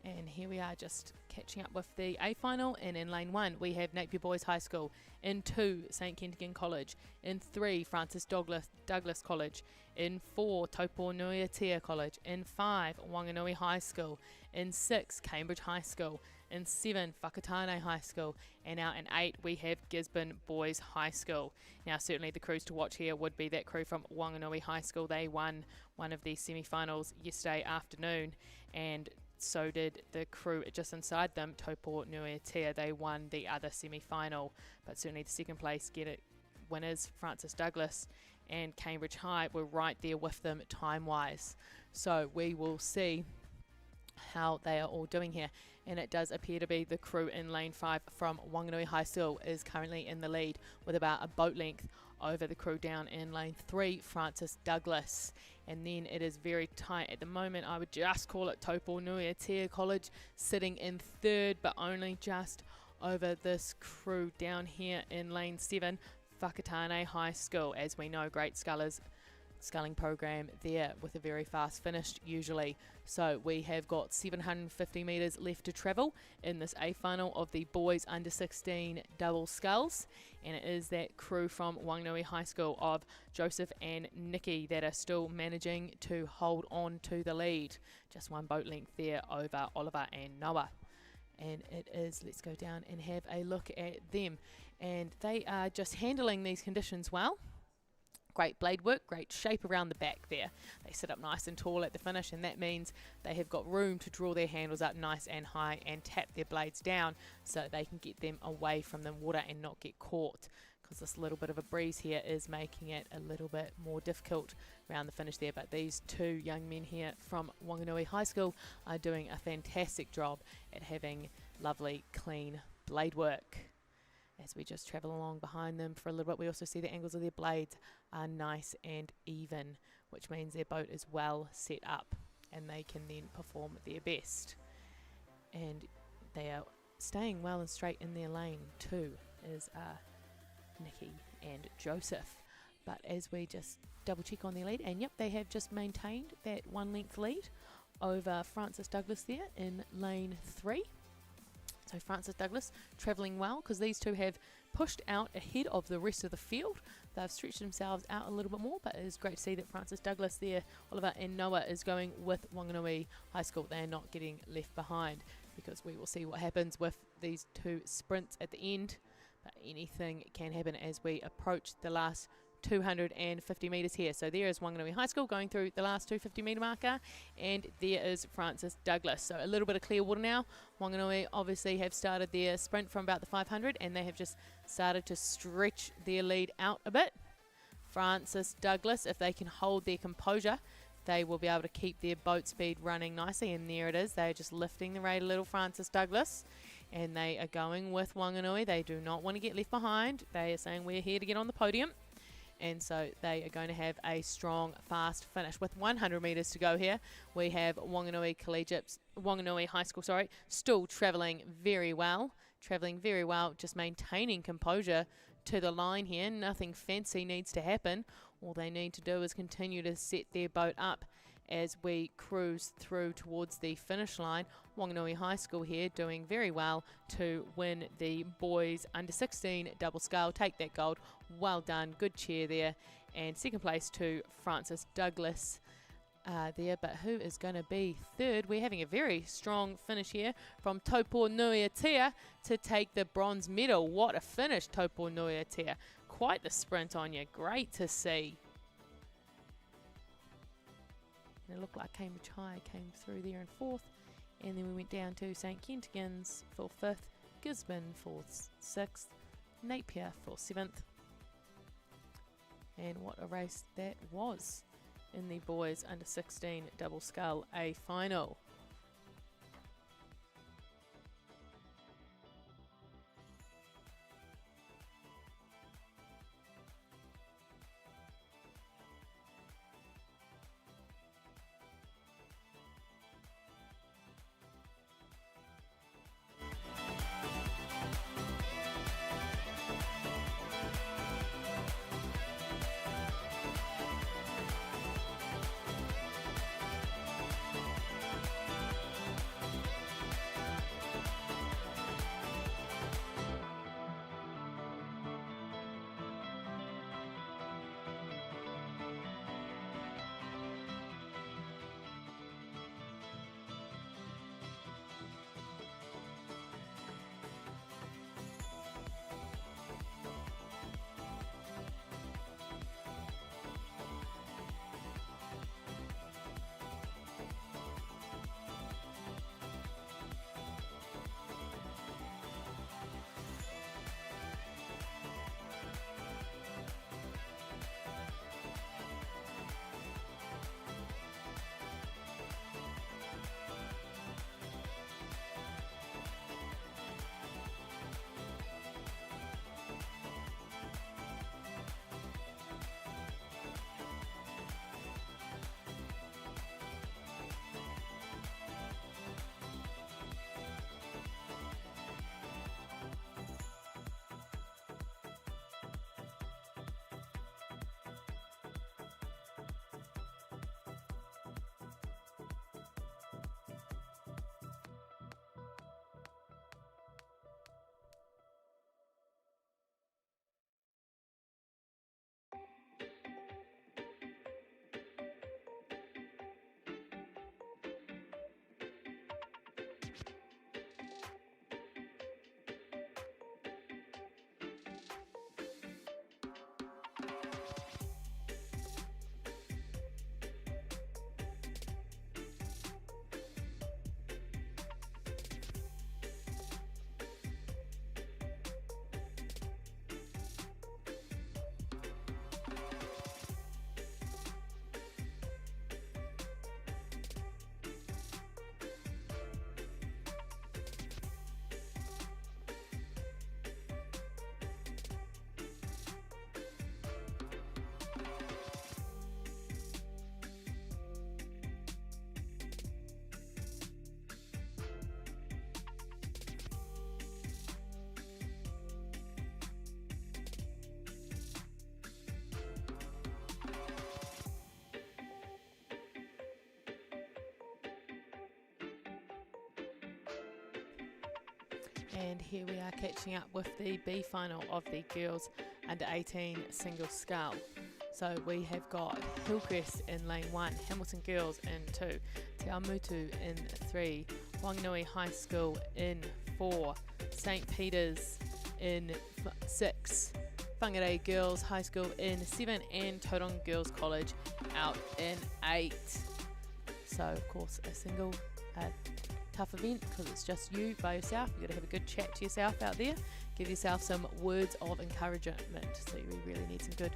And here we are just catching up with the A final, and in lane 1 we have Napier Boys High School, in 2 St Kentigern College, in 3 Francis Douglas College, in 4 Taupo-Nuiatea College, in 5 Wanganui High School, in 6 Cambridge High School, in 7 Whakatane High School, and now in 8 we have Gisborne Boys High School. Now certainly the crews to watch here would be that crew from Wanganui High School. They won one of the semi-finals yesterday afternoon, and so did the crew just inside them, Taupo-Nuiatea. They won the other semi-final, but certainly the second place winners, Francis Douglas and Cambridge High, were right there with them time-wise. So we will see how they are all doing here. And it does appear to be the crew in lane 5 from Wanganui High School is currently in the lead with about a boat length over the crew down in lane 3, Francis Douglas. And then it is very tight at the moment. I would just call it Taupo-Nuiatea College sitting in 3rd, but only just over this crew down here in lane 7, Whakatane High School. As we know, great sculling program there with a very fast finish usually. So we have got 750 metres left to travel in this A final of the boys under 16 double sculls, and it is that crew from Wanganui High School of Joseph and Nikki that are still managing to hold on to the lead. Just one boat length there over Oliver and Noah. And it is, let's go down and have a look at them, and they are just handling these conditions well. Great blade work, great shape around the back there. They sit up nice and tall at the finish, and that means they have got room to draw their handles up nice and high and tap their blades down so they can get them away from the water and not get caught, because this little bit of a breeze here is making it a little bit more difficult around the finish there. But these 2 young men here from Wanganui High School are doing a fantastic job at having lovely clean blade work. As we just travel along behind them for a little bit, we also see the angles of their blades are nice and even, which means their boat is well set up and they can then perform their best. And they are staying well and straight in their lane too, as Nikki and Joseph. But as we just double check on their lead, and yep, they have just maintained that 1 length lead over Francis Douglas there in lane 3. So Francis Douglas travelling well, because these 2 have pushed out ahead of the rest of the field. They've stretched themselves out a little bit more, but it is great to see that Francis Douglas there, Oliver and Noah, is going with Wanganui High School. They are not getting left behind, because we will see what happens with these 2 sprints at the end. But anything can happen as we approach the last 250 metres here. So there is Wanganui High School going through the last 250 metre marker, and there is Francis Douglas. So a little bit of clear water now. Wanganui obviously have started their sprint from about the 500, and they have just started to stretch their lead out a bit. Francis Douglas, if they can hold their composure, they will be able to keep their boat speed running nicely, and there it is. They're just lifting the rate a little, Francis Douglas, and they are going with Wanganui. They do not want to get left behind. They are saying we're here to get on the podium, and so they are going to have a strong, fast finish. With 100 metres to go here, we have Wanganui High School, still travelling very well, just maintaining composure to the line here. Nothing fancy needs to happen. All they need to do is continue to set their boat up as we cruise through towards the finish line. Wanganui High School here doing very well to win the boys under 16 double scull, take that gold. Well done, good cheer there. And second place to Francis Douglas there, but who is going to be third? We're having a very strong finish here from Taupo Nui Atea to take the bronze medal. What a finish, Taupo Nui Atea. Quite the sprint on you, great to see. And it looked like Cambridge High came through there in fourth, and then we went down to St Kentigern's for fifth, Gisborne for sixth, Napier for seventh. And what a race that was in the boys under 16 double scull A final. And here we are catching up with the B final of the girls under 18 single scull. So we have got Hillcrest in lane 1, Hamilton Girls in 2, Te Awamutu in 3, Wanganui High School in 4, St Peter's in 6, Whangarei Girls High School in 7 and Tauranga Girls College out in 8. So of course a single tough event because it's just you by yourself. You've got to have a good chat to yourself out there. Give yourself some words of encouragement. So you really need some good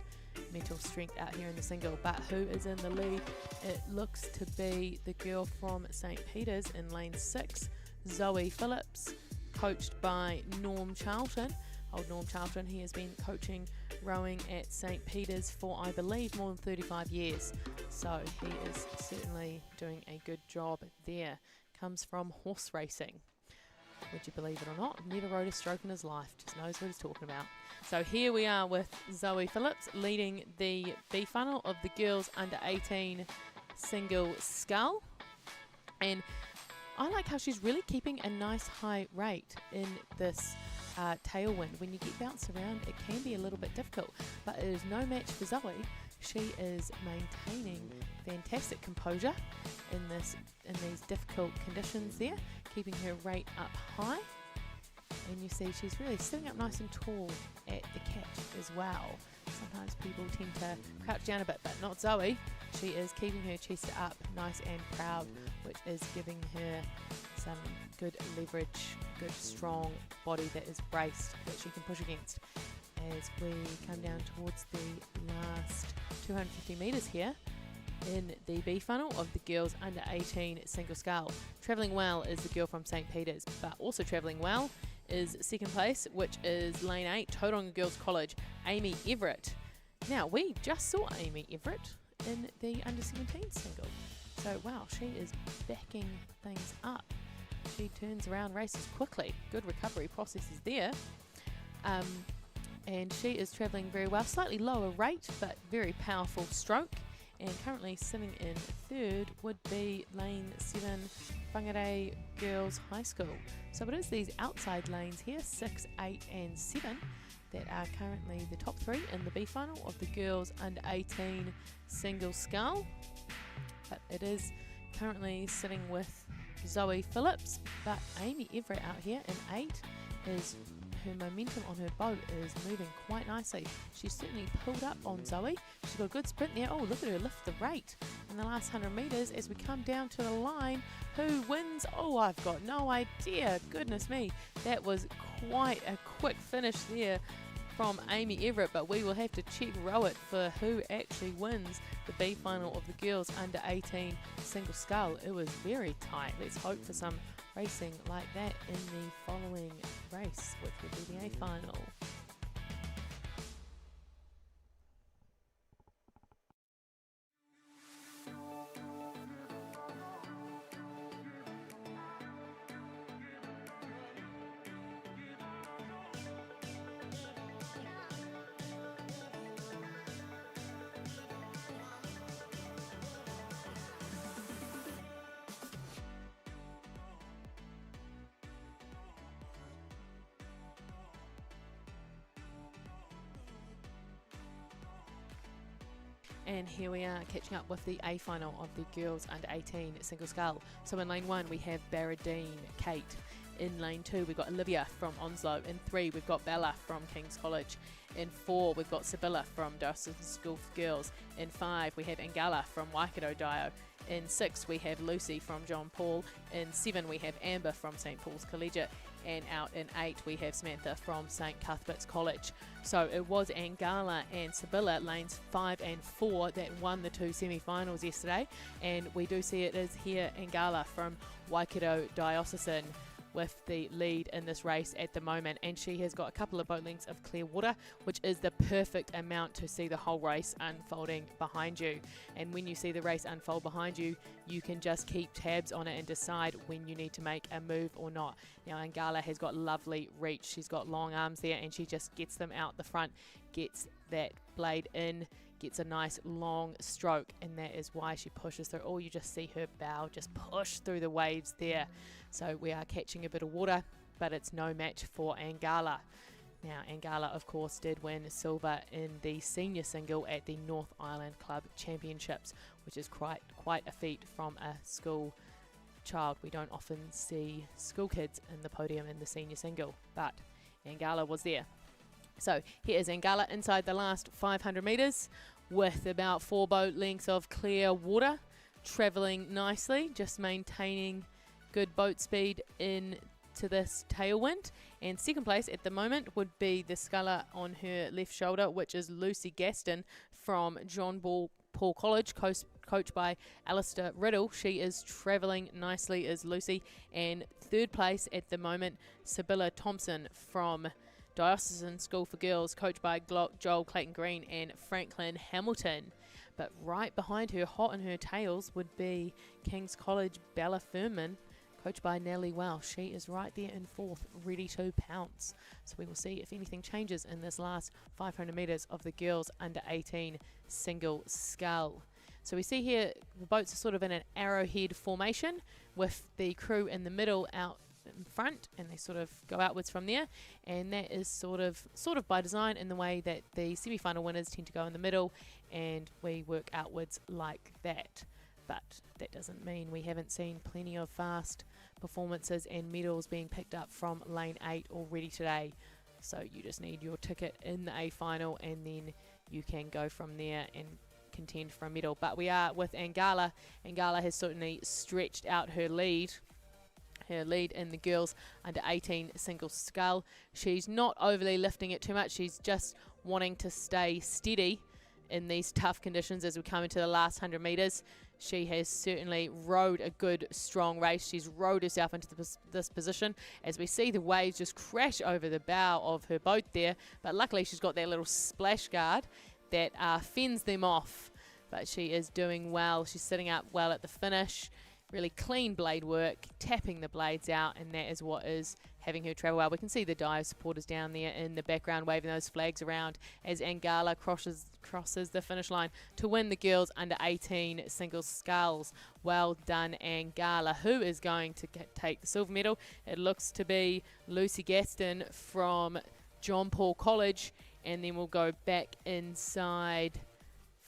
mental strength out here in the single. But who is in the lead? It looks to be the girl from St. Peter's in lane 6, Zoe Phillips, coached by Norm Charlton. Old Norm Charlton, he has been coaching rowing at St. Peter's for, I believe, more than 35 years. So he is certainly doing a good job there. Comes from horse racing. Would you believe it or not? Never rode a stroke in his life, just knows what he's talking about. So here we are with Zoe Phillips leading the B funnel of the girls under 18 single scull. And I like how she's really keeping a nice high rate in this tailwind. When you get bounced around, it can be a little bit difficult, but it is no match for Zoe. She is maintaining fantastic composure in these difficult conditions there, keeping her rate up high. And you see she's really sitting up nice and tall at the catch as well. Sometimes people tend to crouch down a bit, but not Zoe. She is keeping her chest up nice and proud, which is giving her some good leverage, good strong body that is braced that she can push against. As we come down towards the last 250 metres here in the B funnel of the girls under 18 single scull. Travelling well is the girl from St. Peter's, but also travelling well is second place, which is lane 8, Tauranga Girls College, Amy Everett. Now, we just saw Amy Everett in the under 17 single. So, wow, she is backing things up. She turns around races quickly. Good recovery processes there. And she is travelling very well. Slightly lower rate, but very powerful stroke. And currently sitting in third would be lane 7, Whangarei Girls High School. So it is these outside lanes here, 6, 8 and 7, that are currently the top 3 in the B final of the girls under 18 single scull. But it is currently sitting with Zoe Phillips, but Amy Everett out here in 8 is, her momentum on her boat is moving quite nicely. She's certainly pulled up on Zoe. She's got a good sprint there. Oh, look at her lift the rate in the last 100 metres as we come down to the line. Who wins? Oh, I've got no idea. Goodness me. That was quite a quick finish there from Amy Everett, but we will have to check row it for who actually wins the B final of the girls under 18 single scull. It was very tight. Let's hope for some racing like that in the following race, which would be the A final. And here we are catching up with the A final of the girls under 18 single scull. So in lane 1 we have Barradine Kate. In lane 2 we've got Olivia from Onslow. In 3 we've got Bella from King's College. In 4 we've got Sibylla from Dawson School for Girls. In 5 we have Angala from Waikato Dio. In 6 we have Lucy from John Paul. In 7 we have Amber from St. Paul's Collegiate. And out in 8 we have Samantha from St. Cuthbert's College. So it was Angala and Sibylla, lanes 5 and 4, that won the 2 semi-finals yesterday. And we do see it is here Angala from Waikato Diocesan with the lead in this race at the moment, and she has got a couple of boat lengths of clear water, which is the perfect amount to see the whole race unfolding behind you. And when you see the race unfold behind you, you can just keep tabs on it and decide when you need to make a move or not. Now Angala has got lovely reach, she's got long arms there, and she just gets them out the front, gets that blade in, gets a nice long stroke, and that is why she pushes through. Oh, you just see her bow just push through the waves there. So we are catching a bit of water, but it's no match for Angala. Now Angala of course did win silver in the senior single at the North Island Club Championships, which is quite a feat from a school child. We don't often see school kids in the podium in the senior single, but Angala was there. So here is Angala inside the last 500 metres with about 4 boat lengths of clear water, travelling nicely, just maintaining good boat speed into this tailwind. And second place at the moment would be the sculler on her left shoulder, which is Lucy Gaston from John Paul College, coached by Alistair Riddle. She is travelling nicely as Lucy. And third place at the moment, Sibylla Thompson from Diocesan School for Girls, coached by Joel Clayton Green and Franklin Hamilton. But right behind her, hot on her tails, would be King's College Bella Furman, coached by Natalie Welsh. She is right there in fourth, ready to pounce. So we will see if anything changes in this last 500 metres of the girls under 18 single scull. So we see here the boats are sort of in an arrowhead formation with the crew in the middle out in front, and they sort of go outwards from there, and that is sort of by design in the way that the semi-final winners tend to go in the middle, and we work outwards like that. But that doesn't mean we haven't seen plenty of fast performances and medals being picked up from lane 8 already today. So you just need your ticket in the A final, and then you can go from there and contend for a medal. But we are with Angala. Angala has certainly stretched out her lead in the girls under 18 single scull. She's not overly lifting it too much. She's just wanting to stay steady in these tough conditions as we come into the last 100 metres. She has certainly rowed a good, strong race. She's rowed herself into this position as we see the waves just crash over the bow of her boat there. But luckily she's got that little splash guard that fends them off. But she is doing well. She's sitting up well at the finish. Really clean blade work, tapping the blades out, and that is what is having her travel well. We can see the Dio supporters down there in the background waving those flags around as Angala crosses the finish line to win the girls under 18 single sculls. Well done, Angala. Who is going to take the silver medal? It looks to be Lucy Gaston from John Paul College, and then we'll go back inside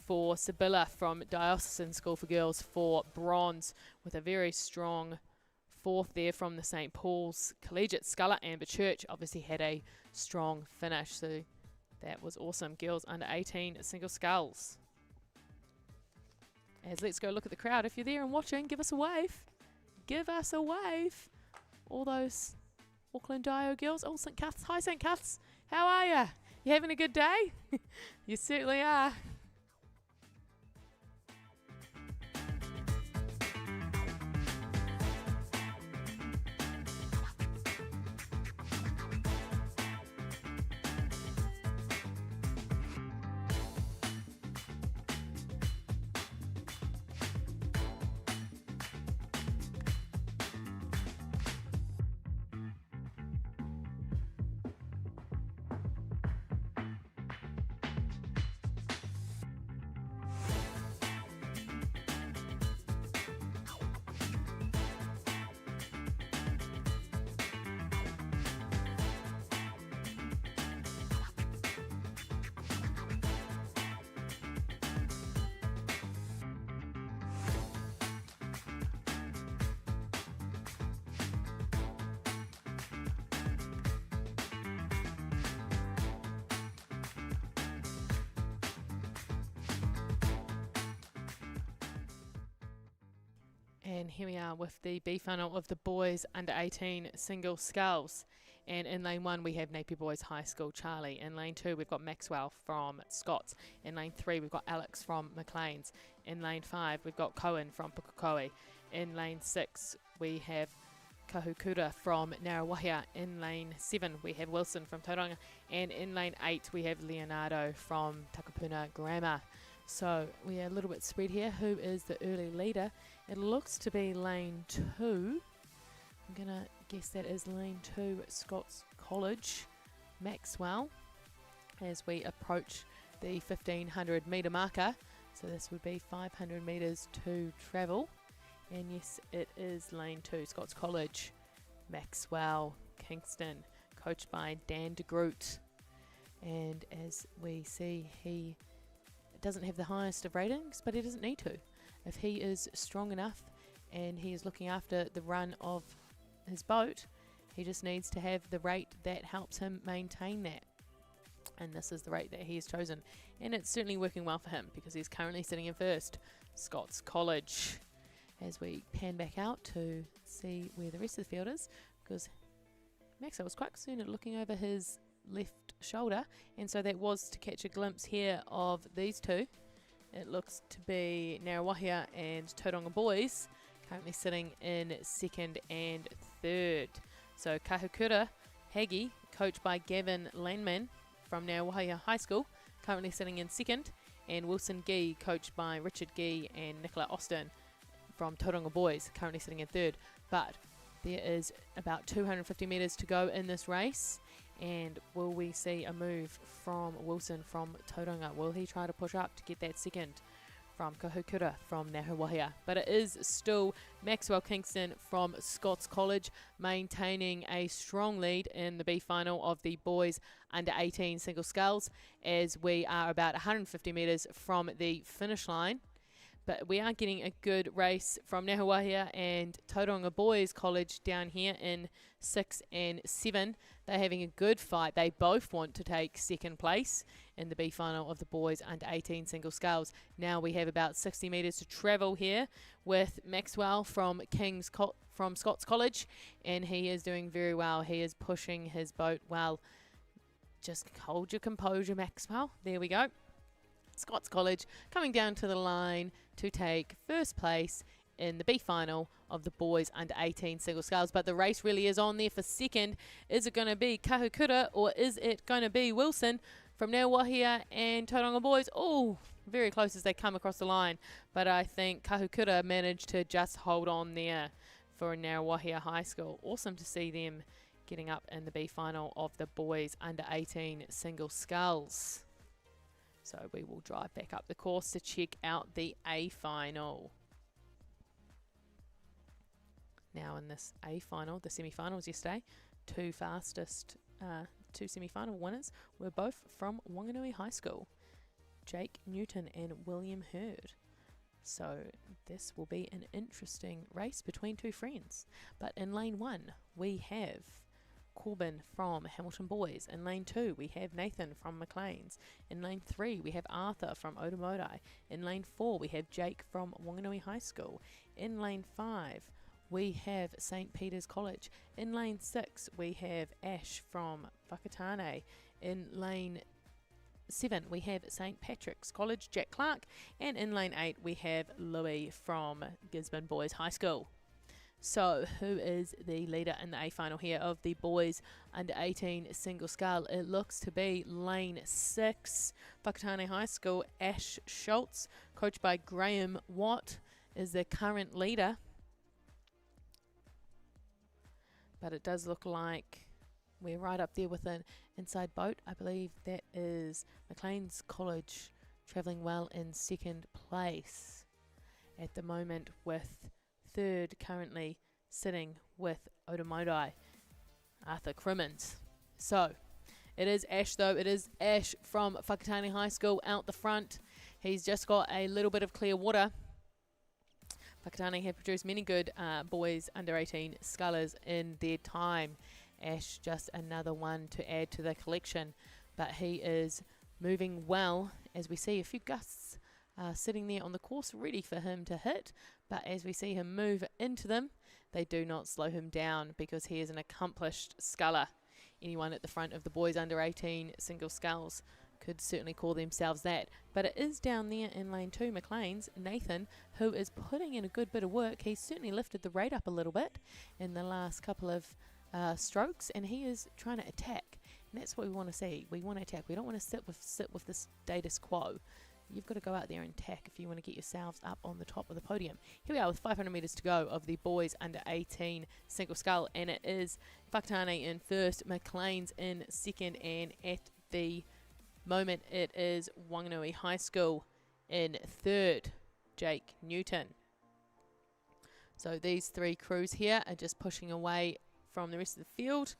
for Sibylla from Diocesan School for Girls for bronze, with a very strong fourth there from the St. Paul's Collegiate Sculler. Amber Church obviously had a strong finish, so that was awesome. Girls under 18 single sculls. As let's go look at the crowd. If you're there and watching, give us a wave. Give us a wave. All those Auckland Dio girls. Oh, St. Cuths. Hi, St. Cuths. How are you? You having a good day? You certainly are. And here we are with the B final of the boys under 18 single sculls. And in lane 1 we have Napier Boys High School Charlie. In lane 2 we've got Maxwell from Scots. In lane 3 we've got Alex from McLean's. In lane 5 we've got Cohen from Pukekohe. In lane 6 we have Kahukura from Narawahia. In lane 7 we have Wilson from Tauranga. And in lane 8 we have Leonardo from Takapuna Grammar. So we are a little bit spread here. Who is the early leader? It looks to be lane 2. I'm going to guess that is lane 2 at Scots College, Maxwell, as we approach the 1500 metre marker. So this would be 500 metres to travel. And yes, it is lane 2, Scots College, Maxwell, Kingston, coached by Dan de Groot. And as we see, he doesn't have the highest of ratings, but he doesn't need to. If he is strong enough and he is looking after the run of his boat, he just needs to have the rate that helps him maintain that. And this is the rate that he has chosen. And it's certainly working well for him because he's currently sitting in first. Scots College. As we pan back out to see where the rest of the field is, because Maxwell was quite concerned at looking over his left shoulder, and so that was to catch a glimpse here of these two. It looks to be Ngaruawahia and Tauranga boys currently sitting in second and third. So Kahukura Hagi, coached by Gavin Landman from Ngaruawahia High School, currently sitting in second, and Wilson Gee, coached by Richard Gee and Nicola Austin from Tauranga boys, currently sitting in third. But there is about 250 metres to go in this race, and will we see a move from Wilson from Tauranga? Will he try to push up to get that second from Kahukura from Ngaruawahia? But it is still Maxwell Kingston from Scots College maintaining a strong lead in the B final of the boys under 18 single sculls, as we are about 150 metres from the finish line. But we are getting a good race from Ngaruawahia and Tauranga Boys College down here in 6 and 7. They're having a good fight. They both want to take second place in the B final of the boys under 18 single sculls. Now we have about 60 metres to travel here with Maxwell from from Scots College, and he is doing very well. He is pushing his boat well. Just hold your composure, Maxwell. There we go. Scots College coming down to the line to take first place in the B final of the boys under 18 single sculls. But the race really is on there for second. Is it going to be Kahukura or is it going to be Wilson from Ngaruawahia and Tauranga boys? Oh, very close as they come across the line. But I think Kahukura managed to just hold on there for Ngaruawahia High School. Awesome to see them getting up in the B final of the boys under 18 single sculls. So we will drive back up the course to check out the A final. Now in this A final, the semi-finals yesterday, two semi-final winners were both from Wanganui High School, Jake Newton and William Hurd. So this will be an interesting race between two friends. But in lane 1, we have Corbin from Hamilton Boys. In lane 2, we have Nathan from Maclean's. In lane 3, we have Arthur from Odomodai. In lane 4, we have Jake from Wanganui High School. In lane 5, we have St. Peter's College. In lane 6, we have Ash from Whakatane. In lane 7, we have St. Patrick's College, Jack Clark. And in lane 8, we have Louis from Gisborne Boys High School. So, who is the leader in the A final here of the boys under 18 single scull? It looks to be lane 6, Whakatane High School. Ash Schultz, coached by Graham Watt, is the current leader. But it does look like we're right up there with an inside boat. I believe that is Maclean's College travelling well in second place at the moment, with third currently sitting with Odomodai, Arthur Crimmins. So it is Ash though. It is Ash from Whakatane High School out the front. He's just got a little bit of clear water. Whakatane have produced many good boys under 18 scullers in their time. Ash just another one to add to the collection, but he is moving well as we see a few gusts sitting there on the course ready for him to hit. But as we see him move into them, they do not slow him down because he is an accomplished sculler. Anyone at the front of the boys under 18 single sculls could certainly call themselves that. But it is down there in lane 2, Maclean's Nathan, who is putting in a good bit of work. He's certainly lifted the rate up a little bit in the last couple of strokes, and he is trying to attack. And that's what we want to see. We want to attack. We don't want to sit with the status quo. You've got to go out there and attack if you want to get yourselves up on the top of the podium. Here we are with 500 metres to go of the boys under 18 single scull, and it is Whakatane in first, Maclean's in second, and at the moment it is Wanganui High School in third, Jake Newton. So these three crews here are just pushing away from the rest of the field.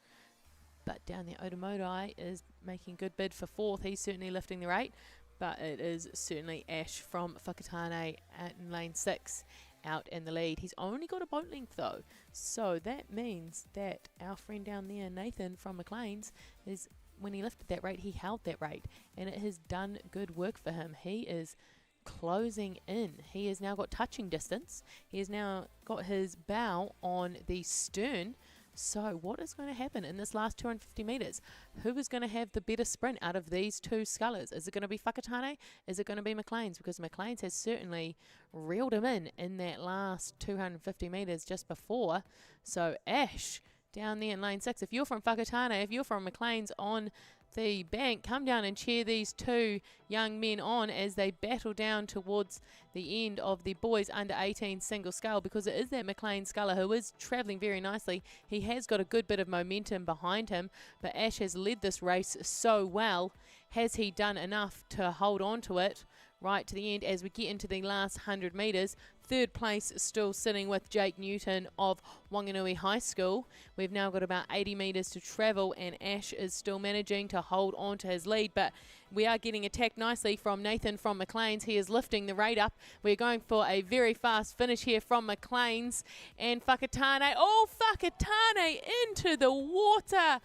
But down there, Odomodai is making a good bid for fourth. He's certainly lifting the rate. But it is certainly Ash from Whakatane in lane 6 out in the lead. He's only got a boat length though. So that means that our friend down there, Nathan from Maclean's, is when he lifted that rate, he held that rate, and it has done good work for him. He is closing in. He has now got touching distance. He has now got his bow on the stern. So what is going to happen in this last 250 metres? Who is going to have the better sprint out of these two scullers? Is it going to be Whakatane? Is it going to be McLean's? Because McLean's has certainly reeled him in that last 250 metres just before. So Ash down there in lane 6. If you're from Whakatane, if you're from McLean's on the bank, come down and cheer these two young men on as they battle down towards the end of the boys under 18 single scull, because it is that McLean sculler who is travelling very nicely. He has got a good bit of momentum behind him, but Ash has led this race so well. Has he done enough to hold on to it right to the end as we get into the last 100 metres? Third place still sitting with Jake Newton of Wanganui High School. We've now got about 80 metres to travel, and Ash is still managing to hold on to his lead, but we are getting attacked nicely from Nathan from McLean's. He is lifting the rate up. We're going for a very fast finish here from McLean's, and Whakatane, Whakatane into the water.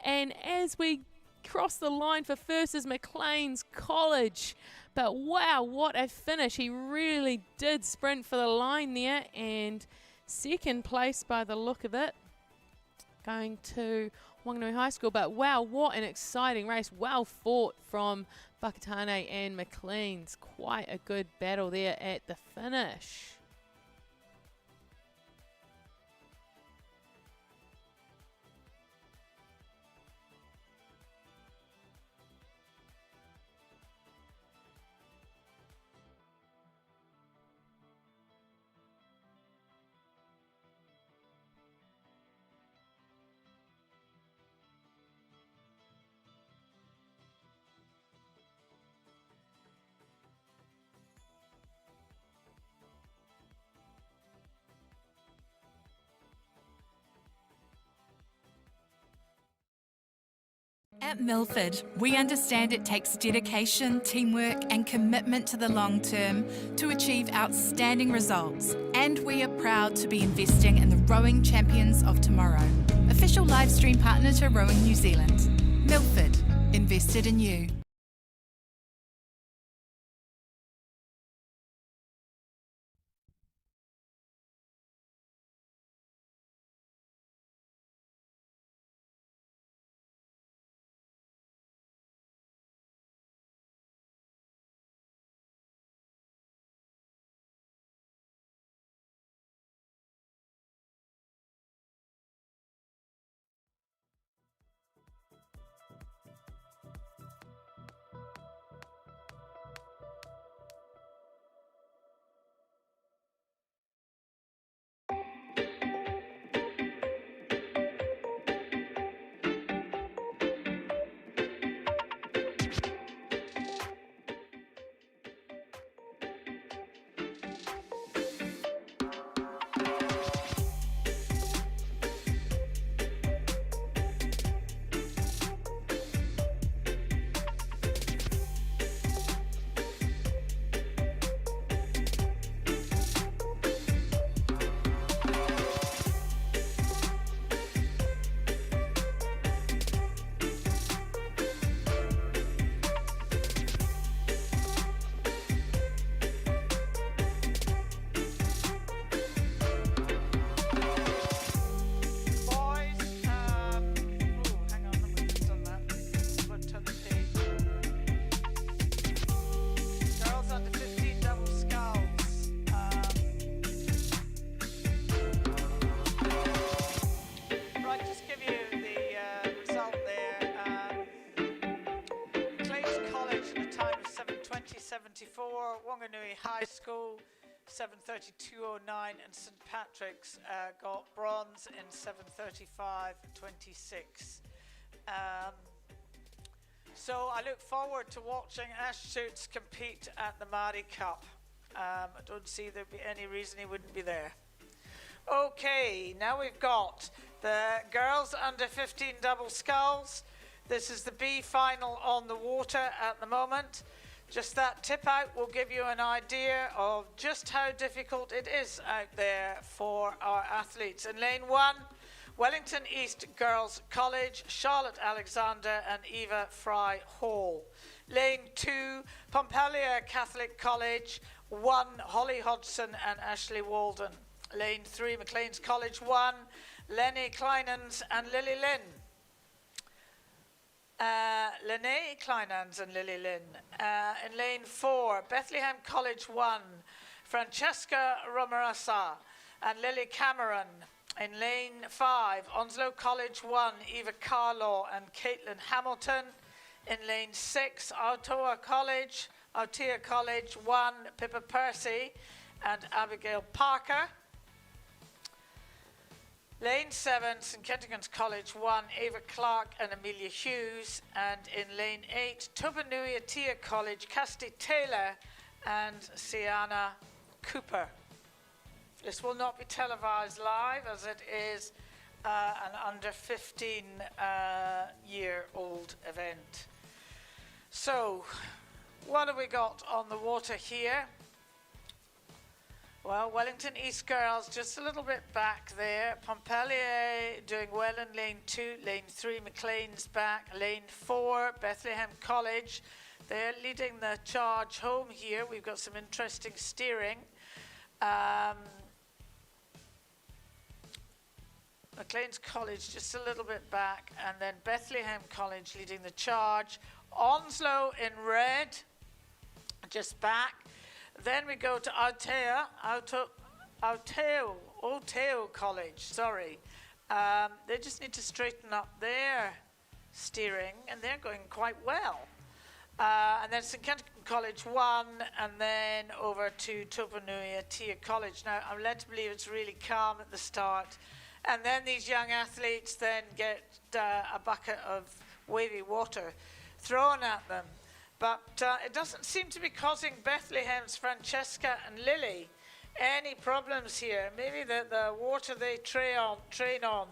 And as we cross the line for first is McLean's College. But wow, what a finish. He really did sprint for the line there, and second place by the look of it, going to Wanganui High School. But wow, what an exciting race. Well fought from Whakatane and McLean's. Quite a good battle there at the finish. At Milford, we understand it takes dedication, teamwork, and commitment to the long term to achieve outstanding results. And we are proud to be investing in the rowing champions of tomorrow. Official live stream partner to Rowing New Zealand. Milford, invested in you. Wanganui High School 7:32.09, and St Patrick's got bronze in 7:35.26. So I look forward to watching Ash Suits compete at the Māori Cup. I don't see there'd be any reason he wouldn't be there. Okay, now we've got the girls under 15 double sculls. This is the B final on the water at the moment. Just that tip out will give you an idea of just how difficult it is out there for our athletes. In lane 1, Wellington East Girls College, Charlotte Alexander and Eva Fry Hall. Lane 2, Pompelia Catholic College, 1, Holly Hodgson and Ashley Walden. Lane 3, Maclean's College, 1, Lenny Kleinans and Lily Lynn. Lene Kleinans and Lily Lynn. In lane 4, Bethlehem College 1, Francesca Romarasa and Lily Cameron. In lane 5, Onslow College 1, Eva Carlaw and Caitlin Hamilton. In lane 6, Aotea College 1, Pippa Percy and Abigail Parker. Lane 7, St Kentigern's College 1, Ava Clark and Amelia Hughes. And in lane 8, Tupanui Atia College, Cassidy Taylor and Sienna Cooper. This will not be televised live as it is an under 15 year old event. So, what have we got on the water here? Well, Wellington East Girls just a little bit back there. Montpellier doing well in lane 2. Lane 3, Maclean's back. Lane 4, Bethlehem College. They're leading the charge home here. We've got some interesting steering. Maclean's College just a little bit back. And then Bethlehem College leading the charge. Onslow in red, just back. Then we go to Aotea College, sorry. They just need to straighten up their steering, and they're going quite well. And then St Kentigern College 1, and then over to Tupanui Atia College. Now, I'm led to believe it's really calm at the start. And then these young athletes then get a bucket of wavy water thrown at them. But it doesn't seem to be causing Bethlehem's Francesca and Lily any problems here. Maybe the water they train on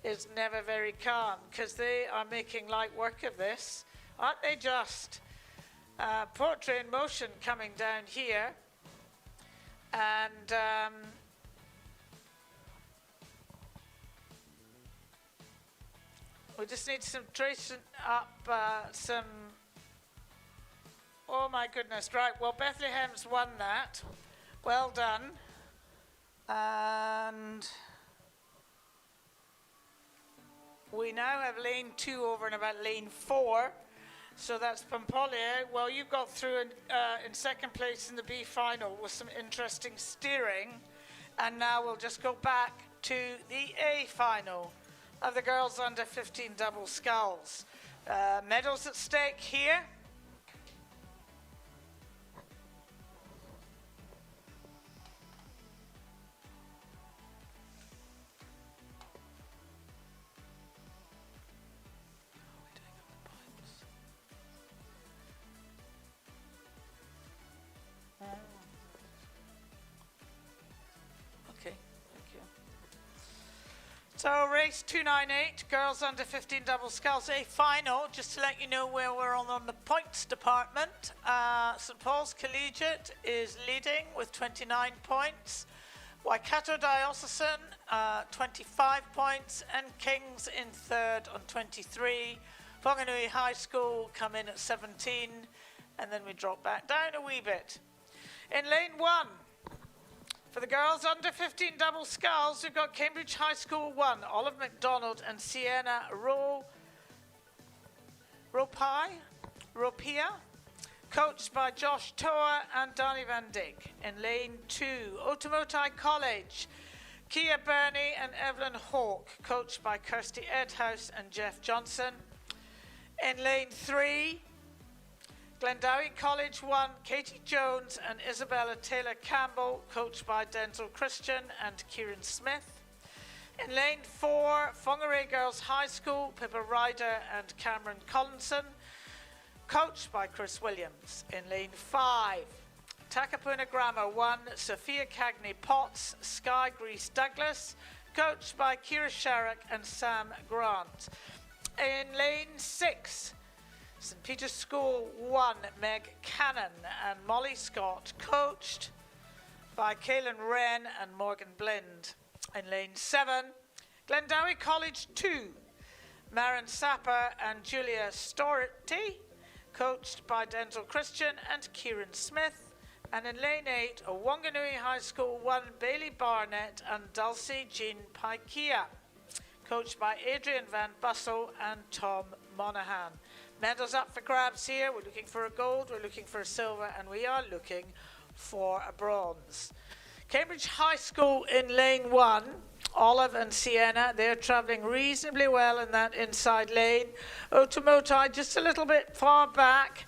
is never very calm, because they are making light work of this. Aren't they just? Portrait in motion coming down here. And we just need some tracing up some... Oh my goodness, right, well Bethlehem's won that. Well done. And we now have lane 2 over and about lane 4. So that's Pompelia. Well, you got through in second place in the B final with some interesting steering. And now we'll just go back to the A final of the girls under 15 double sculls. Medals at stake here. Okay, thank you. So race 298, girls under 15 double sculls, A final. Just to let you know where we're on the points department. St Paul's Collegiate is leading with 29 points. Waikato Diocesan 25 points, and Kings in third on 23. Whanganui High School come in at 17, and then we drop back down a wee bit. In lane 1, for the girls under 15 double sculls, we've got Cambridge High School 1, Olive McDonald and Sienna Ropia, coached by Josh Toa and Donny Van Dyck. In lane 2, Otamotai College, Kia Burney and Evelyn Hawke, coached by Kirsty Edhouse and Jeff Johnson. In lane 3, Glendowie College 1, Katie Jones and Isabella Taylor Campbell, coached by Denzel Christian and Kieran Smith. In lane 4, Whangarei Girls High School, Pippa Ryder and Cameron Collinson, coached by Chris Williams. In lane 5, Takapuna Grammar 1, Sophia Cagney Potts, Sky Grease Douglas, coached by Kira Sharrock and Sam Grant. In lane 6, St Peter's School 1, Meg Cannon and Molly Scott, coached by Kaylin Wren and Morgan Blind. In lane 7, Glendowie College 2, Maren Sapper and Julia Storty, coached by Denzel Christian and Kieran Smith. And in lane 8, Wanganui High School 1, Bailey Barnett and Dulcie Jean Paikia, coached by Adrian Van Bussel and Tom Monaghan. Medals up for grabs here. We're looking for a gold, we're looking for a silver, and we are looking for a bronze. Cambridge High School in lane 1, Olive and Sienna, they're travelling reasonably well in that inside lane. Otomotai just a little bit far back,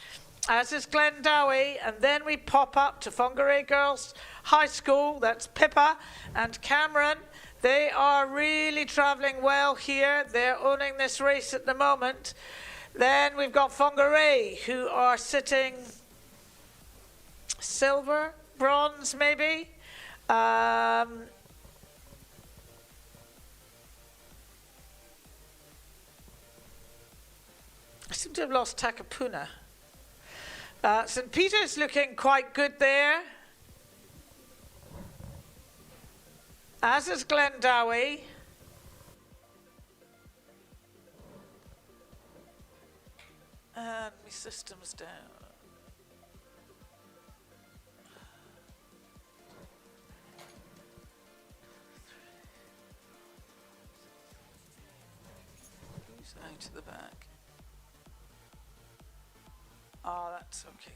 as is Glendowie, and then we pop up to Whangarei Girls High School, that's Pippa and Cameron. They are really travelling well here. They're owning this race at the moment. Then we've got Whangarei, who are sitting silver, bronze maybe. I seem to have lost Takapuna. St. Peter's looking quite good there, as is Glendowie. And my system's down. Who's out at the back? Oh, that's okay.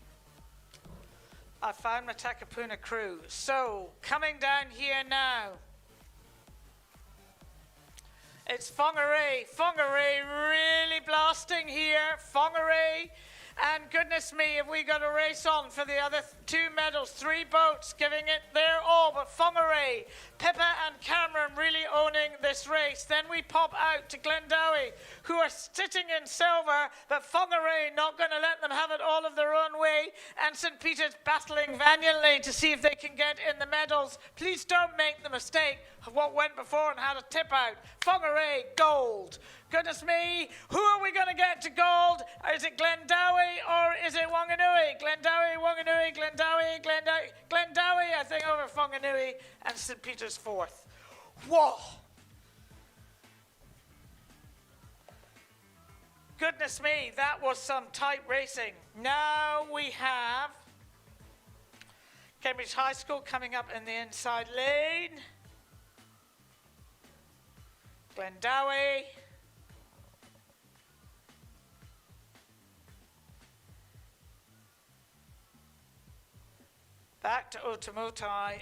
I found my Takapuna crew. So, coming down here now. It's Whangarei. Whangarei really blasting here. Whangarei. And goodness me, have we got a race on for the other 2 medals. 3 boats giving it their all. But Whangarei, Pippa and Cameron really owning this race. Then we pop out to Glendowie, who are sitting in silver, but Whangarei not going to let them have it all of their own way. And St. Peter's battling valiantly to see if they can get in the medals. Please don't make the mistake of what went before and had a tip out. Whangarei, gold. Goodness me, who are we going to get to gold? Is it Glendowie or is it Wanganui? Glendowie, Wanganui, Glendowie, Glendowie, Glendowie, I think, over Wanganui, and St. Peter's 4th. Whoa! Goodness me, that was some tight racing. Now we have Cambridge High School coming up in the inside lane. Glendowie. Back to Otomotai.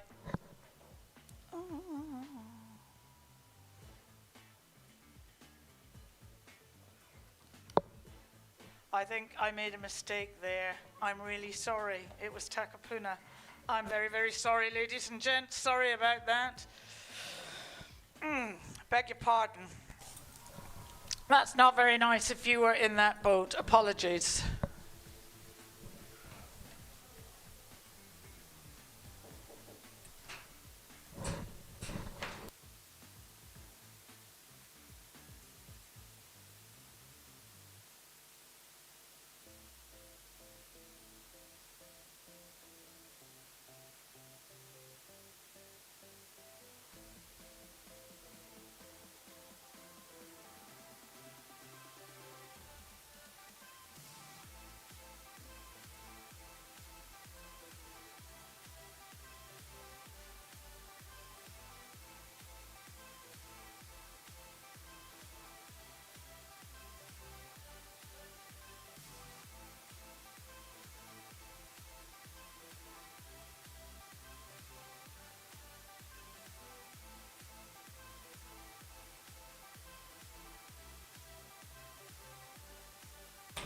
I think I made a mistake there. I'm really sorry. It was Takapuna. I'm very, very sorry, ladies and gents. Sorry about that. Beg your pardon. That's not very nice if you were in that boat. Apologies.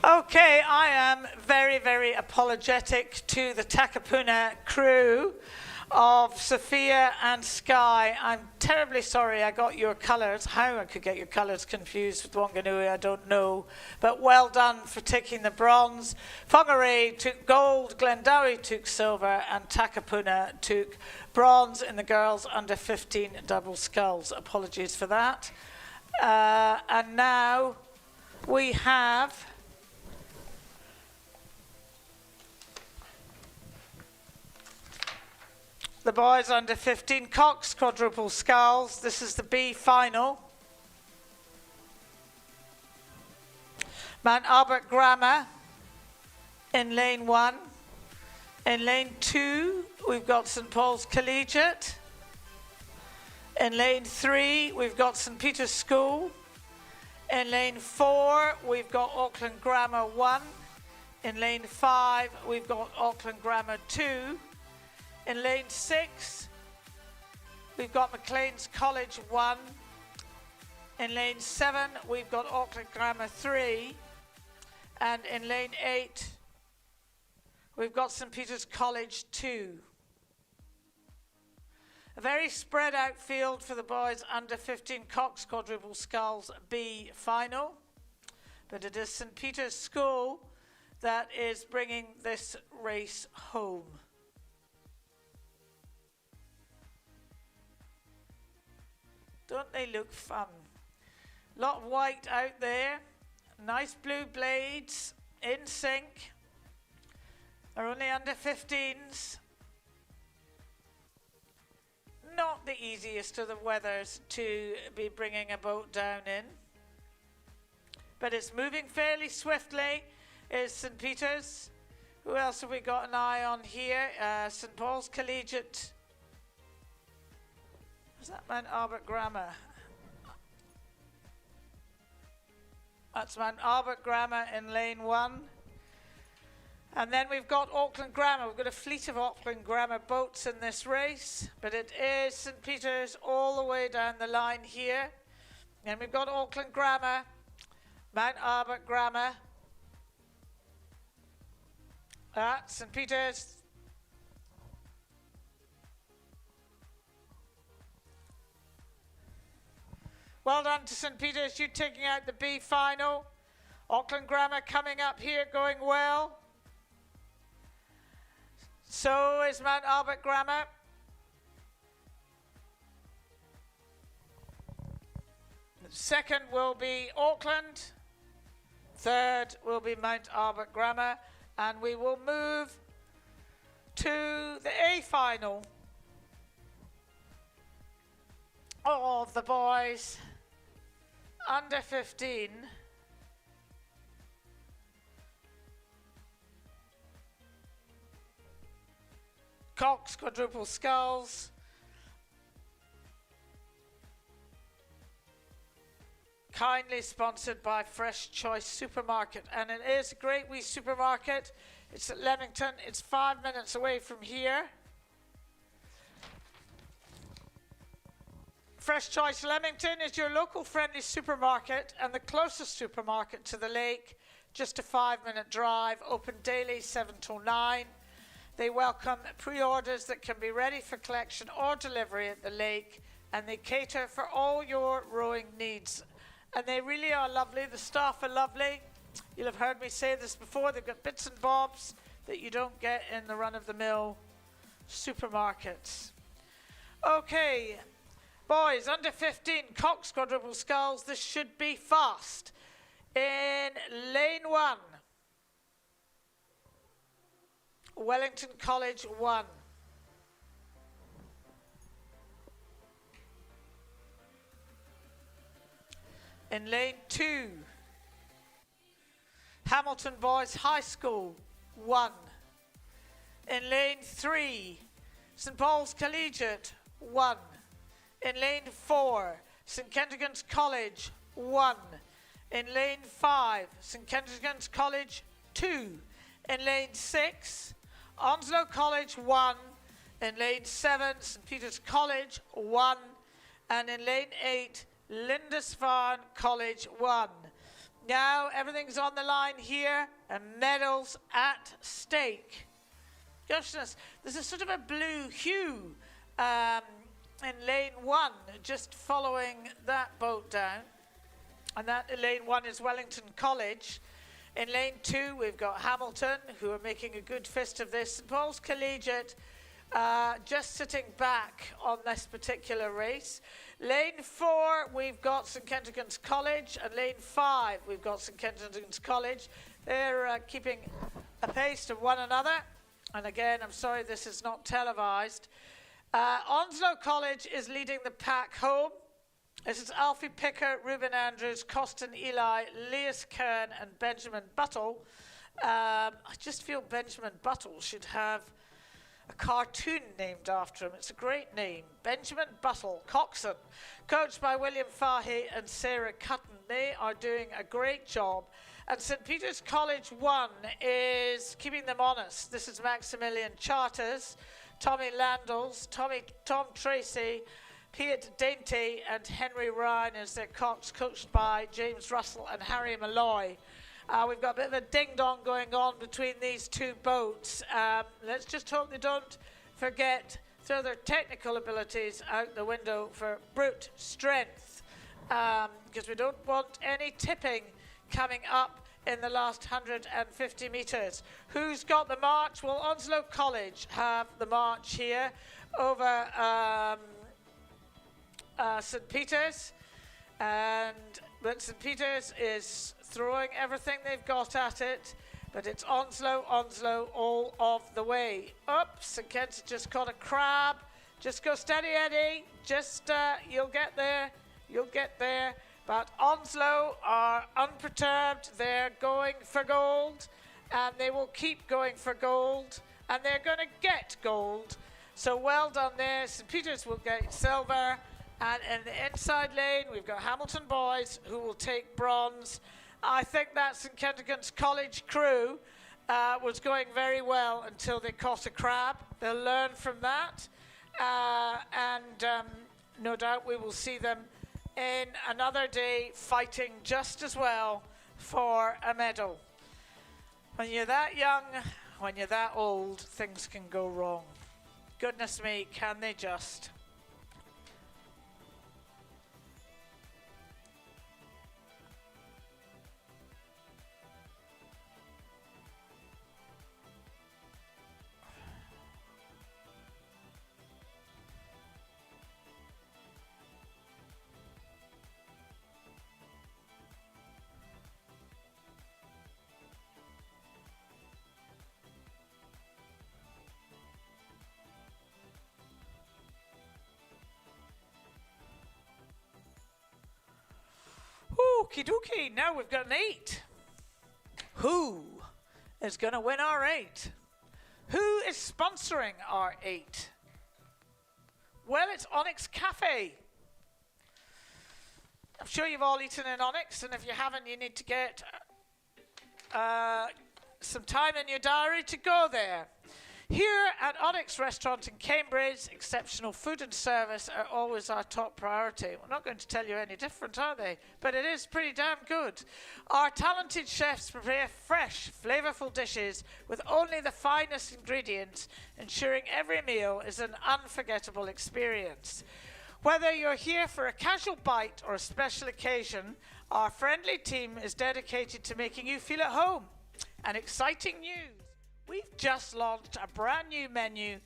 Okay, I am very, very apologetic to the Takapuna crew of Sophia and Sky. I'm terribly sorry I got your colours. How I could get your colours confused with Wanganui, I don't know. But well done for taking the bronze. Whangarei took gold, Glendowie took silver, and Takapuna took bronze in the girls under 15 double sculls. Apologies for that. And now we have the boys under 15 Coxed quadruple sculls. This is the B final. Mount Albert Grammar in lane 1. In lane 2, we've got St Paul's Collegiate. In lane 3, we've got St Peter's School. In lane 4, we've got Auckland Grammar 1. In lane 5, we've got Auckland Grammar 2. In lane 6, we've got Maclean's College 1. In lane 7, we've got Auckland Grammar 3. And in lane 8, we've got St Peter's College 2. A very spread out field for the boys under 15 Coxed Quadruple Sculls B final. But it is St Peter's School that is bringing this race home. Don't they look fun? A lot of white out there. Nice blue blades in sync. They're only under 15s. Not the easiest of the weathers to be bringing a boat down in. But it's moving fairly swiftly, is St Peter's. Who else have we got an eye on here? St Paul's Collegiate. Is that Mount Albert Grammar? That's Mount Albert Grammar in lane 1. And then we've got Auckland Grammar. We've got a fleet of Auckland Grammar boats in this race, but it is St Peter's all the way down the line here. And we've got Auckland Grammar, Mount Albert Grammar, St Peter's. Well done to St Peter's, you taking out the B final. Auckland Grammar coming up here, going well. So is Mount Albert Grammar. Second will be Auckland. Third will be Mount Albert Grammar. And we will move to the A final of the boys under 15. Coxed Quadruple Sculls. Kindly sponsored by Fresh Choice Supermarket. And it is a great wee supermarket. It's at Leamington. It's 5 minutes away from here. Fresh Choice Leamington is your local friendly supermarket and the closest supermarket to the lake. Just a 5-minute drive. Open daily 7 till 9. They welcome pre-orders that can be ready for collection or delivery at the lake, and they cater for all your rowing needs. And they really are lovely. The staff are lovely. You'll have heard me say this before. They've got bits and bobs that you don't get in the run-of-the-mill supermarkets. Okay, boys, under 15, Coxed Quadruple Sculls. This should be fast. In lane 1, Wellington College 1. In lane 2, Hamilton Boys High School 1. In lane 3, St Paul's Collegiate 1. In lane 4, St Kentigern's College 1. In lane 5, St Kentigern's College 2. In lane 6, Onslow College 1, in lane 7, St Peter's College 1, and in lane 8, Lindisfarne College 1. Now everything's on the line here, and medals at stake. Goodness, there's a sort of a blue hue in lane 1, just following that boat down, and that in lane 1 is Wellington College. In lane 2, we've got Hamilton, who are making a good fist of this. St Paul's Collegiate just sitting back on this particular race. Lane 4, we've got St Kentigern's College, and lane 5, we've got St Kentigern's College. They're keeping a pace to one another. And again, I'm sorry this is not televised. Onslow College is leading the pack home. This is Alfie Picker, Ruben Andrews, Costin Eli, Leas Kern and Benjamin Buttle. I just feel Benjamin Buttle should have a cartoon named after him. It's a great name. Benjamin Buttle, Coxed, coached by William Fahey and Sarah Cutton. They are doing a great job. And St. Peter's College 1 is keeping them honest. This is Maximilian Charters, Tommy Landals, Tom Tracy, Piet Dainty and Henry Ryan as their cocks, coached by James Russell and Harry Malloy. We've got a bit of a ding-dong going on between these two boats. Let's just hope they don't forget, throw their technical abilities out the window for brute strength, because we don't want any tipping coming up in the last 150 metres. Who's got the march? Well, Onslow College have the march here over St. Peter's, but St. Peter's is throwing everything they've got at it, but it's Onslow all of the way. Oops, St. Kitts just caught a crab. Just go steady, Eddie. Just, you'll get there. But Onslow are unperturbed. They're going for gold, and they will keep going for gold, and they're going to get gold. So well done there. St. Peter's will get silver. And in the inside lane, we've got Hamilton Boys, who will take bronze. I think that St. Kentigern's College crew was going very well until they caught a crab. They'll learn from that. No doubt we will see them in another day fighting just as well for a medal. When you're that young, when you're that old, things can go wrong. Goodness me, can they just? Okie dokie, now we've got an 8. Who is going to win our 8? Who is sponsoring our 8? Well, it's Onyx Cafe. I'm sure you've all eaten in Onyx, and if you haven't, you need to get some time in your diary to go there. Here at Onyx Restaurant in Cambridge, exceptional food and service are always our top priority. We're not going to tell you any different, are they? But it is pretty damn good. Our talented chefs prepare fresh, flavourful dishes with only the finest ingredients, ensuring every meal is an unforgettable experience. Whether you're here for a casual bite or a special occasion, our friendly team is dedicated to making you feel at home. And exciting news! We've just launched a brand new menu.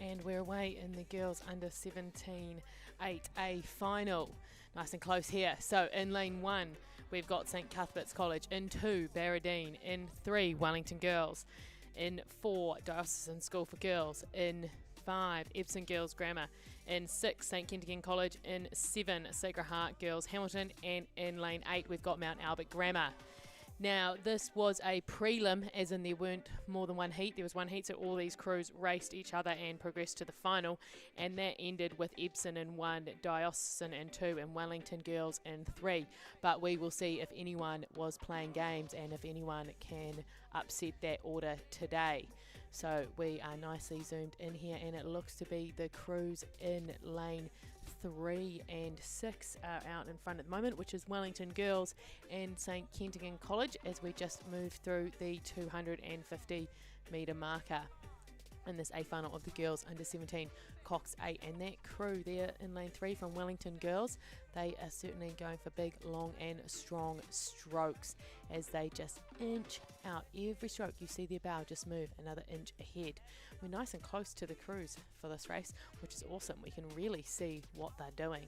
And we're away in the girls under 17 8A final. Nice and close here. So in lane 1, we've got St. Cuthbert's College. In 2, Barradine. In 3, Wellington Girls. In 4, Diocesan School for Girls. In 5, Epsom Girls Grammar. In 6, St. Kentigern College. In 7, Sacred Heart Girls Hamilton. And in lane 8, we've got Mount Albert Grammar. Now, this was a prelim, as in there weren't more than one heat. There was one heat, so all these crews raced each other and progressed to the final. And that ended with Epsom in 1, Diocesan in 2, and Wellington Girls in 3. But we will see if anyone was playing games and if anyone can upset that order today. So we are nicely zoomed in here, and it looks to be the crews in lane 3 and 6 are out in front at the moment, which is Wellington Girls and St. Kentigern College, as we just move through the 250 metre marker in this A final of the girls under 17 Coxed 8. And that crew there in lane 3 from Wellington Girls, they are certainly going for big, long and strong strokes as they just inch out. Every stroke you see their bow just move another inch ahead. We're nice and close to the crews for this race, which is awesome. We can really see what they're doing.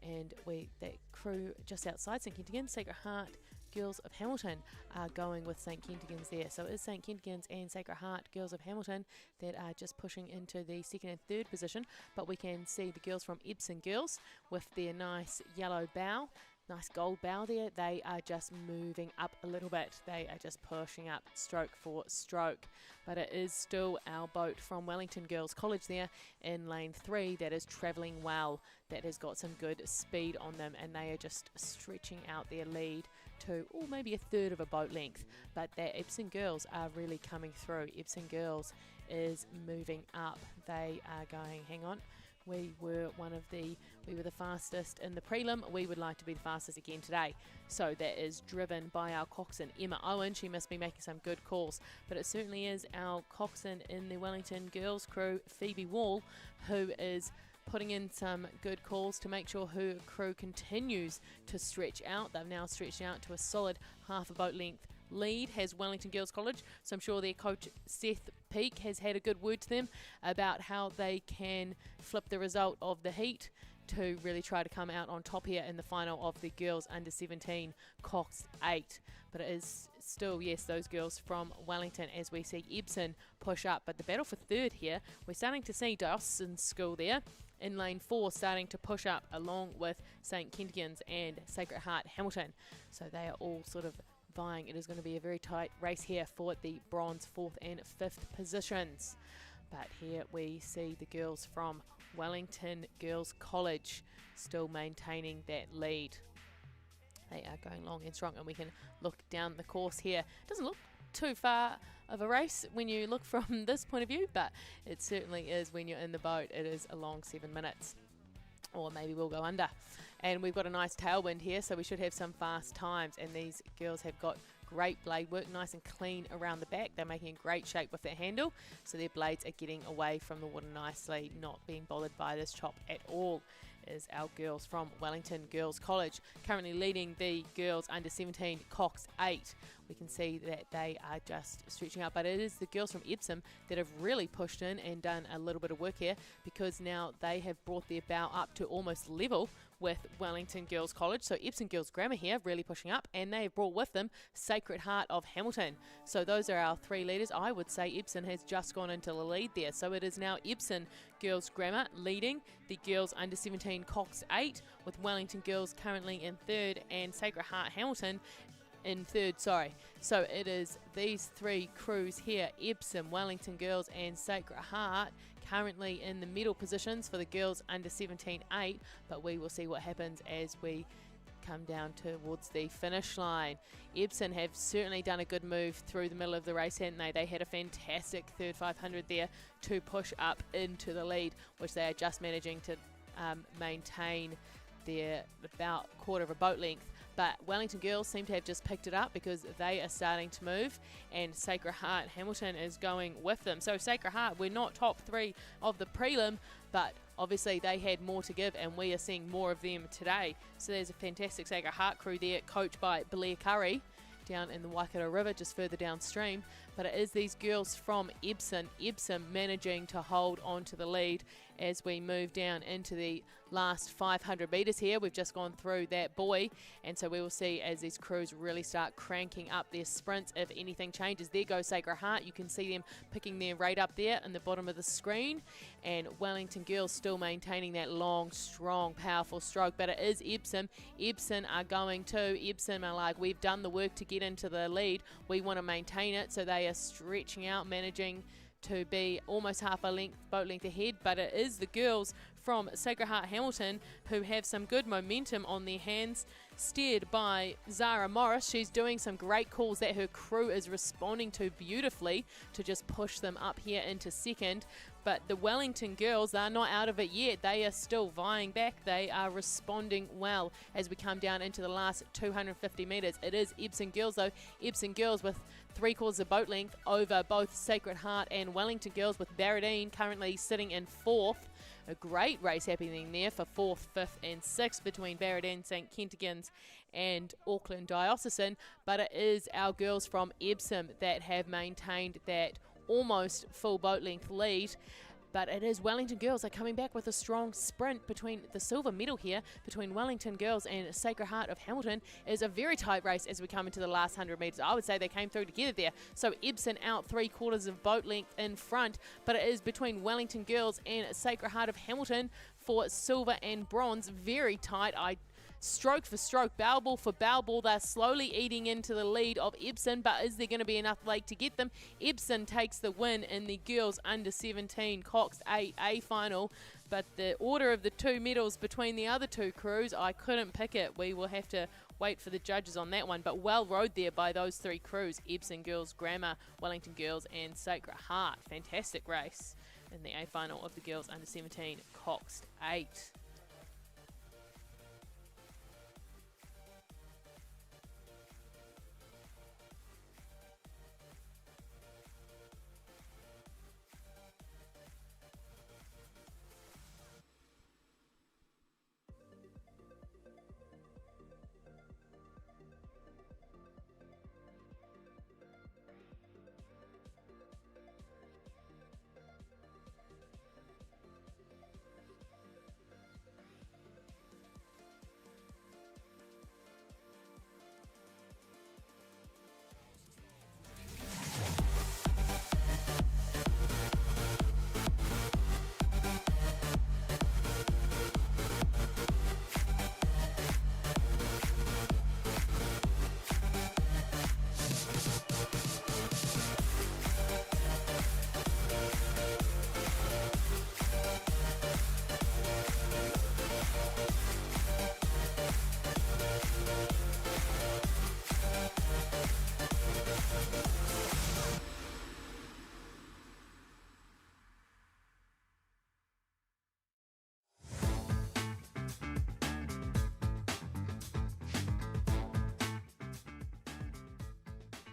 And that crew just outside St. Kentigern, Sacred Heart Girls of Hamilton are going with St Kentigern's there. So it is St Kentigern's and Sacred Heart Girls of Hamilton that are just pushing into the second and third position, but we can see the girls from Epsom Girls with their nice yellow bow. Nice gold bow there. They are just moving up a little bit. They are just pushing up stroke for stroke. But it is still our boat from Wellington Girls College there in lane 3 that is travelling well, that has got some good speed on them, and they are just stretching out their lead to maybe a third of a boat length. But the Epsom Girls are really coming through. Epsom Girls is moving up. They are going, hang on. We were the fastest in the prelim. We would like to be the fastest again today. So that is driven by our coxswain, Emma Owen. She must be making some good calls. But it certainly is our coxswain in the Wellington Girls crew, Phoebe Wall, who is putting in some good calls to make sure her crew continues to stretch out. They've now stretched out to a solid half a boat length lead, has Wellington Girls College. So I'm sure their coach Seth Peake has had a good word to them about how they can flip the result of the heat to really try to come out on top here in the final of the girls under 17 Coxed 8. But it is still, yes, those girls from Wellington as we see Epsom push up. But the battle for third here, we're starting to see Diocesan School there in lane 4 starting to push up along with St Kentigern's and Sacred Heart Hamilton. So they are all sort of vying. It is going to be a very tight race here for the bronze 4th and 5th positions. But here we see the girls from Wellington Girls College still maintaining that lead. They are going long and strong, and we can look down the course here. It doesn't look too far of a race when you look from this point of view, but it certainly is when you're in the boat. It is a long 7 minutes, or maybe we'll go under. And we've got a nice tailwind here, so we should have some fast times. And these girls have got great blade work, nice and clean around the back. They're making a great shape with their handle, so their blades are getting away from the water nicely, not being bothered by this chop at all. Is our girls from Wellington Girls College, currently leading the girls under 17 Cox 8. We can see that they are just stretching out, but it is the girls from Epsom that have really pushed in and done a little bit of work here, because now they have brought their bow up to almost level with Wellington Girls College. So Epsom Girls Grammar here really pushing up, and they have brought with them Sacred Heart of Hamilton. So those are our 3 leaders. I would say Epsom has just gone into the lead there. So it is now Epsom Girls Grammar leading the girls under 17 Cox 8, with Wellington Girls currently in 3rd and Sacred Heart Hamilton in 3rd, sorry. So it is these 3 crews here, Epsom, Wellington Girls and Sacred Heart, currently in the middle positions for the girls under 17-8, but we will see what happens as we come down towards the finish line. Epsom have certainly done a good move through the middle of the race, hadn't they? They had a fantastic third 500 there to push up into the lead, which they are just managing to maintain their about quarter of a boat length. But Wellington Girls seem to have just picked it up, because they are starting to move, and Sacred Heart Hamilton is going with them. So Sacred Heart, we're not top 3 of the prelim, but obviously they had more to give, and we are seeing more of them today. So there's a fantastic Sacred Heart crew there, coached by Blair Curry, down in the Waikato River, just further downstream. But it is these girls from Epsom managing to hold on to the lead as we move down into the last 500 metres here. We've just gone through that buoy, and so we will see as these crews really start cranking up their sprints if anything changes. There goes Sacred Heart. You can see them picking their rate up there in the bottom of the screen, and Wellington Girls still maintaining that long, strong, powerful stroke. But it is Epsom. Epsom are going to. Epsom are like, we've done the work to get into the lead. We want to maintain it, so they are stretching out, managing to be almost half a boat length ahead. But it is the girls from Sacred Heart Hamilton who have some good momentum on their hands, steered by Zara Morris. She's doing some great calls that her crew is responding to beautifully to just push them up here into second. But the Wellington girls are not out of it yet. They are still vying back. They are responding well as we come down into the last 250 metres. It is Epsom Girls though. Epsom Girls with 3/4 of boat length over both Sacred Heart and Wellington Girls, with Barradine currently sitting in 4th. A great race happening there for 4th, 5th and 6th between Barradine, St Kentigern's and Auckland Diocesan. But it is our girls from Epsom that have maintained that almost full boat length lead. But it is Wellington Girls are coming back with a strong sprint between the silver medal here between Wellington Girls and Sacred Heart of Hamilton. It is a very tight race as we come into the last 100 metres. I would say they came through together there. So Ebsen out 3/4 of boat length in front, but it is between Wellington Girls and Sacred Heart of Hamilton for silver and bronze. Very tight. Stroke for stroke, bow ball for bow ball. They're slowly eating into the lead of Ebsen, but is there going to be enough lake to get them? Ebsen takes the win in the girls under 17 Coxed A final, but the order of the 2 medals between the other 2 crews, I couldn't pick it. We will have to wait for the judges on that one, but well rowed there by those 3 crews: Ebsen Girls, Grammar, Wellington Girls and Sacred Heart. Fantastic race in the A final of the girls under 17 Coxed 8.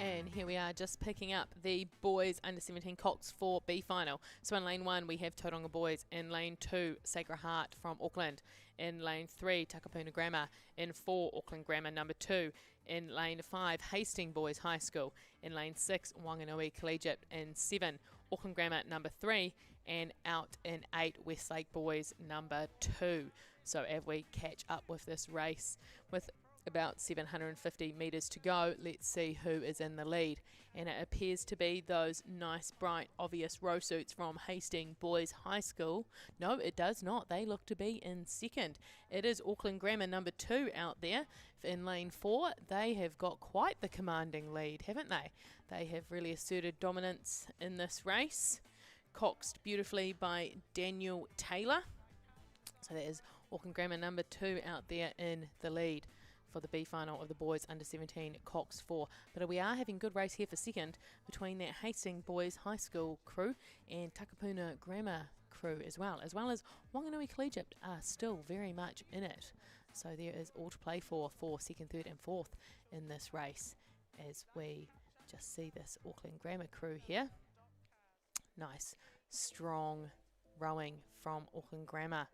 And here we are just picking up the boys under 17 Cox 4B final. So in lane 1 we have Tauranga Boys. In lane 2 Sacred Heart from Auckland. In lane 3 Takapuna Grammar. In 4 Auckland Grammar number 2. In lane 5 Hastings Boys High School. In lane 6 Wanganui Collegiate. In 7 Auckland Grammar number 3. And out in 8 Westlake Boys number 2. So as we catch up with this race with about 750 metres to go, let's see who is in the lead. And it appears to be those nice, bright, obvious row suits from Hastings Boys High School. No, it does not. They look to be in second. It is Auckland Grammar number 2 out there. In lane 4, they have got quite the commanding lead, haven't they? They have really asserted dominance in this race. Coxed beautifully by Daniel Taylor. So that is Auckland Grammar number 2 out there in the lead for the B final of the boys under 17 Cox 4. But we are having good race here for second between that Hastings Boys High School crew and Takapuna Grammar crew as well as Wanganui Collegiate are still very much in it. So there is all to play for second, third and fourth in this race as we just see this Auckland Grammar crew here. Nice, strong rowing from Auckland Grammar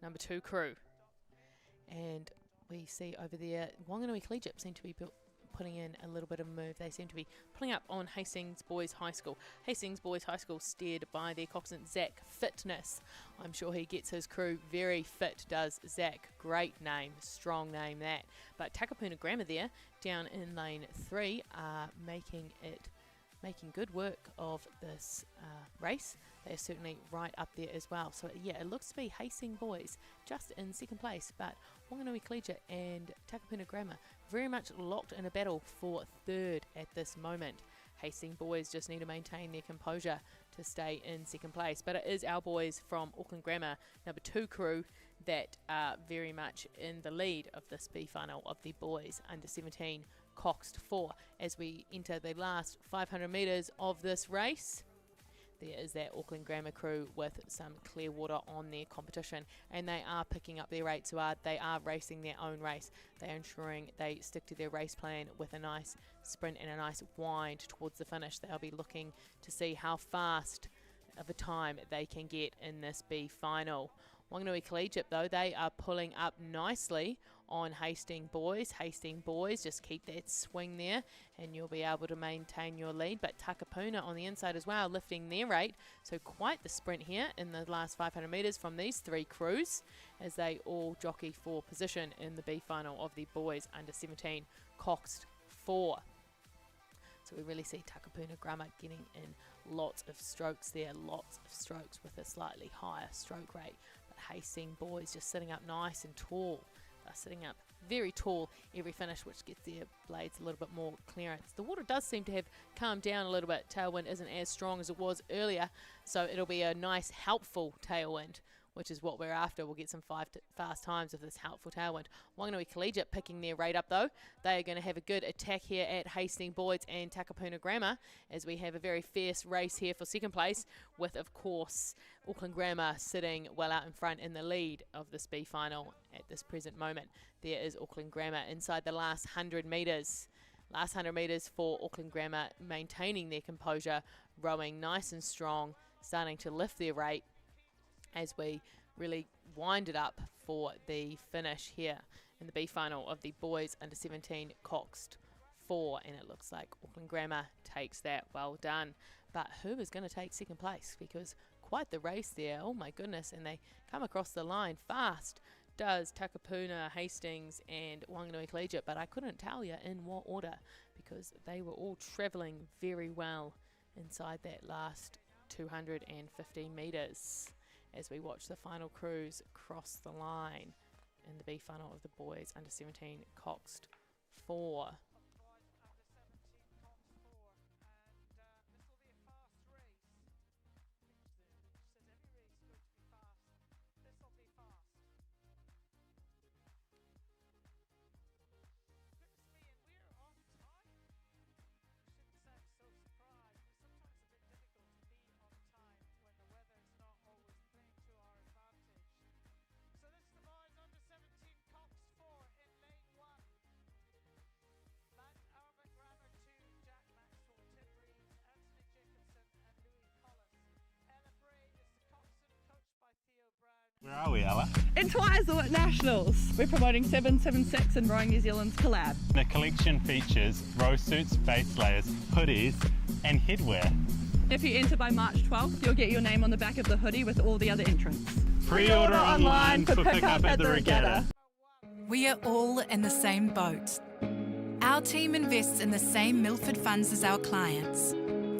number 2 crew. And we see over there, Wanganui Collegiate seem to be putting in a little bit of a move. They seem to be pulling up on Hastings Boys High School. Hastings Boys High School steered by their coxswain Zach Fitness. I'm sure he gets his crew very fit, does Zach. Great name, strong name that. But Takapuna Grammar there, down in lane 3, are making good work of this race. They're certainly right up there as well. So yeah, it looks to be Hastings Boys just in second place, but Wanganui Collegiate and Takapuna Grammar very much locked in a battle for third at this moment. Hastings Boys just need to maintain their composure to stay in second place, but it is our boys from Auckland Grammar number 2 crew that are very much in the lead of this B final of the boys under 17 Coxed 4 as we enter the last 500 metres of this race. There is that Auckland Grammar crew with some clear water on their competition, and they are picking up their rates hard. They are racing their own race. They are ensuring they stick to their race plan with a nice sprint and a nice wind towards the finish. They'll be looking to see how fast of a time they can get in this B final. Wanganui Collegiate, though, they are pulling up nicely on Hastings Boys. Hastings Boys, just keep that swing there and you'll be able to maintain your lead. But Takapuna on the inside as well, lifting their rate. So quite the sprint here in the last 500 metres from these three crews as they all jockey for position in the B final of the Boys Under 17 Coxed 4. So we really see Takapuna Grammar getting in lots of strokes there, lots of strokes with a slightly higher stroke rate. But Hastings Boys just sitting up nice and tall. They're sitting up very tall every finish, which gets their blades a little bit more clearance. The water does seem to have calmed down a little bit. Tailwind isn't as strong as it was earlier, so it'll be a nice, helpful tailwind, which is what we're after. We'll get some fast times of this helpful tailwind. Wanganui Collegiate picking their rate up though. They are going to have a good attack here at Hastings Boys and Takapuna Grammar as we have a very fierce race here for second place with, of course, Auckland Grammar sitting well out in front in the lead of this B final at this present moment. There is Auckland Grammar inside the last 100 metres. Last 100 metres for Auckland Grammar, maintaining their composure, rowing nice and strong, starting to lift their rate as we really wind it up for the finish here in the B final of the Boys Under 17 Coxed 4. And it looks like Auckland Grammar takes that. Well done. But who is going to take second place? Because quite the race there. Oh my goodness. And they come across the line fast. Does Takapuna, Hastings and Wanganui Collegiate. But I couldn't tell you in what order because they were all travelling very well inside that last 250 metres. As we watch the final crews cross the line in the B final of the Boys Under 17 Coxed 4. Where are we, Ella? In Twizel at Nationals, we're promoting 776 and Rowing New Zealand's collab. The collection features row suits, base layers, hoodies and headwear. If you enter by March 12th, you'll get your name on the back of the hoodie with all the other entrants. Pre-order online for pick-up at the Regatta. We are all in the same boat. Our team invests in the same Milford funds as our clients.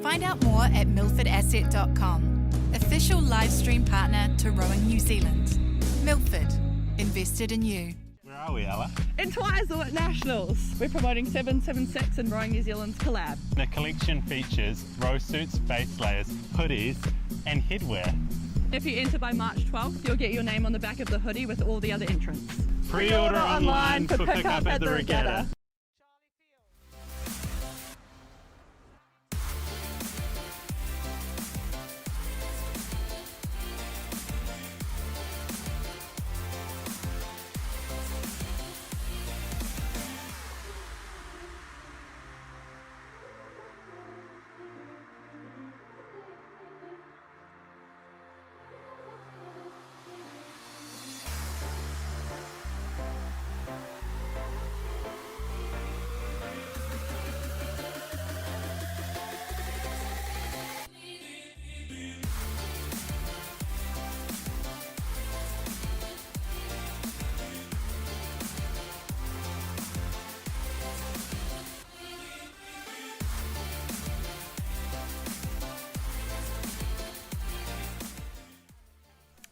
Find out more at milfordasset.com. Official live stream partner to Rowing New Zealand. Milford, invested in you. Where are we, Ella? In Twizel at Nationals, we're promoting 776 and Rowing New Zealand's collab. The collection features row suits, base layers, hoodies and headwear. If you enter by March 12th, you'll get your name on the back of the hoodie with all the other entrants. Pre-order online for pick-up at the Regatta.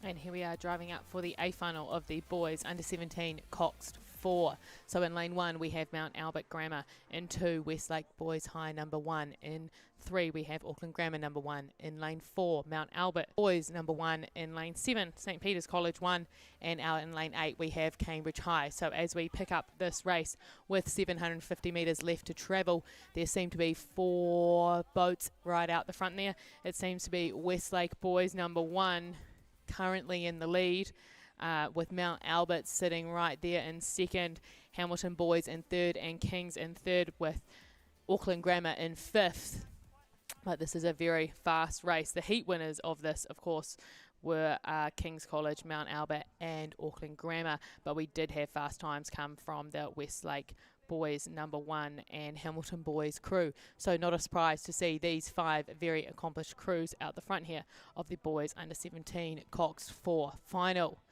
And here we are driving up for the A final of the Boys Under 17 Coxed 4. So in lane 1 we have Mount Albert Grammar. In 2 Westlake Boys High number 1. In 3 we have Auckland Grammar number 1. In lane 4 Mount Albert Boys number 1. In lane 7 St Peter's College 1. And out in lane 8 we have Cambridge High. So as we pick up this race with 750 metres left to travel, there seem to be 4 boats right out the front there. It seems to be Westlake Boys number 1 currently in the lead, with Mount Albert sitting right there in second, Hamilton Boys in third and Kings in third, with Auckland Grammar in fifth. But this is a very fast race. The heat winners of this, of course, were King's College, Mount Albert and Auckland Grammar, but we did have fast times come from the Westlake Boys number 1 and Hamilton Boys crew. So not a surprise to see these 5 very accomplished crews out the front here of the boys under 17 Coxed 4 final.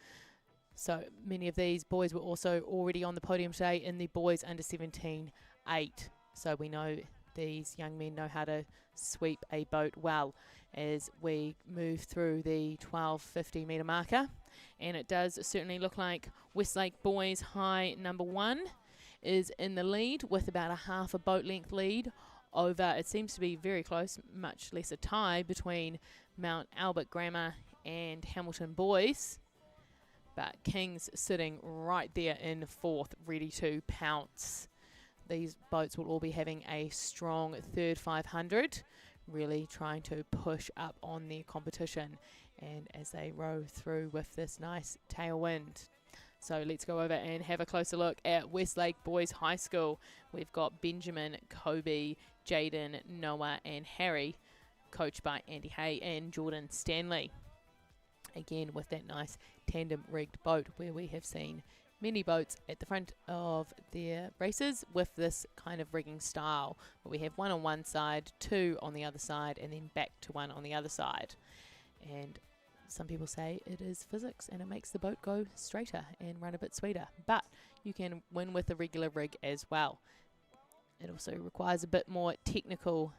So many of these boys were also already on the podium today in the boys under 17 8. So we know these young men know how to sweep a boat well as we move through the 1250 metre marker. And it does certainly look like Westlake Boys High number 1 is in the lead with about a half a boat length lead over, it seems to be very close, much less a tie between Mount Albert Grammar and Hamilton Boys. But King's sitting right there in 4th, ready to pounce. These boats will all be having a strong third 500, really trying to push up on their competition, and as they row through with this nice tailwind. So let's go over and have a closer look at Westlake Boys High School. We've got Benjamin, Kobe, Jaden, Noah and Harry, coached by Andy Hay and Jordan Stanley. Again with that nice tandem rigged boat, where we have seen many boats at the front of their races with this kind of rigging style, where we have 1 on one side, 2 on the other side, and then back to 1 on the other side. And some people say it is physics and it makes the boat go straighter and run a bit sweeter, but you can win with a regular rig as well. It also requires a bit more technical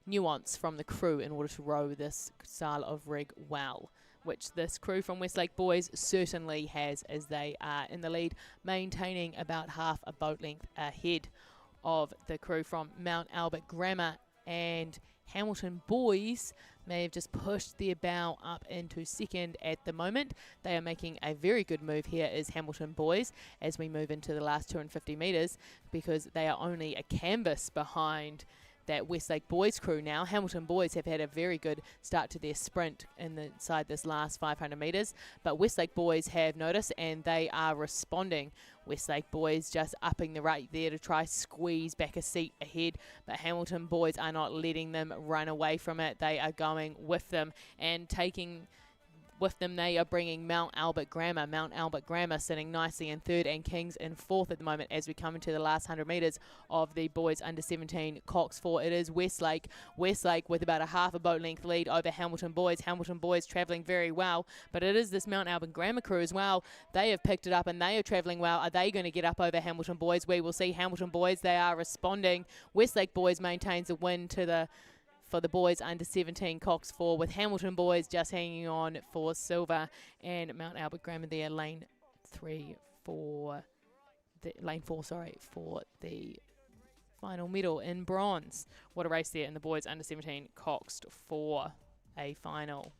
nuance from the crew in order to row this style of rig well, which this crew from Westlake Boys certainly has, as they are in the lead, maintaining about half a boat length ahead of the crew from Mount Albert Grammar. And Hamilton Boys may have just pushed their bow up into 2nd at the moment. They are making a very good move here as Hamilton Boys as we move into the last 250 metres, because they are only a canvas behind that Westlake Boys crew now. Hamilton Boys have had a very good start to their sprint inside this last 500 metres, but Westlake Boys have noticed and they are responding. Westlake Boys just upping the rate there to try squeeze back a seat ahead, but Hamilton Boys are not letting them run away from it. They are going with them and taking with them. They are bringing Mount Albert Grammar. Mount Albert Grammar sitting nicely in 3rd and Kings in 4th at the moment as we come into the last 100 metres of the boys under 17 Cox 4. It is Westlake with about a half a boat length lead over Hamilton Boys. Hamilton Boys travelling very well, but it is this Mount Albert Grammar crew as well. They have picked it up and they are travelling well. Are they going to get up over Hamilton Boys? We will see. Hamilton Boys, they are responding. Westlake Boys maintains a win for the boys under 17 Cox 4, with Hamilton Boys just hanging on for silver, and Mount Albert Grammar there lane 4 for the final medal in bronze. What a race there in the boys under 17 Cox for a final.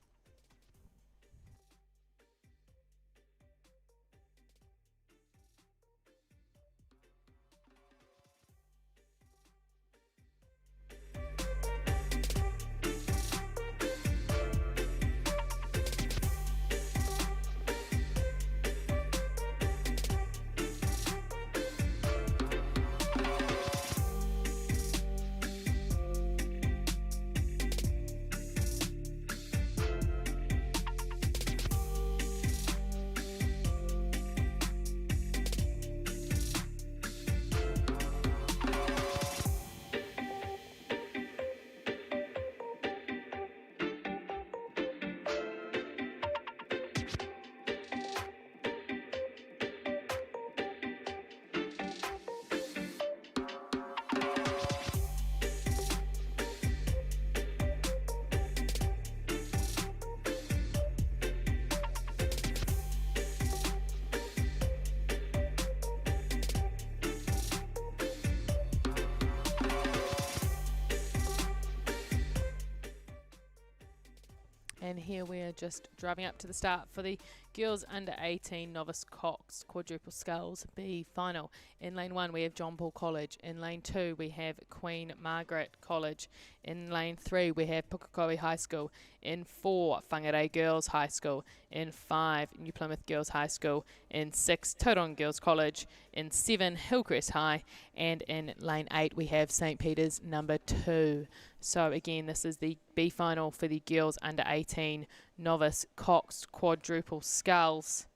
And here we are just driving up to the start for the girls under 18 Novice Cox quadruple sculls B final. In lane 1 we have John Paul College. In lane 2 we have Queen Margaret College. In lane 3 we have Pukekohe High School. In 4 Whangarei Girls High School. In 5 New Plymouth Girls High School. In 6 Tauranga Girls College. In 7 Hillcrest High. And in lane 8 we have St Peter's number 2. So again, this is the B final for the girls under 18 Novice Coxed quadruple sculls.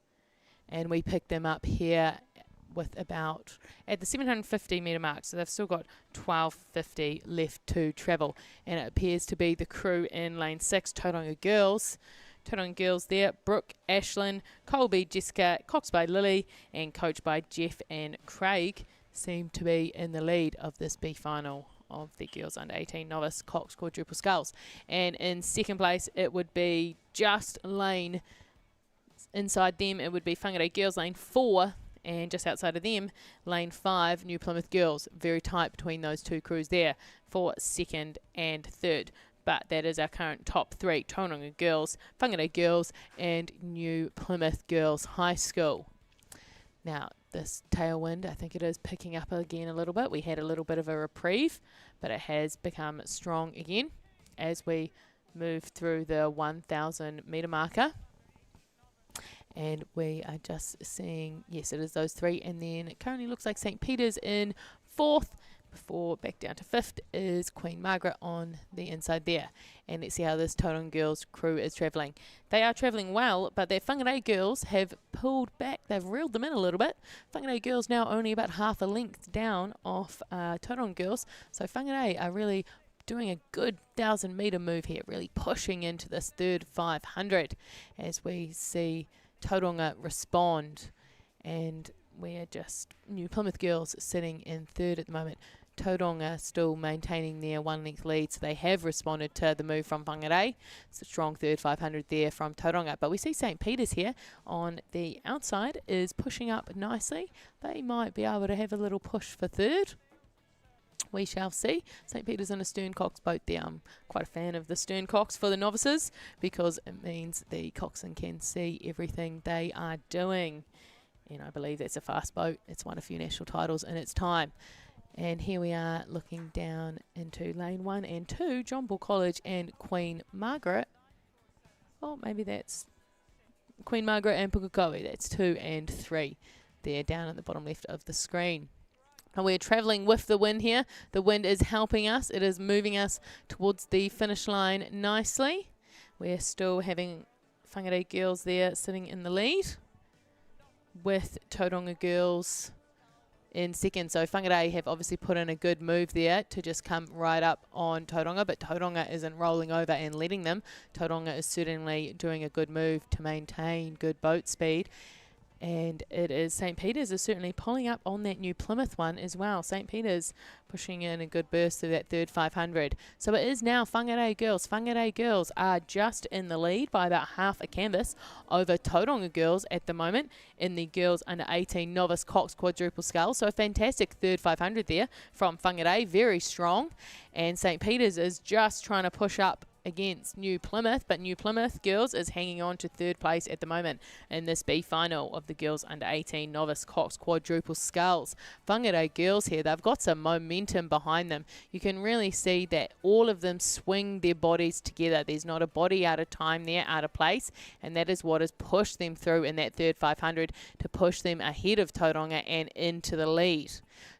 And we picked them up here with about at the 750 metre mark, so they've still got 1250 left to travel. And it appears to be the crew in lane 6, Tauranga Girls. Tauranga Girls there, Brooke, Ashlyn, Colby, Jessica, Coxed by Lily, and coached by Jeff and Craig, seem to be in the lead of this B final of the Girls Under 18 Novice Coxed quadruple sculls. And in second place, it would be just lane inside them, it would be Whangarei Girls lane 4, and just outside of them, lane 5, New Plymouth Girls. Very tight between those two crews there for second and third. But that is our current top 3, Tauranga Girls, Whangarei Girls, and New Plymouth Girls High School. Now, this tailwind, I think it is picking up again a little bit. We had a little bit of a reprieve, but it has become strong again as we move through the 1,000 metre marker. And we are just seeing, yes, it is those 3. And then it currently looks like St. Peter's in 4th. Before back down to 5th is Queen Margaret on the inside there. And let's see how this Tauranga Girls crew is travelling. They are travelling well, but their Whangarei Girls have pulled back. They've reeled them in a little bit. Whangarei Girls now only about half a length down off Tauranga Girls. So Whangarei are really doing a good 1,000 metre move here, really pushing into this third 500 as we see Tauranga respond. And we're just New Plymouth Girls sitting in third at the moment. Tauranga still maintaining their 1 length lead, so they have responded to the move from Whangarei. It's a strong third 500 there from Tauranga. But we see St. Peter's here on the outside is pushing up nicely. They might be able to have a little push for third. We shall see. St. Peter's in a stern cox boat there. I'm quite a fan of the stern cox for the novices because it means the coxswain can see everything they are doing. And I believe that's a fast boat. It's won a few national titles in its time. And here we are looking down into lane 1 and 2, John Bull College and Queen Margaret. Oh, maybe that's Queen Margaret and Pukekohe. That's 2 and 3 there down at the bottom left of the screen. And we're travelling with the wind here. The wind is helping us. It is moving us towards the finish line nicely. We're still having Whangarei Girls there sitting in the lead with Tauranga Girls in second. So Whangarei have obviously put in a good move there to just come right up on Tauranga, but Tauranga isn't rolling over and letting them. Tauranga is certainly doing a good move to maintain good boat speed. And it is St. Peter's is certainly pulling up on that New Plymouth one as well. St. Peter's pushing in a good burst through that third 500. So it is now Whangarei Girls. Whangarei Girls are just in the lead by about half a canvas over Tauranga Girls at the moment in the Girls Under 18 Novice Coxed quadruple scull. So a fantastic third 500 there from Whangarei, very strong. And St. Peter's is just trying to push up against New Plymouth, but New Plymouth Girls is hanging on to third place at the moment in this B final of the Girls Under 18 Novice Coxed quadruple sculls. Whangarei Girls here, they've got some momentum behind them. You can really see that all of them swing their bodies together. There's not a body out of time there, out of place, and that is what has pushed them through in that third 500 to push them ahead of Tauranga and into the lead.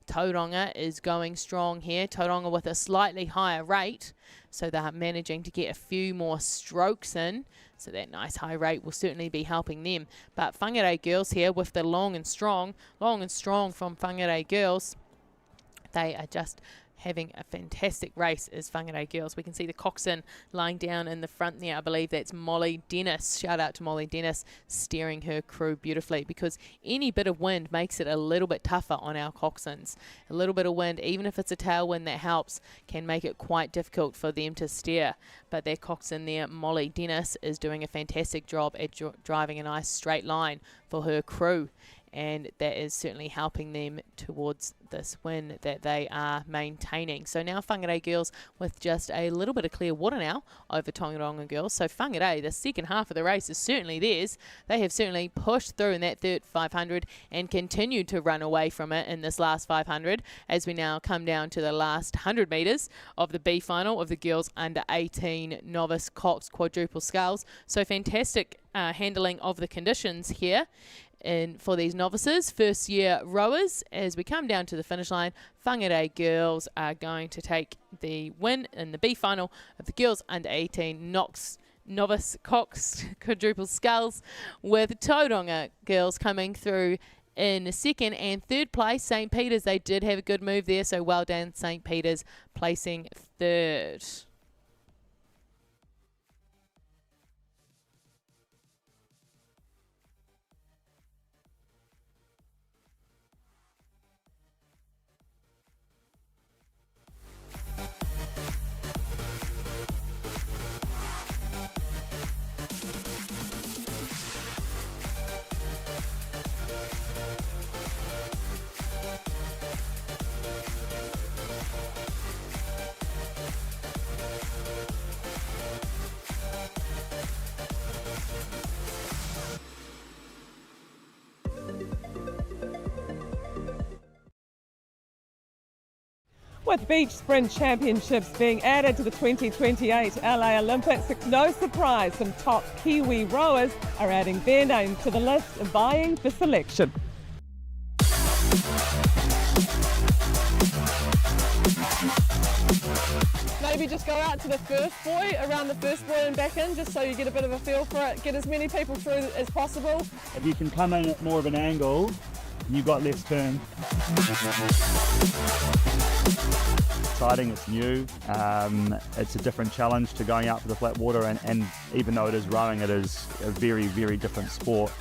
Tauranga is going strong here. Tauranga with a slightly higher rate, so they're managing to get a few more strokes in. So that nice high rate will certainly be helping them. But Whangarei Girls here with the long and strong from Whangarei Girls. They are just having a fantastic race as Whangarei Girls. We can see the coxswain lying down in the front there. I believe that's Molly Dennis. Shout out to Molly Dennis, steering her crew beautifully, because any bit of wind makes it a little bit tougher on our coxswains. A little bit of wind, even if it's a tailwind that helps, can make it quite difficult for them to steer. But their coxswain there, Molly Dennis, is doing a fantastic job at driving a nice straight line for her crew. And that is certainly helping them towards this win that they are maintaining. So now Whangarei Girls with just a little bit of clear water now over Tauranga Girls. So Whangarei, the second half of the race is certainly theirs. They have certainly pushed through in that third 500 and continued to run away from it in this last 500 as we now come down to the last 100 metres of the B final of the Girls Under 18 Novice Coxed quadruple sculls. So fantastic handling of the conditions here. And for these novices, first year rowers, as we come down to the finish line, Whangarei Girls are going to take the win in the B final of the Girls Under 18 Novice Coxed quadruple sculls, with Tauranga girls coming through in second and third place. St. Peter's, they did have a good move there, so well done St. Peter's placing third. With Beach Sprint Championships being added to the 2028 LA Olympics, it's no surprise some top Kiwi rowers are adding their name to the list and vying for selection. Maybe just go out to the first buoy, around the first buoy and back in, just so you get a bit of a feel for it, get as many people through as possible. If you can come in at more of an angle, you've got less turn. Exciting, it's new, it's a different challenge to going out for the flat water, and even though it is rowing, it is a very, very different sport.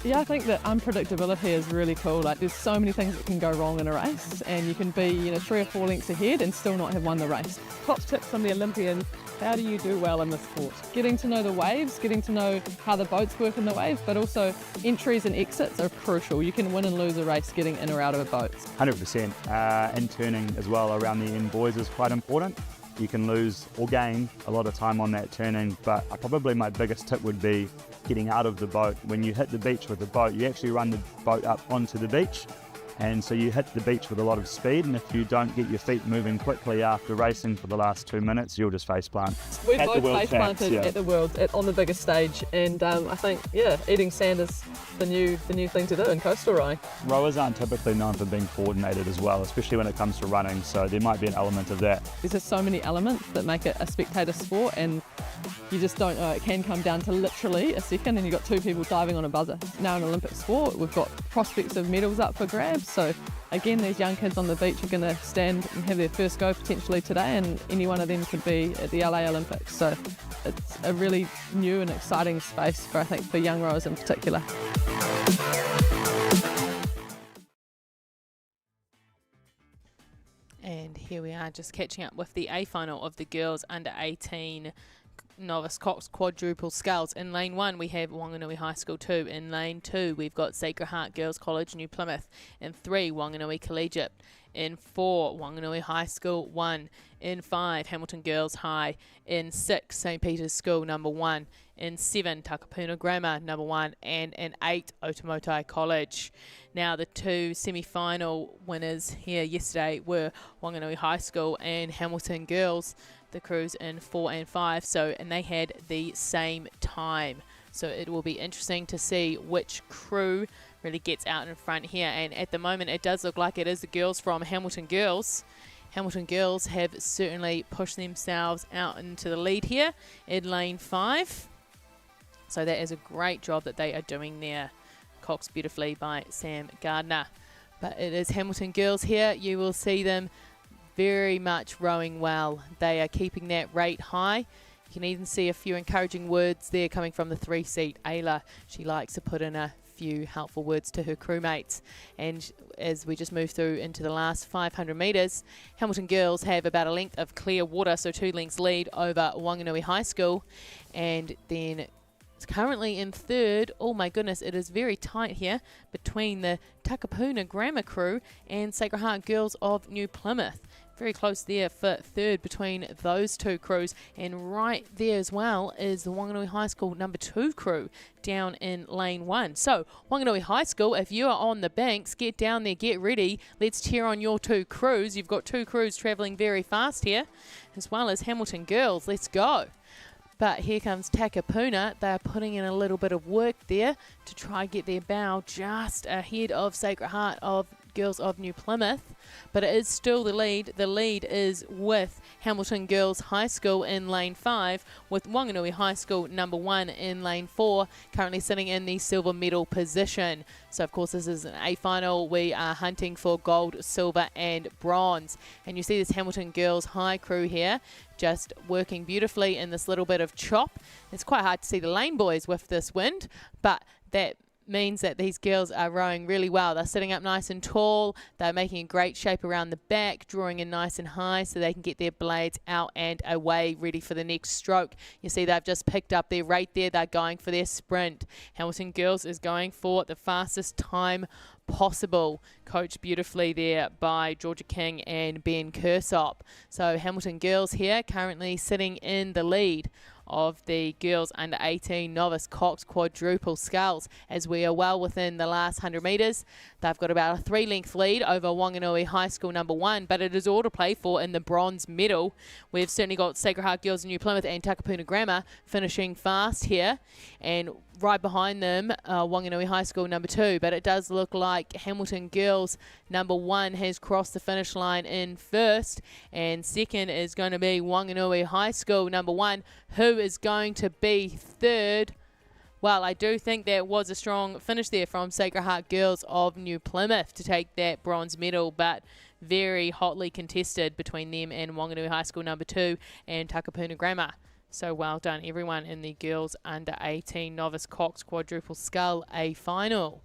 Yeah, I think that unpredictability is really cool. Like, there's so many things that can go wrong in a race, and you can be 3 or 4 lengths ahead and still not have won the race. Top tips from the Olympians: how do you do well in this sport? Getting to know the waves, getting to know how the boats work in the waves, but also entries and exits are crucial. You can win and lose a race getting in or out of a boat. 100%. And turning as well around the end buoys is quite important. You can lose or gain a lot of time on that turning, but probably my biggest tip would be getting out of the boat. When you hit the beach with the boat, you actually run the boat up onto the beach, and so you hit the beach with a lot of speed, and if you don't get your feet moving quickly after racing for the last 2 minutes, you'll just face plant. We've both face planted at the Worlds on the biggest stage, and I think, eating sand is the new thing to do in coastal rowing. Rowers aren't typically known for being coordinated as well, especially when it comes to running, so there might be an element of that. There's just so many elements that make it a spectator sport, and you just don't know. It can come down to literally a second and you've got 2 people diving on a buzzer. Now an Olympic sport, we've got prospects of medals up for grabs, so again, these young kids on the beach are going to stand and have their first go potentially today, and any one of them could be at the LA Olympics. So it's a really new and exciting space for, I think, for young rowers in particular. And here we are, just catching up with the A final of the girls under 18 Novice Coxed quadruple sculls. In lane 1 we have Wanganui High School 2. In lane 2 we've got Sacred Heart Girls College New Plymouth. In 3 Wanganui Collegiate. In 4 Wanganui High School 1. In 5 Hamilton Girls High. In 6 St. Peter's School number 1. In 7 Takapuna Grammar number 1. And in 8 Otamotai College. Now the 2 semi-final winners here yesterday were Wanganui High School and Hamilton Girls, the crews in 4 and 5, and they had the same time. So it will be interesting to see which crew really gets out in front here. And at the moment it does look like it is the girls from Hamilton Girls. Hamilton Girls have certainly pushed themselves out into the lead here in lane 5. So that is a great job that they are doing there. Coxed beautifully by Sam Gardner. But it is Hamilton Girls here. You will see them very much rowing well. They are keeping that rate high. You can even see a few encouraging words there coming from the 3-seat Ayla. She likes to put in a few helpful words to her crewmates. And as we just move through into the last 500 metres, Hamilton Girls have about a length of clear water, so 2 lengths lead over Wanganui High School. And then it's currently in 3rd. Oh my goodness, it is very tight here between the Takapuna Grammar crew and Sacred Heart Girls of New Plymouth. Very close there for 3rd between those 2 crews, and right there as well is the Wanganui High School number 2 crew down in lane 1. So Wanganui High School, if you are on the banks, get down there, get ready. Let's cheer on your 2 crews. You've got 2 crews travelling very fast here, as well as Hamilton Girls. Let's go. But here comes Takapuna. They are putting in a little bit of work there to try and get their bow just ahead of Sacred Heart of Hart Girls of New Plymouth, but it is still the lead. The lead is with Hamilton Girls High School in lane 5, with Wanganui High School number 1 in lane 4, currently sitting in the silver medal position. So of course this is an A final. We are hunting for gold, silver and bronze. And you see this Hamilton Girls High crew here just working beautifully in this little bit of chop. It's quite hard to see the lane boys with this wind, but that means that these girls are rowing really well. They're sitting up nice and tall. They're making a great shape around the back, drawing in nice and high so they can get their blades out and away, ready for the next stroke. You see they've just picked up their rate there. They're going for their sprint. Hamilton Girls is going for the fastest time possible, coached beautifully there by Georgia King and Ben Kersop. So Hamilton Girls here currently sitting in the lead of the girls under 18 novice Coxed quadruple sculls, as we are well within the last 100 metres. They've got about a 3-length lead over Wanganui High School number 1, but it is all to play for in the bronze medal. We've certainly got Sacred Heart Girls in New Plymouth and Takapuna Grammar finishing fast here, and right behind them Wanganui High School number 2, but it does look like Hamilton Girls number 1 has crossed the finish line in first, and second is going to be Wanganui High School number 1. Who is going to be third? Well, I do think there was a strong finish there from Sacred Heart Girls of New Plymouth to take that bronze medal, but very hotly contested between them and Wanganui High School number 2 and Takapuna Grammar. So well done everyone in the girls under 18 novice Coxed quadruple scull A final.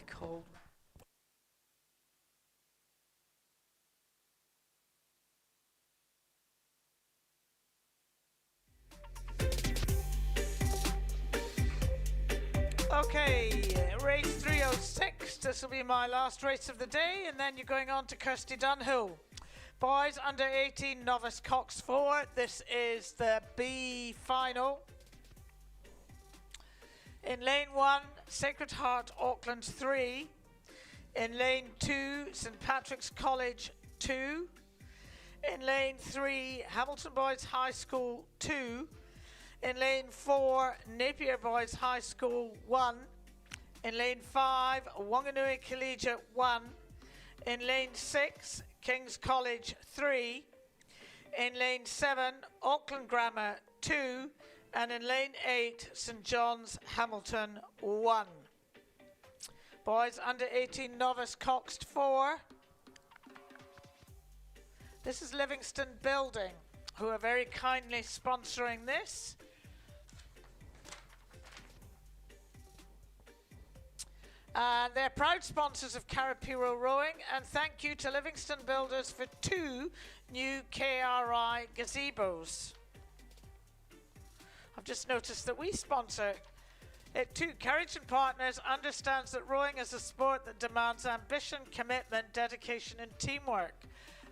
Michael. Okay, race 306. This will be my last race of the day, and then you're going on to Kirsty Dunhill. Boys under 18 novice Coxed 4. This is the B final. In lane 1, Sacred Heart Auckland 3. In lane 2, St Patrick's College 2. In lane 3, Hamilton Boys High School 2. In lane 4, Napier Boys High School 1. In lane 5, Wanganui Collegiate 1. In lane 6, King's College 3. In lane 7, Auckland Grammar 2. And in lane 8, St John's Hamilton 1. Boys under 18 novice Coxed 4. This is Livingston Building, who are very kindly sponsoring this. And they're proud sponsors of Karapiro Rowing, and thank you to Livingston Builders for 2 new KRI gazebos. I've just noticed that we sponsor it too. Courage and Partners understands that rowing is a sport that demands ambition, commitment, dedication and teamwork.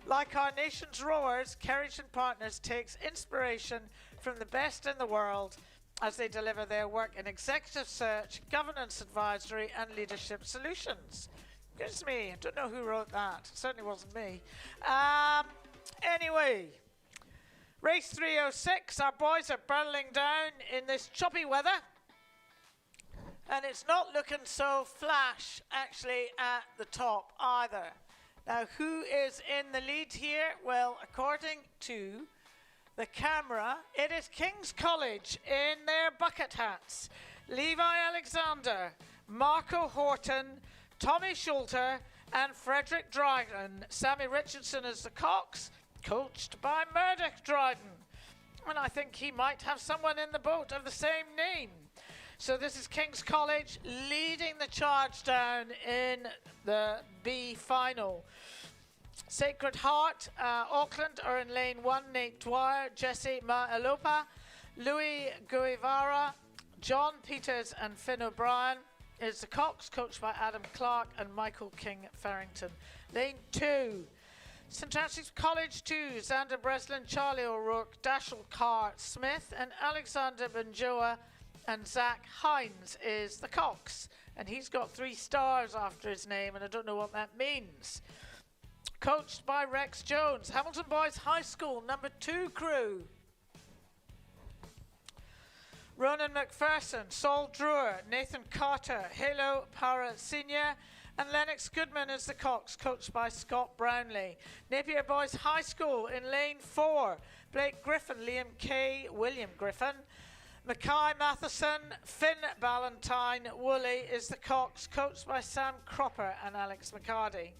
Like our nation's rowers, Courage and Partners takes inspiration from the best in the world as they deliver their work in executive search, governance advisory and leadership solutions. Goodness me, I don't know who wrote that. It certainly wasn't me. Anyway, race 306, our boys are barreling down in this choppy weather. And it's not looking so flash, actually, at the top either. Now, who is in the lead here? Well, according to the camera, it is King's College in their bucket hats. Levi Alexander, Marco Horton, Tommy Schulter, and Frederick Dryden. Sammy Richardson is the Cox, coached by Murdoch Dryden. And I think he might have someone in the boat of the same name. So this is King's College leading the charge down in the B final. Sacred Heart, Auckland are in lane 1, Nate Dwyer, Jesse Ma'alopa, Louis Guevara, John Peters and Finn O'Brien is the Cox, coached by Adam Clark and Michael King Farrington. Lane 2, St Francis College 2, Xander Breslin, Charlie O'Rourke, Dashel Carr Smith and Alexander Benjoa and Zach Hines is the Cox. And he's got 3 stars after his name and I don't know what that means. Coached by Rex Jones, Hamilton Boys High School, number 2 crew. Ronan McPherson, Saul Drewer, Nathan Carter, Halo Para Senior, and Lennox Goodman is the Cox, coached by Scott Brownlee. Napier Boys High School in lane 4, Blake Griffin, Liam Kay, William Griffin, Mackay Matheson, Finn Ballantyne, Woolley is the Cox, coached by Sam Cropper and Alex McCarty.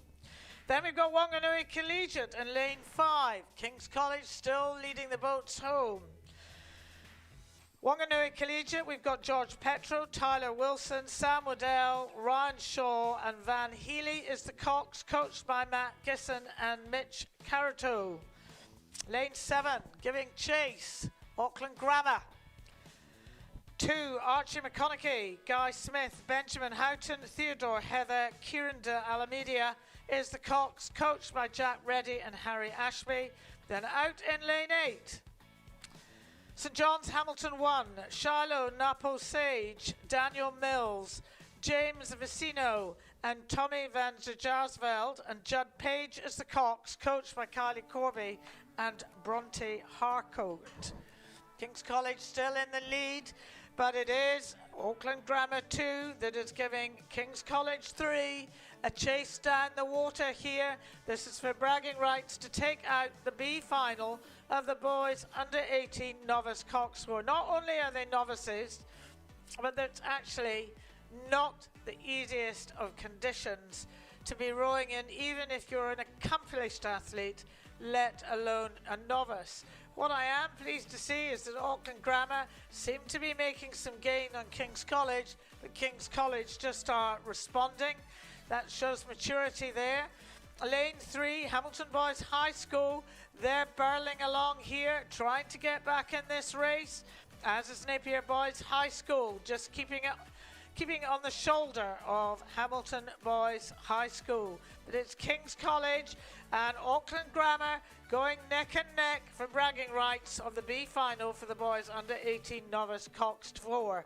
Then we've got Wanganui Collegiate in lane 5. King's College still leading the boats home. Wanganui Collegiate, we've got George Petro, Tyler Wilson, Sam Waddell, Ryan Shaw, and Van Healy is the Cox, coached by Matt Gisson and Mitch Carato. Lane 7, giving chase, Auckland Grammar. 2, Archie McConaughey, Guy Smith, Benjamin Houghton, Theodore Heather, Kieran de Alameda is the Cox, coached by Jack Reddy and Harry Ashby. Then out in lane 8, St John's Hamilton 1, Shiloh Napo Sage, Daniel Mills, James Vicino and Tommy van Jarsveld, and Judd Page is the Cox, coached by Kylie Corby and Bronte Harcourt. King's College still in the lead, but it is Auckland Grammar 2 that is giving King's College 3 a chase down the water here. This is for bragging rights to take out the B final of the boys under 18 novice Cox score. Not only are they novices, but it's actually not the easiest of conditions to be rowing in, even if you're an accomplished athlete, let alone a novice. What I am pleased to see is that Auckland Grammar seem to be making some gain on King's College, but King's College just are responding. That shows maturity there. Lane 3, Hamilton Boys High School, they're burling along here, trying to get back in this race, as is Napier Boys High School, just keeping it on the shoulder of Hamilton Boys High School. But it's King's College and Auckland Grammar going neck and neck for bragging rights of the B final for the boys under 18 novice Coxed 4.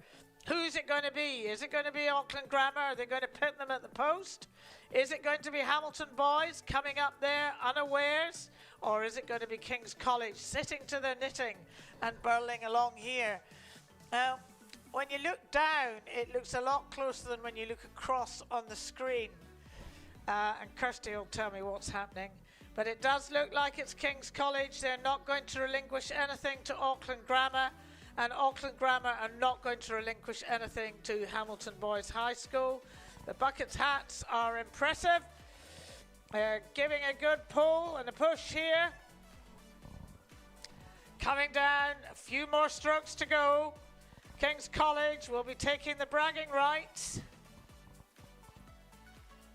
Who's it going to be? Is it going to be Auckland Grammar? Are they going to pit them at the post? Is it going to be Hamilton Boys coming up there unawares? Or is it going to be King's College sitting to their knitting and burling along here? Now, when you look down, it looks a lot closer than when you look across on the screen. And Kirsty will tell me what's happening. But it does look like it's King's College. They're not going to relinquish anything to Auckland Grammar. And Auckland Grammar are not going to relinquish anything to Hamilton Boys High School. The buckets hats are impressive. They're giving a good pull and a push here. Coming down, a few more strokes to go. King's College will be taking the bragging rights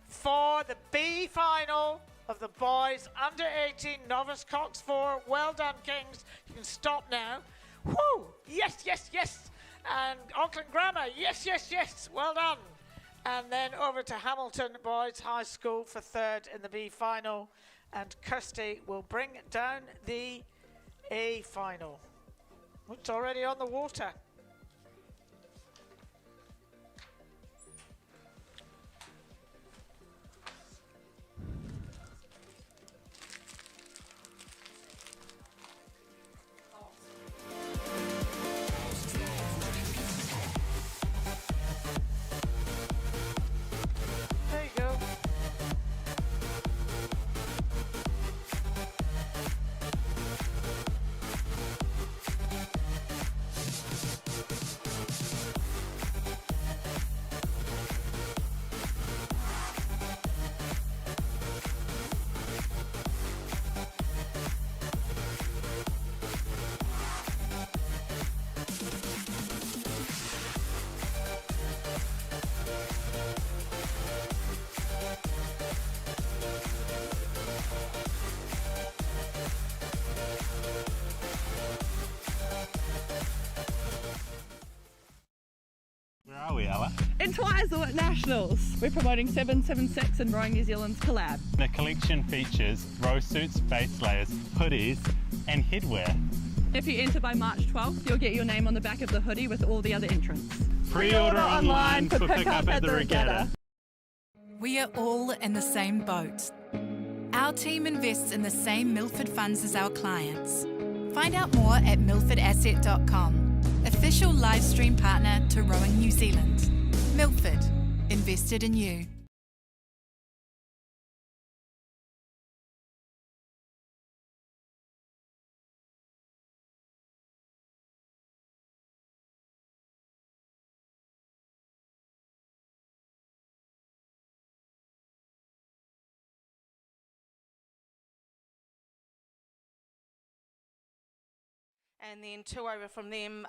for the B final of the boys under 18 novice Cox 4. Well done, Kings. You can stop now. Whoo! Yes, yes, yes. And Auckland Grammar, yes, yes, yes. Well done. And then over to Hamilton Boys High School for third in the B final. And Kirsty will bring down the A final. It's already on the water. There you go. Where are we, Ella? In Twizel at Nationals, we're promoting 776 and Rowing New Zealand's collab. The collection features row suits, base layers, hoodies and headwear. If you enter by March 12th, you'll get your name on the back of the hoodie with all the other entrants. Pre-order online for pickup at the Regatta. We are all in the same boat. Our team invests in the same Milford funds as our clients. Find out more at milfordasset.com, official live stream partner to Rowing New Zealand. Milford, invested in you. And then two over from them,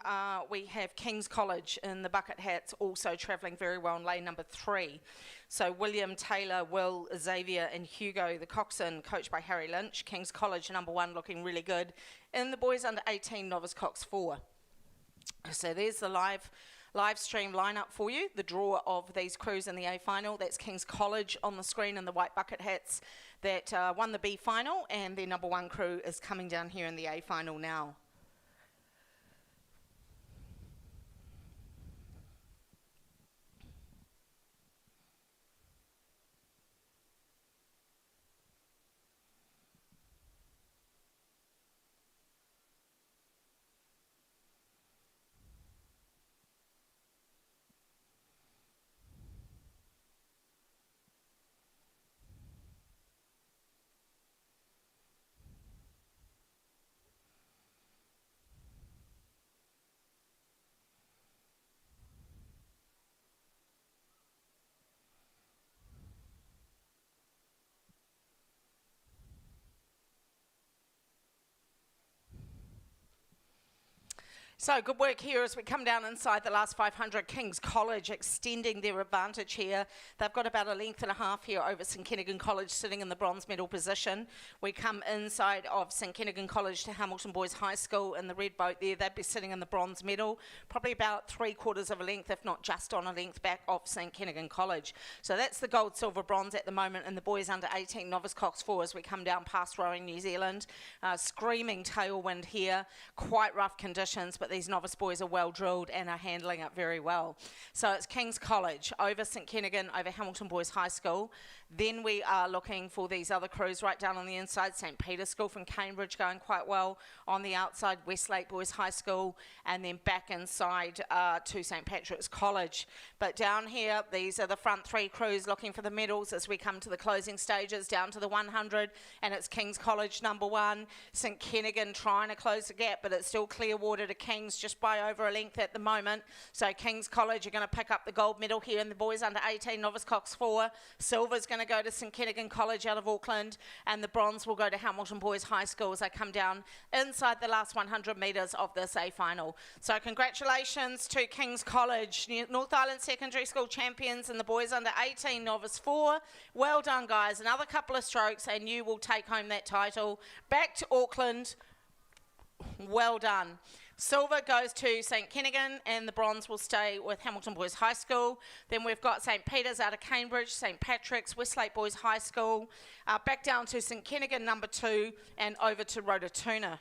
we have King's College in the bucket hats, also travelling very well in lane number 3. So William, Taylor, Will, Xavier and Hugo, the coxswain, coached by Harry Lynch. King's College number 1 looking really good. And the boys under 18 novice Cox 4. So there's the live stream lineup for you, the draw of these crews in the A final. That's King's College on the screen in the white bucket hats that won the B final, and their number 1 crew is coming down here in the A final now. So good work here as we come down inside the last 500. King's College extending their advantage here. They've got about a length and a half here over St Kentigern College sitting in the bronze medal position. We come inside of St Kentigern College to Hamilton Boys High School in the red boat there. They'd be sitting in the bronze medal, probably about 3/4 of a length, if not just on a length back of St Kentigern College. So that's the gold, silver, bronze at the moment in the boys under 18 novice Coxed 4 as we come down past rowing New Zealand. Screaming tailwind here, quite rough conditions, but these novice boys are well drilled and are handling it very well. So it's King's College over St Kentigern, over Hamilton Boys High School. Then we are looking for these other crews right down on the inside. St Peter's School from Cambridge going quite well on the outside. Westlake Boys High School, and then back inside to St Patrick's College. But down here, these are the front three crews looking for the medals as we come to the closing stages down to the 100, and it's King's College number 1. St Kentigern trying to close the gap, but it's still clear water to King's just by over a length at the moment. So King's College are going to pick up the gold medal here in the boys under 18 novice Coxed 4. Silver's going to go to St Kentigern College out of Auckland, and the bronze will go to Hamilton Boys High School as they come down inside the last 100 metres of this A final. So congratulations to King's College, North Island Secondary School champions in the boys under 18 novice 4. Well done, guys. Another couple of strokes and you will take home that title. Back to Auckland. Well done. Silver goes to St Kentigern and the bronze will stay with Hamilton Boys High School. Then we've got St Peter's out of Cambridge, St Patrick's, Westlake Boys High School, back down to St Kentigern number 2 and over to Rotorua.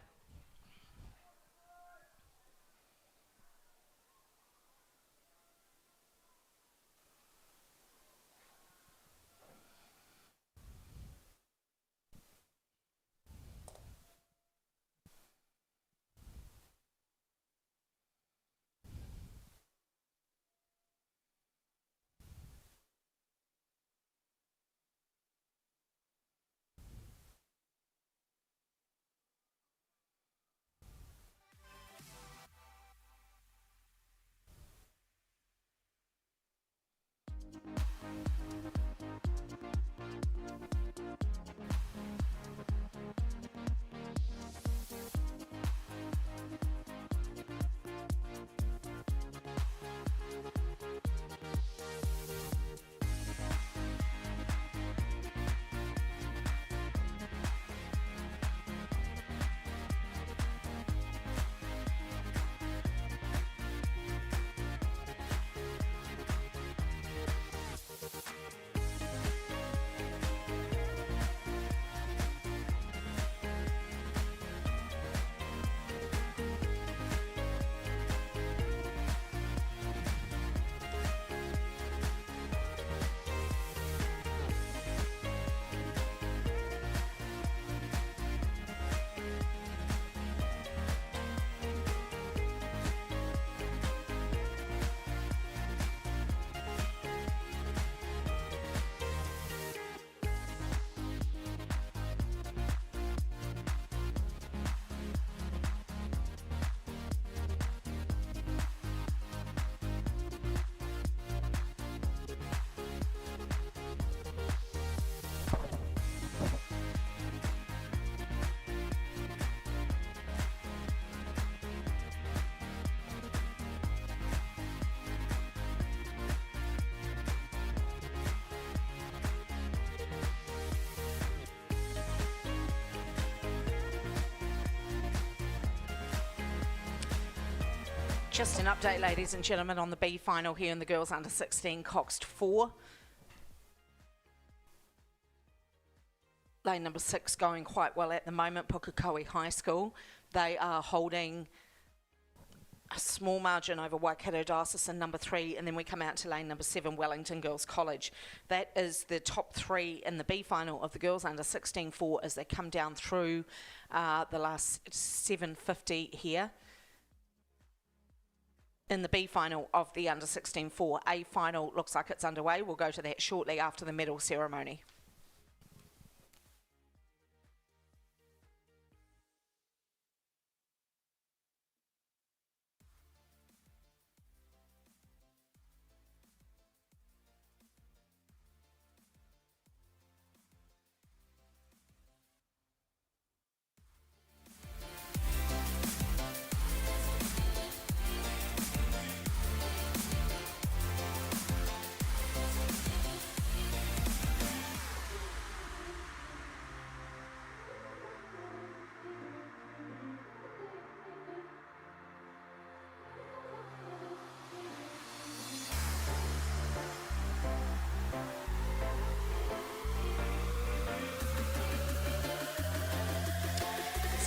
Just an update, ladies and gentlemen, on the B final here in the girls under 16 Coxed 4. Lane number 6 going quite well at the moment, Pukekohe High School. They are holding a small margin over Waikato Diocesan number 3, and then we come out to lane number 7, Wellington Girls College. That is the top 3 in the B final of the girls under 16-4 as they come down through the last 750 here. In the B final of the under 16-4, A final looks like it's underway. We'll go to that shortly after the medal ceremony.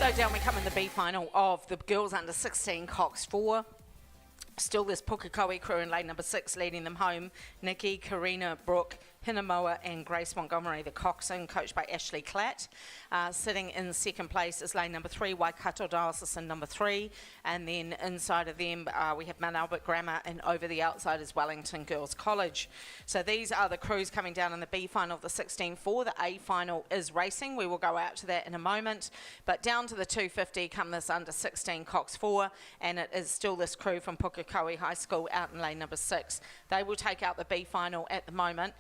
So down we come in the B final of the girls under 16 Coxed 4. Still this Pukekohe crew in lane number 6 leading them home. Nikki, Karina, Brooke, Hinamoa and Grace Montgomery, the coxswain, coached by Ashley Clatt. Sitting in second place is lane number 3, Waikato Diocesan number 3. And then inside of them, we have Mount Albert Grammar, and over the outside is Wellington Girls College. So these are the crews coming down in the B final of the 16-4. The A final is racing. We will go out to that in a moment. But down to the 250 come this under 16 Coxed 4, and it is still this crew from Pukekohe High School out in lane number 6. They will take out the B final at the moment.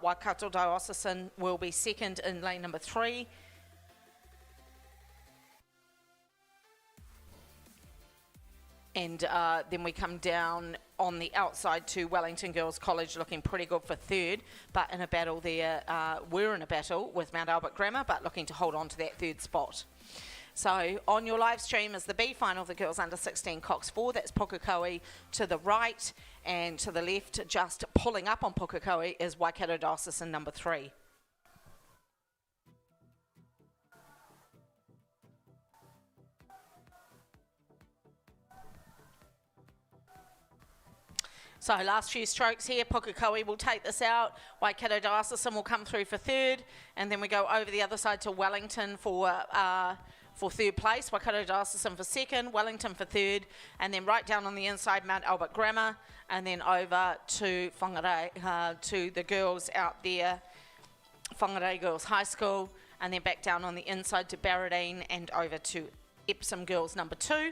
Waikato Diocesan will be second in lane number 3. And then we come down on the outside to Wellington Girls College, looking pretty good for third, but in a battle there, we're in a battle with Mount Albert Grammar, but looking to hold on to that third spot. So on your live stream is the B final of the girls under 16 Coxed 4. That's Pukekohe to the right, and to the left, just pulling up on Pukekohe, is Waikato Diocesan number 3. So last few strokes here, Pukekohe will take this out. Waikato Diocesan will come through for third, and then we go over the other side to Wellington for third place, Waikato Diocesan for second, Wellington for third, and then right down on the inside, Mount Albert Grammar, and then over to Whangarei, to the girls out there, Whangarei Girls High School, and then back down on the inside to Barradine, and over to Epsom Girls number 2,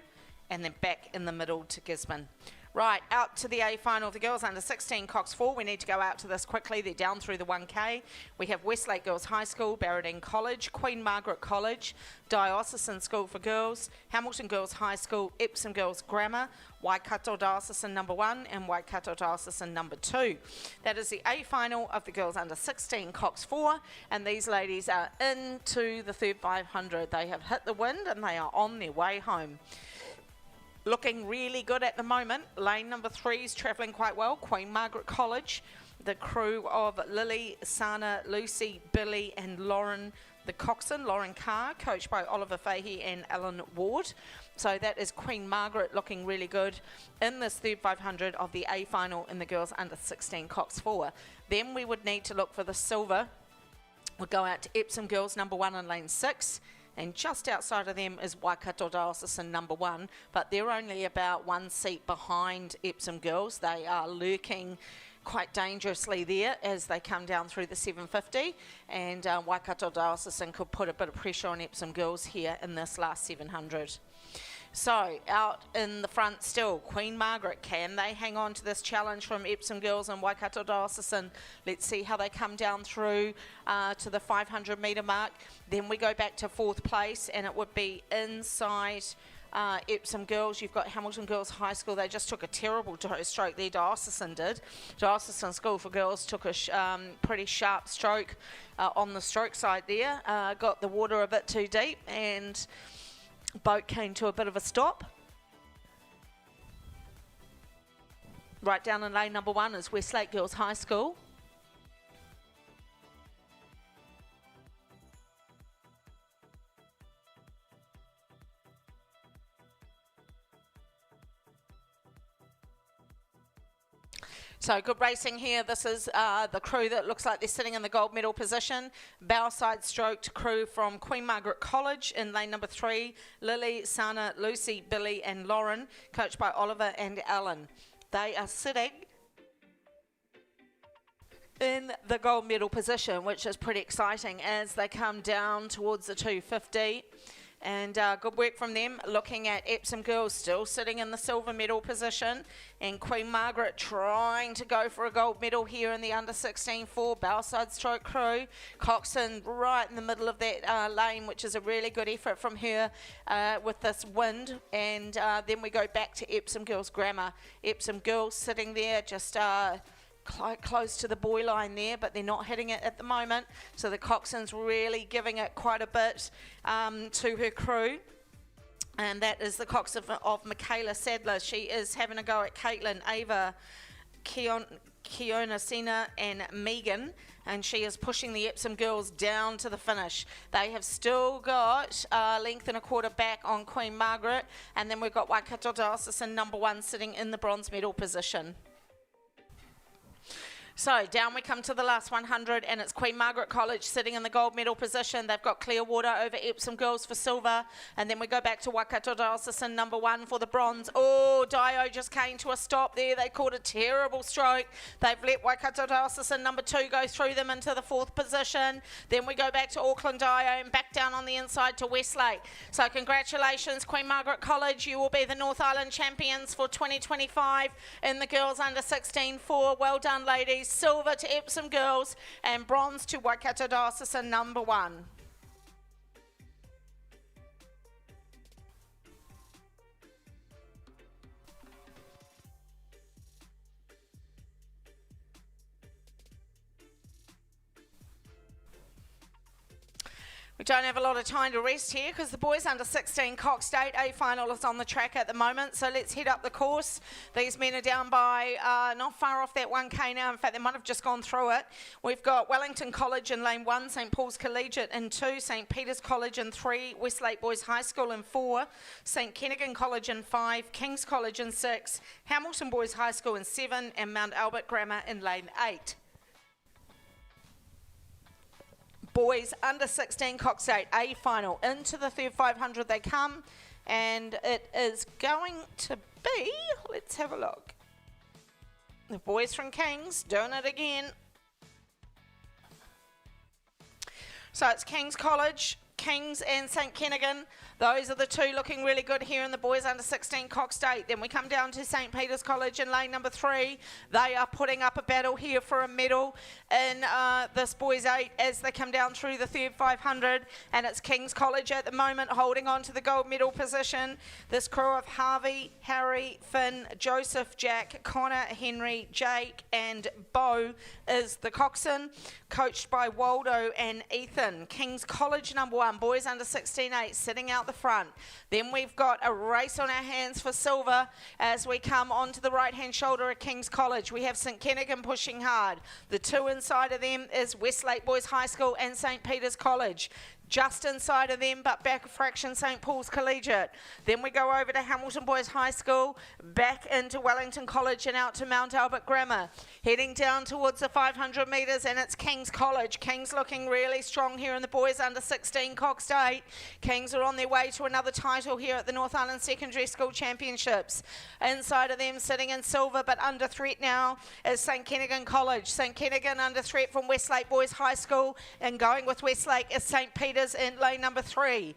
and then back in the middle to Gisborne. Right, out to the A final of the girls under 16 Coxed 4. We need to go out to this quickly. They're down through the 1K. We have Westlake Girls High School, Barradine College, Queen Margaret College, Diocesan School for Girls, Hamilton Girls High School, Epsom Girls Grammar, Waikato Diocesan number 1 and Waikato Diocesan number 2. That is the A final of the girls under 16 Coxed 4, and these ladies are into the third 500. They have hit the wind and they are on their way home. Looking really good at the moment. Lane number 3 is travelling quite well. Queen Margaret College, the crew of Lily, Sana, Lucy, Billy and Lauren, the coxswain, Lauren Carr, coached by Oliver Fahey and Alan Ward. So that is Queen Margaret looking really good in this third 500 of the A final in the girls under 16 Coxed 4. Then we would need to look for the silver. We'll go out to Epsom Girls number 1 in lane 6. And just outside of them is Waikato Diocesan number 1, but they're only about 1 seat behind Epsom Girls. They are lurking quite dangerously there as they come down through the 750, and Waikato Diocesan could put a bit of pressure on Epsom Girls here in this last 700. So out in the front still, Queen Margaret. Can they hang on to this challenge from Epsom Girls and Waikato Diocesan? Let's see how they come down through to the 500 metre mark. Then we go back to 4th place, and it would be inside Epsom Girls. You've got Hamilton Girls High School. They just took a terrible stroke there, Diocesan did. Diocesan School for Girls took a pretty sharp stroke on the stroke side there. Got the water a bit too deep, and boat came to a bit of a stop. Right down in lane number 1 is Westlake Girls High School. So good racing here. This is the crew that looks like they're sitting in the gold medal position. Bowside stroked crew from Queen Margaret College in lane number 3. Lily, Sana, Lucy, Billy and Lauren, coached by Oliver and Alan. They are sitting in the gold medal position, which is pretty exciting as they come down towards the 250. And good work from them. Looking at Epsom Girls still sitting in the silver medal position, and Queen Margaret trying to go for a gold medal here in the under 16-4 Bowside stroke crew. Coxon right in the middle of that lane, which is a really good effort from her with this wind. And then we go back to Epsom Girls Grammar. Epsom Girls sitting there just close to the buoy line there, but they're not hitting it at the moment. So the coxswain's really giving it quite a bit to her crew. And that is the coxswain of Michaela Sadler. She is having a go at Caitlin, Ava, Kiona Sena and Megan, and she is pushing the Epsom girls down to the finish. They have still got a length and a quarter back on Queen Margaret, and then we've got Waikato Diocesan number 1 sitting in the bronze medal position. So down we come to the last 100, and it's Queen Margaret College sitting in the gold medal position. They've got Clearwater over Epsom girls for silver, and then we go back to Waikato Diocesan number 1 for the bronze. Oh, Dio just came to a stop there. They caught a terrible stroke. They've let Waikato Diocesan number 2 go through them into the 4th position. Then we go back to Auckland Dio and back down on the inside to Westlake. So congratulations, Queen Margaret College. You will be the North Island champions for 2025 in the girls under 16 4. Well done, ladies. Silver to Epsom girls and bronze to Waikato Diocesan number 1. We don't have a lot of time to rest here because the boys under 16 Coxed 8A final is on the track at the moment. So let's head up the course. These men are down by not far off that 1K now. In fact, they might have just gone through it. We've got Wellington College in lane 1, St Paul's Collegiate in 2, St Peter's College in 3, Westlake Boys High School in 4, St Kennigan College in 5, King's College in 6, Hamilton Boys High School in 7, and Mount Albert Grammar in lane 8. Boys under 16 Coxed 8A final. Into the third 500 they come, and it is going to be, let's have a look. The boys from Kings doing it again. So it's King's College, Kings and St Kennigan. Those are the two looking really good here in the boys under 16 Coxed 8. Then we come down to St Peter's College in lane number 3. They are putting up a battle here for a medal in this boys 8 as they come down through the third 500. And it's King's College at the moment holding on to the gold medal position. This crew of Harvey, Harry, Finn, Joseph, Jack, Connor, Henry, Jake and Bo is the coxswain, coached by Waldo and Ethan. King's College number 1, boys under 16-8 sitting out the front. Then we've got a race on our hands for silver as we come onto the right hand shoulder of King's College. We have St Kennigan pushing hard. The two inside of them is Westlake Boys High School and St Peter's College. Just inside of them, but back a fraction, St Paul's Collegiate. Then we go over to Hamilton Boys High School, back into Wellington College and out to Mount Albert Grammar. Heading down towards the 500 metres, and it's King's College. Kings looking really strong here in the boys under 16 Coxed 8. Kings are on their way to another title here at the North Island Secondary School Championships. Inside of them, sitting in silver, but under threat now, is St Kennigan College. St Kennigan under threat from Westlake Boys High School, and going with Westlake is St Peter's in lane number 3.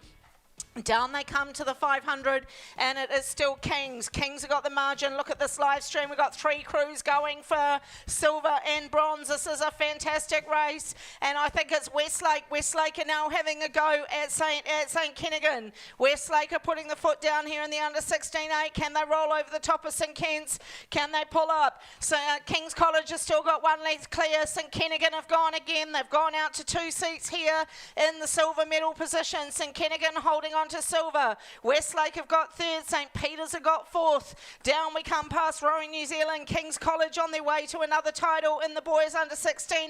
Down they come to the 500, and it is still Kings. Kings have got the margin. Look at this live stream. We've got 3 crews going for silver and bronze. This is a fantastic race, and I think it's Westlake. Westlake are now having a go at St Kennigan. Westlake are putting the foot down here in the under 16-8. Can they roll over the top of St Kent's? Can they pull up? So King's College has still got 1 length clear. St Kennigan have gone again. They've gone out to 2 seats here in the silver medal position. St Kennigan holding on to silver. Westlake have got 3rd. St Peter's have got 4th. Down we come past Rowing New Zealand. King's College on their way to another title in the boys under 16-8.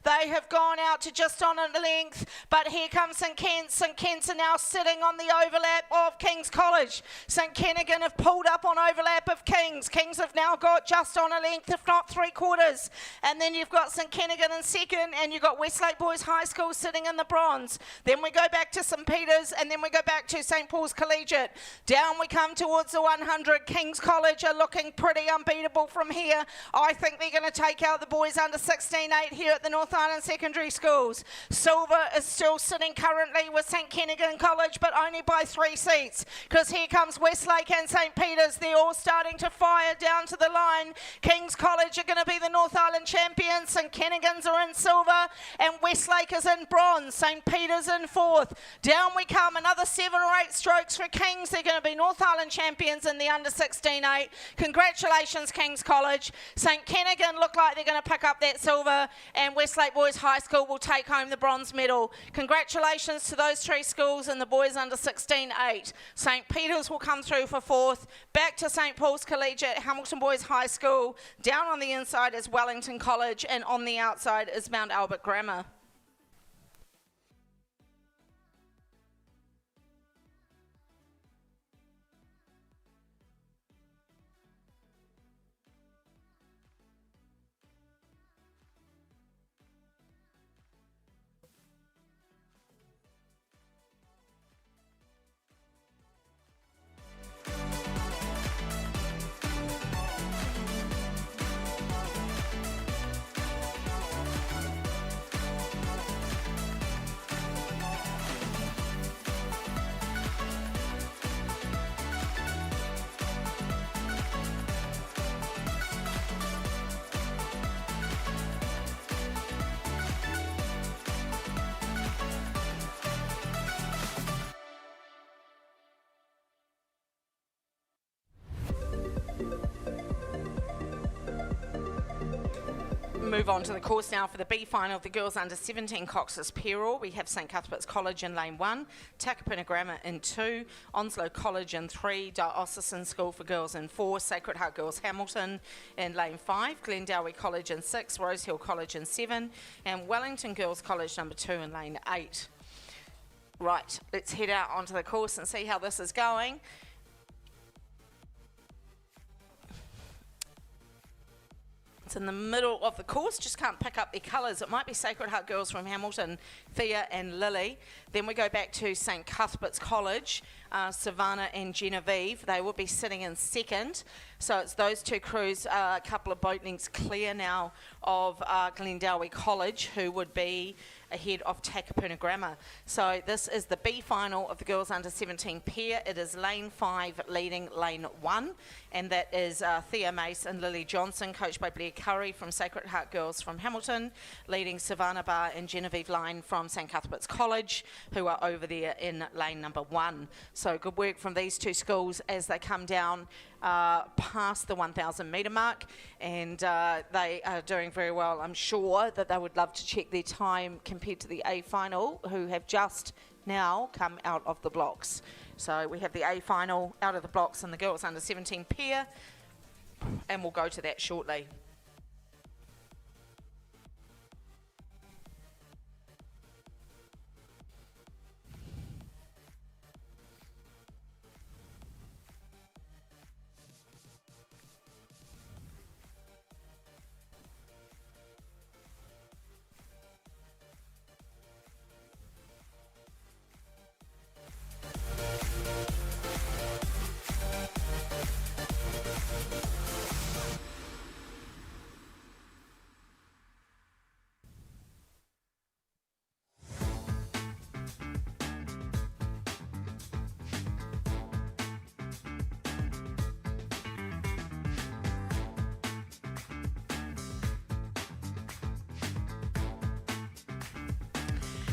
They have gone out to just on a length, but here comes St Kent's. St Kent's are now sitting on the overlap of King's College. St Kennigan have pulled up on overlap of King's. Kings have now got just on a length, if not 3/4. And then you've got St Kennigan in 2nd, and you've got Westlake Boys High School sitting in the bronze. Then we go back to St Peter's, and then we go back to St Paul's Collegiate. Down we come towards the 100. King's College are looking pretty unbeatable from here. I think they're going to take out the boys under 16-8 here at the North Island Secondary Schools. Silver is still sitting currently with St Kennigan College, but only by 3 seats, because here comes Westlake and St Peter's. They're all starting to fire down to the line. King's College are going to be the North Island champions. St Kennigan's are in silver, and Westlake is in bronze. St Peter's in 4th. Down we come, another 7 or 8 strokes for Kings. They're going to be North Island champions in the under 16-8. Congratulations, Kings College. St Kennigan look like they're going to pick up that silver, and Westlake Boys High School will take home the bronze medal. Congratulations to those 3 schools and the boys under 16-8. St Peter's will come through for 4th. Back to St Paul's Collegiate, Hamilton Boys High School. Down on the inside is Wellington College, and on the outside is Mount Albert Grammar. Move on to the course now for the B final of the girls under 17 Cox's Peril. We have St Cuthbert's College in lane 1, Takapuna Grammar in 2, Onslow College in 3, Diocesan School for Girls in 4, Sacred Heart Girls Hamilton in lane 5, Glendowie College in 6, Rosehill College in 7, and Wellington Girls College number 2 in lane 8. Right, let's head out onto the course and see how this is going. It's in the middle of the course, just can't pick up their colours. It might be Sacred Heart Girls from Hamilton, Thea and Lily. Then we go back to St Cuthbert's College, Savannah and Genevieve. They will be sitting in second. So it's those 2 crews, a couple of boat lengths clear now of Glendowie College, who would be ahead of Takapuna Grammar. So this is the B final of the girls under 17 pair. It is lane 5 leading lane 1, and that is Thea Mace and Lily Johnson, coached by Blair Curry from Sacred Heart Girls from Hamilton, leading Savannah Barr and Genevieve Line from St Cuthbert's College, who are over there in lane number 1. So good work from these 2 schools as they come down past the 1,000 metre mark, and they are doing very well. I'm sure that they would love to check their time compared to the A final, who have just now come out of the blocks. So we have the A final out of the blocks and the girls under 17 pair, and we'll go to that shortly.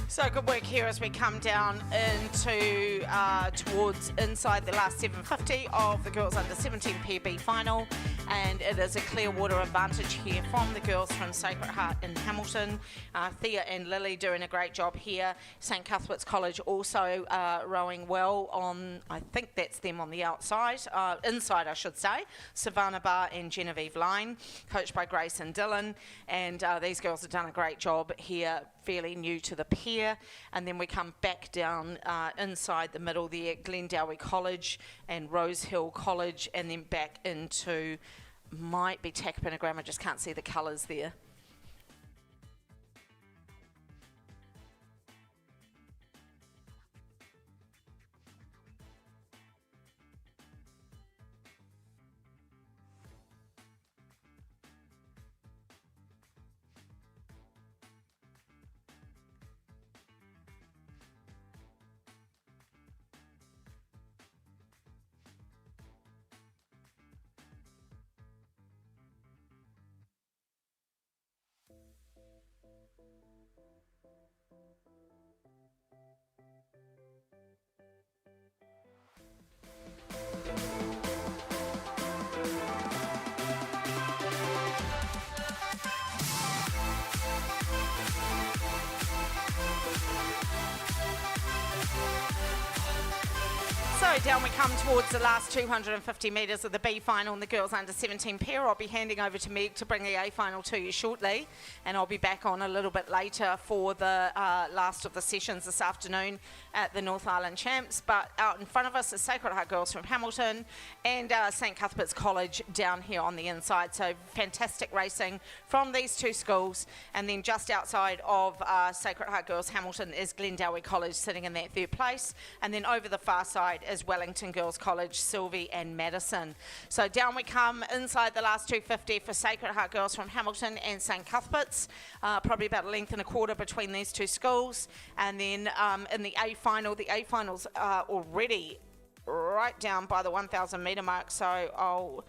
So good work here as we come down into towards inside the last 750 of the girls under 17 PB final, and it is a clear water advantage here from the girls from Sacred Heart in Hamilton. Thea and Lily doing a great job here. St Cuthbert's College also rowing well on, I think that's them on the outside, inside I should say. Savannah Barr and Genevieve Line, coached by Grace and Dylan, and these girls have done a great job here, fairly new to the pair. And then we come back down inside the middle there, Glendowie College and Rosehill College, and then back into, might be Takapuna Grammar, just can't see the colours there. So down we come towards the last 250 metres of the B final in the girls under 17 pair. I'll be handing over to Meg to bring the A final to you shortly, and I'll be back on a little bit later for the last of the sessions this afternoon at the North Island Champs. But out in front of us is Sacred Heart Girls from Hamilton and St Cuthbert's College down here on the inside. So fantastic racing from these two schools, and then just outside of Sacred Heart Girls Hamilton is Glendowie College sitting in that third place, and then over the far side is Wellington Girls College, Sylvie and Madison. So down we come inside the last 250 for Sacred Heart Girls from Hamilton and St Cuthbert's, probably about a length and a quarter between these two schools. And then in the A finals are already right down by the 1,000 metre mark, so I'll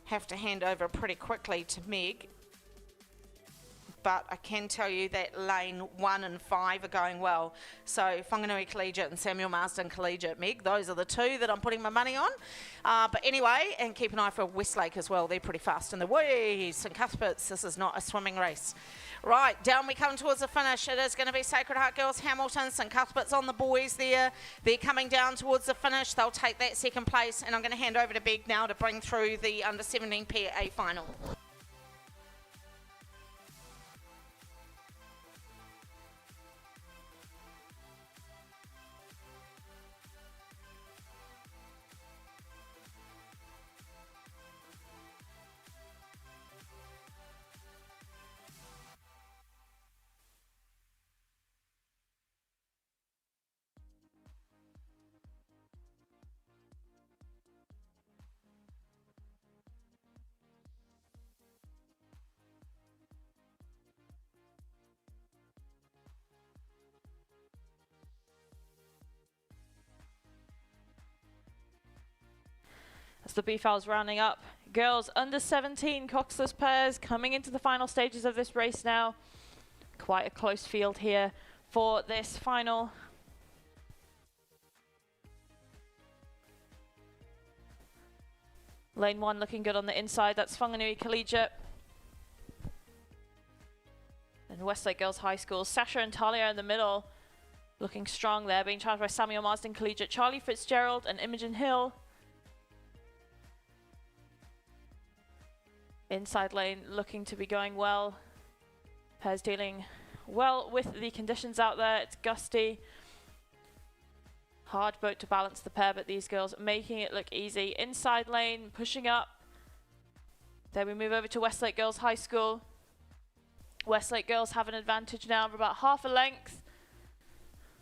have to hand over pretty quickly to Meg. But I can tell you that lane 1 and 5 are going well. So Whanganui Collegiate and Samuel Marsden Collegiate, Meg, those are the two that I'm putting my money on. But anyway, and keep an eye for Westlake as well. They're pretty fast in the way. St Cuthbert's, this is not a swimming race. Right, down we come towards the finish. It is going to be Sacred Heart Girls Hamilton. St Cuthbert's on the boys there. They're coming down towards the finish. They'll take that second place. And I'm going to hand over to Meg now to bring through the under 17 pair A final. As the B file's rounding up, girls under 17 Coxed pairs coming into the final stages of this race now. Quite a close field here for this final. Lane 1 looking good on the inside, that's Whanganui Collegiate. And Westlake Girls High School, Sasha and Talia in the middle, looking strong there, being charged by Samuel Marsden Collegiate, Charlie Fitzgerald and Imogen Hill. Inside lane looking to be going well. Pairs dealing well with the conditions out there. It's gusty. Hard boat to balance the pair, but these girls making it look easy. Inside lane, pushing up. Then we move over to Westlake Girls High School. Westlake Girls have an advantage now of about half a length.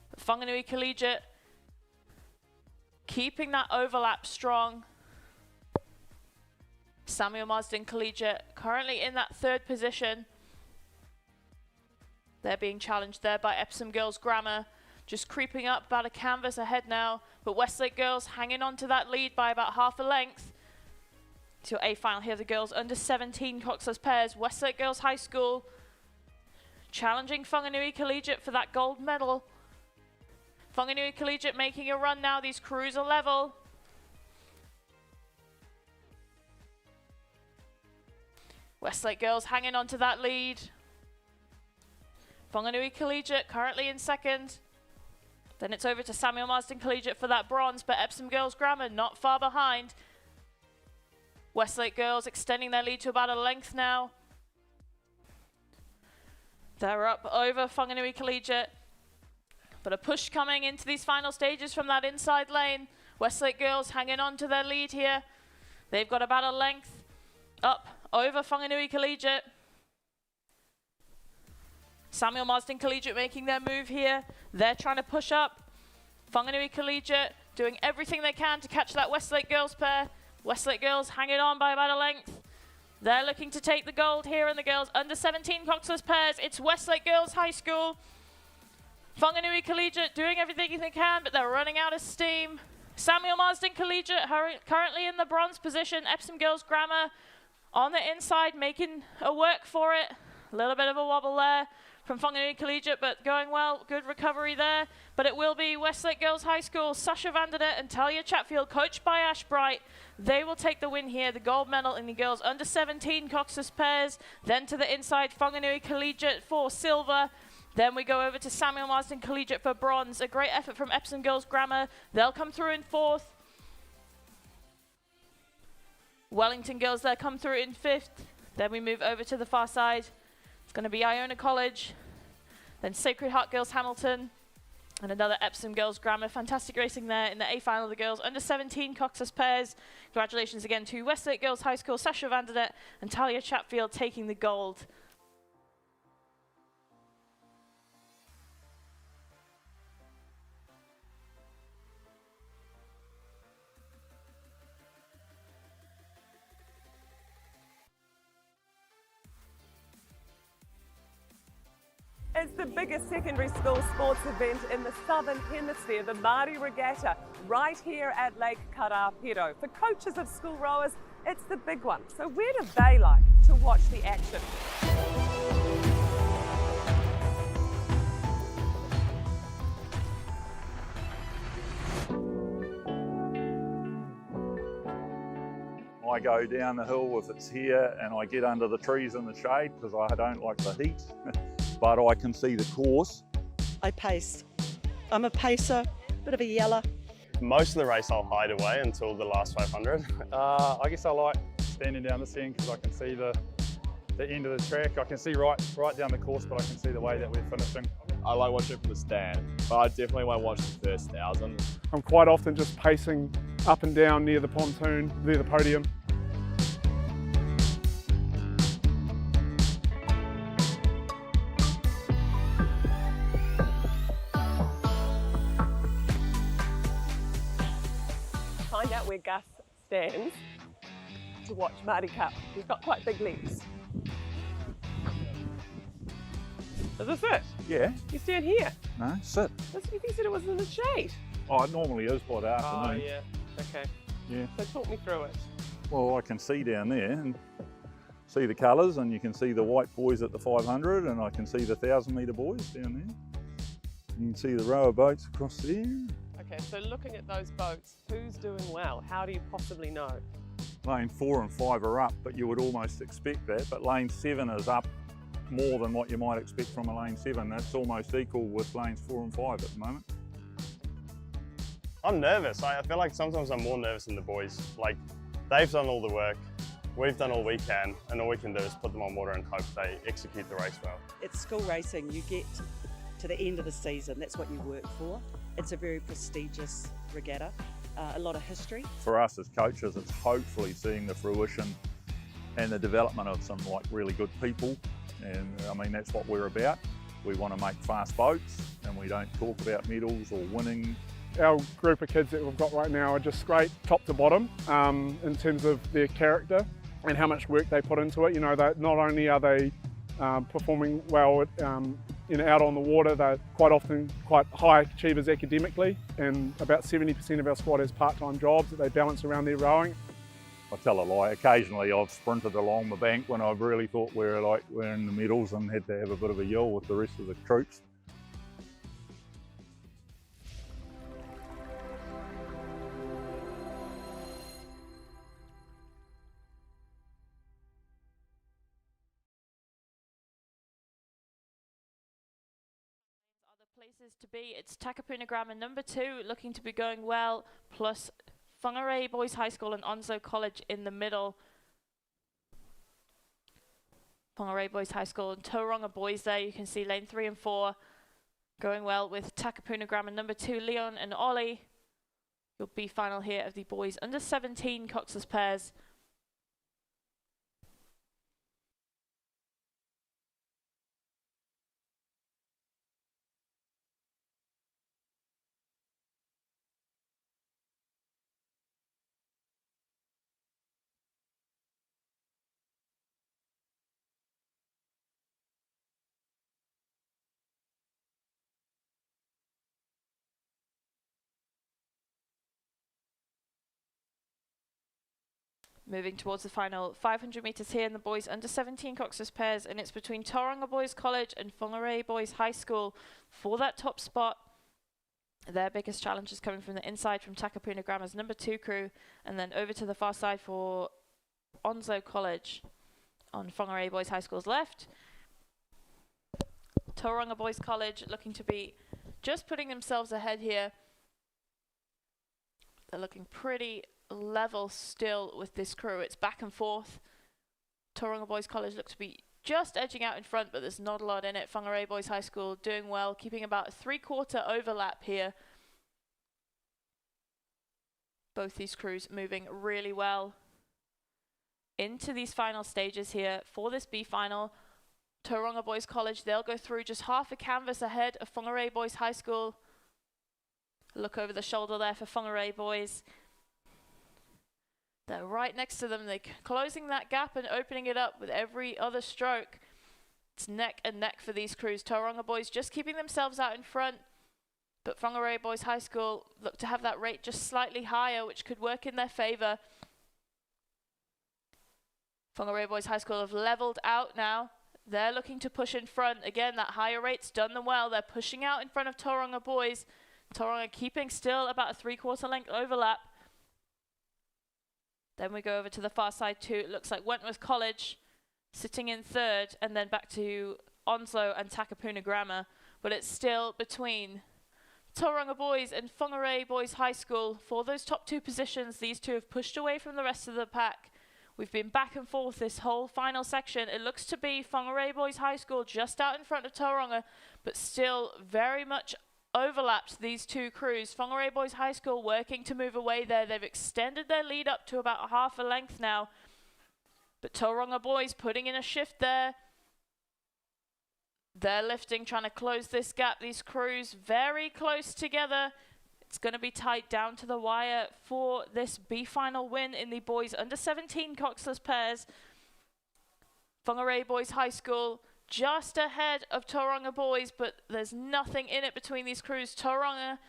But Whanganui Collegiate keeping that overlap strong. Samuel Marsden Collegiate currently in that third position. They're being challenged there by Epsom Girls Grammar, just creeping up about a canvas ahead now, but Westlake Girls hanging on to that lead by about half a length. To your A final here, the girls under 17 Coxed pairs. Westlake Girls High School challenging Whanganui Collegiate for that gold medal. Whanganui Collegiate making a run now, these crews are level. Westlake Girls hanging on to that lead. Whanganui Collegiate currently in second. Then it's over to Samuel Marsden Collegiate for that bronze, but Epsom Girls Grammar not far behind. Westlake Girls extending their lead to about a length now. They're up over Whanganui Collegiate. But a push coming into these final stages from that inside lane. Westlake Girls hanging on to their lead here. They've got about a length up over Whanganui Collegiate. Samuel Marsden Collegiate making their move here. They're trying to push up. Whanganui Collegiate doing everything they can to catch that Westlake Girls pair. Westlake Girls hanging on by about a length. They're looking to take the gold here in the girls under 17 Coxed pairs. It's Westlake Girls High School. Whanganui Collegiate doing everything they can, but they're running out of steam. Samuel Marsden Collegiate currently in the bronze position. Epsom Girls Grammar on the inside making a work for it. A little bit of a wobble there from Whanganui Collegiate, but going well. Good recovery there. But it will be Westlake Girls High School, Sasha Vandernet and Talia Chatfield, coached by Ash Bright. They will take the win here, the gold medal in the girls under 17 Coxed pairs. Then to the inside, Whanganui Collegiate for silver. Then we go over to Samuel Marsden Collegiate for bronze. A great effort from Epsom Girls Grammar. They'll come through in 4th. Wellington Girls there come through in 5th. Then we move over to the far side. It's going to be Iona College. Then Sacred Heart Girls Hamilton. And another Epsom Girls Grammar. Fantastic racing there in the A final of the girls under 17 Coxed pairs. Congratulations again to Westlake Girls High School, Sasha Vandernet and Talia Chatfield taking the gold. It's the biggest secondary school sports event in the Southern Hemisphere, the Māori Regatta, right here at Lake Karapiro. For coaches of school rowers, it's the big one. So where do they like to watch the action? I go down the hill if it's here and I get under the trees in the shade because I don't like the heat, but I can see the course. I pace. I'm a pacer, bit of a yeller. Most of the race I'll hide away until the last 500. I guess I like standing down this end because I can see the end of the track. I can see right down the course, but I can see the way that we're finishing. I like watching it from the stand, but I definitely won't watch the first 1,000. I'm quite often just pacing up and down near the pontoon, near the podium. Find out where Gus stands to watch Māori Cup. He's got quite big legs. Is this it? Yeah. You stand here? No, sit. You said it was in the shade. Oh, it normally is by the afternoon. Oh, yeah. Okay. Yeah. So talk me through it. Well, I can see down there and see the colours, and you can see the white boys at the 500, and I can see the 1,000 metre boys down there. You can see the rower boats across there. Okay, so looking at those boats, who's doing well? How do you possibly know? Lane 4 and 5 are up, but you would almost expect that. But lane 7 is up more than what you might expect from a lane 7. That's almost equal with lanes 4 and 5 at the moment. I'm nervous. I feel like sometimes I'm more nervous than the boys. Like, they've done all the work, we've done all we can, and all we can do is put them on water and hope they execute the race well. It's school racing. You get to the end of the season. That's what you work for. It's a very prestigious regatta, a lot of history. For us as coaches, it's hopefully seeing the fruition and the development of some really good people. And I mean, that's what we're about. We want to make fast boats, and we don't talk about medals or winning. Our group of kids that we've got right now are just great top to bottom in terms of their character and how much work they put into it. You know, not only are they performing well out on the water, they're quite often quite high achievers academically, and about 70% of our squad has part-time jobs that they balance around their rowing. I tell a lie, occasionally I've sprinted along the bank when I've really thought we're in the medals and had to have a bit of a yell with the rest of the troops. Places to be, it's Takapuna Grammar number 2 looking to be going well, plus Whangarei Boys High School and Onslow College in the middle. Whangarei Boys High School and Tauranga Boys there. You can see lane 3 and 4 going well with Takapuna Grammar number 2, Leon and Ollie. Your B final here of the boys under 17 Cox's pairs. Moving towards the final 500 metres here in the boys under 17 Cox's pairs, and it's between Tauranga Boys College and Whangarei Boys High School for that top spot. Their biggest challenge is coming from the inside from Takapuna Grammar's number 2 crew, and then over to the far side for Onslow College on Whangarei Boys High School's left. Tauranga Boys College looking to be just putting themselves ahead here. They're looking pretty level still with this crew. It's back and forth. Tauranga Boys College look to be just edging out in front, but there's not a lot in it. Whangarei Boys High School doing well, keeping about a 3/4 overlap here. Both these crews moving really well into these final stages here for this B final. Tauranga Boys College, they'll go through just half a canvas ahead of Whangarei Boys High School. Look over the shoulder there for Whangarei Boys. They're right next to them. They're closing that gap and opening it up with every other stroke. It's neck and neck for these crews. Tauranga Boys just keeping themselves out in front, but Whangarei Boys High School look to have that rate just slightly higher, which could work in their favour. Whangarei Boys High School have levelled out now. They're looking to push in front. Again, that higher rate's done them well. They're pushing out in front of Tauranga Boys. Tauranga keeping still about a 3/4 length overlap. Then we go over to the far side too. It looks like Wentworth College sitting in third, and then back to Onslow and Takapuna Grammar. But it's still between Tauranga Boys and Whangarei Boys High School for those top two positions. These two have pushed away from the rest of the pack. We've been back and forth this whole final section. It looks to be Whangarei Boys High School just out in front of Tauranga, but still very much overlapped these two crews. Whangarei Boys High School working to move away there. They've extended their lead up to about half a length now. But Tauranga Boys putting in a shift there. They're lifting, trying to close this gap. These crews very close together. It's going to be tight down to the wire for this B final win in the boys under 17 Coxless pairs. Whangarei Boys High School just ahead of Tauranga Boys, but there's nothing in it between these crews. Tauranga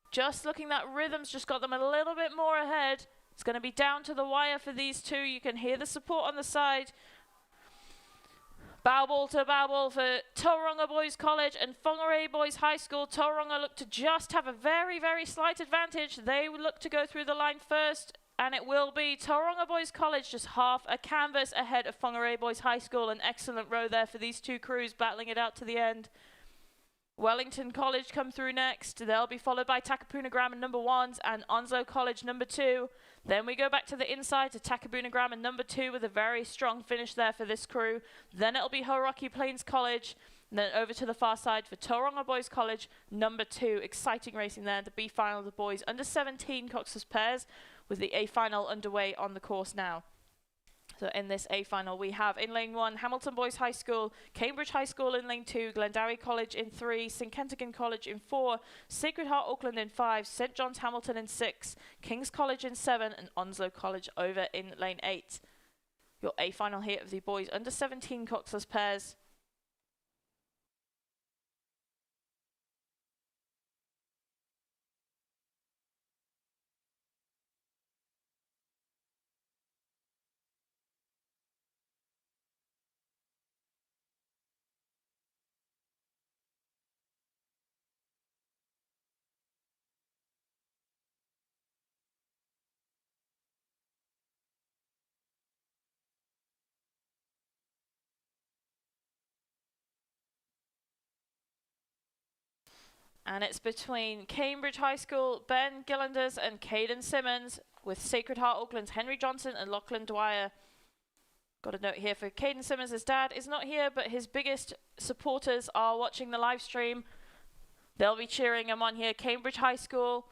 just looking, that rhythm's just got them a little bit more ahead. It's going to be down to the wire for these two. You can hear the support on the side. Bow ball to bow ball for Tauranga Boys College and Whangarei Boys High School. Tauranga look to just have a very, very slight advantage. They look to go through the line first, and it will be Tauranga Boys College just half a canvas ahead of Whangarei Boys High School. An excellent row there for these two crews battling it out to the end. Wellington College come through next. They'll be followed by Takapuna Grammar number 1s and Onslow College number 2. Then we go back to the inside to Takapuna Grammar number 2 with a very strong finish there for this crew. Then it'll be Hauraki Plains College. And then over to the far side for Tauranga Boys College number 2. Exciting racing there. The B final of the boys under 17 Cox's pairs with the A final underway on the course now. So in this A final, we have in lane 1, Hamilton Boys High School, Cambridge High School in lane 2, Glendowie College in 3, St Kentigern College in 4, Sacred Heart Auckland in 5, St John's Hamilton in 6, King's College in 7, and Onslow College over in lane 8. Your A final here of the boys under 17 Coxless pairs. And it's between Cambridge High School, Ben Gillanders and Caden Simmons, with Sacred Heart Auckland's Henry Johnson and Lachlan Dwyer. Got a note here for Caden Simmons. His dad is not here, but his biggest supporters are watching the live stream. They'll be cheering him on here. Cambridge High School,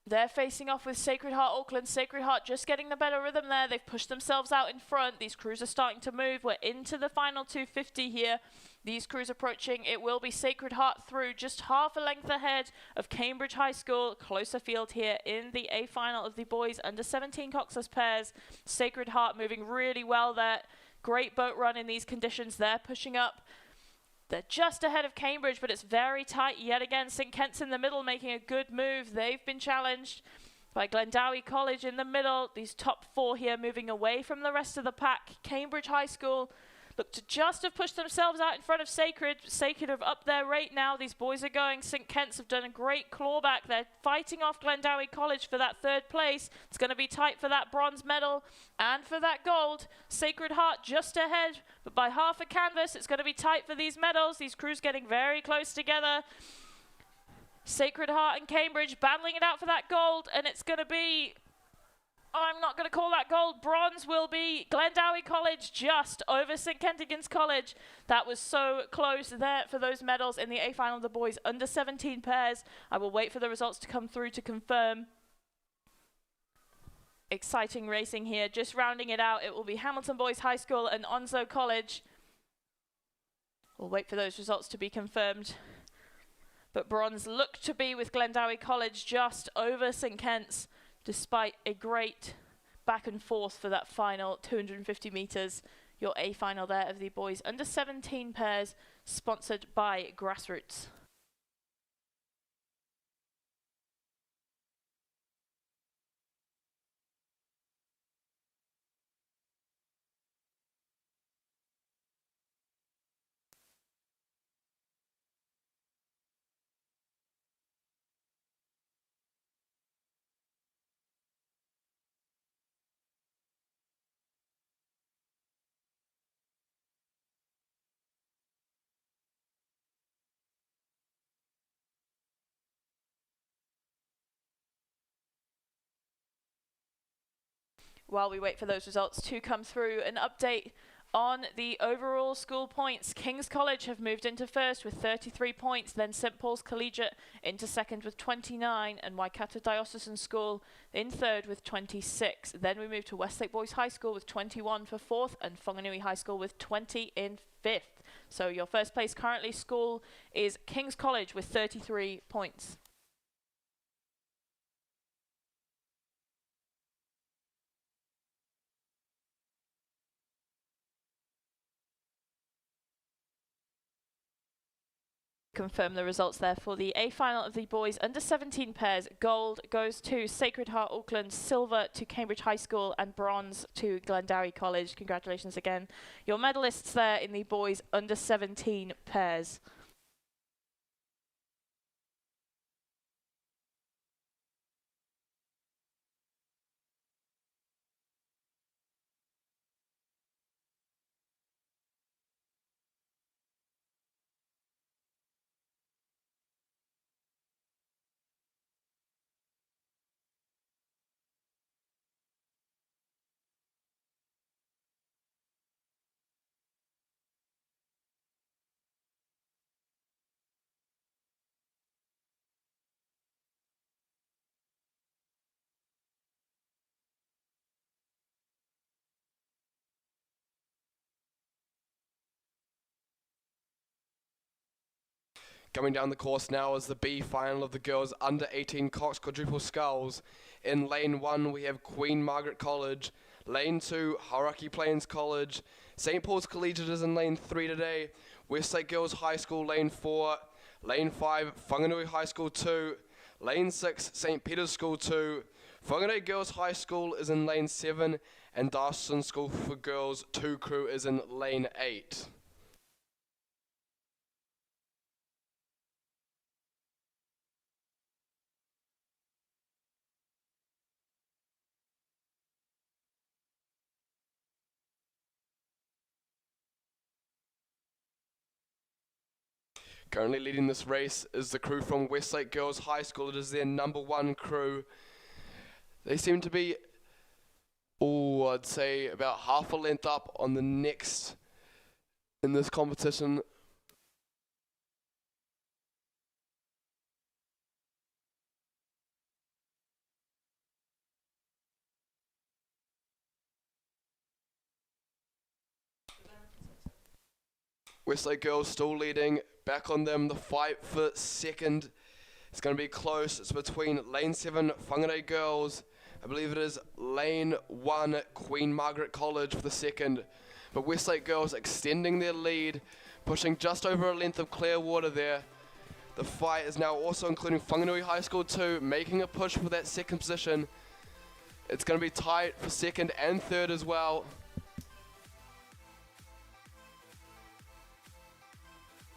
they're facing off with Sacred Heart Auckland. Sacred Heart just getting the better rhythm there. They've pushed themselves out in front. These crews are starting to move. We're into the final 250 here. These crews approaching. It will be Sacred Heart through just half a length ahead of Cambridge High School. Closer field here in the A final of the boys under 17 Coxless pairs. Sacred Heart moving really well there. Great boat run in these conditions. They're pushing up. They're just ahead of Cambridge, but it's very tight yet again. St Kent's in the middle making a good move. They've been challenged by Glendowie College in the middle. These top 4 here moving away from the rest of the pack. Cambridge High School look to just have pushed themselves out in front of Sacred. Sacred are up there right now. These boys are going. St. Kent's have done a great clawback. They're fighting off Glendowie College for that third place. It's going to be tight for that bronze medal and for that gold. Sacred Heart just ahead, but by half a canvas. It's going to be tight for these medals. These crews getting very close together. Sacred Heart and Cambridge battling it out for that gold, and it's going to be, I'm not going to call that gold, bronze will be Glendowie College just over St. Kentigern's College. That was so close there for those medals in the A final of the boys under 17 pairs. I will wait for the results to come through to confirm. Exciting racing here. Just rounding it out, it will be Hamilton Boys High School and Onslow College. We'll wait for those results to be confirmed. But bronze looked to be with Glendowie College just over St. Kent's, despite a great back and forth for that final 250 metres. Your A final there of the boys under 17 pairs, sponsored by Grassroots. While we wait for those results to come through, an update on the overall school points. King's College have moved into first with 33 points, then St. Paul's Collegiate into second with 29, and Waikato Diocesan School in third with 26. Then we move to Westlake Boys High School with 21 for fourth, and Whanganui High School with 20 in fifth. So your first place currently school is King's College with 33 points. Confirm the results there for the A final of the boys under 17 pairs. Gold goes to Sacred Heart Auckland, silver to Cambridge High School, and bronze to Glendowie College. Congratulations again. Your medalists there in the boys under 17 pairs. Coming down the course now is the B final of the girls under 18 Coxed quadruple sculls. In lane 1 we have Queen Margaret College. Lane 2 Hauraki Plains College. St. Paul's Collegiate is in lane 3 today. Westlake Girls High School lane 4. Lane 5 Whanganui High School 2. Lane 6 St. Peter's School 2. Whanganui Girls High School is in lane 7, and Dawson School for Girls 2 crew is in lane 8. Currently leading this race is the crew from Westlake Girls High School. It is their #1 crew. They seem to be, I'd say about half a length up on the next in this competition. Westlake Girls still leading, back on them, the fight for second. It's going to be close. It's between lane 7 Whanganui Girls, I believe it is lane 1 Queen Margaret College for the second. But Westlake Girls extending their lead, pushing just over a length of clear water there. The fight is now also including Whanganui High School 2, making a push for that second position. It's going to be tight for second and third as well.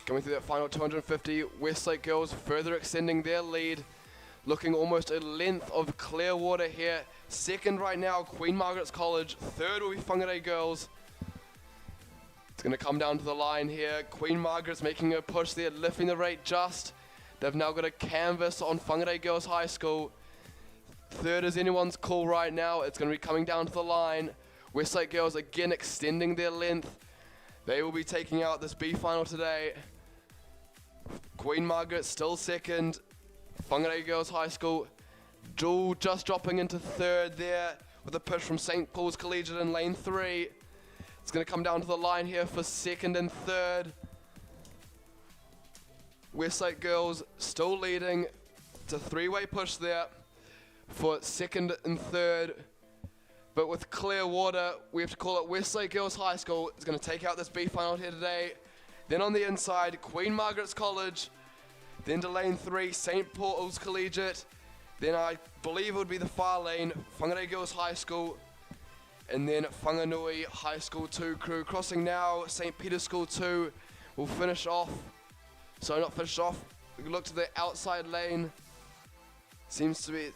Coming through that final 250, Westlake girls further extending their lead, looking almost a length of Clearwater here. Second right now, Queen Margaret's College. Third will be Whangarei girls. It's going to come down to the line here. Queen Margaret's making a push there, lifting the rate just. They've now got a canvas on Whangarei Girls High School. Third is anyone's call right now. It's going to be coming down to the line. Westlake girls again extending their length. They will be taking out this B final today. Queen Margaret still second. Whangarei Girls High School. Jewel just dropping into third there with a push from St. Paul's Collegiate in lane 3. It's going to come down to the line here for second and third. Westlake girls still leading. It's a three-way push there for second and third. But with Clearwater, we have to call it Westlake Girls High School. It's going to take out this B final here today. Then on the inside, Queen Margaret's College. Then to lane 3, St. Paul's Collegiate. Then I believe it would be the far lane, Whangarei Girls High School. And then Whanganui High School 2 crew. Crossing now, St. Peter's School 2 will finish off. So not finish off. We can look to the outside lane. Seems to be...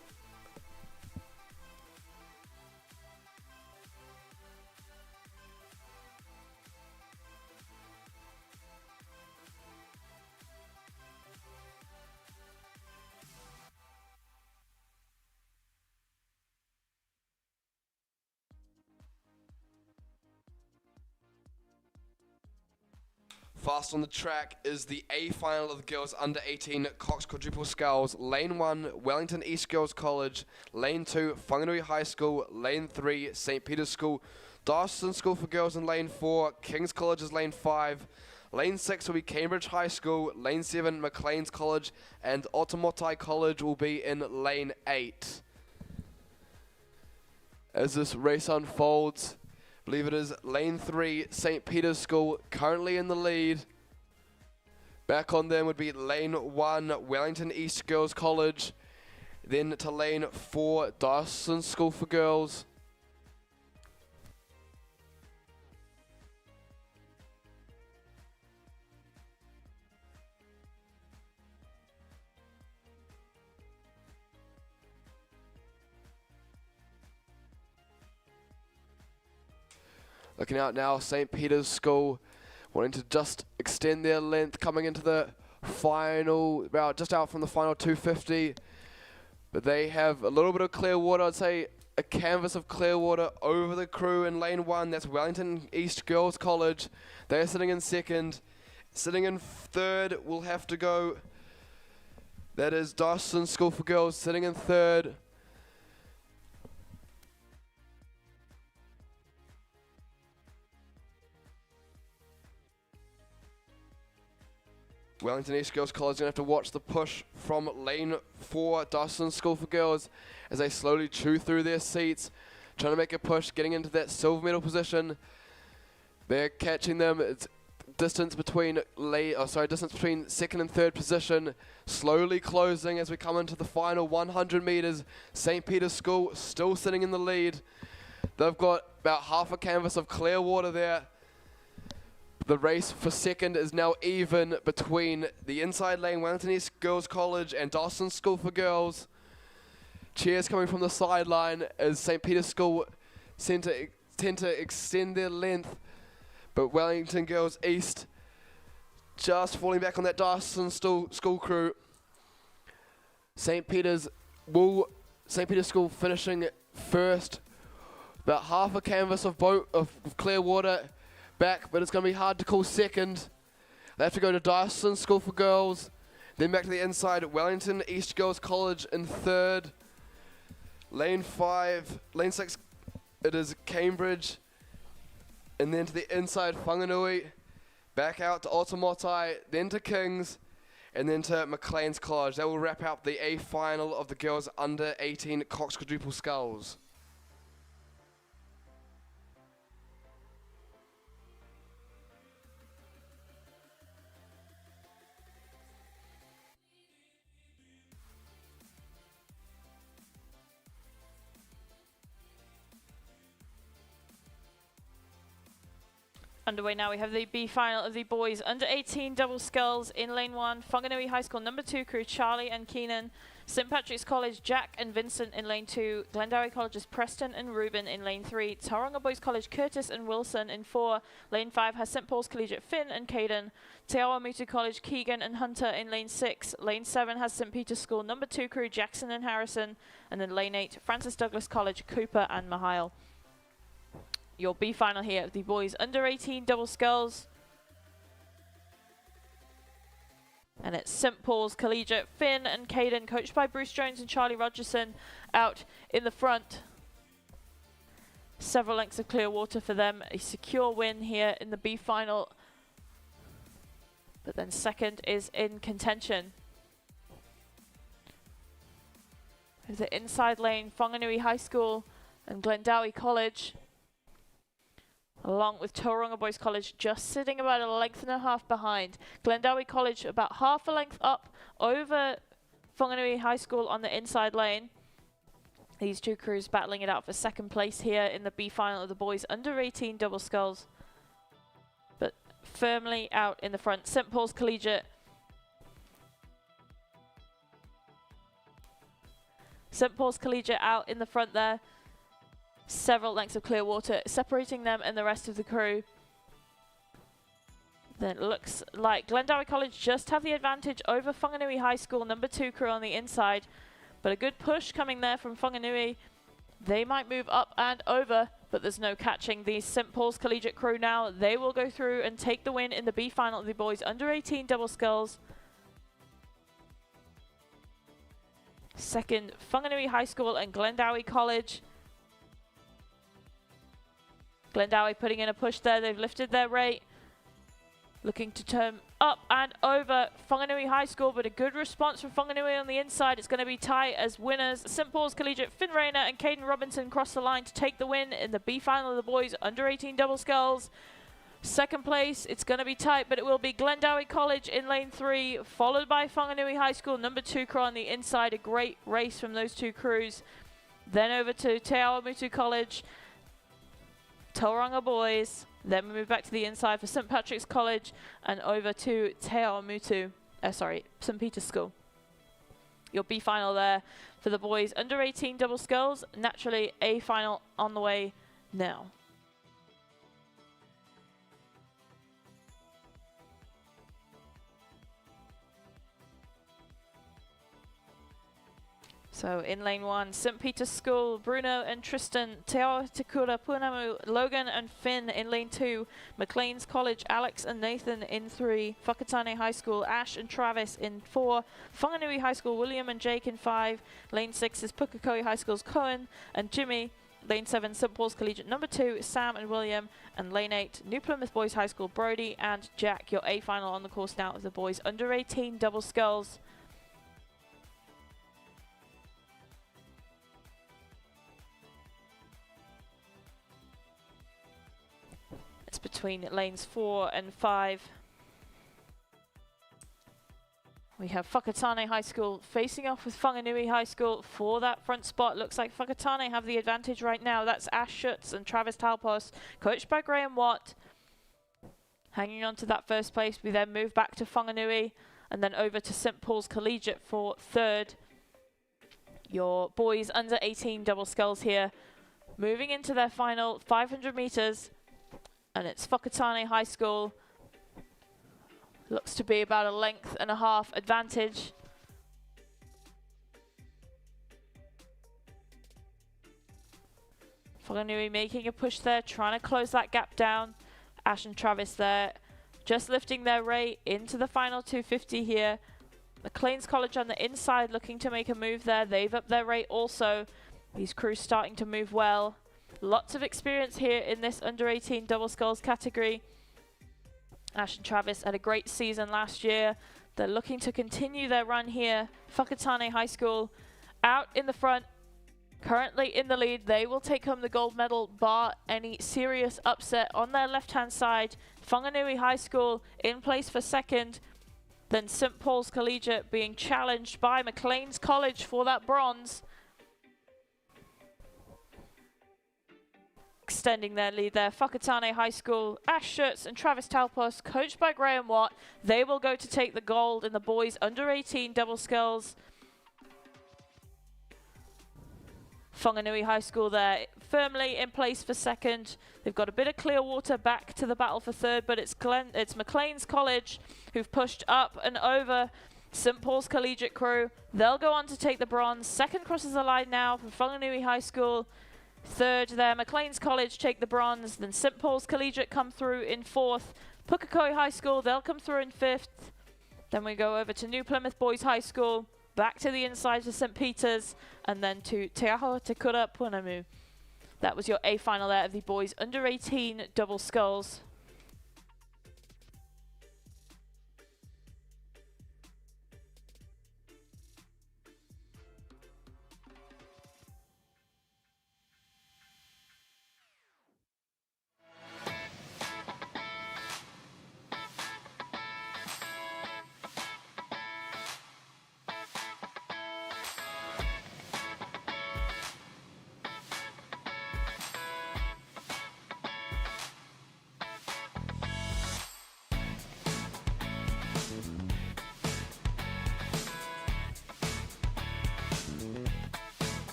Fast on the track is the A final of the girls under 18 Coxed quadruple sculls. Lane 1, Wellington East Girls College. Lane 2, Whanganui High School. Lane 3, St. Peter's School. Dawson School for girls in lane 4. King's College is lane 5. Lane 6 will be Cambridge High School. Lane 7, Maclean's College. And Otamotai College will be in lane 8. As this race unfolds, I believe it is lane 3, St. Peter's School, currently in the lead. Back on them would be lane 1, Wellington East Girls College. Then to lane 4, Dawson School for girls. Looking out now, St. Peter's School wanting to just extend their length, coming into the final, about just out from the final 250. But they have a little bit of Clearwater, I'd say a canvas of Clearwater over the crew in lane 1. That's Wellington East Girls College. They're sitting in second. Sitting in third will have to go, that is Dawson School for girls sitting in third. Wellington East Girls College is going to have to watch the push from lane 4, Dawson School for girls, as they slowly chew through their seats, trying to make a push, getting into that silver medal position. They're catching them. It's distance between second and third position, slowly closing as we come into the final 100 meters. St. Peter's School still sitting in the lead. They've got about half a canvas of Clearwater there. The race for second is now even between the inside lane, Wellington East Girls College, and Dawson School for girls. Cheers coming from the sideline as St. Peter's School tend to extend their length, but Wellington Girls East just falling back on that Dawson School crew. St. Peter's School finishing first, about half a canvas of Clearwater back, but it's going to be hard to call second. They have to go to Dawson School for girls, then back to the inside, Wellington East Girls College in third. Lane 6, it is Cambridge, and then to the inside, Whanganui, back out to Otamotai, then to King's, and then to Maclean's College. That will wrap up the A final of the girls under 18 Coxed quadruple sculls. Underway now, we have the B final of the boys under 18 double sculls in lane 1. Whanganui High School number 2 crew Charlie and Keenan. St Patrick's College Jack and Vincent in lane 2. Glendowie College's Preston and Ruben in lane 3. Tauranga Boys College Curtis and Wilson in 4. Lane 5 has St Paul's Collegiate Finn and Caden. Te Awamutu College Keegan and Hunter in lane 6. Lane 7 has St Peter's School number 2 crew Jackson and Harrison. And then lane 8 Francis Douglas College Cooper and Mihail. Your B final here of the boys under 18 double sculls. And it's St Paul's Collegiate Finn and Caden, coached by Bruce Jones and Charlie Rogerson, out in the front. Several lengths of clear water for them. A secure win here in the B final. But then second is in contention. There's the inside lane, Whanganui High School and Glendowie College, along with Tauranga Boys College just sitting about a length and a half behind. Glendowie College about half a length up over Whanganui High School on the inside lane. These two crews battling it out for second place here in the B final of the boys under 18 double sculls, but firmly out in the front. St Paul's Collegiate. St Paul's Collegiate out in the front there. Several lengths of clear water separating them and the rest of the crew. Then it looks like Glendowie College just have the advantage over Whanganui High School number 2 crew on the inside, but a good push coming there from Whanganui. They might move up and over, but there's no catching the St Paul's Collegiate crew now. They will go through and take the win in the B final of the boys under 18 double sculls. Second, Whanganui High School and Glendowie College. Glendowie putting in a push there. They've lifted their rate. Looking to turn up and over Whanganui High School, but a good response from Whanganui on the inside. It's going to be tight as winners. St Paul's Collegiate Finn Rayner and Caden Robinson cross the line to take the win in the B final of the boys under 18 double sculls. Second place, it's going to be tight, but it will be Glendowie College in lane 3, followed by Whanganui High School number 2 crew on the inside. A great race from those two crews. Then over to Te Awamutu College, Tauranga Boys. Then we move back to the inside for St Patrick's College and over to Te Awamutu, St Peter's School. Your B final there for the boys under 18 double sculls. Naturally, A final on the way now. So in lane 1, St Peter's School, Bruno and Tristan, Te Awatikura Punamu, Logan and Finn in lane 2, Maclean's College, Alex and Nathan in 3, Whakatane High School, Ash and Travis in 4, Whanganui High School, William and Jake in 5, lane 6 is Pukekohe High School's Cohen and Jimmy, lane 7, St Paul's Collegiate number 2, Sam and William, and lane 8, New Plymouth Boys High School, Brody and Jack. Your A final on the course now of the boys under 18 double sculls. It's between lanes 4 and 5. We have Whakatane High School facing off with Whanganui High School for that front spot. Looks like Whakatane have the advantage right now. That's Ash Schutz and Travis Talpos, coached by Graham Watt. Hanging on to that first place, we then move back to Whanganui and then over to St Paul's Collegiate for third. Your boys under 18 double sculls here, moving into their final 500 metres. And it's Whakatane High School. Looks to be about a length and a half advantage. Whanganui making a push there, trying to close that gap down. Ash and Travis there, just lifting their rate into the final 250 here. Maclean's College on the inside looking to make a move there. They've upped their rate also. These crews starting to move well. Lots of experience here in this under 18 double sculls category. Ash and Travis had a great season last year. They're looking to continue their run here. Whakatane High School out in the front, currently in the lead. They will take home the gold medal bar any serious upset on their left hand side. Whanganui High School in place for second. Then St Paul's Collegiate being challenged by Maclean's College for that bronze. extending their lead there. Whakatane High School, Ash Schutz and Travis Talpos, coached by Graham Watt. They will go to take the gold in the boys under 18 double sculls. Whanganui High School there, firmly in place for second. They've got a bit of Clearwater back to the battle for third, but it's Maclean's College who've pushed up and over St Paul's Collegiate crew. They'll go on to take the bronze. Second crosses the line now from Whanganui High School. Third there, Maclean's College take the bronze. Then St Paul's Collegiate come through in fourth. Pukekohe High School, they'll come through in fifth. Then we go over to New Plymouth Boys High School, back to the inside to St Peter's, and then to Te Aho Te Kura Punamu. That was your A final there of the boys under 18 double sculls.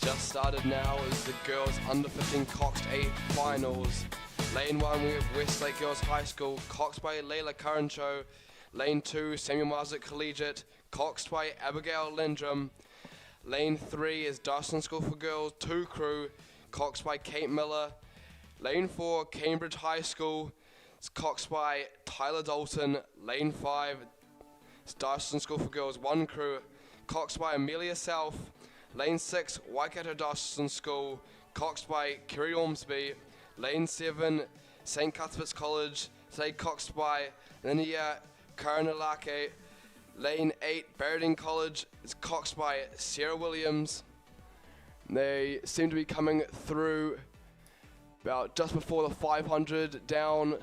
Just started now is the girls under 15 Coxed 8 finals. Lane 1 we have Westlake Girls High School, Coxed by Layla Currancho. Lane 2 Samuel Marsden Collegiate, Coxed by Abigail Lindrum. Lane 3 is Dawson School for Girls 2 crew, Coxed by Kate Miller. Lane 4 Cambridge High School, it's coxed by Tyler Dalton. Lane 5 is Dawson School for Girls 1 crew, coxed by Amelia South. Lane 6 Waikato Dawson School, coxed by Kerry Ormsby. Lane 7 St Cuthbert's College, today coxed by Linnea Karanalake. Lane 8 Barradine College is coxed by Sarah Williams. They seem to be coming through about just before the 500 down.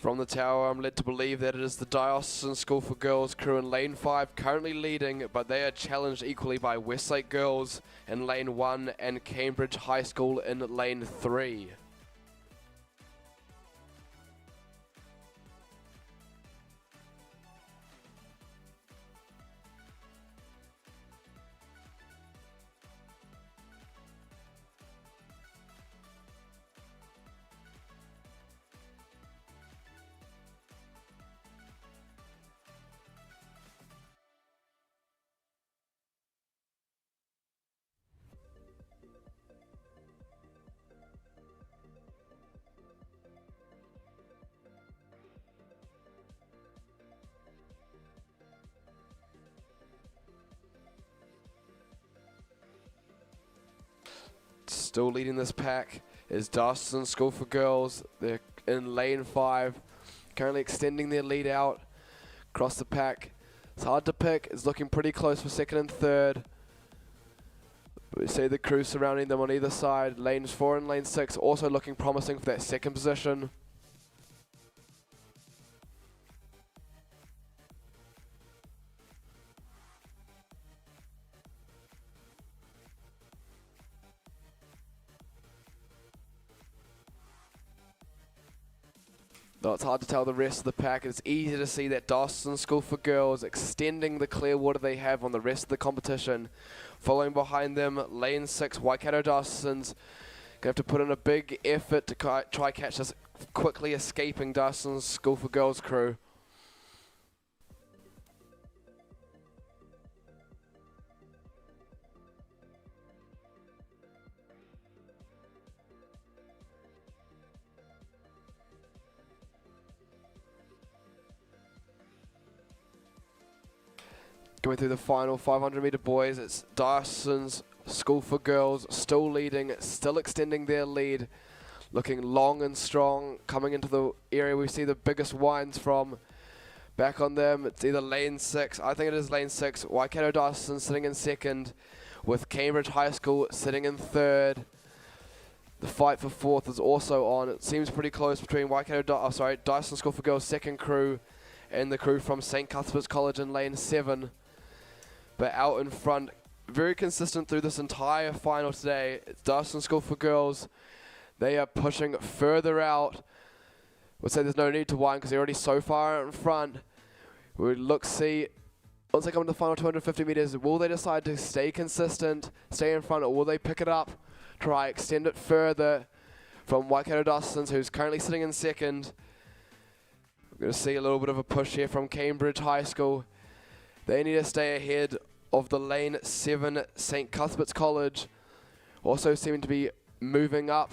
From the tower, I'm led to believe that it is the Diocesan School for Girls crew in lane 5 currently leading, but they are challenged equally by Westlake Girls in lane 1 and Cambridge High School in lane 3. Still leading this pack is Diocesan School for Girls. They're in lane 5, currently extending their lead out across the pack. It's hard to pick. It's looking pretty close for second and third. We see the crew surrounding them on either side. Lanes 4 and lane 6 also looking promising for that second position. Though it's hard to tell the rest of the pack, it's easy to see that Dawson School for Girls extending the clear water they have on the rest of the competition. Following behind them, lane 6, Waikato Dawson's going to have to put in a big effort to try catch this quickly escaping Dawson School for Girls crew. Going through the final 500 meter boys, it's Dyson's School for Girls still leading, still extending their lead, looking long and strong, coming into the area we see the biggest winds from. Back on them, it's either lane 6, I think it is lane 6, Waikato Dyson sitting in second, with Cambridge High School sitting in third. The fight for fourth is also on. It seems pretty close between Dyson School for Girls second crew and the crew from St. Cuthbert's College in lane 7. But out in front, very consistent through this entire final today. It's Dyson School for Girls. They are pushing further out. We'll say there's no need to whine because they're already so far out in front. We look, see, once they come to the final 250 meters, will they decide to stay consistent, stay in front, or will they pick it up, try extend it further from Waikato Dustons, who's currently sitting in second. We're going to see a little bit of a push here from Cambridge High School. They need to stay ahead of the lane 7 St. Cuthbert's College. Also seem to be moving up,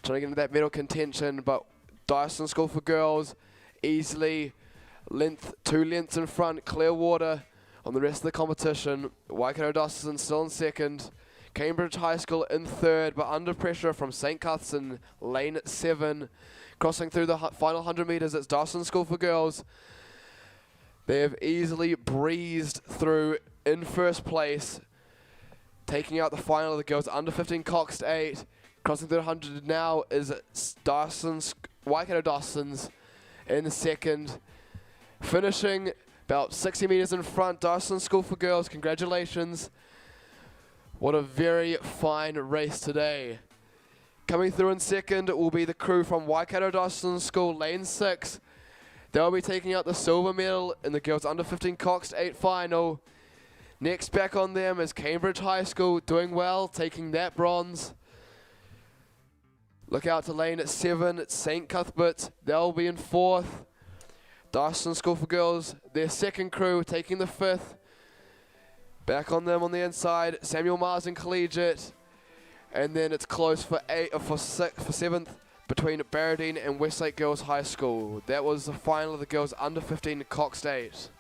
trying to get into that medal contention, but Dyson School for Girls easily 2 lengths in front, clear water on the rest of the competition. Waikato Dustin still in second. Cambridge High School in third, but under pressure from St. Cuthbert's in lane 7. Crossing through the final 100 meters, it's Dyson School for Girls. They have easily breezed through in first place, taking out the final of the girls under 15 Coxed 8. Crossing through the 100 now is Waikato Dawson's in second. Finishing about 60 meters in front, Dyson School for Girls, congratulations. What a very fine race today. Coming through in second will be the crew from Waikato Dyson School, lane 6. They'll be taking out the silver medal in the girls under 15 Coxed 8 final. Next back on them is Cambridge High School, doing well, taking that bronze. Look out to lane 7, it's St. Cuthbert. They'll be in fourth. Dyson School for Girls, their second crew, taking the 5th. Back on them on the inside, Samuel Marsden Collegiate. And then it's close for 7th between Barradine and Westlake Girls High School. That was the final of the girls under 15 Coxed 8.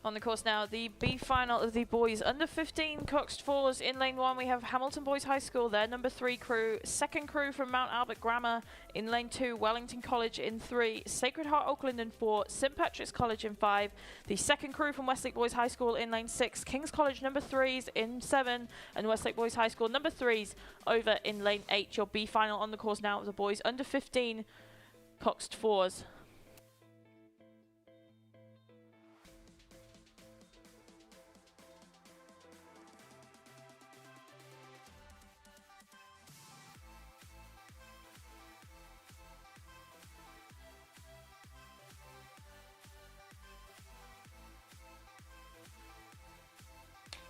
On the course now, the B final of the boys under 15 Coxed fours. In lane 1 we have Hamilton Boys High School, their number 3 crew. Second crew from Mount Albert Grammar. In lane 2, Wellington College in 3, Sacred Heart Auckland in 4, St Patrick's College in 5. The second crew from Westlake Boys High School in lane 6, King's College number 3s in 7, and Westlake Boys High School number 3s over in lane 8. Your B final on the course now of the boys under 15 Coxed fours.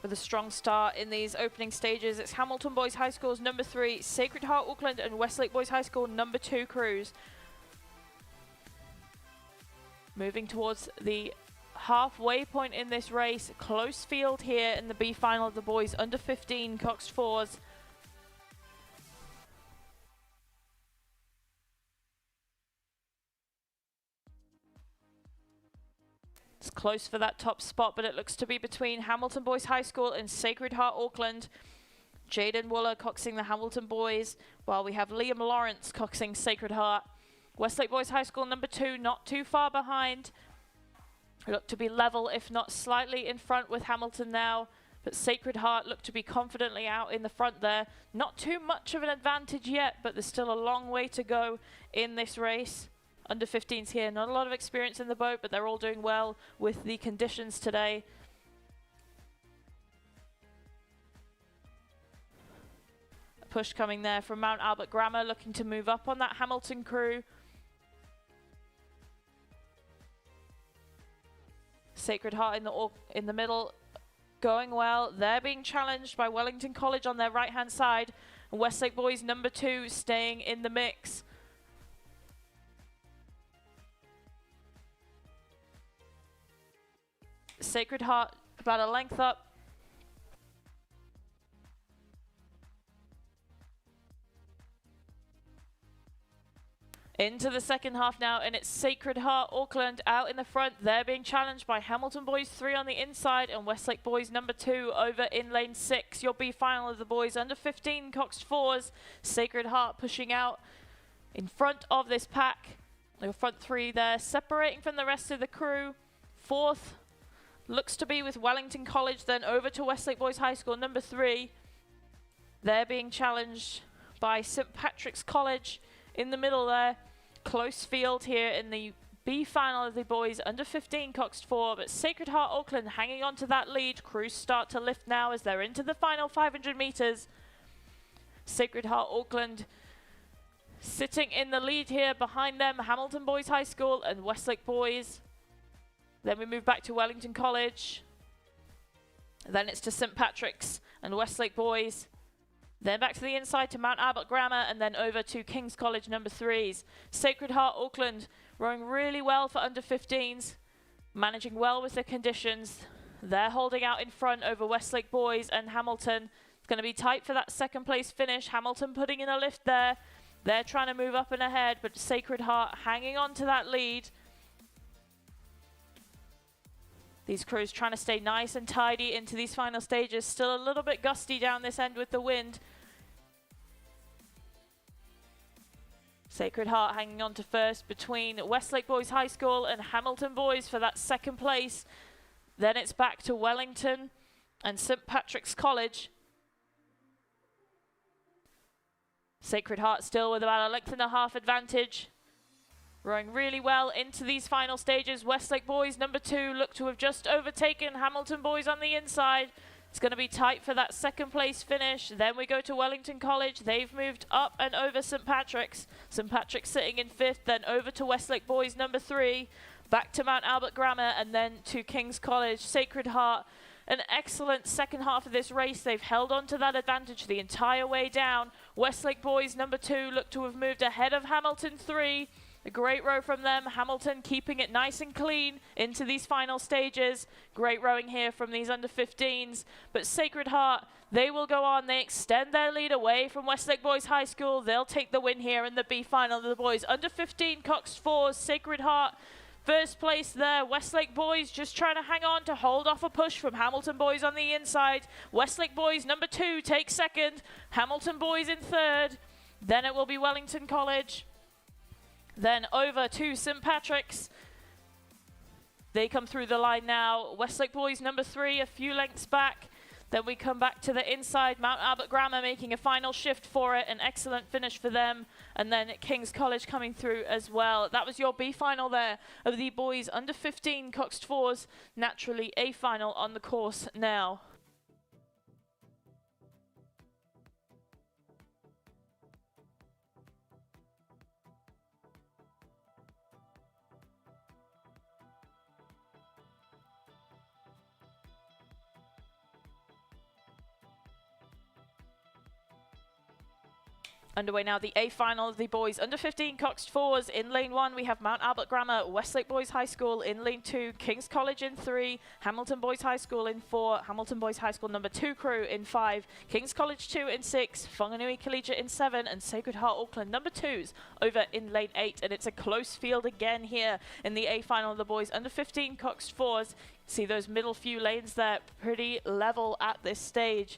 With a strong start in these opening stages, it's Hamilton Boys High School's number 3, Sacred Heart Auckland, and Westlake Boys High School number 2 crews. Moving towards the halfway point in this race, close field here in the B final of the boys under 15 Coxed fours. It's close for that top spot, but it looks to be between Hamilton Boys High School and Sacred Heart Auckland. Jaden Wooler coxing the Hamilton Boys, while we have Liam Lawrence coxing Sacred Heart. Westlake Boys High School number 2 not too far behind. Look to be level, if not slightly in front with Hamilton now, but Sacred Heart look to be confidently out in the front there. Not too much of an advantage yet, but there's still a long way to go in this race. Under 15s here, not a lot of experience in the boat, but they're all doing well with the conditions today. A push coming there from Mount Albert Grammar, looking to move up on that Hamilton crew. Sacred Heart in the middle, going well. They're being challenged by Wellington College on their right-hand side. And Westlake Boys number 2 staying in the mix. Sacred Heart about a length up. Into the second half now, and it's Sacred Heart Auckland out in the front. They're being challenged by Hamilton Boys 3 on the inside and Westlake Boys number 2 over in lane 6. Your B final of the boys under 15 Coxed fours. Sacred Heart pushing out in front of this pack. The front 3 there, separating from the rest of the crew. Fourth looks to be with Wellington College, then over to Westlake Boys High School number 3. They're being challenged by St Patrick's College in the middle there. Close field here in the B final of the boys under 15 Coxed 4, but Sacred Heart Auckland hanging on to that lead. Crews start to lift now as they're into the final 500 meters. Sacred Heart Auckland sitting in the lead here. Behind them, Hamilton Boys High School and Westlake Boys. Then we move back to Wellington College. Then it's to St Patrick's and Westlake Boys. Then back to the inside to Mount Albert Grammar, and then over to King's College number 3s. Sacred Heart Auckland rowing really well for under 15s, managing well with the conditions. They're holding out in front over Westlake Boys and Hamilton. It's going to be tight for that second place finish. Hamilton putting in a lift there. They're trying to move up and ahead, but Sacred Heart hanging on to that lead. These crews trying to stay nice and tidy into these final stages. Still a little bit gusty down this end with the wind. Sacred Heart hanging on to first between Westlake Boys High School and Hamilton Boys for that second place. Then it's back to Wellington and St Patrick's College. Sacred Heart still with about a length and a half advantage. Rowing really well into these final stages. Westlake Boys number 2 look to have just overtaken Hamilton Boys on the inside. It's going to be tight for that second place finish. Then we go to Wellington College. They've moved up and over St Patrick's. St Patrick's sitting in 5th, then over to Westlake Boys number 3. Back to Mount Albert Grammar and then to King's College. Sacred Heart, an excellent second half of this race. They've held on to that advantage the entire way down. Westlake Boys number 2 look to have moved ahead of Hamilton 3. A great row from them. Hamilton keeping it nice and clean into these final stages. Great rowing here from these under 15s. But Sacred Heart, they will go on. They extend their lead away from Westlake Boys High School. They'll take the win here in the B final of the boys. Under 15 Coxed 4s. Sacred Heart First place there, Westlake boys just trying to hang on to hold off a push from Hamilton boys on the inside. Westlake boys number 2 take second, Hamilton boys in third. Then it will be Wellington College. Then over to St Patrick's. They come through the line now. Westlake boys number 3 a few lengths back. Then we come back to the inside. Mount Albert Grammar making a final shift for it. An excellent finish for them. And then King's College coming through as well. That was your B final there of the boys under 15 Coxed 4s. Naturally A final on the course now. Underway now, the A final of the boys under 15 Coxed 4s. In lane 1, we have Mount Albert Grammar, Westlake Boys High School. In lane 2, King's College in 3, Hamilton Boys High School in 4, Hamilton Boys High School number 2 crew in 5, King's College 2 in 6, Whanganui Collegiate in 7, and Sacred Heart Auckland number 2s over in lane 8. And it's a close field again here in the A final of the boys under 15 Coxed 4s. See those middle few lanes there, pretty level at this stage.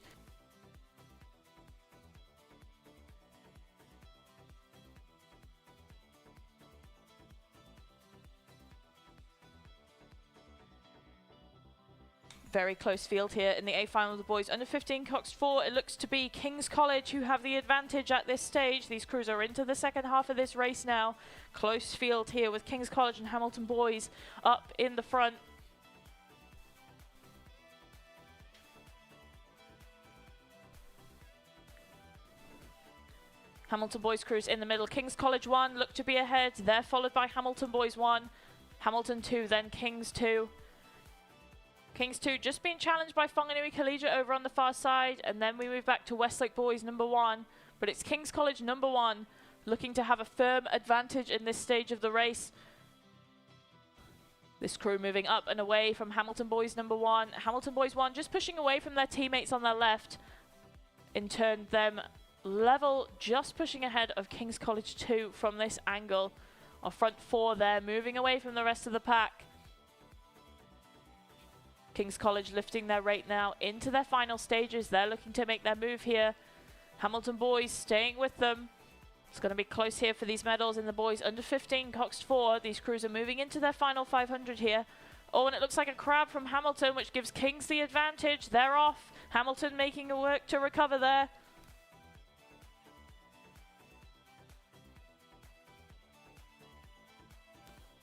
Very close field here in the A final of the boys under 15 Coxed 4. It looks to be King's College who have the advantage at this stage. These crews are into the second half of this race now. Close field here with King's College and Hamilton Boys up in the front. Hamilton Boys crews in the middle. King's College 1 look to be ahead. They're followed by Hamilton Boys 1, Hamilton 2, then King's 2. Kings 2 just being challenged by Whanganui Collegiate over on the far side, and then we move back to Westlake Boys number 1, but it's King's College number 1 looking to have a firm advantage in this stage of the race. This crew moving up and away from Hamilton Boys number 1. Hamilton Boys 1 just pushing away from their teammates on their left. In turn, them level just pushing ahead of King's College 2 from this angle. Our front 4 there moving away from the rest of the pack. King's College lifting their rate now into their final stages. They're looking to make their move here. Hamilton Boys staying with them. It's going to be close here for these medals in the boys under 15 Coxed 4. These crews are moving into their final 500 here. Oh, and it looks like a crab from Hamilton, which gives Kings the advantage. They're off. Hamilton making a work to recover there.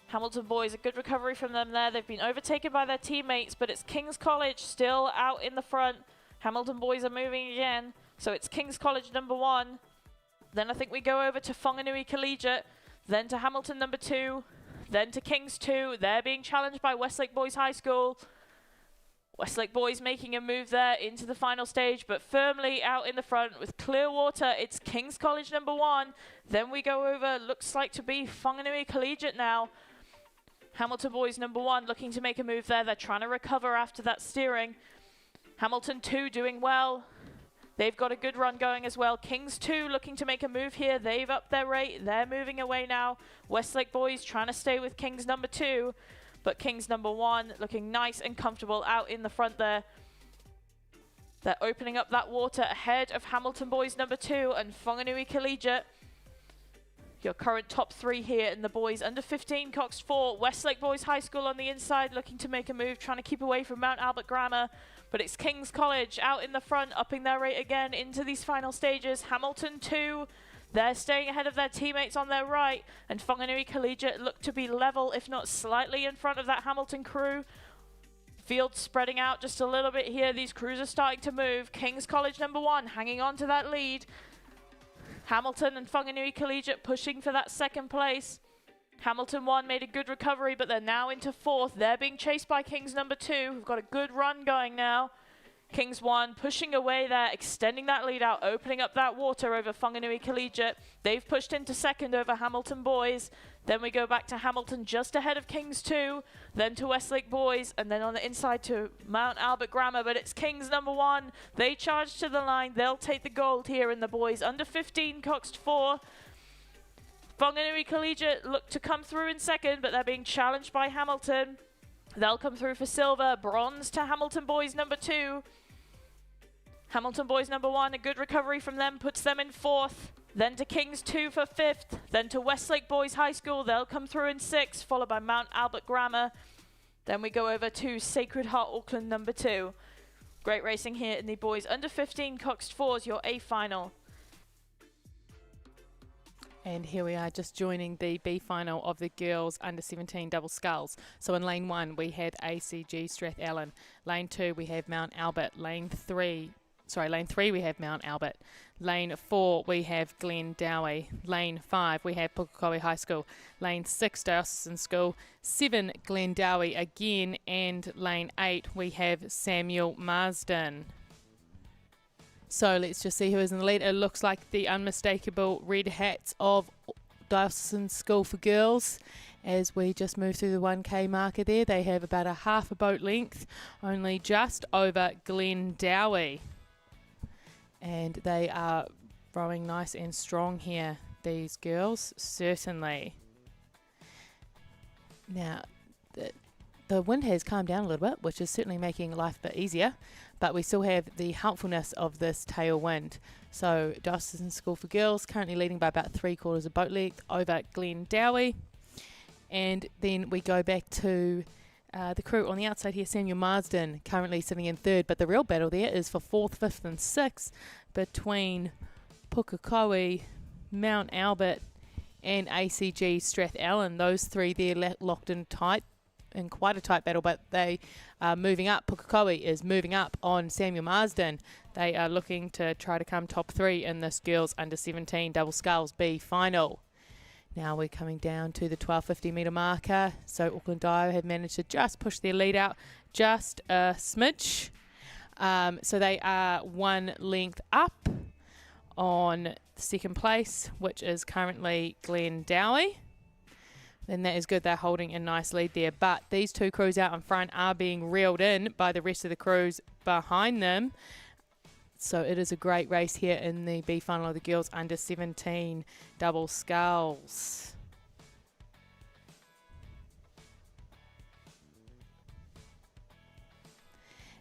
Hamilton Boys, a good recovery from them there. They've been overtaken by their teammates, but it's King's College still out in the front. Hamilton Boys are moving again, so it's King's College number 1. Then I think we go over to Whanganui Collegiate, then to Hamilton number 2, then to King's 2. They're being challenged by Westlake Boys High School. Westlake Boys making a move there into the final stage, but firmly out in the front with Clearwater. It's King's College number 1. Then we go over, looks like to be Whanganui Collegiate now. Hamilton Boys number 1 looking to make a move there. They're trying to recover after that steering. Hamilton 2 doing well. They've got a good run going as well. Kings 2 looking to make a move here. They've upped their rate. They're moving away now. Westlake Boys trying to stay with Kings number 2. But Kings number 1 looking nice and comfortable out in the front there. They're opening up that water ahead of Hamilton Boys number 2 and Whanganui Collegiate. Your current top 3 here in the boys under 15 Coxed 4. Westlake Boys High School on the inside looking to make a move, trying to keep away from Mount Albert Grammar. But it's King's College out in the front, upping their rate again into these final stages. Hamilton 2, they're staying ahead of their teammates on their right. And Whanganui Collegiate look to be level, if not slightly in front of that Hamilton crew. Field spreading out just a little bit here. These crews are starting to move. King's College number 1 hanging on to that lead. Hamilton and Whanganui Collegiate pushing for that second place. Hamilton 1 made a good recovery, but they're now into 4th. They're being chased by Kings number 2, who've got a good run going now. Kings 1 pushing away there, extending that lead out, opening up that water over Whanganui Collegiate. They've pushed into 2nd over Hamilton Boys. Then we go back to Hamilton just ahead of Kings 2, then to Westlake Boys, and then on the inside to Mount Albert Grammar. But it's Kings number 1. They charge to the line. They'll take the gold here in the boys under 15 Coxed 4. Whanganui Collegiate look to come through in second, but they're being challenged by Hamilton. They'll come through for silver. Bronze to Hamilton Boys number 2. Hamilton Boys number 1, a good recovery from them puts them in 4th. Then to Kings 2 for 5th. Then to Westlake Boys High School. They'll come through in 6th, followed by Mount Albert Grammar. Then we go over to Sacred Heart Auckland number 2. Great racing here in the boys under 15 Coxed 4s, your A final. And here we are just joining the B final of the girls under 17 double sculls. So in lane 1 we had ACG Strathallan. Lane 2 we have Mount Albert. Lane 3 we have Mount Albert. Lane 4 we have Glen Dowie. Lane 5 we have Pukekohe High School. Lane 6 Diocesan School. 7 Glen Dowie again, and lane 8 we have Samuel Marsden. So let's just see who is in the lead. It looks like the unmistakable red hats of Diocesan School for girls. As we just move through the 1K marker there, they have about a half a boat length, only just over Glen Dowie. And they are rowing nice and strong here, these girls, certainly. Now, the wind has calmed down a little bit, which is certainly making life a bit easier, but we still have the helpfulness of this tailwind. So Diocesan School for Girls currently leading by about 3/4 of boat length over Glen Dowie. And then we go back to the crew on the outside here, Samuel Marsden currently sitting in 3rd, but the real battle there is for 4th, 5th and 6th between Pukekohe, Mount Albert and ACG Strathallan. Those 3 there locked in tight, in quite a tight battle, but they are moving up. Pukekohe is moving up on Samuel Marsden. They are looking to try to come top 3 in this girls under 17 double sculls B final. Now we're coming down to the 1250 metre marker. So Auckland Dio have managed to just push their lead out just a smidge. So they are 1 length up on second place, which is currently Glen Dowie. And that is good. They're holding a nice lead there. But these 2 crews out in front are being reeled in by the rest of the crews behind them. So it is a great race here in the B final of the girls under 17 double sculls.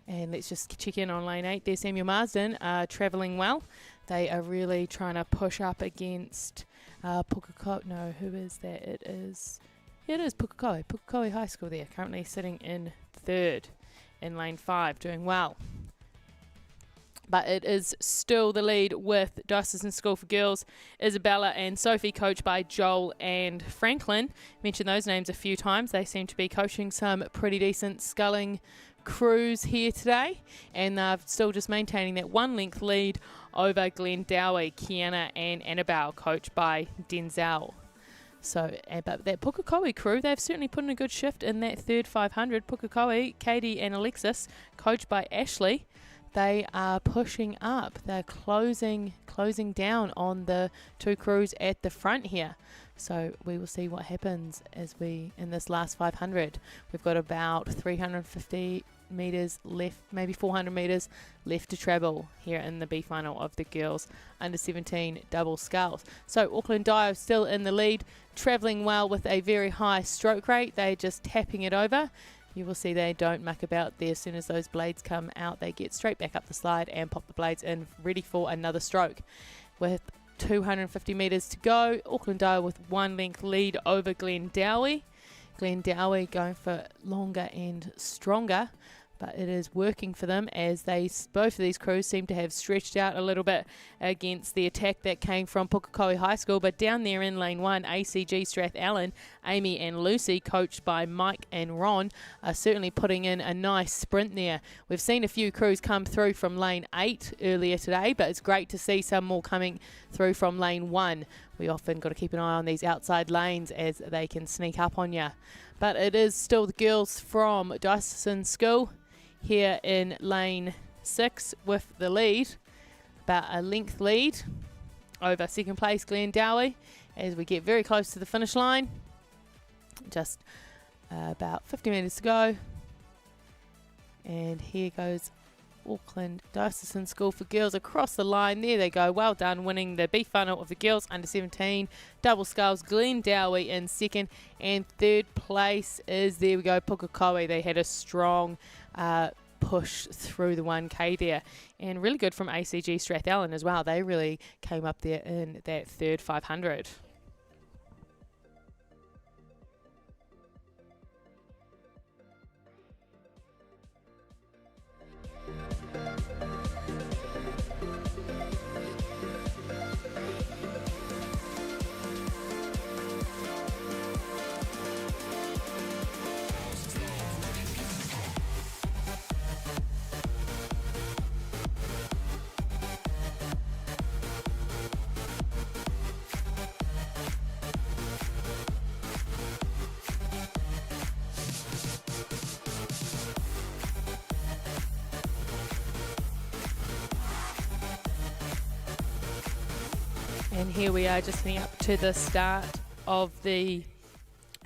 And let's just check in on lane 8 there. Samuel Marsden are travelling well. They are really trying to push up against Pukekohe. No, who is that? It is Pukekohe. Pukekohe High School there, currently sitting in 3rd in lane 5, doing well. But it is still the lead with Diocesan School for Girls, Isabella and Sophie, coached by Joel and Franklin. Mentioned those names a few times. They seem to be coaching some pretty decent sculling crews here today, and they're still just maintaining that 1 length lead over Glen Dowie, Kiana and Annabelle, coached by Denzel. So, but that Pukekohe crew, they've certainly put in a good shift in that 3rd 500. Pukekohe, Katie and Alexis, coached by Ashley. They are pushing up. They're closing down on the 2 crews at the front here. So we will see what happens as we, in this last 500. We've got about 350 metres left, maybe 400 metres left to travel here in the B final of the girls under 17 double sculls. So Auckland Dio still in the lead, travelling well with a very high stroke rate. They're just tapping it over. You will see they don't muck about there. As soon as those blades come out, they get straight back up the slide and pop the blades in, ready for another stroke. With 250 metres to go, Auckland Dio with 1 length lead over Glen Dowie. Glen Dowie going for longer and stronger, but it is working for them as both of these crews seem to have stretched out a little bit against the attack that came from Pukekohe High School. But down there in lane 1, ACG Strathallan, Amy and Lucy, coached by Mike and Ron, are certainly putting in a nice sprint there. We've seen a few crews come through from lane 8 earlier today, but it's great to see some more coming through from lane 1. We often got to keep an eye on these outside lanes as they can sneak up on you. But it is still the girls from Diocesan School here in lane 6 with the lead, about a length lead over second place Glen Dowie as we get very close to the finish line. Just about 50 metres to go, and here goes Auckland Diocesan School for Girls across the line. There they go. Well done, winning the B final of the girls under 17 double sculls. Glen Dowie in second, and third place is, there we go, Pukekohe. They had a strong push through the 1K there, and really good from ACG Strathallan as well. They really came up there in that third 500. And here we are, just heading up to the start of the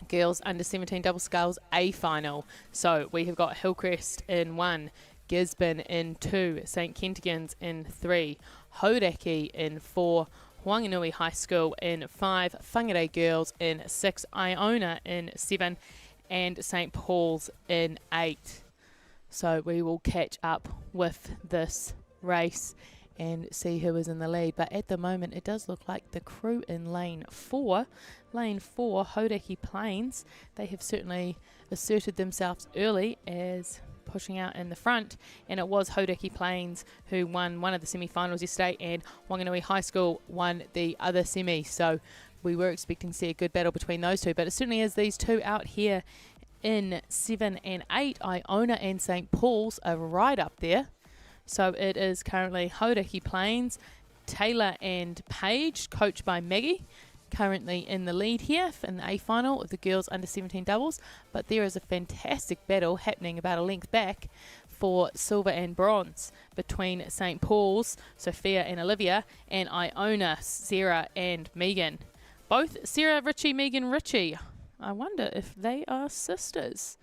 girls under 17 double sculls A final. So we have got Hillcrest in 1, Gisborne in 2, St Kentigern's in 3, Hauraki in 4, Whanganui High School in 5, Whangarei Girls in 6, Iona in 7, and St Paul's in 8. So we will catch up with this race and see who is in the lead. But at the moment, it does look like the crew in lane 4, Hauraki Plains, they have certainly asserted themselves early as pushing out in the front, and it was Hauraki Plains who won one of the semi-finals yesterday, and Whanganui High School won the other semi. So we were expecting to see a good battle between those two, but it certainly is these two out here in 7 and 8. Iona and St Paul's are right up there. So it is currently Hauraki Plains, Taylor and Page, coached by Maggie, currently in the lead here in the A final of the girls under 17 doubles. But there is a fantastic battle happening about a length back for silver and bronze between St Paul's, Sophia and Olivia, and Iona, Sarah and Megan. Both Sarah Ritchie, Megan Ritchie. I wonder if they are sisters.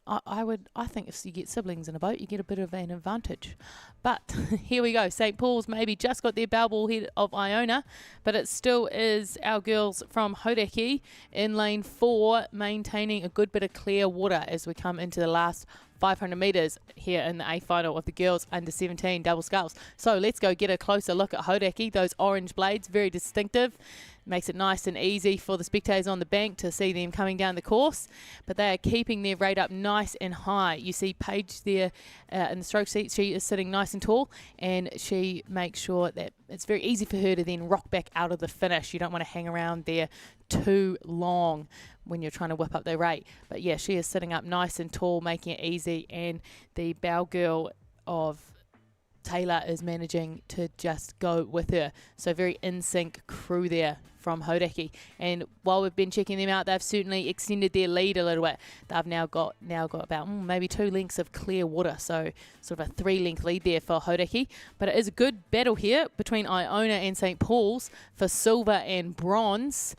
I think if you get siblings in a boat, you get a bit of an advantage. But here we go. St Paul's maybe just got their bow ball ahead of Iona, but it still is our girls from Hauraki in lane 4, maintaining a good bit of clear water as we come into the last 500 metres here in the A final of the girls under 17 double sculls. So let's go get a closer look at Hauraki. Those orange blades, very distinctive. Makes it nice and easy for the spectators on the bank to see them coming down the course, but they are keeping their rate up nice and high. You see Paige there in the stroke seat. She is sitting nice and tall, and she makes sure that it's very easy for her to then rock back out of the finish. You don't want to hang around there too long when you're trying to whip up the rate. But yeah, she is sitting up nice and tall, making it easy, and the bow girl of Taylor is managing to just go with her. So very in sync crew there from Hauraki. And while we've been checking them out, they've certainly extended their lead a little bit. They've now got about maybe 2 lengths of clear water, so sort of a 3-length lead there for Hauraki. But it is a good battle here between Iona and St Paul's for silver and bronze.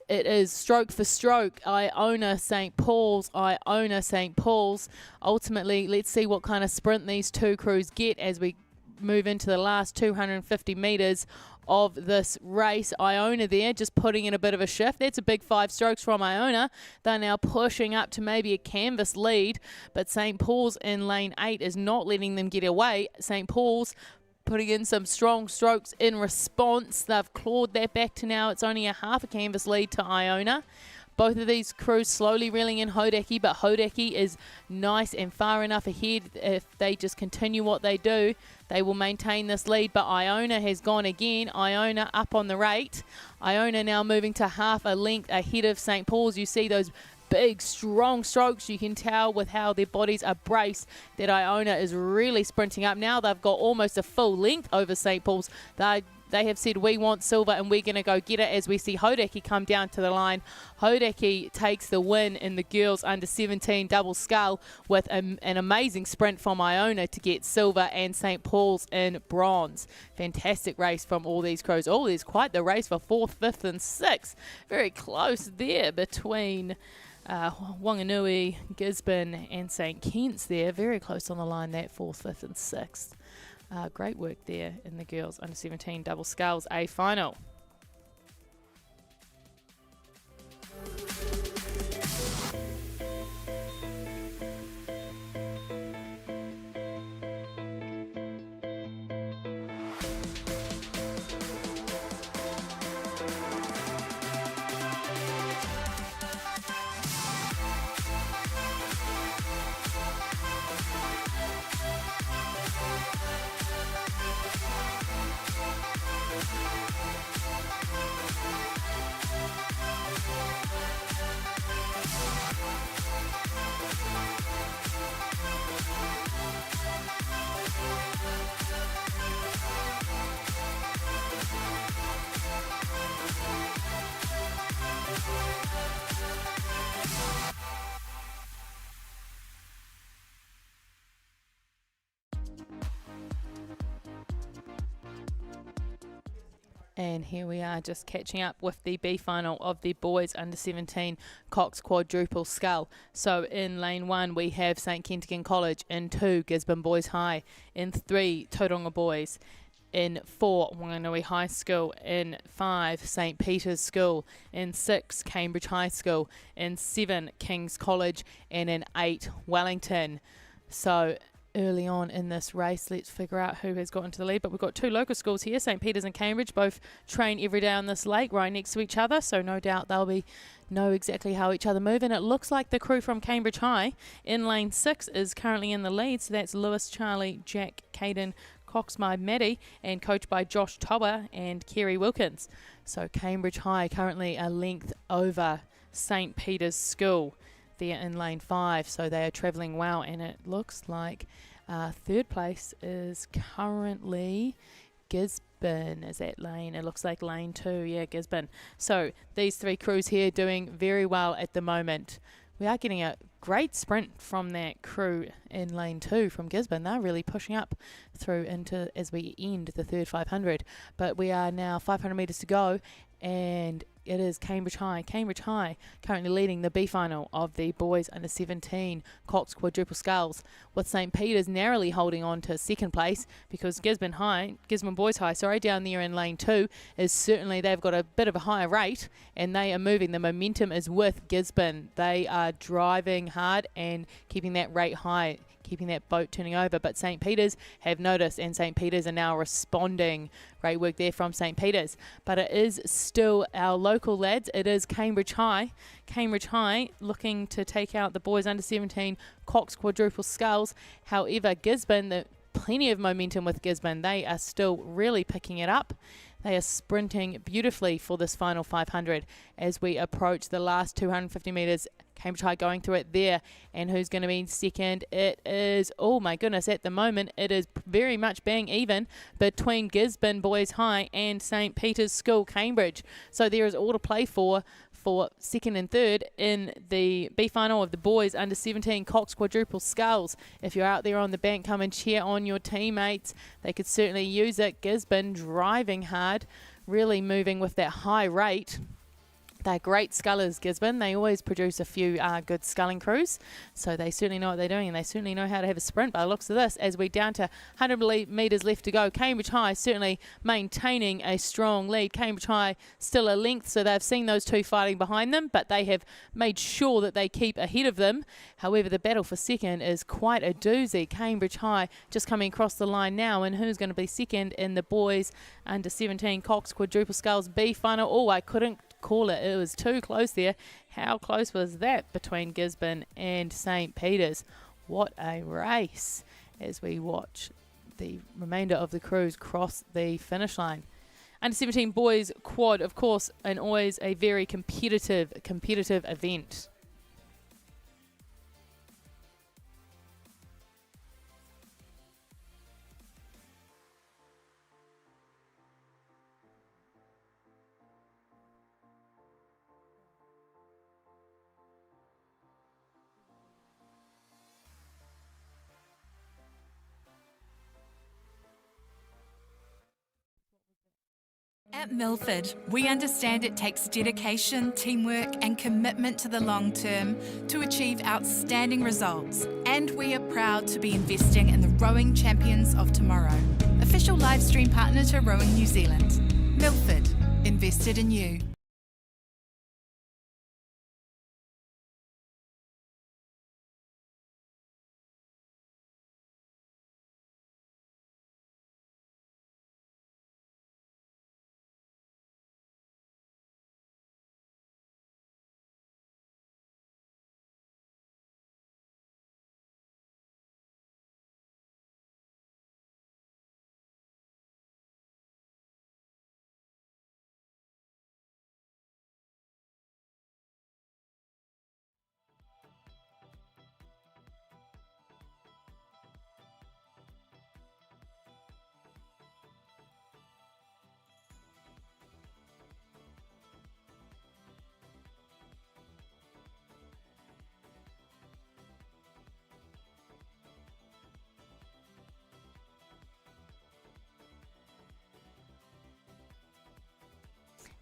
It is stroke for stroke. Iona St Paul's, Iona St Paul's. Ultimately, let's see what kind of sprint these two crews get as we move into the last 250 metres of this race. Iona there just putting in a bit of a shift. That's a big 5 strokes from Iona. They're now pushing up to maybe a canvas lead, but St Paul's in lane 8 is not letting them get away. St Paul's putting in some strong strokes in response. They've clawed that back to now it's only a half a canvas lead to Iona. Both of these crews slowly reeling in Hauraki, but Hauraki is nice and far enough ahead. If they just continue what they do, they will maintain this lead. But Iona has gone again. Iona up on the rate. Iona now moving to half a length ahead of St Paul's. You see those big, strong strokes. You can tell with how their bodies are braced that Iona is really sprinting up. Now they've got almost a full length over St Paul's. They're They have said we want silver and we're going to go get it, as we see Hodaki come down to the line. Hodaki takes the win in the girls under 17 double scull with an amazing sprint from Iona to get silver, and St. Paul's in bronze. Fantastic race from all these crews. Oh, there's quite the race for 4th, 5th and 6th. Very close there between Wanganui, Gisborne and St. Kitts there. Very close on the line, that 4th, 5th and 6th. Great work there in the girls under 17 double sculls A final. And here we are just catching up with the B final of the boys under 17 Coxed quadruple scull. So in lane 1 we have St. Kentigern College, in 2 Gisborne Boys High, in 3 Tauranga Boys, in 4 Wanganui High School, in 5 St. Peter's School, in 6 Cambridge High School, in 7 King's College, and in 8 Wellington. So early on in this race, let's figure out who has got into the lead. But we've got 2 local schools here, St. Peter's and Cambridge, both train every day on this lake right next to each other, so no doubt they'll know exactly how each other move. And it looks like the crew from Cambridge High in lane 6 is currently in the lead, so that's Lewis, Charlie, Jack, Caden, Coxed, Maddie, and coached by Josh Tower and Kerry Wilkins. So Cambridge High currently a length over St. Peter's School there in lane 5, so they are travelling well, and it looks like third place is currently Gisborne. Is that lane? It looks like lane 2, yeah, Gisborne. So these 3 crews here doing very well at the moment. We are getting a great sprint from that crew in lane 2 from Gisborne. They're really pushing up through into as we end the third 500, but we are now 500 metres to go, and it is Cambridge High. Cambridge High currently leading the B final of the boys under 17 Coxed quadruple sculls, with St. Peter's narrowly holding on to second place, because Gisborne Boys High, down there in lane 2 is certainly, they've got a bit of a higher rate and they are moving. The momentum is with Gisborne. They are driving hard and keeping that rate high, keeping that boat turning over. But St. Peter's have noticed, and St. Peter's are now responding. Great work there from St. Peter's. But it is still our local lads. It is Cambridge High. Cambridge High looking to take out the boys under 17 Coxed quadruple sculls. However, Gisborne, plenty of momentum with Gisborne. They are still really picking it up. They are sprinting beautifully for this final 500 as we approach the last 250 metres. Cambridge High going through it there. And who's going to be second? It is, oh my goodness, at the moment it is very much being even between Gisborne Boys High and St. Peter's School Cambridge. So there is all to play for second and third in the B final of the boys under 17 Coxed quadruple sculls. If you're out there on the bank, come and cheer on your teammates. They could certainly use it. Gisborne driving hard, really moving with that high rate. They're great scullers, Gisborne. They always produce a few good sculling crews, so they certainly know what they're doing, and they certainly know how to have a sprint by the looks of this. As we down to 100 metres left to go, Cambridge High certainly maintaining a strong lead. Cambridge High still a length, so they've seen those 2 fighting behind them, but they have made sure that they keep ahead of them. However, the battle for second is quite a doozy. Cambridge High just coming across the line now, and who's going to be second in the boys under 17 Coxed quadruple sculls B final? Oh, I couldn't call it. It was too close there. How close was that between Gisborne and St. Peter's? What a race as we watch the remainder of the crews cross the finish line. Under 17 boys quad, of course, and always a very competitive event. At Milford, we understand it takes dedication, teamwork, and commitment to the long term to achieve outstanding results. And we are proud to be investing in the rowing champions of tomorrow. Official live stream partner to Rowing New Zealand. Milford, invested in you.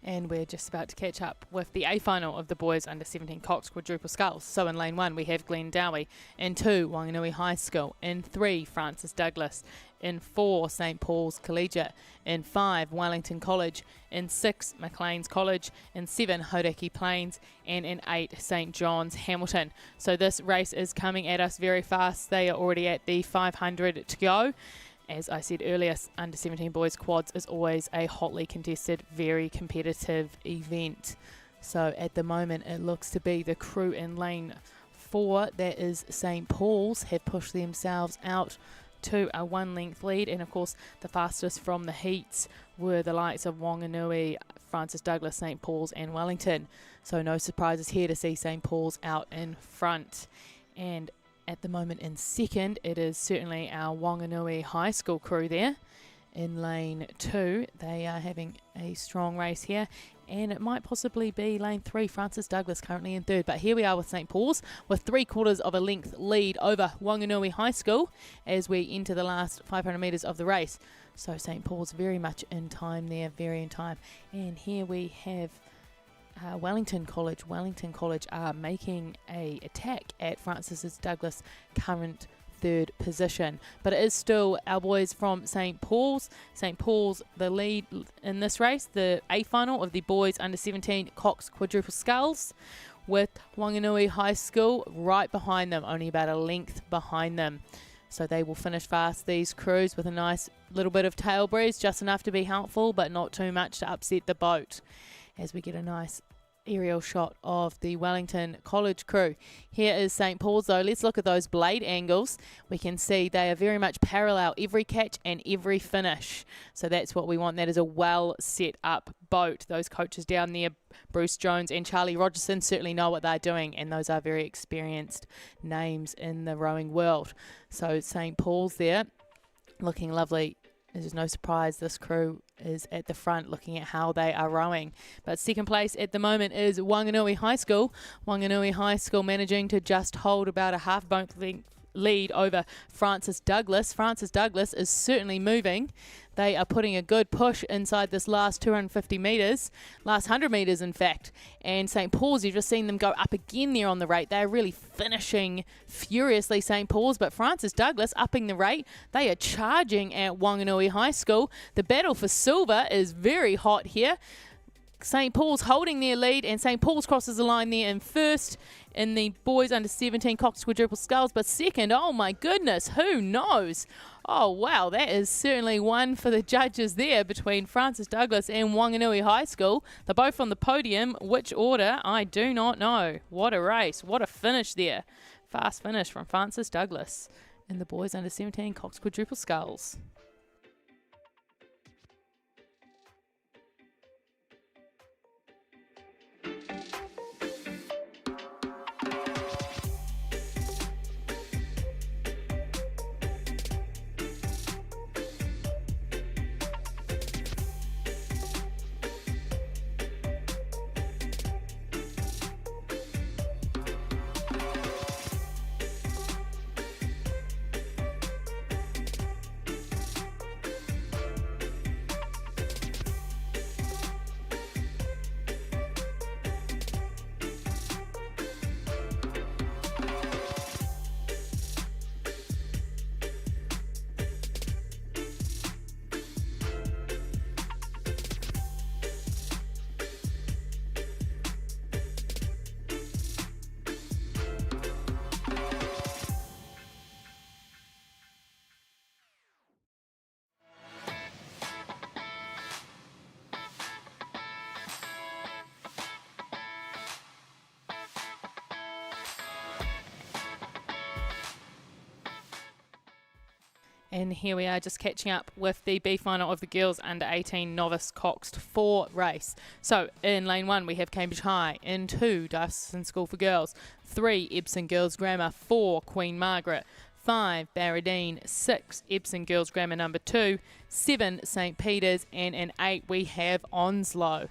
And we're just about to catch up with the A final of the boys under 17 Coxed quadruple sculls. So in lane 1 we have Glen Dowie, in 2 Wanganui High School, in 3 Francis Douglas, in 4 St Paul's Collegiate, in 5 Wellington College, in 6 Maclean's College, in 7 Hauraki Plains, and in 8 St John's Hamilton. So this race is coming at us very fast. They are already at the 500 to go. As I said earlier, under 17 boys quads is always a hotly contested, very competitive event. So at the moment it looks to be the crew in lane 4, that is St Paul's, have pushed themselves out to a 1 length lead, and of course the fastest from the heats were the likes of Wanganui, Francis Douglas, St Paul's and Wellington. So no surprises here to see St Paul's out in front. And at the moment in second, it is certainly our Wanganui High School crew there. In lane 2, they are having a strong race here. And it might possibly be lane 3, Francis Douglas currently in third. But here we are with St Paul's with 3/4 of a length lead over Wanganui High School as we enter the last 500 metres of the race. So St Paul's very much in time there, very in time. And here we have Wellington College. Wellington College are making a attack at Francis Douglas' current third position, but it is still our boys from St Paul's. St Paul's the lead in this race, the A final of the boys under 17 Coxed quadruple sculls, with Wanganui High School right behind them, only about a length behind them. So they will finish fast, these crews, with a nice little bit of tail breeze, just enough to be helpful but not too much to upset the boat. As we get a nice aerial shot of the Wellington College crew. Here is St Paul's though. Let's look at those blade angles. We can see they are very much parallel, every catch and every finish. So that's what we want. That is a well set up boat. Those coaches down there, Bruce Jones and Charlie Rogerson, certainly know what they're doing, and those are very experienced names in the rowing world. So St Paul's there looking lovely. There's no surprise this crew is at the front looking at how they are rowing. But second place at the moment is Wanganui High School. Wanganui High School managing to just hold about a half boat length lead over Francis Douglas. Francis Douglas is certainly moving. They are putting a good push inside this last 250 metres, last 100 metres in fact. And St Paul's, you've just seen them go up again there on the rate. They're really finishing furiously, St Paul's, but Francis Douglas upping the rate. They are charging at Wanganui High School. The battle for silver is very hot here. St Paul's holding their lead, and St Paul's crosses the line there in first in the boys under 17 Coxed quadruple sculls, but second, oh my goodness, who knows? Oh wow, that is certainly one for the judges there between Francis Douglas and Wanganui High School. They're both on the podium. Which order, I do not know. What a race, what a finish there. Fast finish from Francis Douglas in the boys under 17 Coxed quadruple sculls. And here we are just catching up with the B final of the girls under 18 novice Coxed 4 race. So in lane 1 we have Cambridge High, in 2 Diocesan School for Girls, 3 Epsom Girls Grammar, 4 Queen Margaret, 5 Barradine, 6 Epsom Girls Grammar number 2, 7 St Peter's, and in 8 we have Onslow.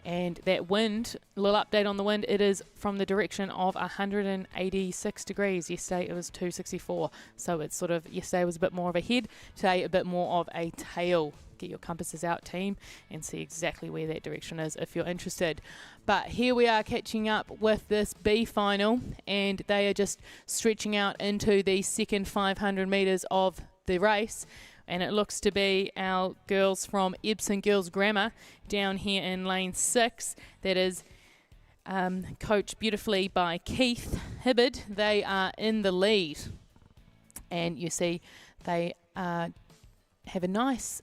And that wind, a little update on the wind, it is from the direction of 186 degrees. Yesterday it was 264. So it's sort of, yesterday was a bit more of a head, today a bit more of a tail. Get your compasses out, team, and see exactly where that direction is if you're interested. But here we are catching up with this B final, and they are just stretching out into the second 500 metres of the race. And it looks to be our girls from Epsom Girls Grammar down here in lane 6. That is coached beautifully by Keith Hibbard. They are in the lead. And you see they have a nice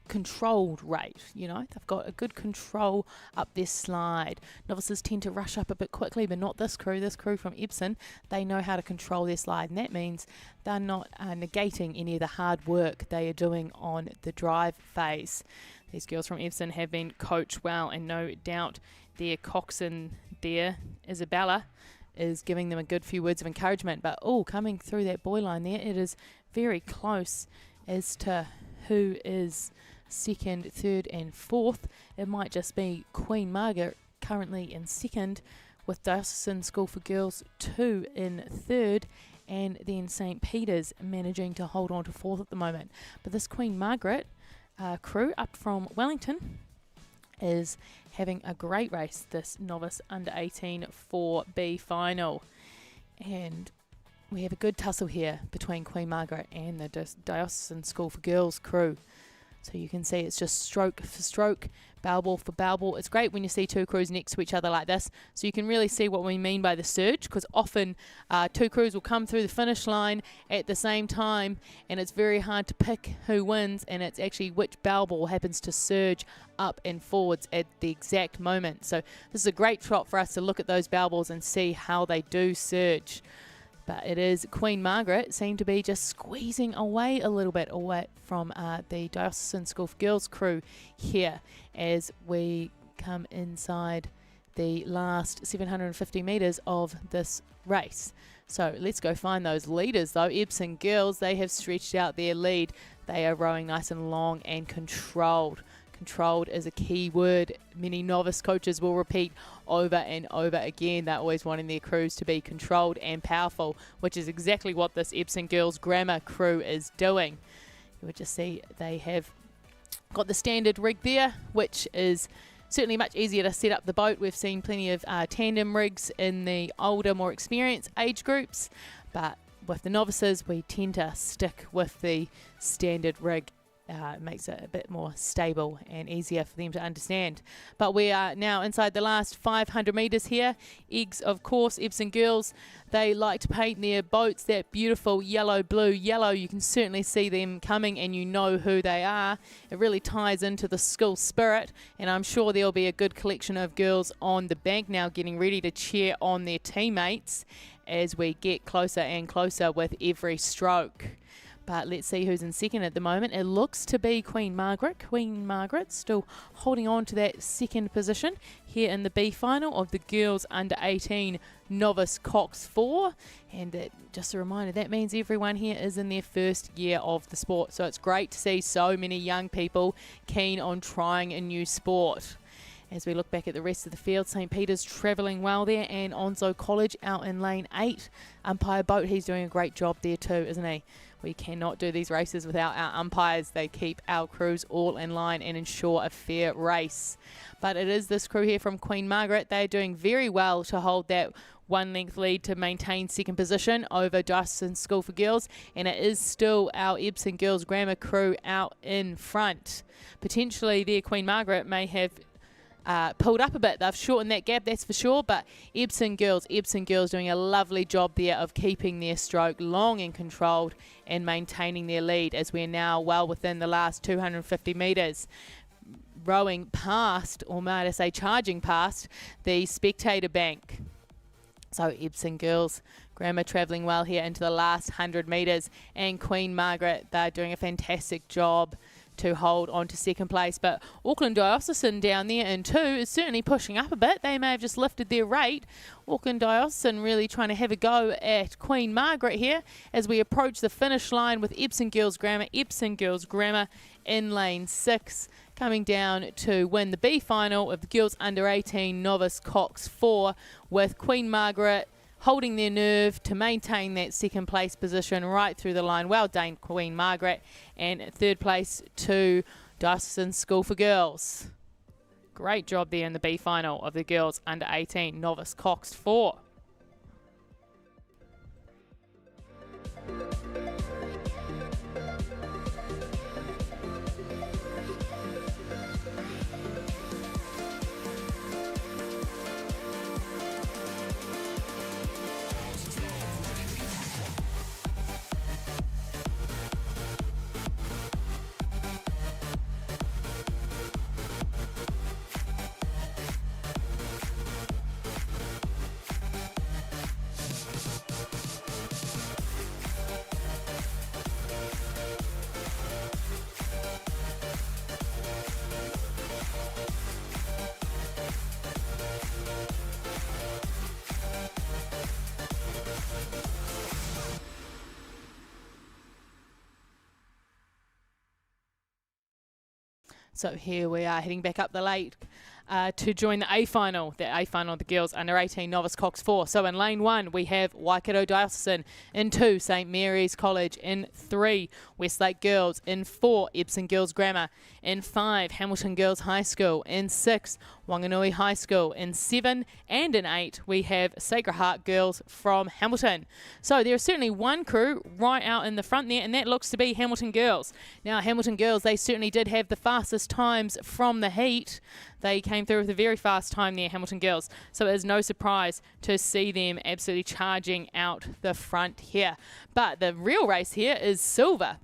controlled rate, you know, they've got a good control up their slide. Novices tend to rush up a bit quickly, but not this crew. This crew from Epsom, they know how to control their slide, and that means they're not negating any of the hard work they are doing on the drive phase. These girls from Epsom have been coached well, and no doubt their coxswain there, Isabella, is giving them a good few words of encouragement. But coming through that buoy line there, it is very close as to who is second, third and fourth. It might just be Queen Margaret currently in second, with Diocesan School for Girls 2 in third, and then St Peter's managing to hold on to fourth at the moment. But this Queen Margaret crew up from Wellington is having a great race, this novice under 18 4B final. And we have a good tussle here between Queen Margaret and the Diocesan School for Girls crew. So you can see it's just stroke for stroke, bow ball for bow ball. It's great when you see two crews next to each other like this, so you can really see what we mean by the surge, because often two crews will come through the finish line at the same time, and it's very hard to pick who wins, and it's actually which bow ball happens to surge up and forwards at the exact moment. So this is a great trot for us to look at those bow balls and see how they do surge. But it is Queen Margaret seem to be just squeezing away a little bit away from the Diocesan School for Girls crew here as we come inside the last 750 metres of this race. So let's go find those leaders though. Epsom Girls, they have stretched out their lead. They are rowing nice and long and controlled. Controlled is a key word many novice coaches will repeat over and over again. They're always wanting their crews to be controlled and powerful, which is exactly what this Epsom Girls Grammar crew is doing. You would just see they have got the standard rig there, which is certainly much easier to set up the boat. We've seen plenty of tandem rigs in the older, more experienced age groups, but with the novices we tend to stick with the standard rig. It makes it a bit more stable and easier for them to understand. But we are now inside the last 500 metres here. Eggs, of course, Epsom Girls, they like to paint their boats that beautiful yellow, blue, yellow. You can certainly see them coming and you know who they are. It really ties into the school spirit, and I'm sure there'll be a good collection of girls on the bank now getting ready to cheer on their teammates as we get closer and closer with every stroke. But let's see who's in second at the moment. It looks to be Queen Margaret. Queen Margaret still holding on to that second position here in the B final of the girls under 18 novice Cox 4. And just a reminder, that means everyone here is in their first year of the sport. So it's great to see so many young people keen on trying a new sport. As we look back at the rest of the field, St Peter's travelling well there, and Onslow College out in lane 8. Umpire Boat, he's doing a great job there too, isn't he? We cannot do these races without our umpires. They keep our crews all in line and ensure a fair race. But it is this crew here from Queen Margaret. They're doing very well to hold that one-length lead to maintain second position over Diocesan School for Girls, and it is still our Epsom Girls Grammar crew out in front. Potentially their Queen Margaret may have pulled up a bit. They've shortened that gap, that's for sure, but Epsom Girls doing a lovely job there of keeping their stroke long and controlled and maintaining their lead as we're now well within the last 250 metres. Rowing past, or might I say charging past, the spectator bank. So Epsom Girls Grammar travelling well here into the last 100 metres. And Queen Margaret, they're doing a fantastic job to hold on to second place. But Auckland Diocesan down there in 2 is certainly pushing up a bit. They may have just lifted their rate. Auckland Diocesan really trying to have a go at Queen Margaret here as we approach the finish line with Epsom Girls Grammar in lane 6, coming down to win the B final of the Girls Under 18 Novice Coxed 4, with Queen Margaret holding their nerve to maintain that second place position right through the line. Well done, Queen Margaret. And third place to Diocesan School for Girls. Great job there in the B final of the Girls Under 18 Novice Coxed 4. So here we are heading back up the lake to join the A final of the Girls Under 18 Novice Coxed 4. So in lane 1 we have Waikato Diocesan, in 2 St Mary's College, in 3 Westlake Girls, in 4 Epsom Girls Grammar, in 5 Hamilton Girls High School, in 6 Wanganui High School, in 7 and in 8 we have Sacred Heart Girls from Hamilton. So there is certainly one crew right out in the front there, and that looks to be Hamilton Girls. Now Hamilton Girls, they certainly did have the fastest times from the heat. They came through with a very fast time there, Hamilton Girls. So it is no surprise to see them absolutely charging out the front here. But the real race here is silver.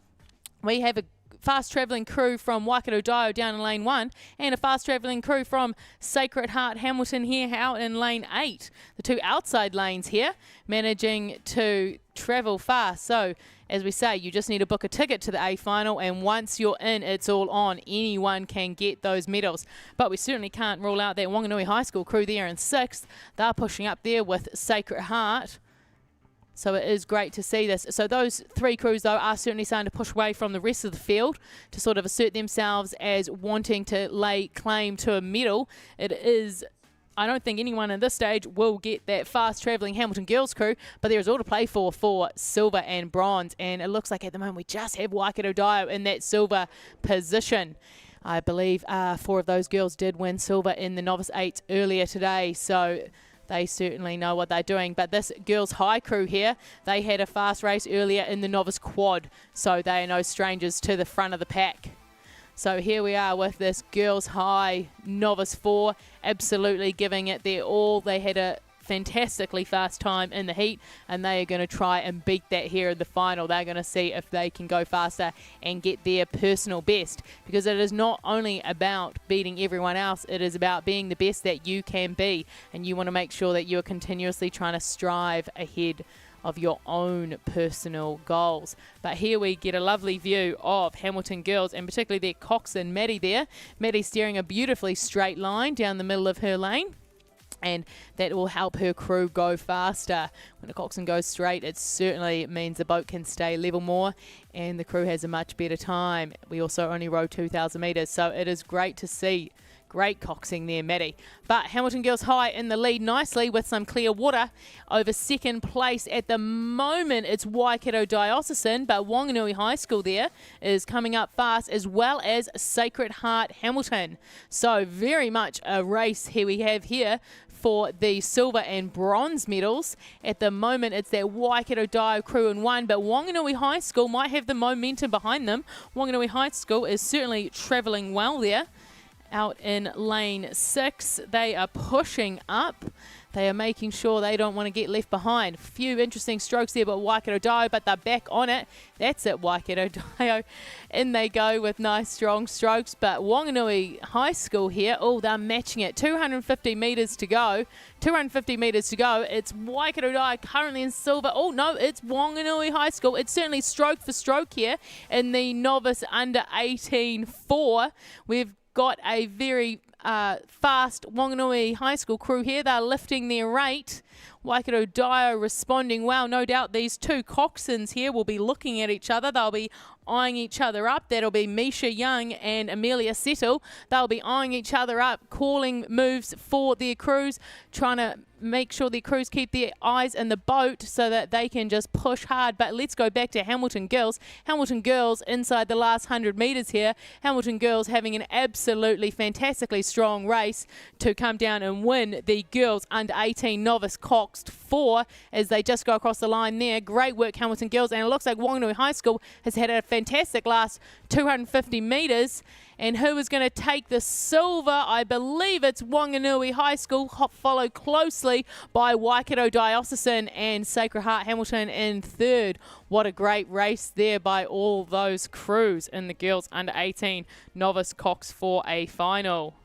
We have a fast travelling crew from Waikato Dio down in lane 1 and a fast travelling crew from Sacred Heart Hamilton here out in lane 8. The 2 outside lanes here managing to travel fast. So as we say, you just need to book a ticket to the A final, and once you're in, it's all on. Anyone can get those medals. But we certainly can't rule out that Wanganui High School crew there in 6th. They're pushing up there with Sacred Heart. So it is great to see this. So those 3 crews, though, are certainly starting to push away from the rest of the field to sort of assert themselves as wanting to lay claim to a medal. It is, I don't think anyone at this stage will get that fast travelling Hamilton Girls crew, but there is all to play for silver and bronze. And it looks like at the moment we just have Waikato Dio in that silver position. I believe 4 of those girls did win silver in the Novice 8s earlier today. So they certainly know what they're doing. But this Girls High crew here, they had a fast race earlier in the Novice Quad, so they are no strangers to the front of the pack. So here we are with this Girls High Novice 4, absolutely giving it their all. They had a fantastically fast time in the heat, and they are going to try and beat that here in the final. They're going to see if they can go faster and get their personal best, because it is not only about beating everyone else, it is about being the best that you can be, and you want to make sure that you're continuously trying to strive ahead of your own personal goals. But here we get a lovely view of Hamilton Girls, and particularly their Coxed and Maddie there. Maddie steering a beautifully straight line down the middle of her lane, and that will help her crew go faster. When a coxswain goes straight, it certainly means the boat can stay level more and the crew has a much better time. We also only row 2,000 metres, so it is great to see. Great coxing there, Maddie. But Hamilton Girls High in the lead nicely with some clear water. Over second place at the moment, it's Waikato Diocesan, but Wanganui High School there is coming up fast, as well as Sacred Heart Hamilton. So very much a race here we have here for the silver and bronze medals. At the moment, it's that Waikato Dio crew in 1, but Wanganui High School might have the momentum behind them. Wanganui High School is certainly travelling well there. Out in lane 6, they are pushing up. They are making sure they don't want to get left behind. Few interesting strokes there, but Waikato Dio, but they're back on it. That's it, Waikato Dio. In they go with nice strong strokes, but Wanganui High School here, oh, they're matching it. 250 metres to go. 250 metres to go. It's Waikato Dio currently in silver. Oh, no, it's Wanganui High School. It's certainly stroke for stroke here in the novice under 18 4. We've got a very fast Wanganui High School crew here. They're lifting their rate. Waikato Dio responding well. No doubt these two Coxons here will be looking at each other. They'll be eyeing each other up. That'll be Misha Young and Amelia Settle. They'll be eyeing each other up, calling moves for their crews, trying to make sure their crews keep their eyes in the boat so that they can just push hard. But let's go back to Hamilton Girls. Hamilton Girls inside the last 100 metres here. Hamilton Girls having an absolutely fantastically strong race to come down and win the girls under 18 novice Coxed 4 as they just go across the line there. Great work, Hamilton Girls, and it looks like Wanganui High School has had a fantastic last 250 metres. And who is going to take the silver? I believe it's Wanganui High School, followed closely by Waikato Diocesan and Sacred Heart Hamilton in third. What a great race there by all those crews in the girls under 18 novice Cox for a final.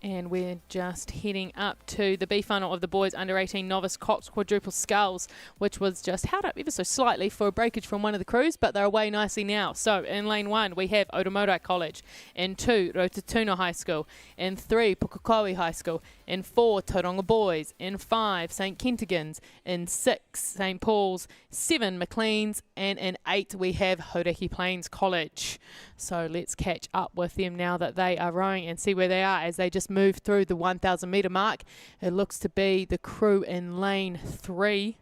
And we're just heading up to the B final of the boys under 18 novice Cox quadruple sculls, which was just held up ever so slightly for a breakage from one of the crews, but they're away nicely now. So in lane 1 we have Otamotai College, in 2 Rotatuna High School, in 3 Pukekohe High School, in 4 Tauranga Boys, in 5 St Kentigans, in 6 St Paul's, 7 Maclean's, and in 8 we have Hauraki Plains College. So let's catch up with them now that they are rowing and see where they are as they just move through the 1,000 metre mark. It looks to be the crew in lane 3.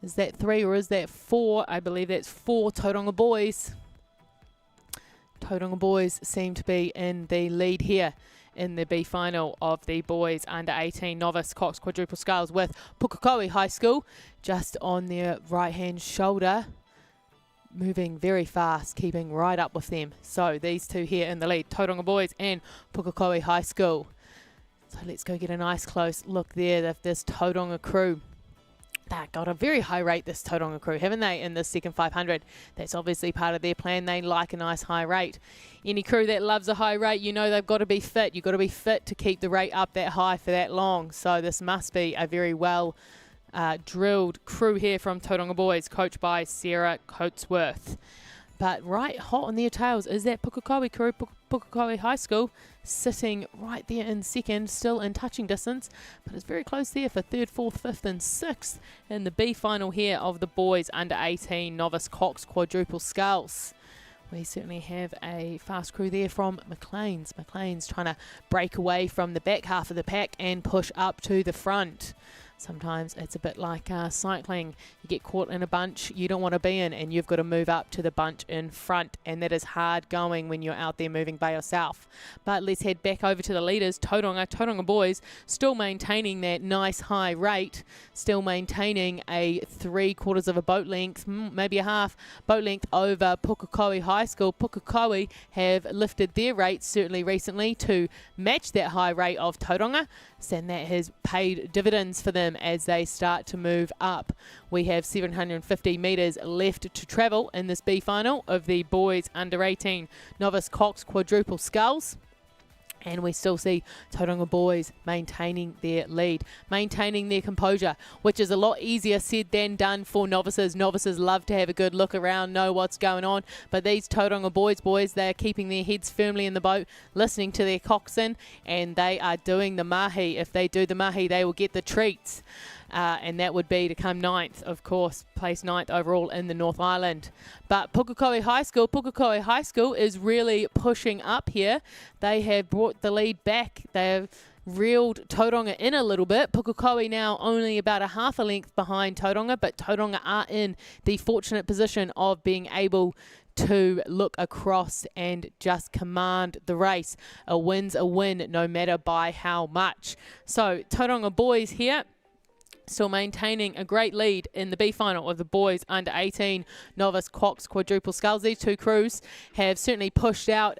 Is that 3 or is that 4? I believe that's 4 Tauranga boys. Tauranga boys seem to be in the lead here in the B final of the boys under 18 novice Coxed quadruple sculls, with Pukekohe High School just on their right hand shoulder, moving very fast, keeping right up with them. So these two here in the lead, Tauranga boys and Pukekohe High School. So let's go get a nice close look there of this Tauranga crew. They've got a very high rate, this Tauranga crew, haven't they, in the second 500? That's obviously part of their plan. They like a nice high rate. Any crew that loves a high rate, you know they've got to be fit. You've got to be fit to keep the rate up that high for that long. So this must be a very well drilled crew here from Tauranga boys, coached by Sarah Coatsworth. But right hot on their tails is that Pukekohe crew, Pukekohe High School, sitting right there in second, still in touching distance, but it's very close there for 3rd, 4th, 5th and 6th in the B final here of the boys under 18 novice Coxed quadruple sculls. We certainly have a fast crew there from McLean's. McLean's trying to break away from the back half of the pack and push up to the front. Sometimes it's a bit like cycling. You get caught in a bunch you don't want to be in, and you've got to move up to the bunch in front, and that is hard going when you're out there moving by yourself. But let's head back over to the leaders. Tauranga boys still maintaining that nice high rate, still maintaining a 3/4 of a boat length, maybe a half boat length over Pukekohe High School. Pukekohe have lifted their rates certainly recently to match that high rate of Tauranga, and that has paid dividends for them as they start to move up. We have 750 metres left to travel in this B final of the boys under 18 novice Coxed quadruple sculls. And we still see Tauranga boys maintaining their lead, maintaining their composure, which is a lot easier said than done for novices. Novices love to have a good look around, know what's going on. But these Tauranga boys, they're keeping their heads firmly in the boat, listening to their coxswain, and they are doing the mahi. If they do the mahi, they will get the treats. And that would be to come 9th, of course, place 9th overall in the North Island. But Pukekohe High School is really pushing up here. They have brought the lead back. They have reeled Tauranga in a little bit. Pukekohe now only about a half a length behind Tauranga, but Tauranga are in the fortunate position of being able to look across and just command the race. A win's a win, no matter by how much. So Tauranga boys here, still maintaining a great lead in the B final of the boys under 18 novice Coxed quadruple sculls. These two crews have certainly pushed out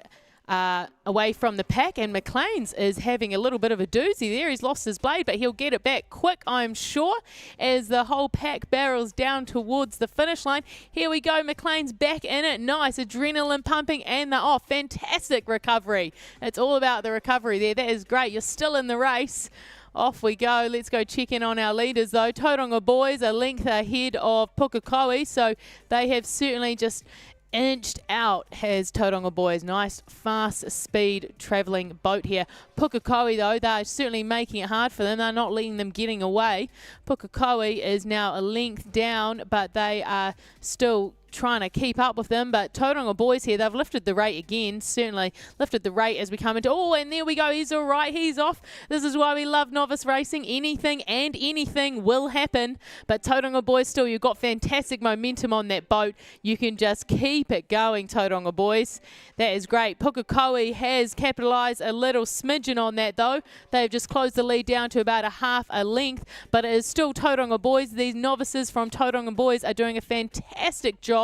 away from the pack, and McLean's is having a little bit of a doozy there. He's lost his blade, but he'll get it back quick, I'm sure, as the whole pack barrels down towards the finish line. Here we go, McLean's back in it. Nice adrenaline pumping, and they're off. Fantastic recovery. It's all about the recovery there. That is great. You're still in the race. Off we go. Let's go check in on our leaders, though. Tauranga boys a length ahead of Pukekohe, so they have certainly just inched out, has Tauranga boys. Nice, fast speed travelling boat here. Pukekohe, though, they're certainly making it hard for them. They're not letting them getting away. Pukekohe is now a length down, but they are still trying to keep up with them. But Tauranga boys here, they've lifted the rate again, certainly lifted the rate as we come into, and there we go, he's all right, he's off. This is why we love novice racing. Anything and anything will happen, but Tauranga boys still, you've got fantastic momentum on that boat. You can just keep it going, Tauranga boys. That is great. Pukekohe has capitalised a little smidgen on that, though. They've just closed the lead down to about a half a length, but it is still Tauranga boys. These novices from Tauranga boys are doing a fantastic job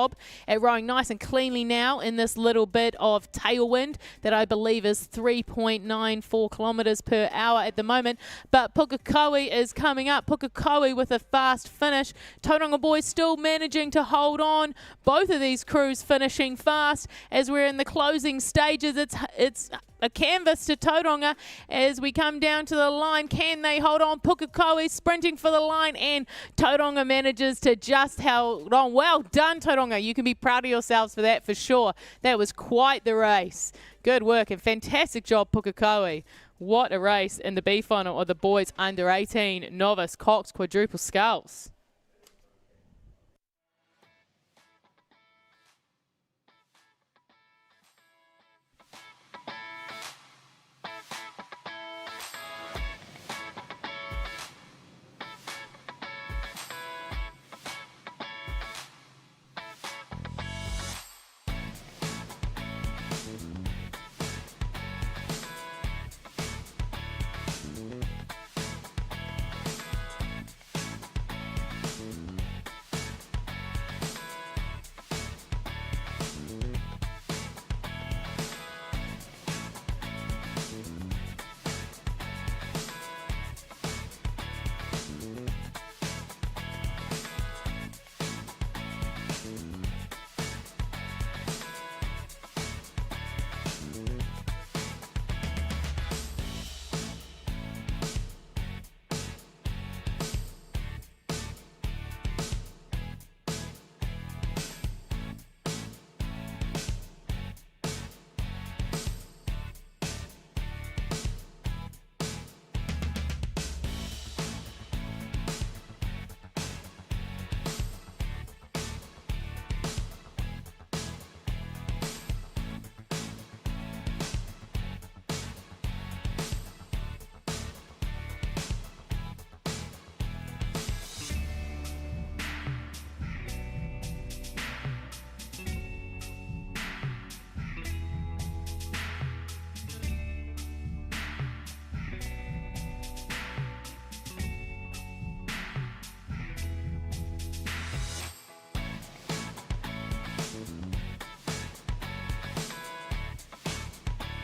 at rowing nice and cleanly now in this little bit of tailwind that I believe is 3.94 kilometres per hour at the moment. But Pukekohe is coming up. Pukekohe with a fast finish. Tauranga boys still managing to hold on. Both of these crews finishing fast as we're in the closing stages. It's a canvas to Tauranga as we come down to the line. Can they hold on? Pukekohe sprinting for the line, and Tauranga manages to just hold on. Well done, Tauranga. You can be proud of yourselves for that for sure. That was quite the race. Good work and fantastic job, Pukekohe. What a race in the B final of the boys under 18 novice Coxed quadruple sculls.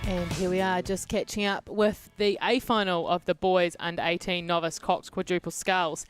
And here we are just catching up with the A final of the boys under 18 novice Coxed quadruple sculls.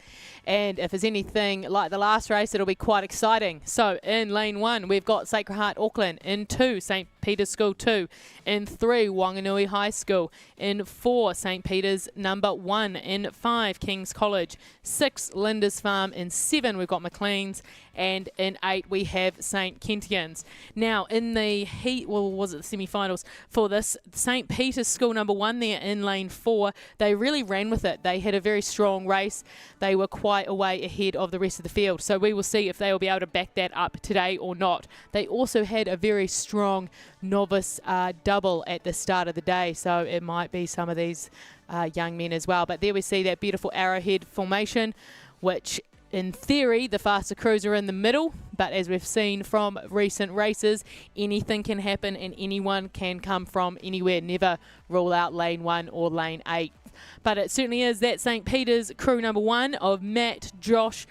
And if there's anything like the last race, it'll be quite exciting. So in lane 1, we've got Sacred Heart Auckland. In 2, St. Peter's School 2. In 3, Wanganui High School. In 4, St. Peter's number 1. In 5, King's College. 6, Linda's Farm. In 7, we've got McLean's. And in 8, we have St. Kentigans. Now, in the heat, well, was it the semi-finals for this, St. Peter's School number 1 there in lane 4, they really ran with it. They had a very strong race. They were quite a way ahead of the rest of the field. So we will see if they will be able to back that up today or not. They also had a very strong novice double at the start of the day. So it might be some of these young men as well. But there we see that beautiful arrowhead formation, which in theory, the faster crews are in the middle, but as we've seen from recent races, anything can happen and anyone can come from anywhere. Never rule out lane 1 or lane 8. But it certainly is that St. Peter's crew number 1 of Matt, Josh,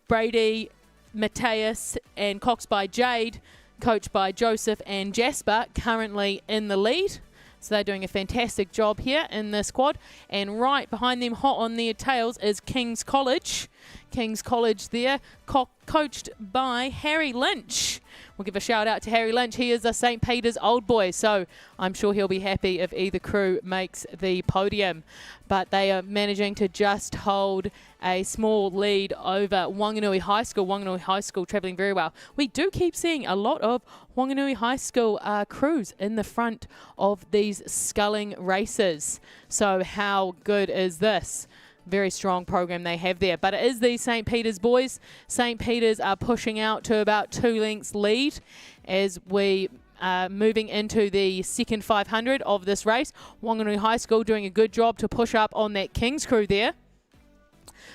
Brady, Mateus and Coxed by Jade, coached by Joseph and Jasper, currently in the lead. So they're doing a fantastic job here in the squad. And right behind them, hot on their tails, is King's College. King's College there, coached by Harry Lynch. We'll give a shout out to Harry Lynch. He is a St. Peter's old boy, so I'm sure he'll be happy if either crew makes the podium. But they are managing to just hold a small lead over Wanganui High School. Wanganui High School travelling very well. We do keep seeing a lot of Wanganui High School crews in the front of these sculling races. So how good is this? Very strong program they have there. But it is the St. Peter's boys. St. Peter's are pushing out to about 2 lengths lead as we are moving into the second 500 of this race. Wanganui High School doing a good job to push up on that King's crew there.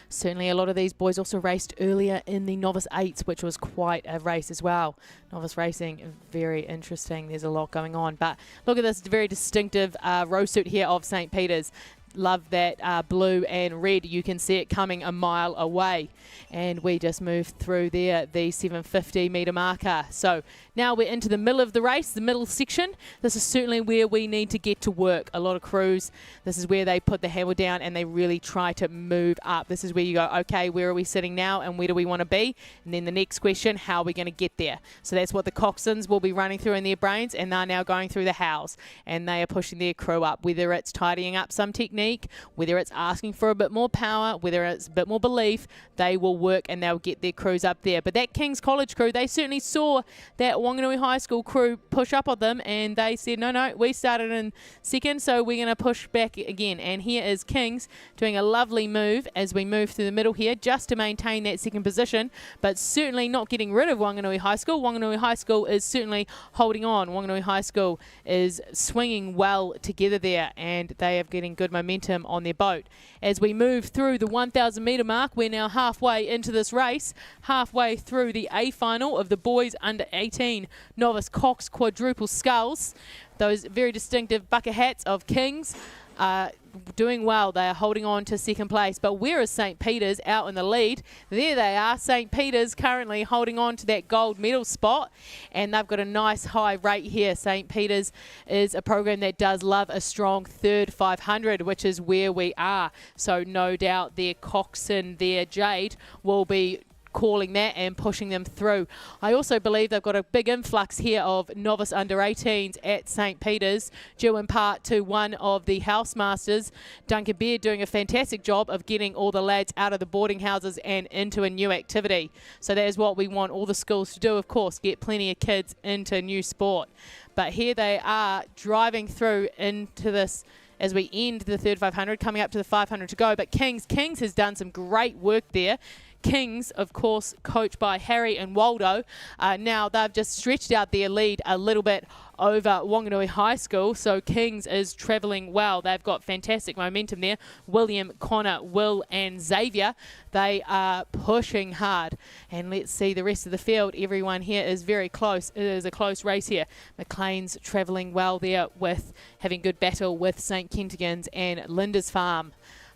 Certainly a lot of these boys also raced earlier in the Novice 8s, which was quite a race as well. Novice racing, very interesting. There's a lot going on. But look at this very distinctive row suit here of St. Peter's. Love that blue and red. You can see it coming a mile away. And we just moved through there, the 750 metre marker. So now we're into the middle of the race, the middle section. This is certainly where we need to get to work. A lot of crews, this is where they put the hammer down and they really try to move up. This is where you go, okay, where are we sitting now and where do we want to be? And then the next question, how are we going to get there? So that's what the Coxons will be running through in their brains, and they're now going through the hows. And they are pushing their crew up, whether it's tidying up some technique, whether it's asking for a bit more power, whether it's a bit more belief, they will work and they'll get their crews up there. But that King's College crew, they certainly saw that Wanganui High School crew push up on them, and they said, no, we started in second, so we're going to push back again. And here is King's doing a lovely move as we move through the middle here, just to maintain that second position, but certainly not getting rid of Wanganui High School. Wanganui High School is certainly holding on. Wanganui High School is swinging well together there, and they are getting good momentum on their boat. As we move through the 1,000 metre mark, we're now halfway into this race, halfway through the A final of the boys under 18 novice Coxed quadruple sculls. Those very distinctive bucket hats of Kings are doing well. They are holding on to second place. But where is St. Peter's out in the lead? There they are. St. Peter's currently holding on to that gold medal spot, and they've got a nice high rate here. St. Peter's is a program that does love a strong third 500, which is where we are. So no doubt their Coxon, their Jade, will be calling that and pushing them through. I also believe they've got a big influx here of novice under 18s at St. Peter's, due in part to one of the housemasters, Duncan Beard, doing a fantastic job of getting all the lads out of the boarding houses and into a new activity. So that is what we want all the schools to do, of course, get plenty of kids into new sport. But here they are driving through into this as we end the third 500, coming up to the 500 to go. But Kings has done some great work there. Kings, of course, coached by Harry and Waldo. Now they've just stretched out their lead a little bit over Wanganui High School, so Kings is travelling well. They've got fantastic momentum there. William, Connor, Will and Xavier, they are pushing hard. And let's see the rest of the field. Everyone here is very close. It is a close race here. McLean's travelling well there with having good battle with St. Kentigans and Linda's Farm.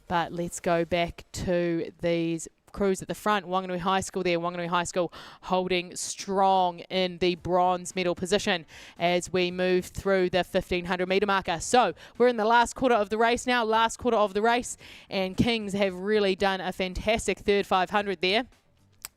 But let's go back to these crews at the front. Wanganui High School there. Wanganui High School holding strong in the bronze medal position as we move through the 1500 metre marker. So we're in the last quarter of the race now, and Kings have really done a fantastic third 500 there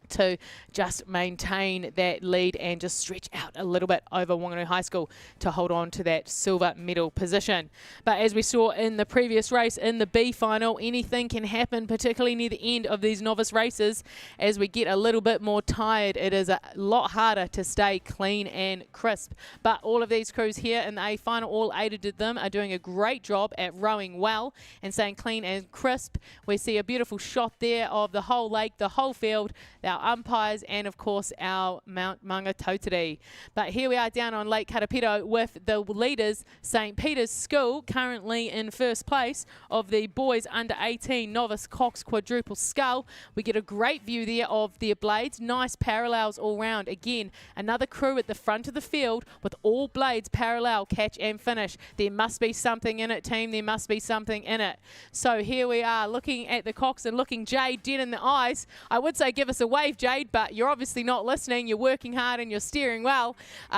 to just maintain that lead and just stretch out a little bit over Wanganui High School to hold on to that silver medal position. But as we saw in the previous race, in the B final, anything can happen, particularly near the end of these novice races. As we get a little bit more tired, it is a lot harder to stay clean and crisp. But all of these crews here in the A final, all 8 of them, are doing a great job at rowing well and staying clean and crisp. We see a beautiful shot there of the whole lake, the whole field, our umpires, and of course our Mount Maungatautari. But here we are down on Lake Karapiro with the leaders, St. Peter's School, currently in first place of the boys under 18 novice Coxed quadruple scull. We get a great view there of their blades, nice parallels all round. Again, another crew at the front of the field with all blades parallel, catch and finish. There must be something in it, team, there must be something in it. So here we are looking at the Coxed and looking Jade dead in the eyes. I would say give us a wave, Jade, but you're obviously not listening. You're working hard and you're steering well.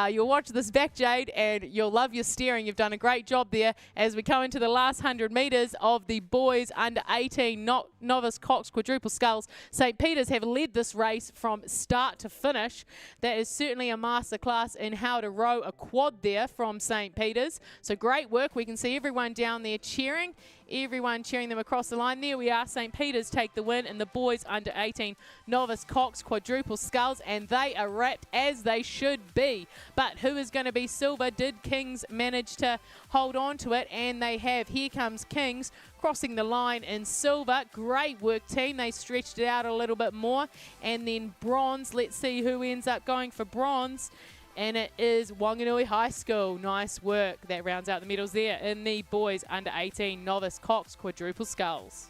You'll watch this back, Jade, and you'll love your steering. You've done a great job there as we come into the last 100 metres of the boys under 18 novice Coxed quadruple sculls. St. Peter's have led this race from start to finish. That is certainly a masterclass in how to row a quad there from St. Peter's. So great work. We can see everyone down there cheering. Everyone cheering them across the line. There we are. St. Peter's take the win in the boys under 18 novice Coxed quadruple sculls, and they are wrapped as they should be. But who is going to be silver? Did Kings manage to hold on to it? And they have. Here comes Kings crossing the line in silver. Great work, team. They stretched it out a little bit more. And then bronze. Let's see who ends up going for bronze. And it is Wanganui High School. Nice work. That rounds out the medals there in the boys under 18 novice Coxed quadruple sculls.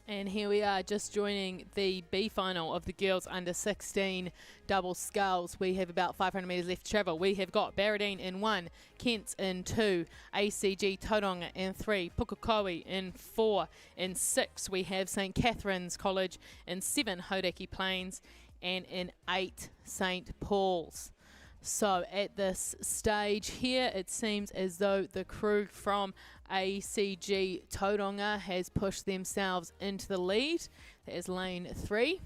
And here we are just joining the B final of the girls under 16 double sculls. We have about 500 metres left to travel. We have got Barradine in 1, Kent in 2, ACG Tauranga in 3, Pukekohe in 4, in 6 we have St. Catherine's College, in 7 Hauraki Plains, and in 8 St. Paul's. So at this stage here, it seems as though the crew from ACG Tauranga has pushed themselves into the lead. That is lane 3.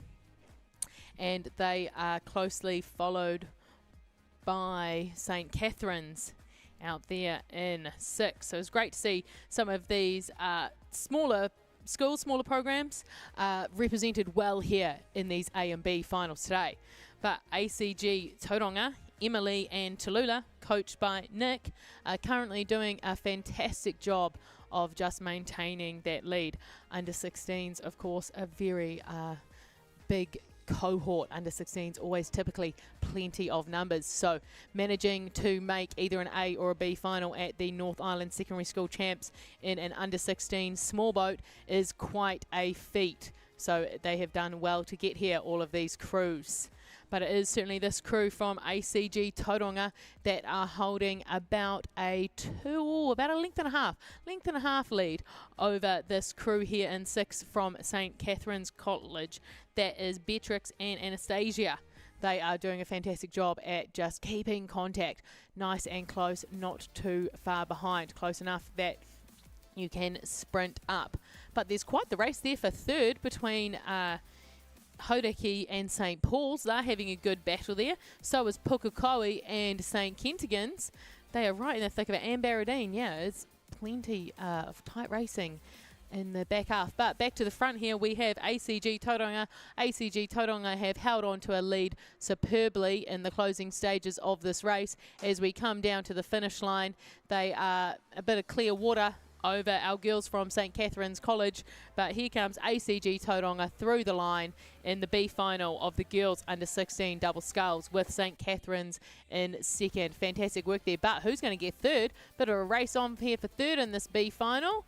And they are closely followed by St. Catherine's out there in 6. So it's great to see some of these smaller schools, smaller programs represented well here in these A and B finals today. But ACG Tauranga, Emily and Tallulah, coached by Nick, are currently doing a fantastic job of just maintaining that lead. Under 16s, of course, a very big cohort. Under 16s always typically plenty of numbers, so managing to make either an A or a B final at the North Island Secondary School Champs in an under 16 small boat is quite a feat. So they have done well to get here, all of these crews. But it is certainly this crew from ACG Tauranga that are holding about a length and a half lead over this crew here in 6 from St. Catherine's College. That is Beatrix and Anastasia. They are doing a fantastic job at just keeping contact nice and close, not too far behind, close enough that you can sprint up. But there's quite the race there for third between Hauraki and St. Paul's. They're having a good battle there. So is Pukekohe and St. Kentigans. They are right in the thick of it. And Barradine, yeah, it's plenty of tight racing in the back half. But back to the front here, we have ACG Tauranga. ACG Tauranga have held on to a lead superbly in the closing stages of this race. As we come down to the finish line, they are a bit of clear water over our girls from St. Catherine's College, but here comes ACG Tauranga through the line in the B final of the girls under 16 double sculls with St. Catherine's in second. Fantastic work there, but who's going to get third? Bit of a race on here for third in this B final.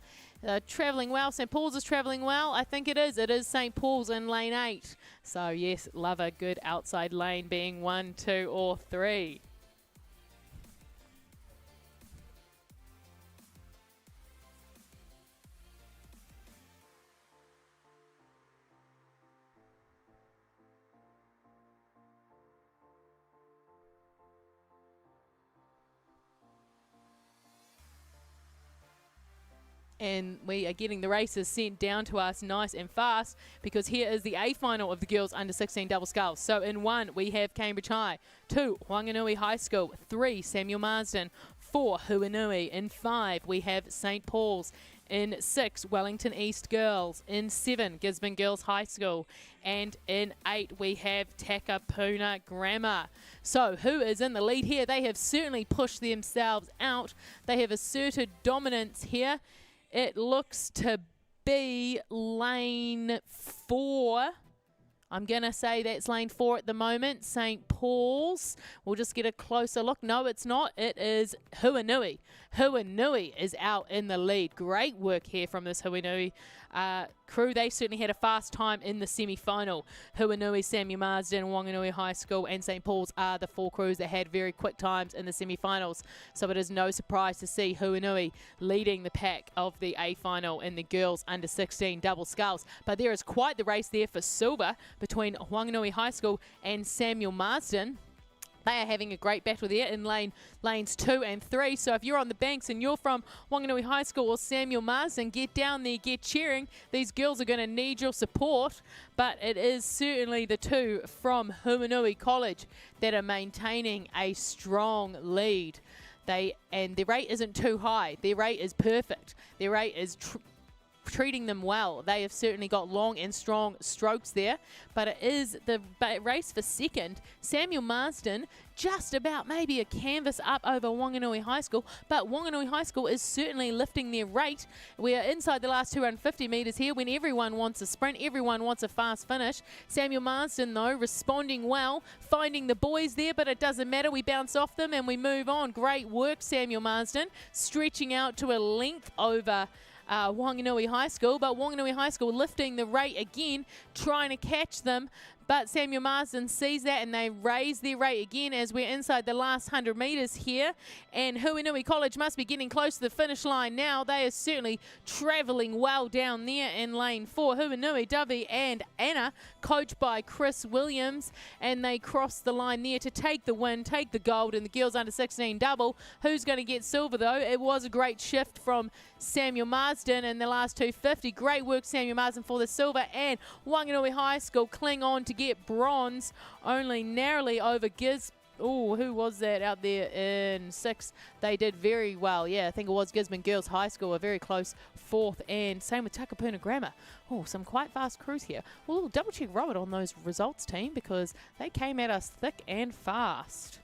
Travelling well, St. Paul's is travelling well. I think it is St. Paul's in lane 8. So yes, love a good outside lane being 1, 2 or 3. And we are getting the races sent down to us nice and fast, because here is the A final of the girls under 16 double sculls. So in 1 we have Cambridge High, 2 Whanganui High School, 3 Samuel Marsden, 4 Huanui. In 5 we have St. Paul's. In 6 Wellington East Girls. In 7 Gisborne Girls High School. And in 8 we have Takapuna Grammar. So who is in the lead here? They have certainly pushed themselves out. They have asserted dominance here. It looks to be lane 4. I'm going to say that's lane 4 at the moment. St. Paul's. We'll just get a closer look. No, it's not. It is Huanui. Huanui is out in the lead. Great work here from this Huanui crew. They certainly had a fast time in the semi-final. Huanui, Samuel Marsden, Whanganui High School and St. Paul's are the 4 crews that had very quick times in the semi-finals. So it is no surprise to see Huanui leading the pack of the A final in the girls under 16 double sculls. But there is quite the race there for silver between Whanganui High School and Samuel Marsden. They are having a great battle there in lanes 2 and 3. So if you're on the banks and you're from Whanganui High School or Samuel Marsden, get down there, get cheering. These girls are going to need your support. But it is certainly the 2 from Huanui College that are maintaining a strong lead. And their rate isn't too high. Their rate is perfect. Their rate is treating them well. They have certainly got long and strong strokes there, but it is the race for second. Samuel Marsden just about maybe a canvas up over Whanganui High School, but Whanganui High School is certainly lifting their rate. We are inside the last 250 metres here when everyone wants a sprint, everyone wants a fast finish. Samuel Marsden, though, responding well, finding the boys there, but it doesn't matter. We bounce off them and we move on. Great work, Samuel Marsden, stretching out to a length over Whanganui High School, but Whanganui High School lifting the rate again, trying to catch them. But Samuel Marsden sees that and they raise their rate again as we're inside the last 100 metres here. And Huanui College must be getting close to the finish line now. They are certainly travelling well down there in lane 4. Huanui, Dovey and Anna, coached by Chris Williams. And they cross the line there to take the win, take the gold in the girls under 16 double. Who's going to get silver though? It was a great shift from Samuel Marsden in the last 250. Great work, Samuel Marsden, for the silver. And Whanganui High School cling on to get bronze, only narrowly over who was that out there in 6? They did very well. Yeah, I think it was Gisborne Girls High School, a very close 4th, and same with Takapuna Grammar. Oh, some quite fast crews here. We'll double check Robert on those results, team, because they came at us thick and fast.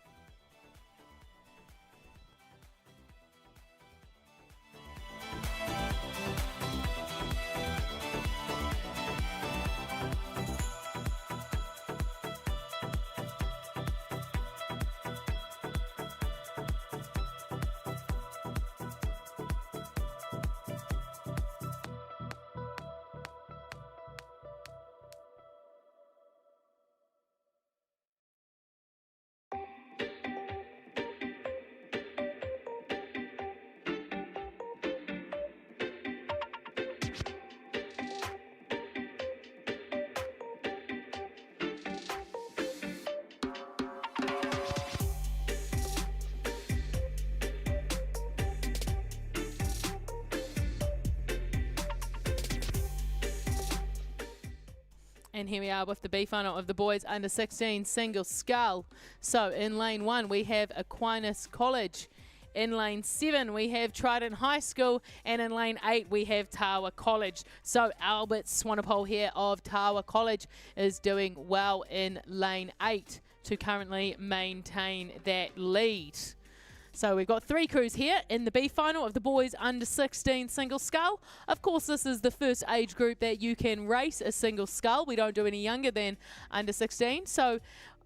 And here we are with the B final of the boys under 16 single scull. So in lane 1 we have Aquinas College. In lane 7 we have Trident High School, and in lane 8 we have Tawa College. So Albert Swanepoel here of Tawa College is doing well in lane 8 to currently maintain that lead. So we've got 3 crews here in the B final of the boys under 16 single scull. Of course, this is the first age group that you can race a single scull. We don't do any younger than under 16. So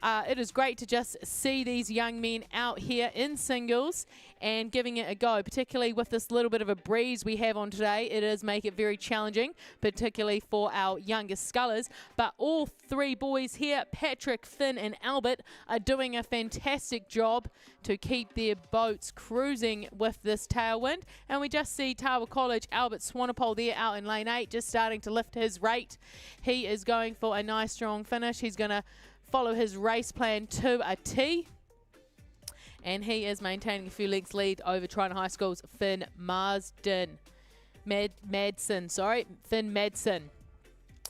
it is great to just see these young men out here in singles and giving it a go, particularly with this little bit of a breeze we have on today. It does make it very challenging, particularly for our youngest scullers. But all 3 boys here, Patrick, Finn and Albert, are doing a fantastic job to keep their boats cruising with this tailwind. And we just see Tawa College, Albert Swanepoel there out in lane 8, just starting to lift his rate. He is going for a nice strong finish. He's going to follow his race plan to a T, and he is maintaining a few lengths lead over Trident High School's Finn Madsen.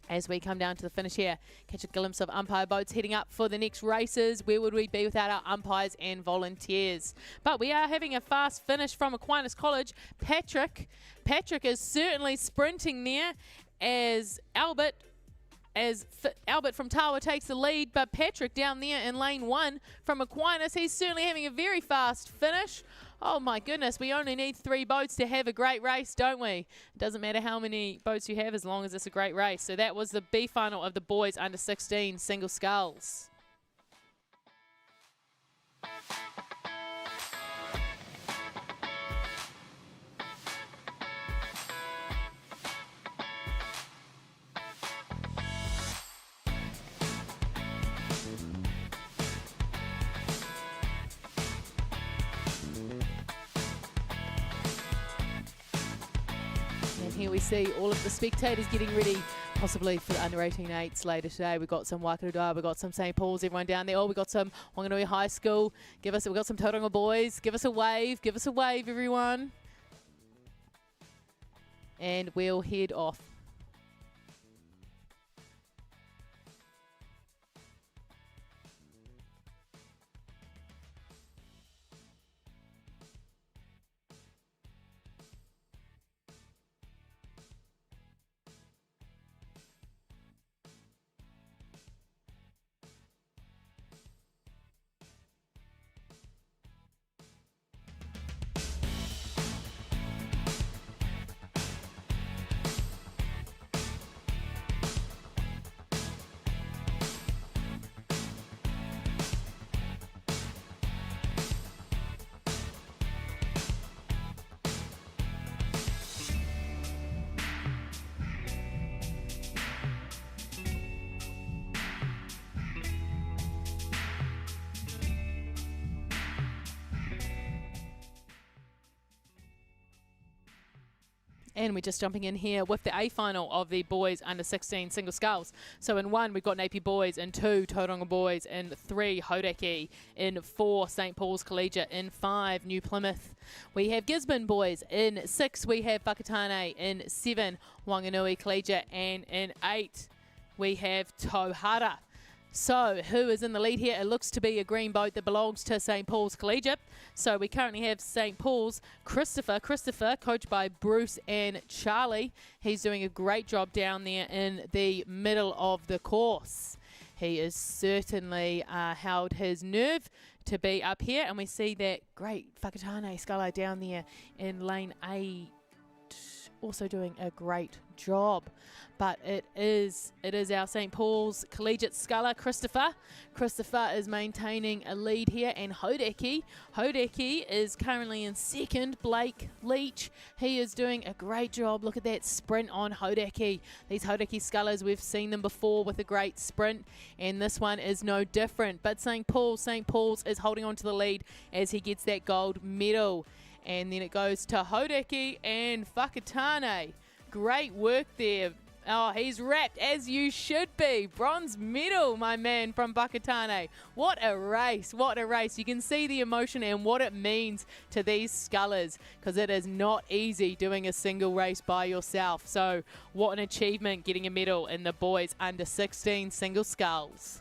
As we come down to the finish here, catch a glimpse of umpire boats heading up for the next races. Where would we be without our umpires and volunteers? But we are having a fast finish from Aquinas College. Patrick is certainly sprinting there as Albert from Tawa takes the lead, but Patrick down there in lane 1 from Aquinas, he's certainly having a very fast finish. Oh my goodness, we only need 3 boats to have a great race, don't we? It doesn't matter how many boats you have as long as it's a great race. So that was the B final of the boys under 16 single sculls. Here we see all of the spectators getting ready, possibly for the under 18-8s later today. We've got some Waikato, we've got some St. Paul's, everyone down there. Oh, we've got some Wanganui High School. We've got some Tauranga boys. Give us a wave, everyone. And we'll head off. And we're just jumping in here with the A final of the boys under 16 single sculls. So in 1 we've got Napier boys, in 2 Tauranga boys, in 3 Hauraki, in 4 St. Paul's Collegiate, in 5 New Plymouth we have Gisborne boys, in 6 we have Whakatane, in 7 Wanganui Collegiate, and in 8 we have Tauhara. So, who is in the lead here? It looks to be a green boat that belongs to St. Paul's Collegiate. So, we currently have St. Paul's Christopher, coached by Bruce and Charlie. He's doing a great job down there in the middle of the course. He is certainly held his nerve to be up here, and we see that great Whakatane Sculls down there in lane 8, also doing a great job. But it is our St. Paul's Collegiate sculler, Christopher. Christopher is maintaining a lead here, and Hodeki is currently in second. Blake Leach, he is doing a great job. Look at that sprint on Hodeki. These Hodeki scullers, we've seen them before with a great sprint, and this one is no different. But St. Paul's is holding on to the lead as he gets that gold medal. And then it goes to Hodeki and Whakatane. Great work there. Oh, he's wrapped as you should be. Bronze medal, my man, from Whakatane. What a race. What a race. You can see the emotion and what it means to these scullers, because it is not easy doing a single race by yourself. So what an achievement getting a medal in the boys under 16 single sculls.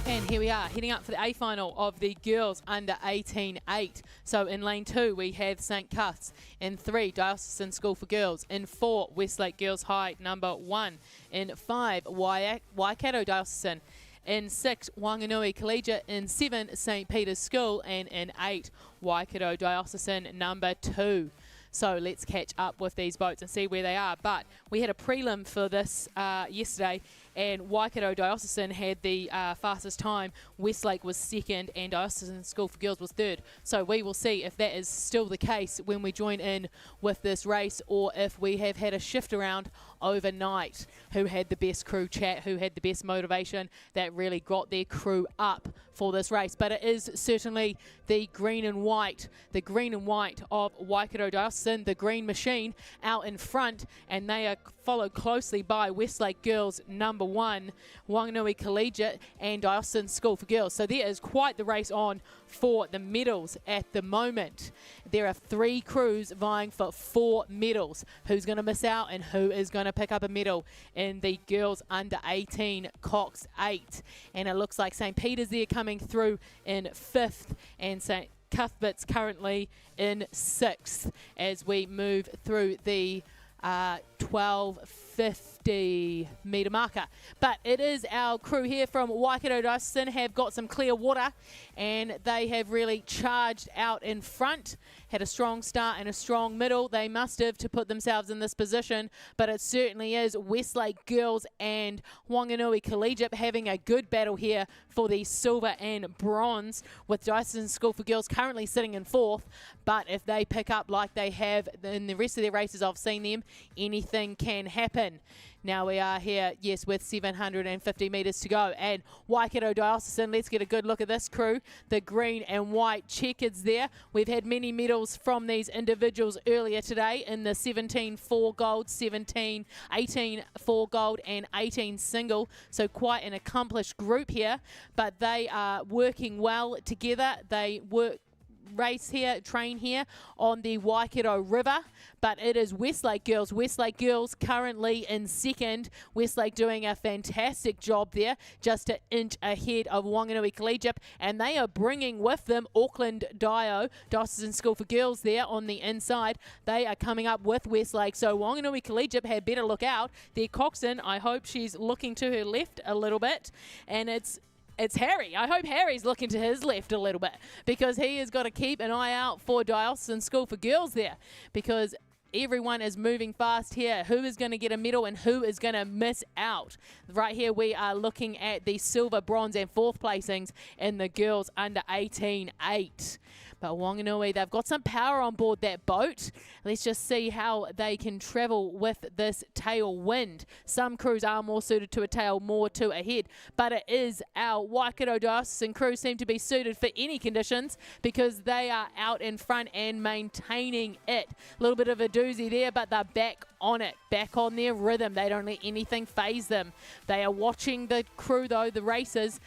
And here we are, heading up for the A final of the girls under 18-8. So in lane 2, we have St. Cuth's. In 3, Diocesan School for Girls. In 4, Westlake Girls High number 1. In 5, Waikato Diocesan. In 6, Wanganui Collegiate. In 7, St. Peter's School. And in 8, Waikato Diocesan number 2. So let's catch up with these boats and see where they are. But we had a prelim for this yesterday, and Waikato Diocesan had the fastest time. Westlake was second, and Diocesan School for Girls was third. So we will see if that is still the case when we join in with this race, or if we have had a shift around overnight. Who had the best crew chat, who had the best motivation that really got their crew up for this race. But it is certainly the green and white of Waikato Diocesan, the green machine out in front, and they are followed closely by Westlake Girls number 1, Wanganui Collegiate and Diocesan School for Girls. So there is quite the race on for the medals at the moment. There are 3 crews vying for 4 medals. Who's going to miss out and who is going to pick up a medal in the girls under 18 Coxed 8? And it looks like St. Peter's there coming through in 5th, and St. Cuthbert's currently in 6th as we move through the 12:50 metre marker. But it is our crew here from Waikato Diocesan have got some clear water, and they have really charged out in front, had a strong start and a strong middle. They must have to put themselves in this position, but it certainly is Westlake Girls and Wanganui Collegiate having a good battle here for the silver and bronze, with Diocesan School for Girls currently sitting in 4th. But if they pick up like they have in the rest of their races, I've seen them, anything can happen. pin. Now we are here, yes, with 750 metres to go. And Waikato Diocesan, let's get a good look at this crew. The green and white checkers there. We've had many medals from these individuals earlier today in the 17 4 gold, 17, 18 4 gold and 18 single. So quite an accomplished group here. But they are working well together. They race here, train here on the Waikato River, but it is Westlake Girls. Westlake Girls currently in second. Westlake doing a fantastic job there, just an inch ahead of Wanganui Collegiate, and they are bringing with them Auckland Diocesan School for Girls there on the inside. They are coming up with Westlake, so Wanganui Collegiate had better look out. Their Coxed, I hope she's looking to her left a little bit, and it's Harry. I hope Harry's looking to his left a little bit, because he has got to keep an eye out for Diocesan School for Girls there, because everyone is moving fast here. Who is going to get a medal and who is going to miss out? Right here we are looking at the silver, bronze and fourth placings in the girls under 18-8. But Wanganui, they've got some power on board that boat. Let's just see how they can travel with this tailwind. Some crews are more suited to a tail, more to a head. But it is our Waikato Diocesan crew seem to be suited for any conditions, because they are out in front and maintaining it. A little bit of a doozy there, but they're back on it, back on their rhythm. They don't let anything faze them. They are watching the crew, though, the racers,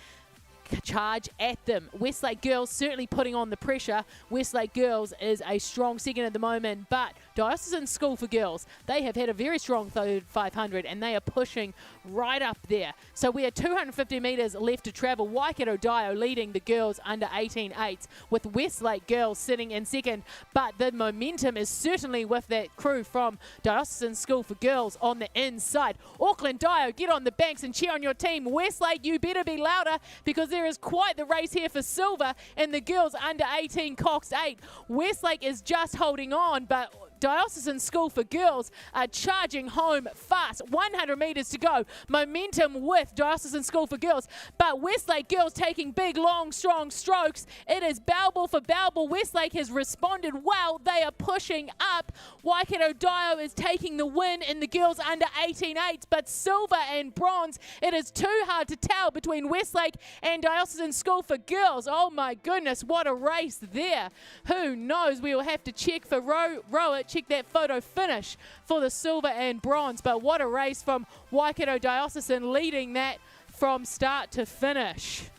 charge at them. Westlake Girls certainly putting on the pressure. Westlake Girls is a strong second at the moment, but Diocesan School for Girls, they have had a very strong 500 and they are pushing right up there. So we are 250 metres left to travel. Waikato Dio leading the girls under 18-8s, with Westlake Girls sitting in second, but the momentum is certainly with that crew from Diocesan School for Girls on the inside. Auckland Dio, get on the banks and cheer on your team. Westlake, you better be louder, because there is quite the race here for silver in the girls under 18 Coxed 8. Westlake is just holding on, but Diocesan School for Girls are charging home fast. 100 metres to go. Momentum with Diocesan School for Girls, but Westlake Girls taking big, long, strong strokes. It is Balball for Balball. Westlake has responded well. They are pushing up. Waikato Dio is taking the win in the girls under 18-8, but silver and bronze, it is too hard to tell between Westlake and Diocesan School for Girls. Oh my goodness, what a race there. Who knows? We will have to check for Rowan, check that photo finish for the silver and bronze, but what a race from Waikato Diocesan, leading that from start to finish.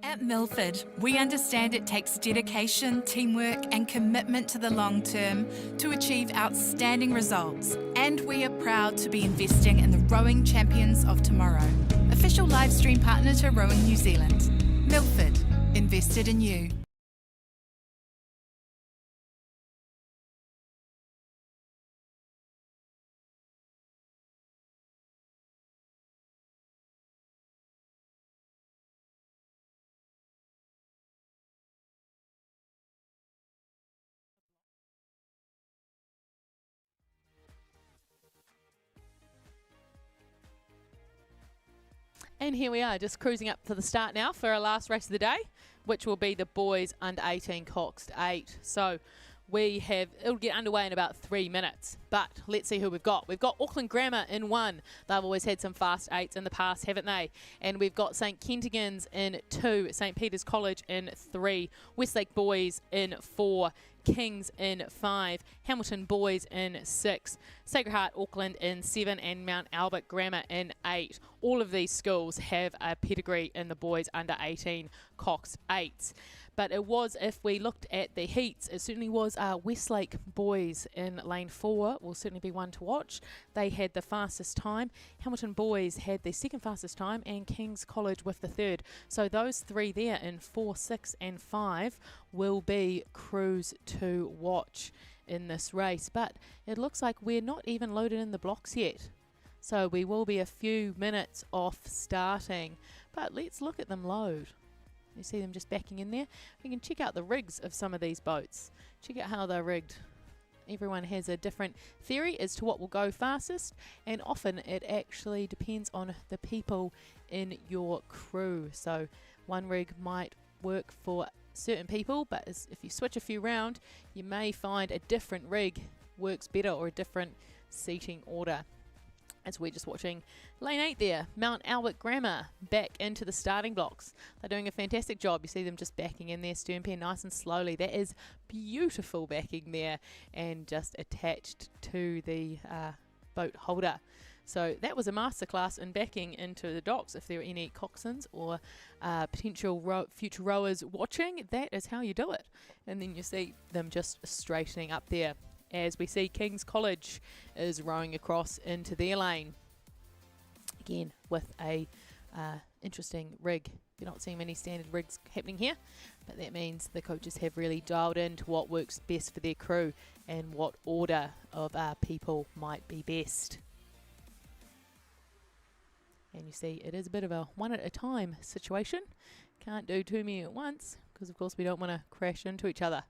At Milford, we understand it takes dedication, teamwork and commitment to the long term to achieve outstanding results. And we are proud to be investing in the rowing champions of tomorrow. Official live stream partner to Rowing New Zealand. Milford, invested in you. And here we are, just cruising up to the start now for our last race of the day, which will be the boys under 18 Coxed 8. So it'll get underway in about 3 minutes, but let's see who we've got. We've got Auckland Grammar in 1. They've always had some fast 8s in the past, haven't they? And we've got St Kentigern's in 2, St Peter's College in 3, Westlake Boys in 4, Kings in 5, Hamilton Boys in 6, Sacred Heart Auckland in 7, and Mount Albert Grammar in 8. All of these schools have a pedigree in the boys under 18 Coxed 8s. But it was, if we looked at the heats, it certainly was Westlake Boys in lane 4 will certainly be one to watch. They had the fastest time. Hamilton Boys had the second fastest time, and King's College with the third. So those three there in 4, 6 and 5 will be crews to watch in this race. But it looks like we're not even loaded in the blocks yet. So we will be a few minutes off starting. But let's look at them load. You see them just backing in there. You can check out the rigs of some of these boats. Check out how they're rigged. Everyone has a different theory as to what will go fastest, and often it actually depends on the people in your crew. So one rig might work for certain people, but if you switch a few round, you may find a different rig works better, or a different seating order. As we're just watching lane 8 there, Mount Albert Grammar back into the starting blocks. They're doing a fantastic job. You see them just backing in there, stern pair nice and slowly. That is beautiful backing there, and just attached to the boat holder. So that was a masterclass in backing into the docks. If there are any coxswains or potential future rowers watching, that is how you do it. And then you see them just straightening up there, as we see King's College is rowing across into their lane. Again, with a interesting rig. You're not seeing many standard rigs happening here, but that means the coaches have really dialed into what works best for their crew and what order of people might be best. And you see it is a bit of a one at a time situation. Can't do too many at once, because of course we don't want to crash into each other.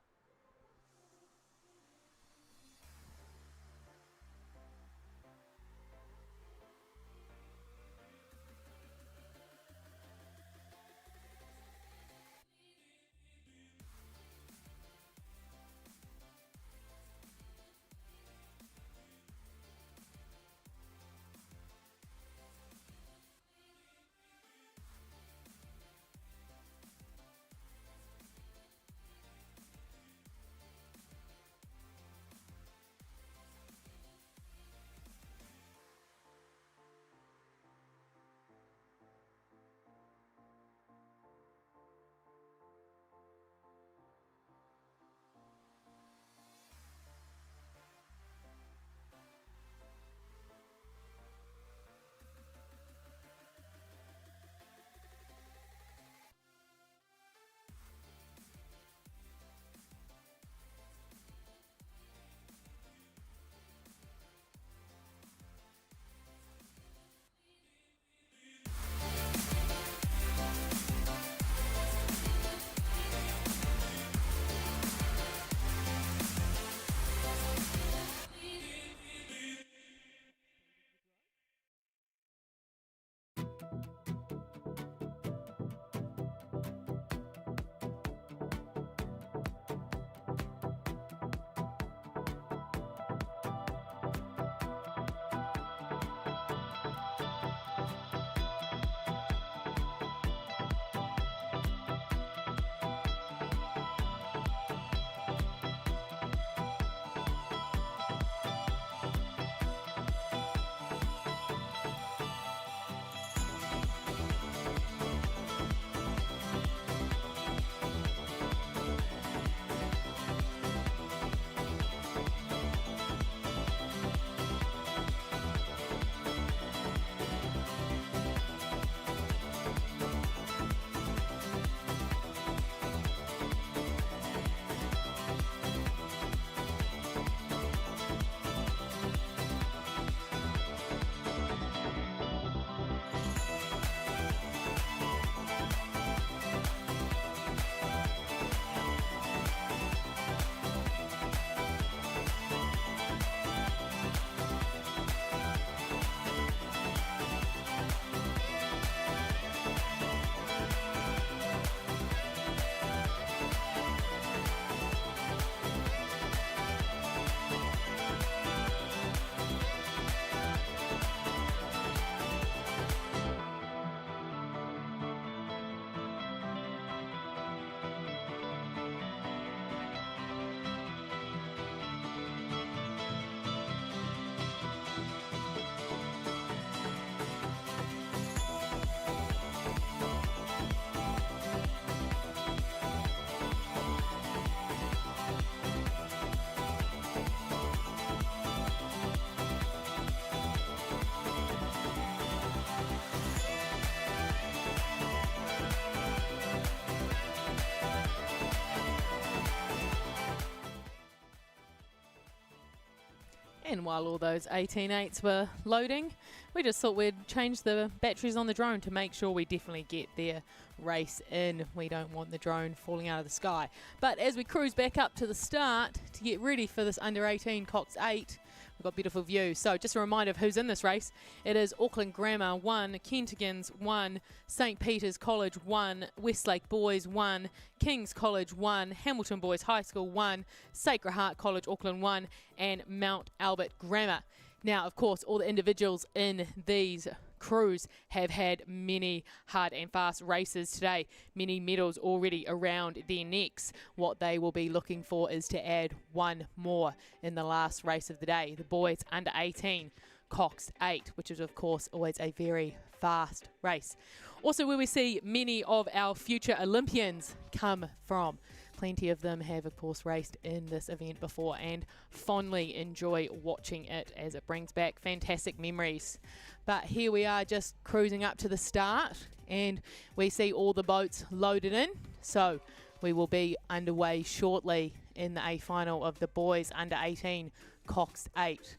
And while all those 18-8s were loading, we just thought we'd change the batteries on the drone to make sure we definitely get their race in. We don't want the drone falling out of the sky. But as we cruise back up to the start to get ready for this under 18 Coxed 8, we've got beautiful view. So just a reminder of who's in this race. It is Auckland Grammar 1, Kentigans 1, St Peter's College 1, Westlake Boys 1, King's College 1, Hamilton Boys High School 1, Sacred Heart College Auckland 1, and Mount Albert Grammar. Now, of course, all the individuals in these crews have had many hard and fast races today, many medals already around their necks. What they will be looking for is to add one more in the last race of the day, the boys under 18 Coxed 8, which is of course always a very fast race. Also where we see many of our future Olympians come from. Plenty of them have, of course, raced in this event before and fondly enjoy watching it as it brings back fantastic memories. But here we are just cruising up to the start and we see all the boats loaded in. So we will be underway shortly in the A final of the boys under 18 Coxed 8.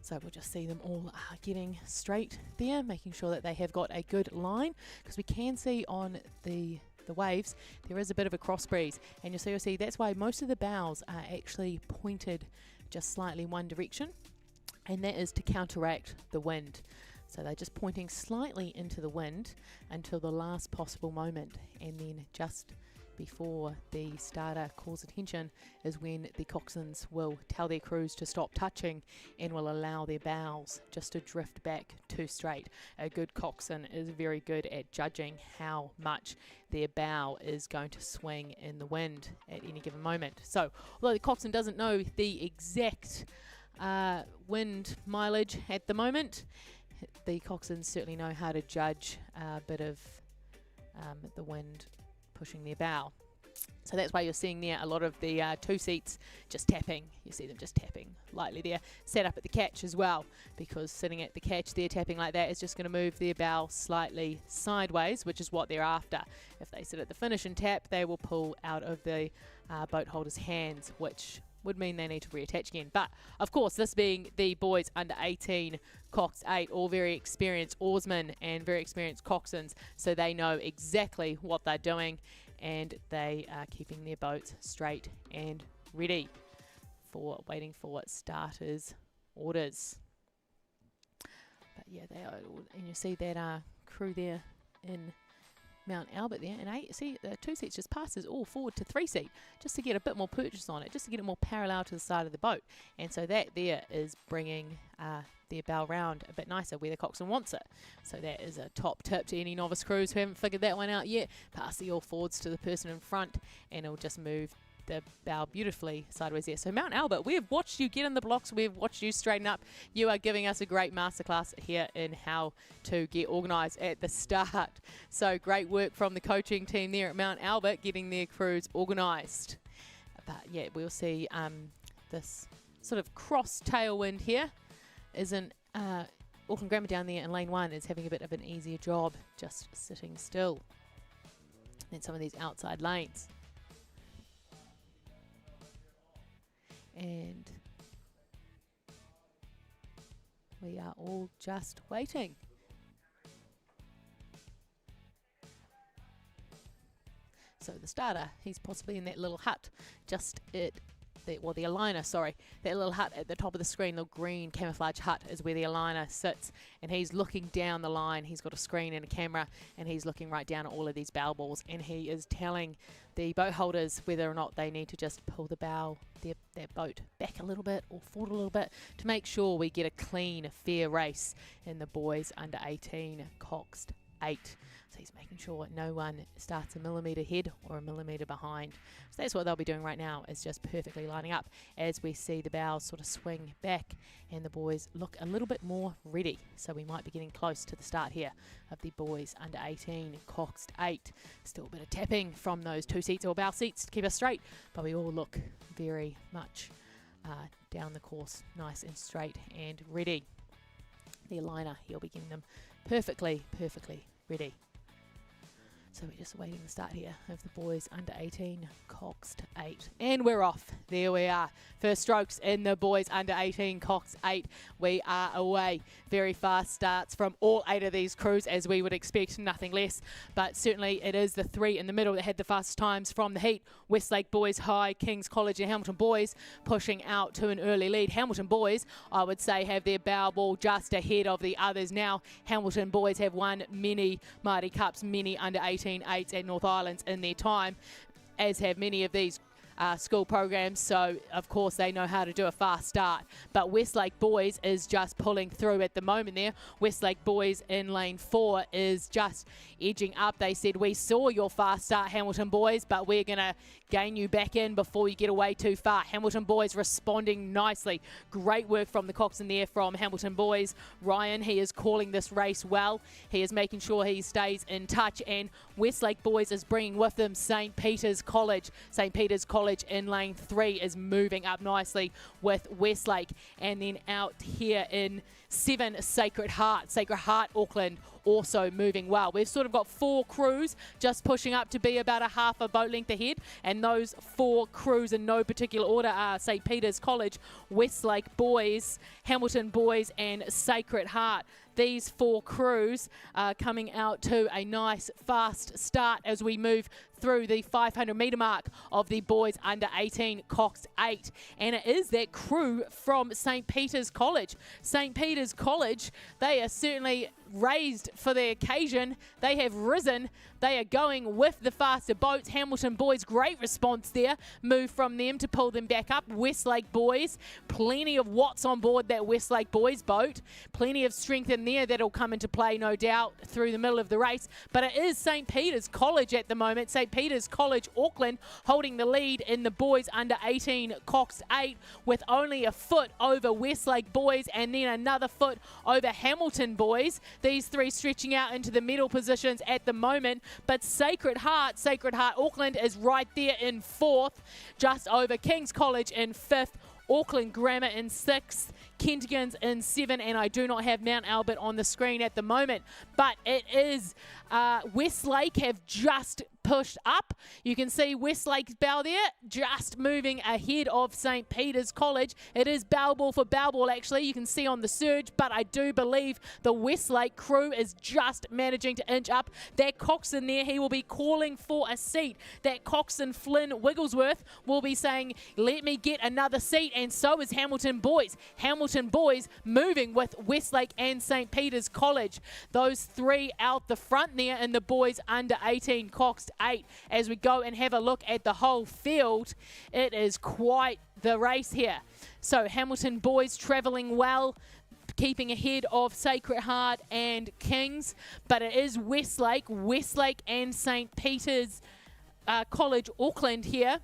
So we'll just see them all getting straight there, making sure that they have got a good line, because we can see on the waves there is a bit of a cross breeze, and you'll see that's why most of the bows are actually pointed just slightly one direction, and that is to counteract the wind. So they're just pointing slightly into the wind until the last possible moment, and then just before the starter calls attention is when the coxswains will tell their crews to stop touching and will allow their bows just to drift back to straight. A good coxswain is very good at judging how much their bow is going to swing in the wind at any given moment. So although the coxswain doesn't know the exact wind mileage at the moment, the coxswains certainly know how to judge a bit of the wind pushing their bow. So that's why you're seeing there a lot of the two seats just tapping. You see them just tapping lightly there. Set up at the catch as well, because sitting at the catch there tapping like that is just going to move their bow slightly sideways, which is what they're after. If they sit at the finish and tap, they will pull out of the boat holder's hands, which would mean they need to reattach again. But of course, this being the boys under 18 Coxed 8, all very experienced oarsmen and very experienced coxswains, so they know exactly what they're doing, and they are keeping their boats straight and ready for waiting for starters' orders. But yeah, they are, and you see that crew there in Mount Albert there, and see the two seats just passes all forward to 3 seat just to get a bit more purchase on it, just to get it more parallel to the side of the boat, and so that there is bringing their bow round a bit nicer where the coxswain wants it. So that is a top tip to any novice crews who haven't figured that one out yet. Pass the all forwards to the person in front and it'll just move the bow beautifully sideways there. So Mount Albert, we have watched you get in the blocks, we've watched you straighten up. You are giving us a great masterclass here in how to get organised at the start. So great work from the coaching team there at Mount Albert getting their crews organised. But yeah, we'll see this sort of cross tailwind here isn't Auckland Grammar down there in lane 1 is having a bit of an easier job just sitting still than some of these outside lanes. And we are all just waiting. So the starter, he's possibly in that little hut just the aligner, sorry, that little hut at the top of the screen, the green camouflage hut is where the aligner sits, and he's looking down the line. He's got a screen and a camera, and he's looking right down at all of these bow balls, and he is telling the boat holders whether or not they need to just pull the bow, their boat back a little bit or forward a little bit to make sure we get a clean, fair race in the boys under 18 Coxed 8. So he's making sure no one starts a millimetre ahead or a millimetre behind. So that's what they'll be doing right now, is just perfectly lining up as we see the bows sort of swing back and the boys look a little bit more ready. So we might be getting close to the start here of the boys under 18 Coxed 8. Still a bit of tapping from those two seats or bow seats to keep us straight, but we all look very much down the course, nice and straight and ready. The aligner, he'll be getting them perfectly ready. So we're just waiting the start here of the boys under 18 Coxed 8. And we're off. There we are. First strokes in the boys under 18 Coxed 8. We are away. Very fast starts from all 8 of these crews, as we would expect, nothing less. But certainly it is the 3 in the middle that had the fastest times from the heat. Westlake Boys High, King's College and Hamilton Boys pushing out to an early lead. Hamilton Boys, I would say, have their bow ball just ahead of the others now. Hamilton Boys have won many Māori Cups, many under 18 8s at North Islands in their time, as have many of these school programs, so of course they know how to do a fast start. But Westlake Boys is just pulling through at the moment there. Westlake Boys in lane 4 is just edging up. They said, we saw your fast start, Hamilton Boys, but we're going to gain you back in before you get away too far. Hamilton Boys responding nicely. Great work from the coxswain there from Hamilton Boys. Ryan, he is calling this race well. He is making sure he stays in touch, and Westlake Boys is bringing with them St. Peter's College. St. Peter's College in lane 3 is moving up nicely with Westlake, and then out here in 7, Sacred Heart. Sacred Heart Auckland also moving well. We've sort of got 4 crews just pushing up to be about a half a boat length ahead, and those 4 crews in no particular order are St. Peter's College, Westlake Boys, Hamilton Boys and Sacred Heart. These 4 crews are coming out to a nice fast start as we move through the 500 metre mark of the boys under 18 Coxed 8, and it is that crew from St. Peter's College. St. Peter's College, they are certainly raised for the occasion. They have risen. They are going with the faster boats. Hamilton Boys, great response there. Move from them to pull them back up. Westlake Boys, plenty of watts on board that Westlake Boys boat. Plenty of strength in there that'll come into play, no doubt, through the middle of the race. But it is St. Peter's College at the moment. St. Peter's College Auckland holding the lead in the boys under 18 Coxed 8 with only a foot over Westlake Boys and then another foot over Hamilton Boys. These 3 stretching out into the middle positions at the moment. But Sacred Heart Auckland is right there in 4th, just over King's College in 5th. Auckland Grammar in 6th, Kentigans in 7th, and I do not have Mount Albert on the screen at the moment. But it is Westlake have just pushed up. You can see Westlake's bow there just moving ahead of St. Peter's College. It is bow ball for bow ball, actually. You can see on the surge, but I do believe the Westlake crew is just managing to inch up. That coxswain there, he will be calling for a seat. That coxswain Flynn Wigglesworth will be saying, let me get another seat, and so is Hamilton Boys. Hamilton Boys moving with Westlake and St. Peter's College. Those 3 out the front there in the boys under 18 Coxed 8. As we go and have a look at the whole field, it is quite the race here. So Hamilton Boys travelling well, keeping ahead of Sacred Heart and Kings, but it is Westlake and St. Peter's College Auckland here.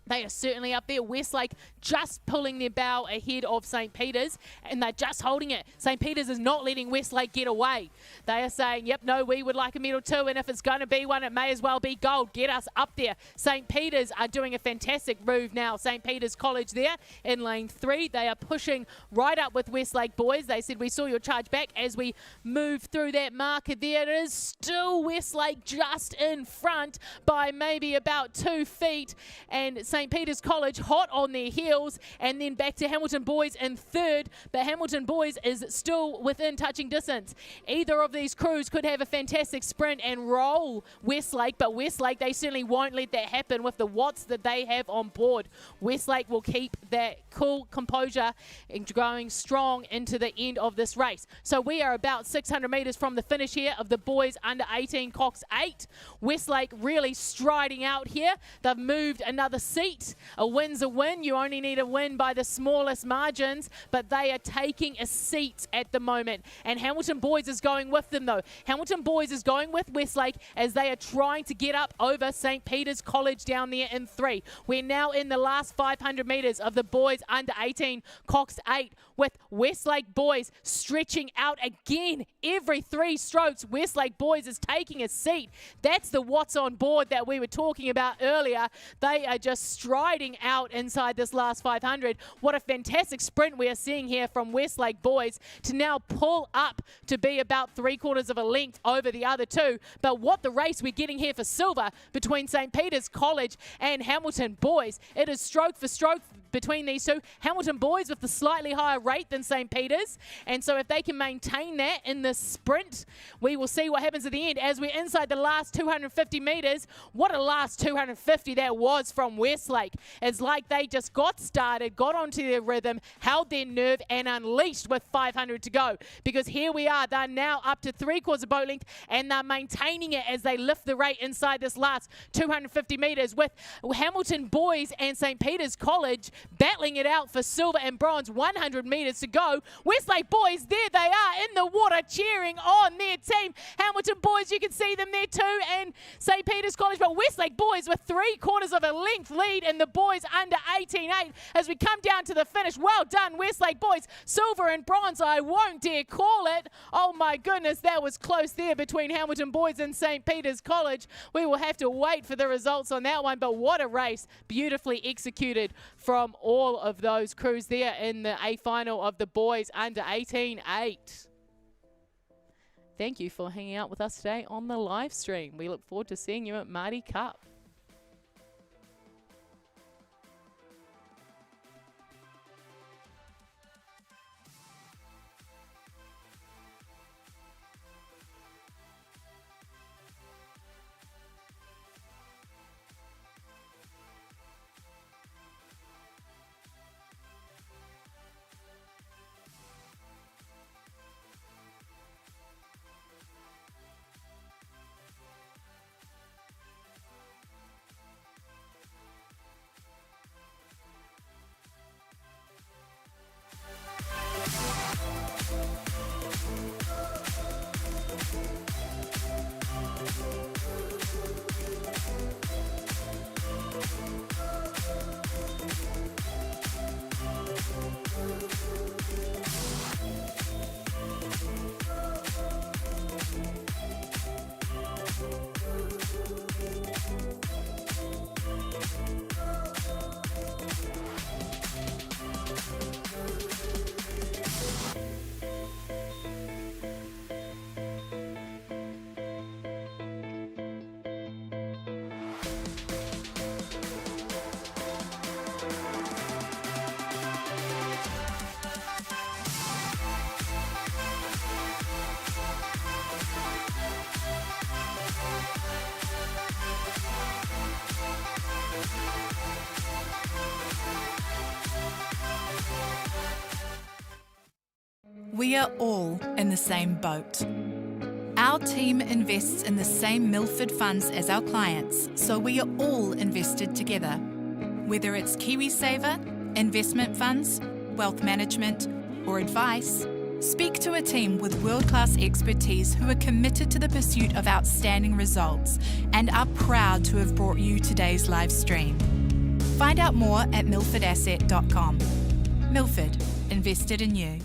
They are certainly up there. Westlake just pulling their bow ahead of St. Peter's, and they're just holding it. St. Peter's is not letting Westlake get away. They are saying, yep, no, we would like a medal too, and if it's going to be one, it may as well be gold. Get us up there. St. Peter's are doing a fantastic move now. St. Peter's College there in lane 3. They are pushing right up with Westlake Boys. They said, we saw your charge back. As we move through that marker there, it is still Westlake just in front by maybe about 2 feet, and St. Peter's College hot on their heels, and then back to Hamilton Boys in 3rd, but Hamilton Boys is still within touching distance. Either of these crews could have a fantastic sprint and roll Westlake, but Westlake, they certainly won't let that happen with the watts that they have on board. Westlake will keep that cool composure and going strong into the end of this race. So we are about 600 metres from the finish here of the boys under 18 Cox 8. Westlake really striding out here. They've moved another seat. A win's a win. You only need a win by the smallest margins, but they are taking a seat at the moment. And Hamilton Boys is going with them though. Hamilton Boys is going with Westlake as they are trying to get up over St. Peter's College down there in 3. We're now in the last 500 metres of the boys under 18 Cox 8 with Westlake Boys stretching out again. Every 3 strokes, Westlake Boys is taking a seat. That's the watts on board that we were talking about earlier. They are just striding out inside this last 500. What a fantastic sprint we are seeing here from Westlake boys to now pull up to be about 3/4 of a length over the other two. But what the race we're getting here for silver between St. Peter's College and Hamilton boys. It is stroke for stroke between these two. Hamilton boys with the slightly higher rate than St. Peter's, and so if they can maintain that in the sprint, we will see what happens at the end as we're inside the last 250 metres. What a last 250 that was from Westlake. It's like they just got started, got onto their rhythm, held their nerve and unleashed with 500 to go, because here we are, they're now up to 3/4 boat length and they're maintaining it as they lift the rate inside this last 250 metres, with Hamilton boys and St. Peter's College battling it out for silver and bronze. 100 metres to go. Westlake boys, there they are in the water cheering on their team. Hamilton boys, you can see them there too, and St. Peter's College, but Westlake boys with 3/4 of a length lead, and the boys under 18.8 as we come down to the finish. Well done, Westlake boys. Silver and bronze, I won't dare call it. Oh my goodness, that was close there between Hamilton boys and St. Peter's College. We will have to wait for the results on that one, but what a race. Beautifully executed from all of those crews there in the A final of the boys under 18.8. Thank you for hanging out with us today on the live stream. We look forward to seeing you at Mardi Cup. We are all in the same boat. Our team invests in the same Milford funds as our clients, so we are all invested together. Whether it's KiwiSaver, investment funds, wealth management, or advice, speak to a team with world-class expertise who are committed to the pursuit of outstanding results and are proud to have brought you today's live stream. Find out more at milfordasset.com. Milford, invested in you.